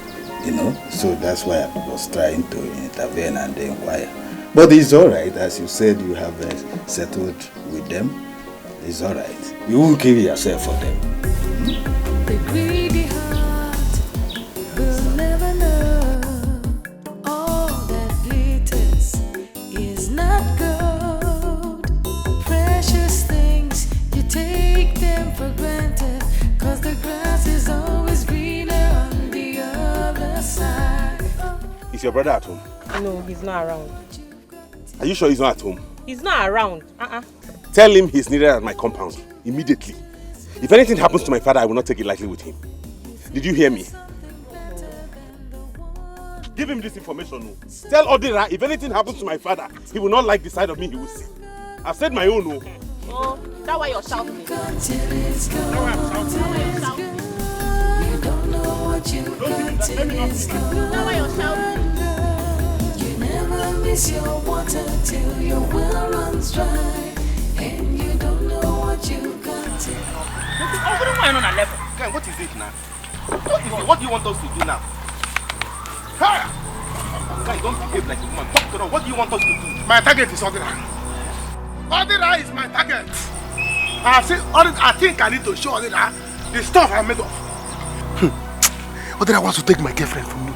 you know. So that's why I was trying to intervene and inquire. But it's all right, as you said, you have settled with them. It's all right. You won't kill yourself for them. The greedy heart will never know. All that glitters is not gold. Precious things, you take them for granted. Cause the grass is always greener on the other side. Is your brother at home? No, he's not around. Are you sure he's not at home? He's not around. Tell him he's needed at my compound immediately. If anything happens to my father, I will not take it lightly with him. Did you hear me? Give him this information. No. Tell Odira if anything happens to my father, he will not like the side of me he will see. I've said my own. No. Oh, that's why you're shouting. That's why I'm shouting. You don't know what you got till it's gone. That's why you're shouting. You never miss your water till your well runs dry. And you don't know what you got till. What do you want on a level? Guy, what is it now? What do you want us to do now? Guy, don't behave like a woman. Talk to us. What do you want us to do? My target is Odira. Odira is my target. I think I need to show Odira the stuff I'm made of. Odira wants to take my girlfriend from me.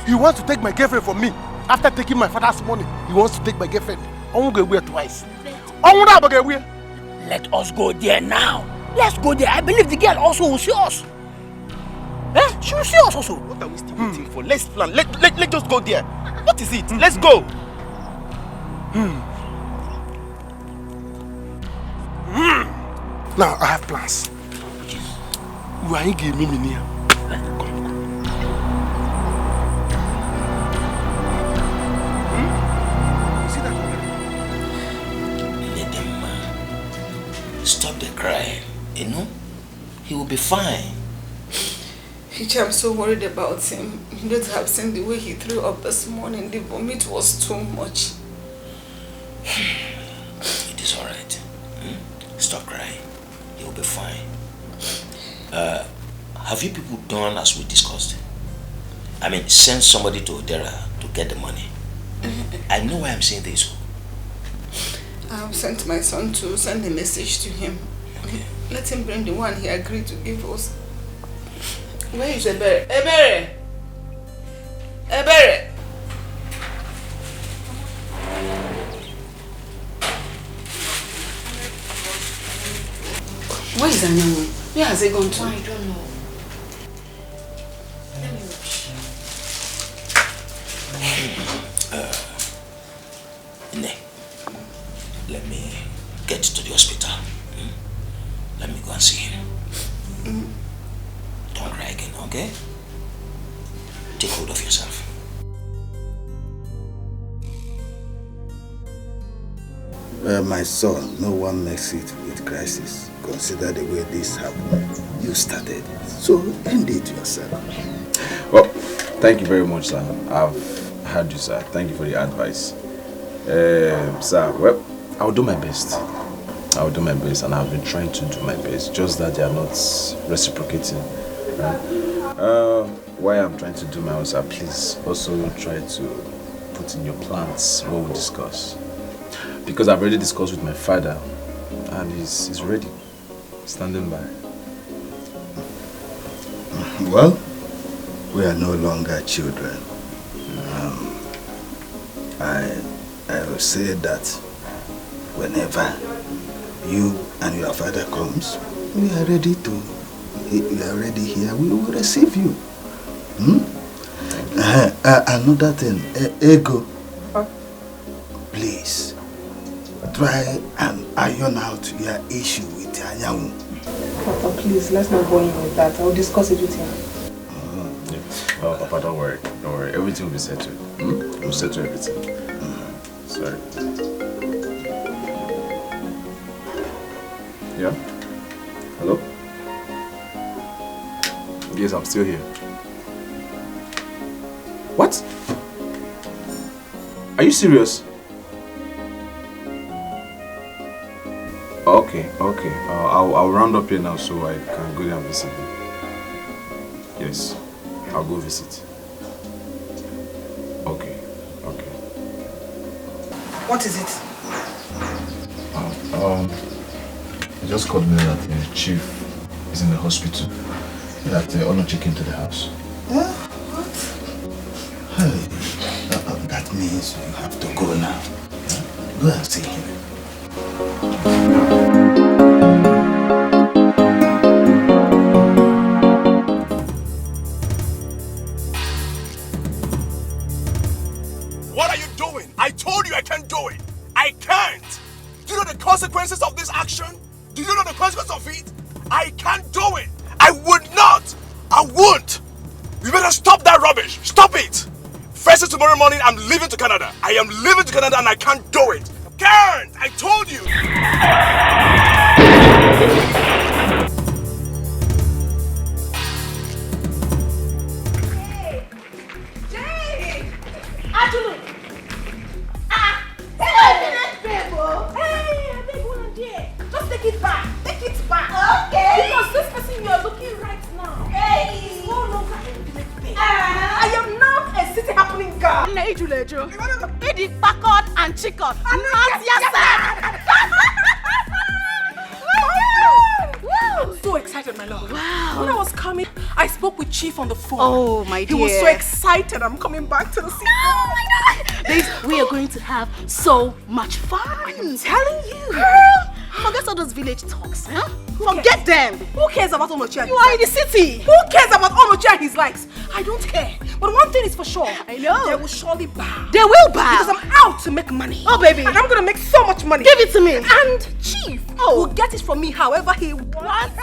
He wants to take my girlfriend from me. After taking my father's money, he wants to take my girlfriend. I won't go away twice. Let us go there now. Let's go there. I believe the girl also will see us. Eh? She will see us also. What are we still waiting for? Let's plan. Let's just go there. What is it? Let's go. Now I have plans. You are give me money. Stop the crying, you know? He will be fine. I'm so worried about him. You don't have seen the way he threw up this morning. The vomit was too much. It is alright. Stop crying. He will be fine. Have you people done as we discussed? I mean, send somebody to Odera to get the money. I know why I'm saying this. I have sent my son to send a message to him. Okay. Let him bring the one he agreed to give us. Where is Ibeh? Ibeh! Ibeh! Where is Anyanwu? Where has he gone to? I don't know. Let me watch. Let me get to the hospital. Let me go and see him. Don't cry again, okay? Take hold of yourself. Well, my son, no one makes it with crisis. Consider the way this happened. You started it. So end it yourself. Well, thank you very much, sir. I've heard you, sir. Thank you for the advice. Sir, well, I'll do my best. I'll do my best, and I've been trying to do my best. Just that they are not reciprocating. Why I'm trying to do my own, sir, please also try to put in your plans what we discuss. Because I've already discussed with my father, and he's ready, standing by. Well, we are no longer children. I will say that whenever you and your father comes, we are ready here. We will receive you. Another thing, Ego, please try and iron out your issue with Anyanwu. Papa, please, let's not go in with that. I'll discuss it with him. Oh, Papa, don't worry. Don't worry. Everything will be settled. We'll settle everything. Sorry. Yeah? Hello? Yes, I'm still here. What? Are you serious? Okay. I'll round up here now so I can go there and visit you. Yes. I'll go visit. Okay. What is it? They just called me that the chief is in the hospital. That they are not checking to the house. What? Hey, that means you have to go now. Go and see him. What are you doing? I told you I can't do it. I can't. Do you know the consequences of this action? Do you know the consequences of it? I can't do it. I would not. I won't. You better stop that rubbish. Stop it. First thing tomorrow morning, I'm leaving to Canada. I am leaving to Canada and I can't do it. Can't. I told you. Jay! Ajulu! Just take it back. Take it back. Okay. Because this person you are looking right now is no longer a village babe. I am now a city happening girl. Eddie backward and chicken. Not yourself. I'm so excited, my lord. Wow. When I was coming, I spoke with Chief on the phone. Oh, my dear. He was so excited. I'm coming back to the city. Oh, my God. Babes, we are going to have so much fun. I am telling you. Girl. Forget all those village talks, huh? Forget them. Who cares about Onochia? You are in the city. Who cares about Onochia and his likes? I don't care. But one thing is for sure. I know. They will surely bow. They will bow. Because I'm out to make money. Oh, baby. And I'm going to make so much money. Give it to me. And Chief will get it from me however he wants.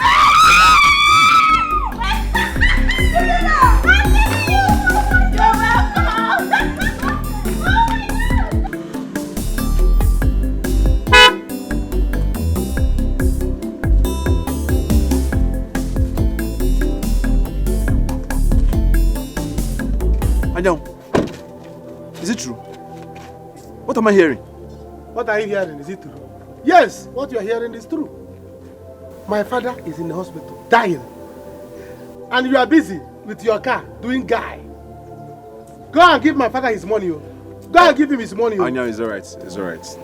You're welcome. Anyang, is it true? What am I hearing? What are you hearing? Is it true? Yes, what you are hearing is true. My father is in the hospital, dying. And you are busy with your car, doing guy. Go and give my father his money. Go and give him his money. Anyang, it's alright. It's alright.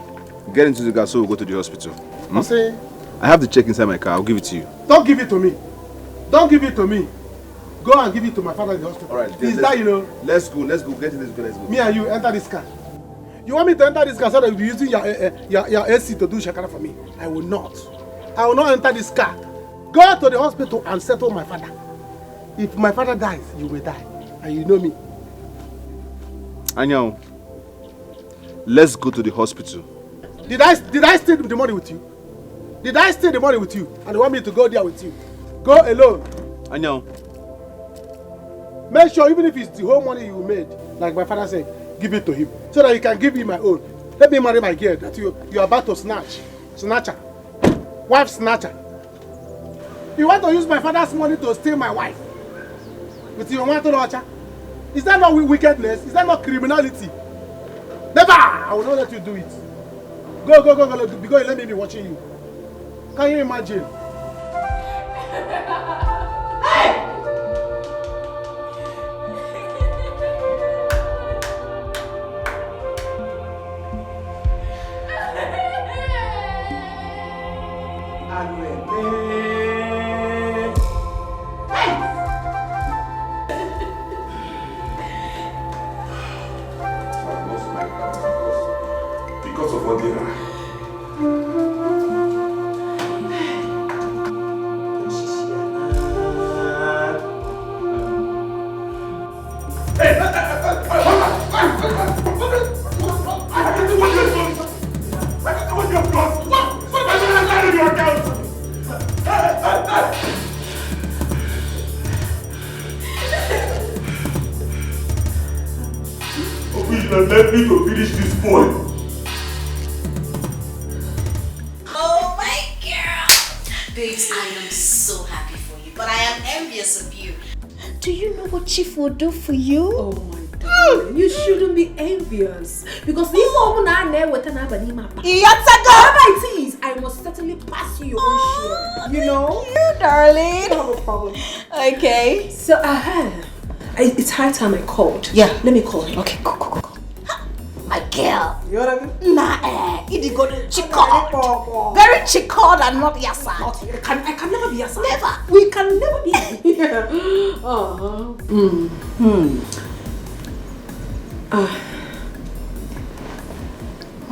Get into the car so we'll go to the hospital. Say, I have the check inside my car. I'll give it to you. don't give it to me. Don't give it to me. Go and give it to my father in the hospital. Alright. He's dying, Let's go. Let's go. Get in this car. Let's go. Me and you enter this car. You want me to enter this car so that you'll be using your AC to do shakara for me? I will not. I will not enter this car. Go to the hospital and settle my father. If my father dies, you will die. And you know me. Anyang, let's go to the hospital. Did I steal the money with you? Did I steal the money with you? And you want me to go there with you? Go alone. Anyang. Make sure even if it's the whole money you made, like my father said, give it to him. So that he can give me my own. Let me marry my girl that you are about to snatch. Snatcher. Wife snatcher. You want to use my father's money to steal my wife? With your want to watcher? Is that not wickedness? Is that not criminality? Never! I will not let you do it. Go. Because let me be watching you. Can you imagine? Hey! Because of what they are. Let me to finish this point. Oh my girl! Babes, I am so happy for you, but I am envious of you. Do you know what Chief will do for you? Oh my darling, you shouldn't be envious. Because if I I must certainly pass you your own share. You know? You, darling. No problem. Okay. So, it's high time I called. Yeah. Let me call him. Okay, go. My girl. You know what I mean? Nah, Itiko, chickled. Very chickled and not yasa. I can never be yasa. Never. We can never be.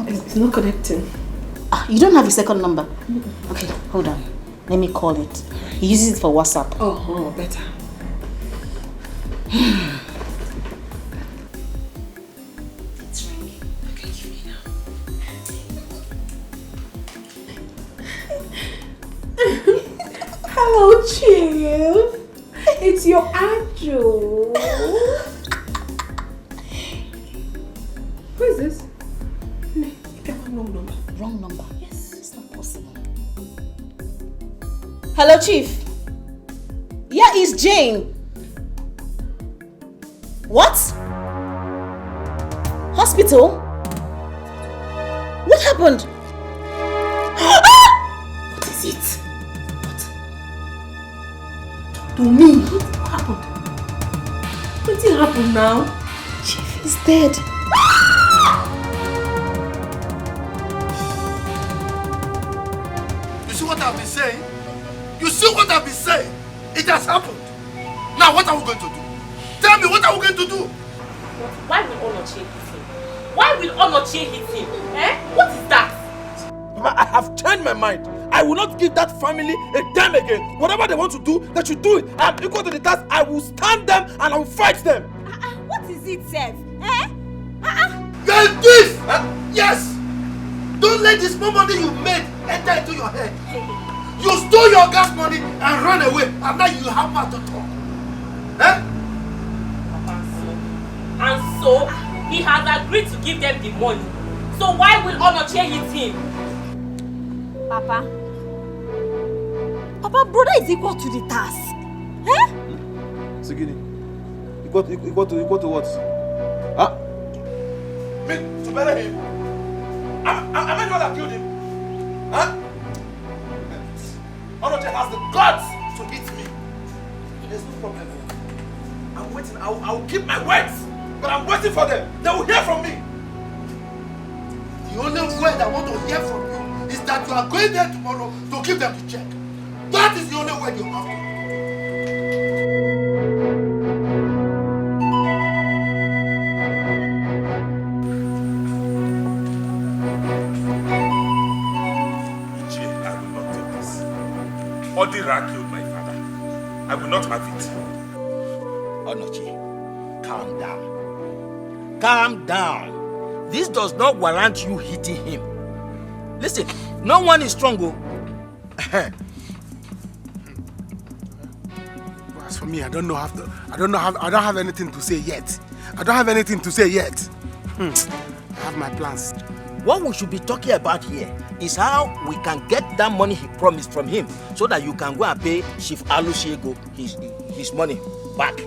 It's not connecting. You don't have a second number? Okay, hold on. Let me call it. He uses it for WhatsApp. Oh, better. It's ringing. Okay, give me now. Hello, Chief. It's your angel. Who is this? You got my wrong number. Wrong number? Yes, it's not possible. Hello, Chief. Yeah, it's Jane. What? Hospital? What happened? What is it? What? To me? What happened? What did happen now? Chief is dead. You see what I've been saying? You see what I've been saying? It has happened. Now what are we going to do? Tell me, what are we going to do? Why will Onochie hit him? Why will Onochie hit him? What is that? Mama, I have changed my mind. I will not give that family a dime again. Whatever they want to do, they should do it. I am equal to the task. I will stand them and I will fight them. What is it, Seth? You're a thief! Yes! Don't let this small money you made enter into your head. You stole your gas money and ran away, and now you have mouth to talk. And so, he has agreed to give them the money. So why will Onochie hit him? Papa, brother is equal to the task. Sigini, equal to what? Me, to bury him? Am I the one that killed him? Onochie has the guts to hit me. There's no problem. I'm waiting. I will keep my words. But I'm waiting for them. They will hear from me. The only word I want to hear from you is that you are going there tomorrow to give them the check. That is the only word you have to. I will not take this. Odira killed my father. I will not have it. Onochie, calm down. Calm down. This does not warrant you hitting him. Listen, no one is strong. As for me, I don't have anything to say yet. I have my plans. What we should be talking about here is how we can get that money he promised from him so that you can go and pay Chief Alusiego his money back.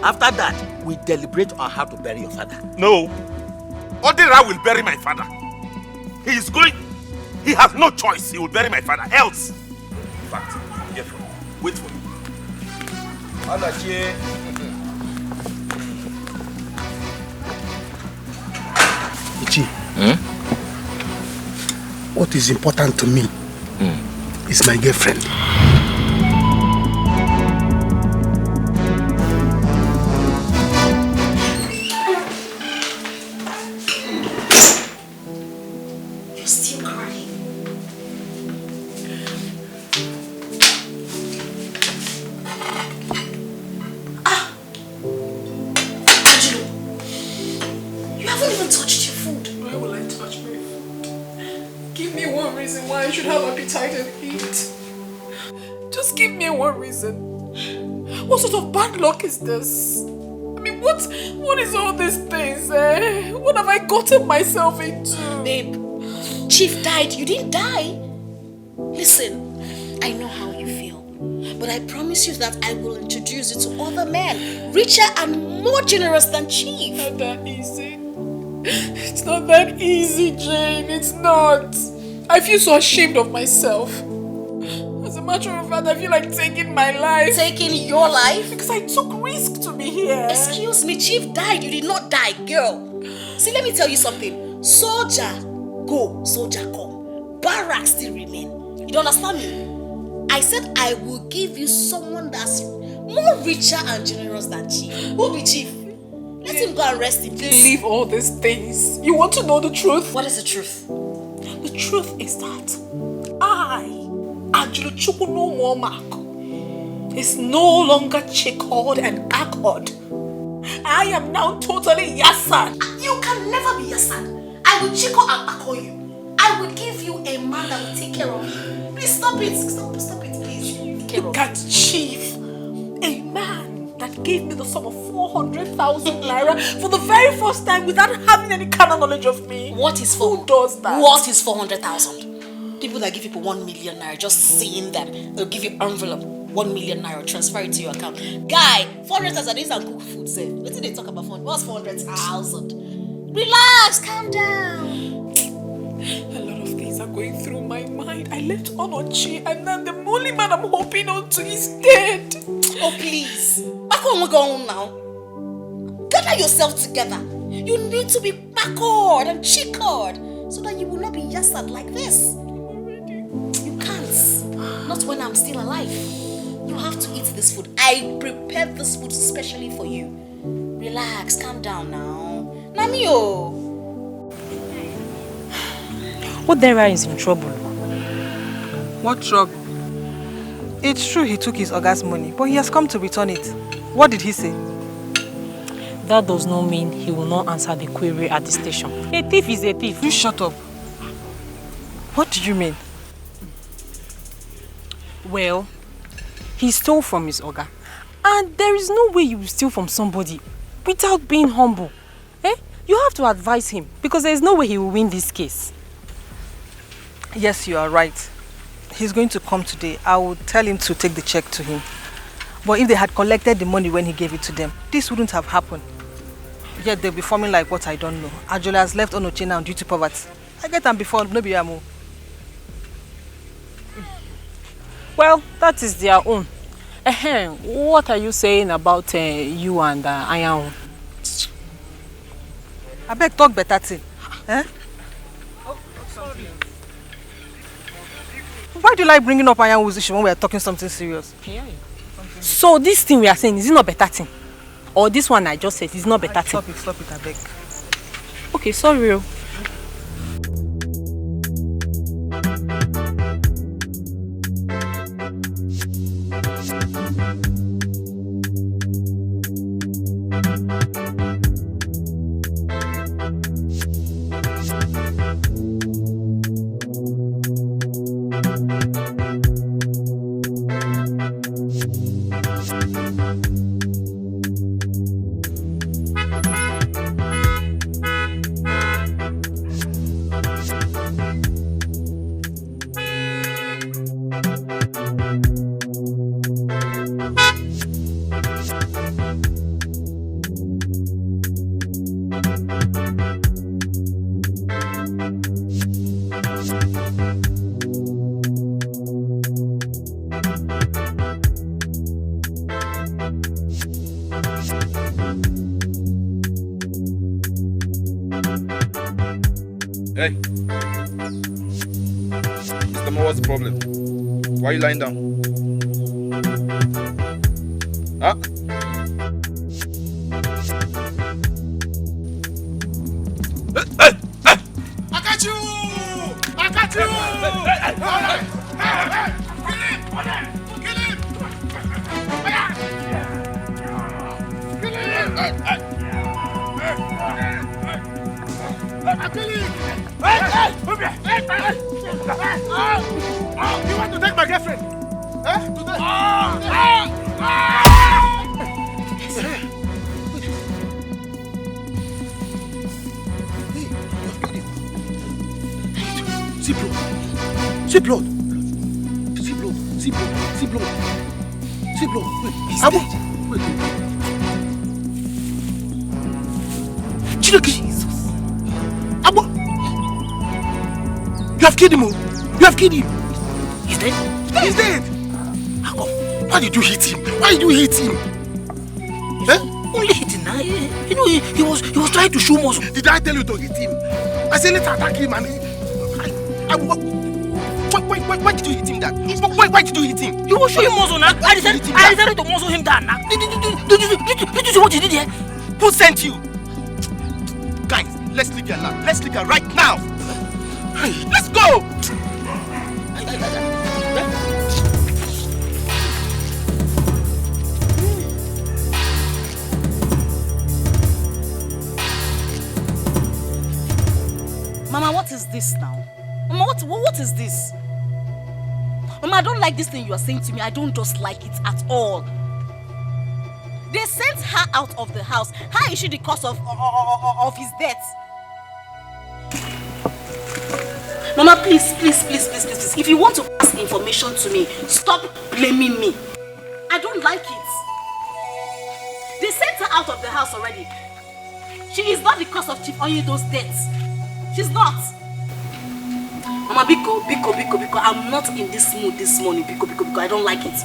After that, we deliberate on how to bury your father. No. Odira will bury my father. He is going. He has no choice. He will bury my father. Else. In fact, get from me. Wait for me. Ichi, what is important to me is my girlfriend. You're still crying. You haven't even touched your food. Why will I touch my food? Give me one reason why I should have appetite and eat. Just give me one reason. What sort of bad luck is this? I mean, what is all these things, eh? What have I gotten myself into? Babe, Chief died. You didn't die. Listen, I know how you feel. But I promise you that I will introduce you to other men, richer and more generous than Chief. Not that easy. It's not that easy, Jane. It's not. I feel so ashamed of myself. As a matter of fact, I feel like taking my life. Taking your life? Because I took risk to be here. Excuse me, Chief died. You did not die, girl. See, let me tell you something. Soldier go, soldier come. Barracks still remain. You don't understand me? I said I will give you someone that's more richer and generous than Chief. Who be Chief? Let him go and rest in peace. Leave all these things. You want to know the truth? What is the truth? The truth is that I, Angelo Chukuno Womak, is no longer chickled and accord. I am now totally Yasan. You can never be Yasan. I will chico and accord you. I will give you a man that will take care of you. Please stop it. Stop it, please. Look at Chief, a man that gave me the sum of 400,000 naira for the very first time without having any kind of knowledge of me. What is Who does that? What is 400,000? People that give people 1 million naira, just saying that they'll give you envelope 1 million naira, transfer it to your account. Guy, 400,000 is and cook food, sir. What did they talk about? What's 400,000? Relax, calm down. A lot of things are going through my mind. I left Onochi and then the only man I'm hoping on to is dead. Oh please. Back on, we're going now. Gather yourself together. You need to be backward and chickered so that you will not be yassad like this. You can't. Not when I'm still alive. You have to eat this food. I prepared this food specially for you. Relax, calm down now. Namio. Odera is in trouble. What trouble? It's true he took his Oga's money, but he has come to return it. What did he say? That does not mean he will not answer the query at the station. A thief is a thief. You shut up. What do you mean? Well, he stole from his Oga. And there is no way you will steal from somebody without being humble. You have to advise him because there is no way he will win this case. Yes, you are right. He's going to come today. I will tell him to take the check to him. But if they had collected the money when he gave it to them, this wouldn't have happened. Yet they'll be forming like what I don't know. Ajola has left Onoche now due to poverty. I get them before, maybe I'm more. Well, that is their own. What are you saying about you and Ayan? I beg talk better thing. Why do you like bringing up Ayan's issue when we are talking something serious? So this thing we are saying, is it not better thing? Or this one I just said, is not better thing? Stop it, I beg. Okay, sorry. Hey. Mr. Mo, what's the problem? Why are you lying down? Huh? I got you! I got you! Kill him! You want to take my girlfriend? See blood. See blood. See blood. See blood. See blood. See blood. Wait. He's dead. Wait. Jesus. You have killed him, oh. You have killed him. He's dead? He's dead. How come? Why did you hit him? Why did you hit him? Only hitting now. You know, he was trying to show muscle. Did I tell you to hit him? I said let's attack him and why did you hit him that? Why did you hit him? You will show him muscle now. I decided to muscle him down now. Did you see what you did here? Who sent you? Guys, let's leave here now. Let's leave here right now. Let's go! Mama, what is this now? Mama, what is this? Mama, I don't like this thing you are saying to me. I don't just like it at all. They sent her out of the house. How is she the cause of his death? Mama, please. If you want to pass information to me, stop blaming me. I don't like it. They sent her out of the house already. She is not the cause of Chief Onyedo's death. She's not. Mama, Biko, I'm not in this mood this morning. Biko, I don't like it.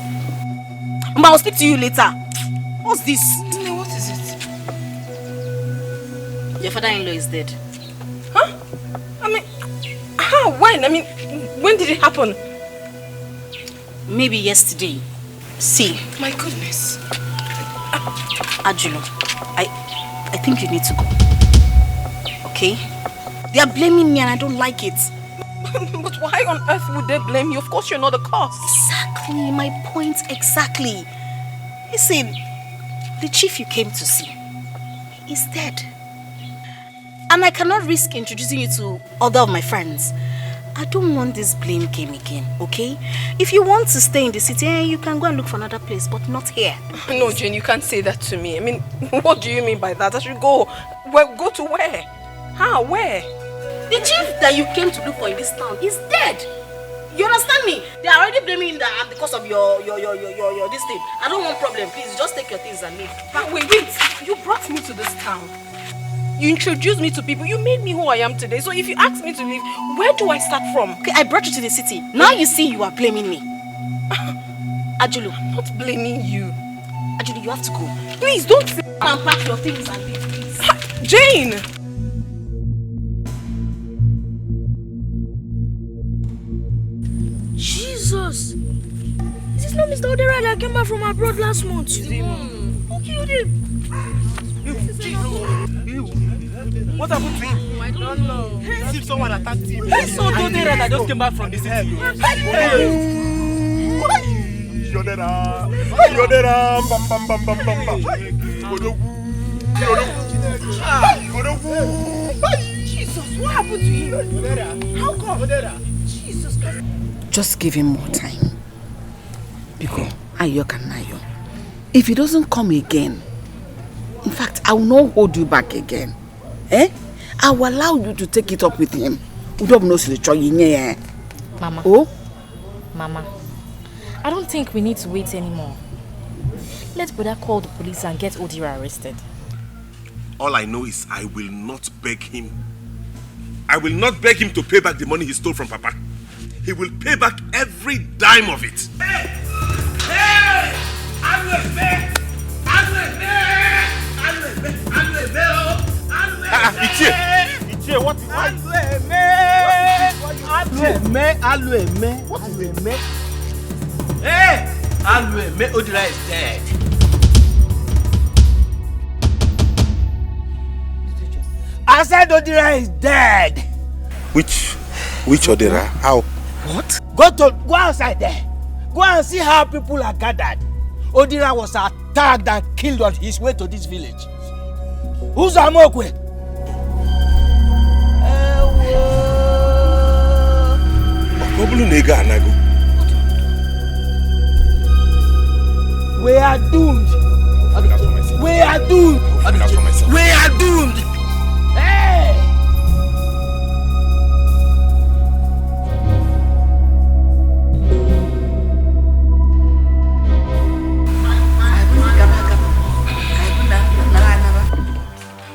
Mama, I'll speak to you later. What's this? What is it? Your father-in-law is dead. Huh? I mean, how? When? I mean, when did it happen? Maybe yesterday. See. My goodness. Ajulo, I think you need to go. Okay? They are blaming me and I don't like it. But why on earth would they blame you? Of course you're not the cause. Exactly, my point exactly. Listen, the chief you came to see is dead. And I cannot risk introducing you to other of my friends. I don't want this blame game again, okay? If you want to stay in the city, you can go and look for another place, but not here. No, Jane, you can't say that to me. I mean, what do you mean by that? I should go. Well, go to where? How? Where? The chief that you came to look for in this town is dead. You understand me? They are already blaming me that because of your this thing. I don't want problem. Please, just take your things and leave. But wait. You brought me to this town. You introduced me to people. You made me who I am today. So if you ask me to leave, where do I start from? Okay, I brought you to the city. Now you see you are blaming me. Ajulu. I'm not blaming you. Ajulu, you have to go. Please, don't say and pack your things and leave, please. Jane! Jesus! Is this not Mr. Odera that came back from abroad last month? Who killed him? What happened to him? I don't know. See if someone attacked him. I saw Odera that just came back from the city. Yodera, bam. Jesus, what happened to him? How come? Jesus Christ. Just give him more time. Because Ayo can Ayo. If he doesn't come again, in fact, I will not hold you back again. I will allow you to take it up with him. Mama. Oh? Mama, I don't think we need to wait anymore. Let Brother call the police and get Odira arrested. All I know is I will not beg him. I will not beg him to pay back the money he stole from Papa. He will pay back every dime of it. Hey! Ichie, what is it? What is it? Hey! Odira is dead. I said Odira is dead. Which Odira? How? What? Go outside there. Go and see how people are gathered. Odira was attacked and killed on his way to this village. Who's Amokwe? We are doomed. We are doomed. We are doomed. Hey!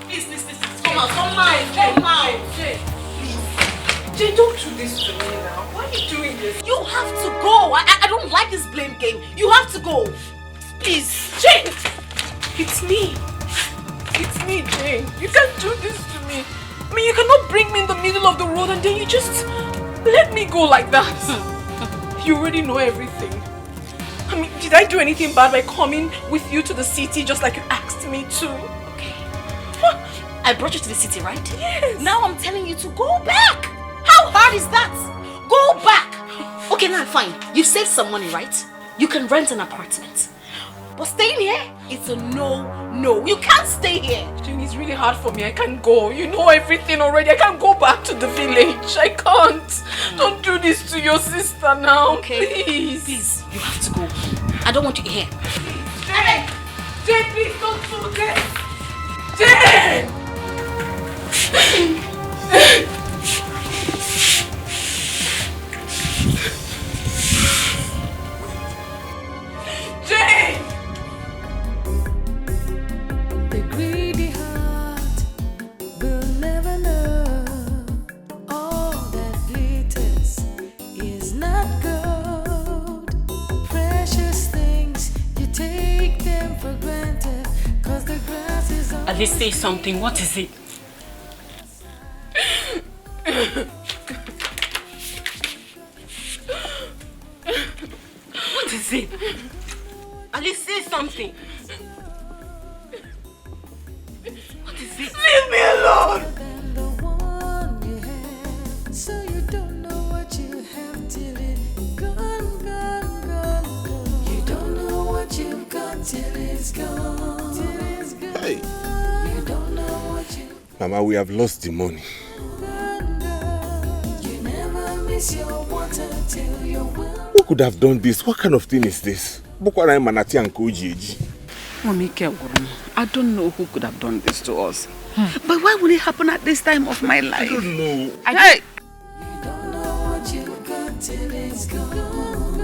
Please, come out. Jane, don't do this to me now. Why are you doing this? You have to go. I don't like this blame game. You have to go. Please. Jane! It's me. It's me, Jane. You can't do this to me. I mean, you cannot bring me in the middle of the road and then you just let me go like that. You already know everything. I mean, did I do anything bad by coming with you to the city just like you asked me to? Okay. I brought you to the city, right? Yes. Now I'm telling you to go back. How hard is that? Go back. Okay, now fine. You saved some money, right? You can rent an apartment. But staying here, it's a no. You can't stay here. Jane, it's really hard for me. I can't go. You know everything already. I can't go back to the village. I can't. Don't do this to your sister now. Okay. Please. Please, you have to go. I don't want you here. Jane! Jane, please don't do this. Jane! Jane! The greedy heart will never know. All that glitters is not gold. Precious things, you take them for granted. Cause the grass is on. At least say something. What is it? What is it? At least say something. What is it? Leave me alone! So you don't know what you have till it's gone. You don't know what you've got till it's gone. Hey. You don't know what you Mama, we have lost the money. You never miss your water till you're well. Who could have done this? What kind of thing is this? Bukwana Manati and Koji. I don't know who could have done this to us. But why would it happen at this time of my life? I don't know. Hey! You don't know what you've got till it's gone.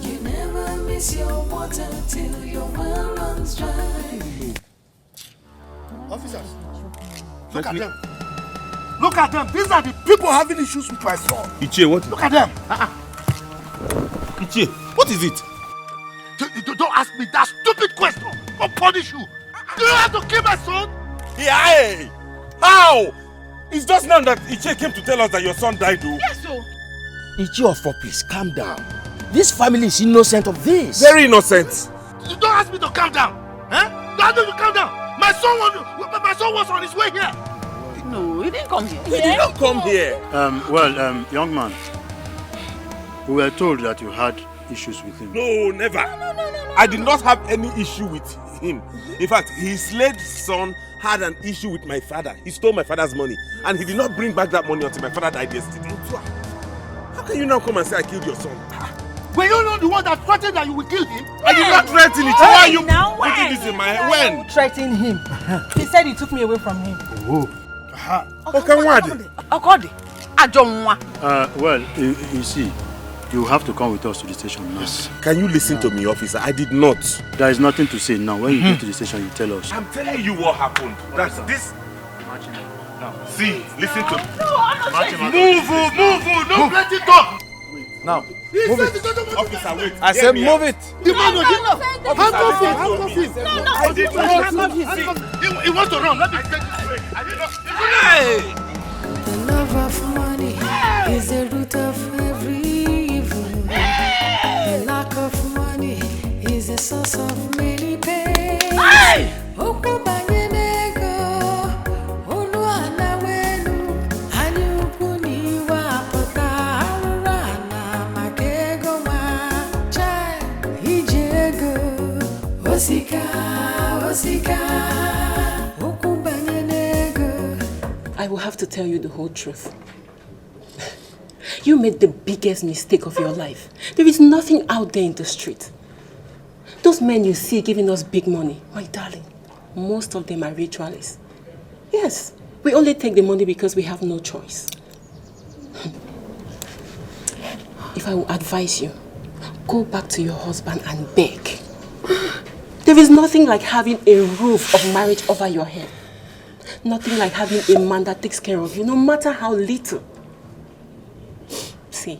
You never miss your water till your well runs dry. Officers, look at them. Look at them. These are the people having issues with my son. Ichie, what? Look at them. Ichie, what is it? Don't ask me that stupid question. I'll punish you. Do you have to kill my son? Yeah, hey! How? It's just now that Ichie came to tell us that your son died, though. Yes, so. Ichie of 4, please, calm down. This family is innocent of this. Very innocent. You don't ask me to calm down. Don't ask me to calm down. My son was on his way here. No, he didn't come here. He did not come here. Young man, we were told that you had issues with him. No, never. I did not have any issue with him. In fact, his late son had an issue with my father. He stole my father's money, and he did not bring back that money until my father died yesterday. How can you now come and say I killed your son? Were you not the one that threatened that you would kill him? I did not threaten it. Why are you putting this in my head? When? Threatened him. He said he took me away from him. You see, you have to come with us to the station now. Yes. Can you listen to me, officer? I did not. There is nothing to say now. When you get to the station, you tell us. I'm telling you what happened. That's this. See, listen to me. Move, don't let it go. Now, move it. Officer, wait. I said move it. The man handcuff him. He wants to run. Let me take this way. Hey! The love of money is the root of every evil. The lack of money is the source of many pain. Hey! I will have to tell you the whole truth. You made the biggest mistake of your life. There is nothing out there in the street. Those men you see giving us big money, my darling, most of them are ritualists. Yes, we only take the money because we have no choice. If I will advise you, go back to your husband and beg. There is nothing like having a roof of marriage over your head. Nothing like having a man that takes care of you, no matter how little. See,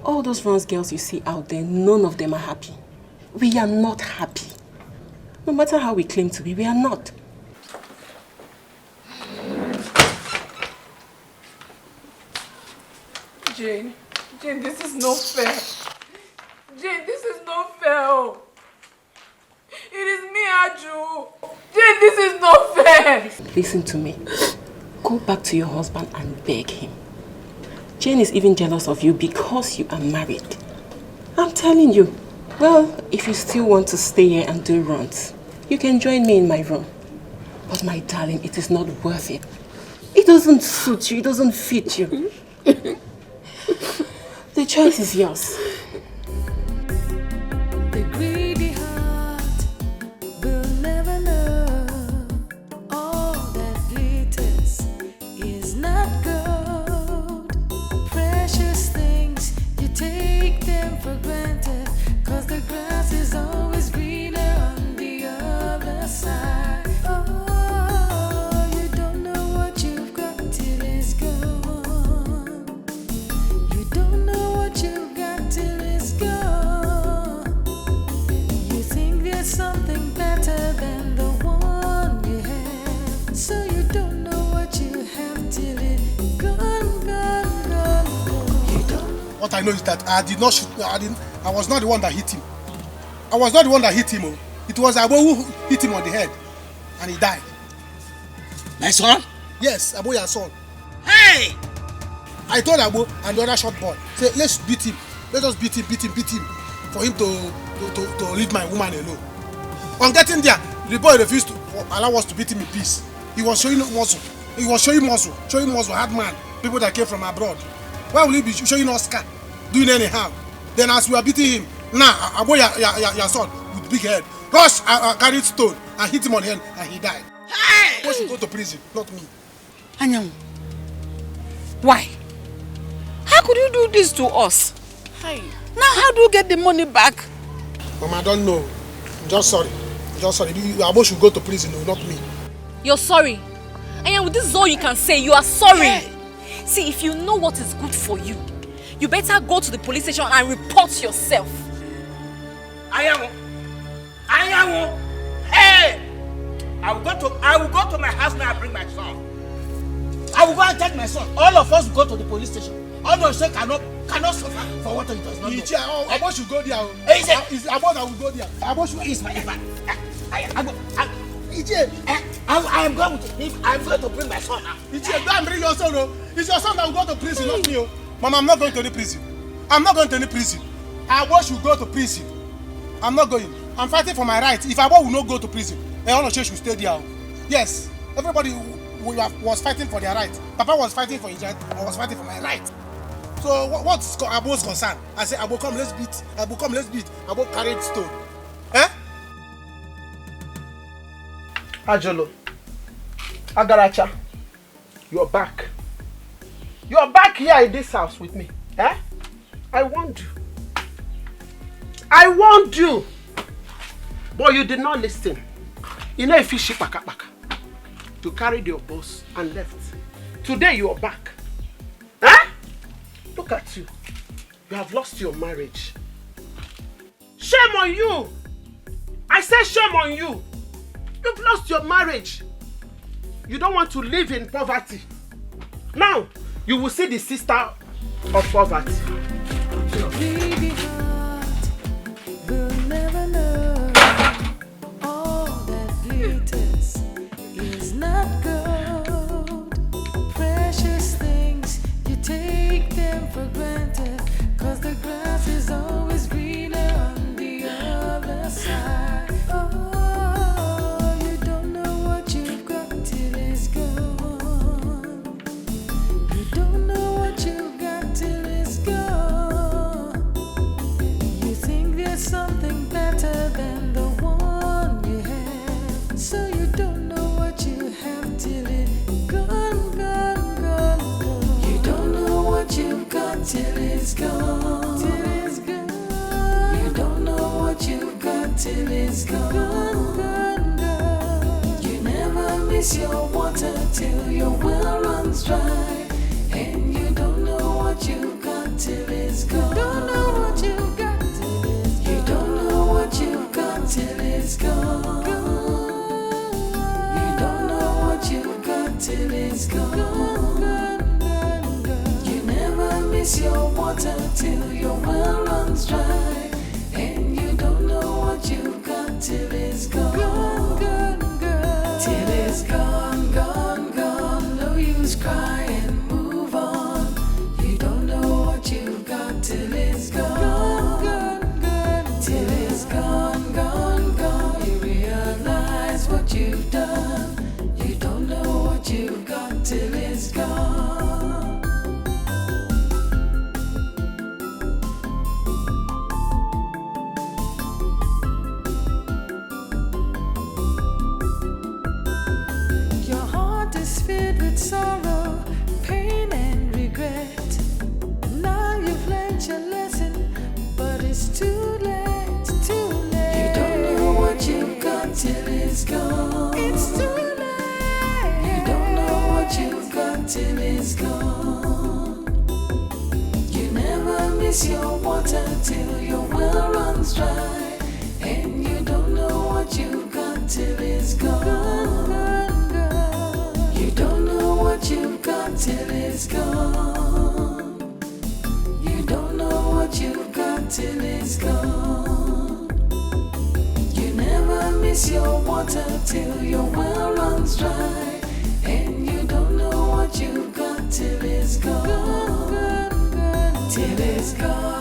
all those runs girls you see out there, none of them are happy. We are not happy. No matter how we claim to be, we are not. Jane, this is not fair. Jane, this is not fair. Oh. It is me, Aju. Jane, this is not fair. Listen to me. Go back to your husband and beg him. Jane is even jealous of you because you are married. I'm telling you. Well, if you still want to stay here and do runs, you can join me in my room. But my darling, it is not worth it. It doesn't suit you. It doesn't fit you. The choice is yours. The greedy heart will never know all that glitters is not gold. Precious things, you take them for granted, 'cause the grass is always greener on the other side. Oh, you don't know what you've got till it's gone. You don't know what you've got till it's gone. You think there's something better than the one you have, so you don't know what you have till it's gone, gone, gone, gone. You don't. What I know is that I did not shoot. I was not the one that hit him. I was not the one that hit him. Oh. It was Abo who hit him on the head, and he died. My son? Yes, Abo, your son. Hey! I told Abo and the other short boy, say, let's beat him. Let us beat him, for him to leave my woman alone. On getting there, the boy refused to allow us to beat him in peace. He was showing muscle. Showing muscle, hard man, people that came from abroad. Why will he be showing us scar, doing anyhow? Then as we are beating him, now Abo, your son, with big head, rush, carried stone and hit him on the head, and he died. Hey! Abo should go to prison, not me. Anyam, why? How could you do this to us? Hey. Now how do you get the money back? Mama, I don't know. I'm just sorry. Abo should go to prison, no, not me. You're sorry. And this is all you can say. You are sorry. Yeah. See, if you know what is good for you, you better go to the police station and report yourself. Ayamu! Hey! I will go to my house now and bring my son. I will go and take my son. All of us will go to the police station. All of us cannot suffer for what he does not know. Abo should go there. It's Abo that will go there. Abo should. I am going with him. I am going to bring my son now. Go and bring your son. It's your son that will go to prison, not me. Mama, I'm not going to any prison. Abo should go to prison. I'm not going. I'm fighting for my rights. If Abo will not go to prison, Eonoche should stay there. Yes, everybody was fighting for their rights. Papa was fighting for his right. I was fighting for my right. So what's Abo's concern? I say, Abo, come, let's beat. Abo carried stone. Ajolo, Agaracha, you're back. You're back here in this house with me. I warned you. But you did not listen. You know if you ship back. You carried your boss and left. Today you are back. Look at you. You have lost your marriage. Shame on you. I said shame on you. You've lost your marriage. You don't want to live in poverty. Now, you will see the sister of poverty. Greedy heart will never know all that glitters is not gold. Precious things, you take them for granted, 'cause the grass is always greener on the other side. Oh, you don't know what you've got till it's gone. You don't know what you've got till it's gone. You think there's something better than the one you have, so you don't know what you have till miss your water till your well runs dry. And you don't know what you got till it's gone. Don't know what you got till it's gone. You don't know what you got till it's gone. You don't know what you got till it's gone. You never miss your water till your well runs dry. And you don't know what you got till it's gone. Till it's gone, gone, gone. No use cry and move on. You don't know what you got till it's gone. Till it's gone, gone, gone. You realize what you've done. You don't know what you've got till it's gone. Your heart is filled with sorrow, pain and regret. Now you've learned your lesson, but it's too late, too late. You don't know what you've got till it's gone. It's too late. You don't know what you've got till it's gone. You never miss your water till your well runs dry. And you don't know what you've got till it's gone. You don't know what you've got till it's gone. You don't know what you've got till it's gone. You never miss your water till your well runs dry. And you don't know what you've got till it's gone. Till it's gone.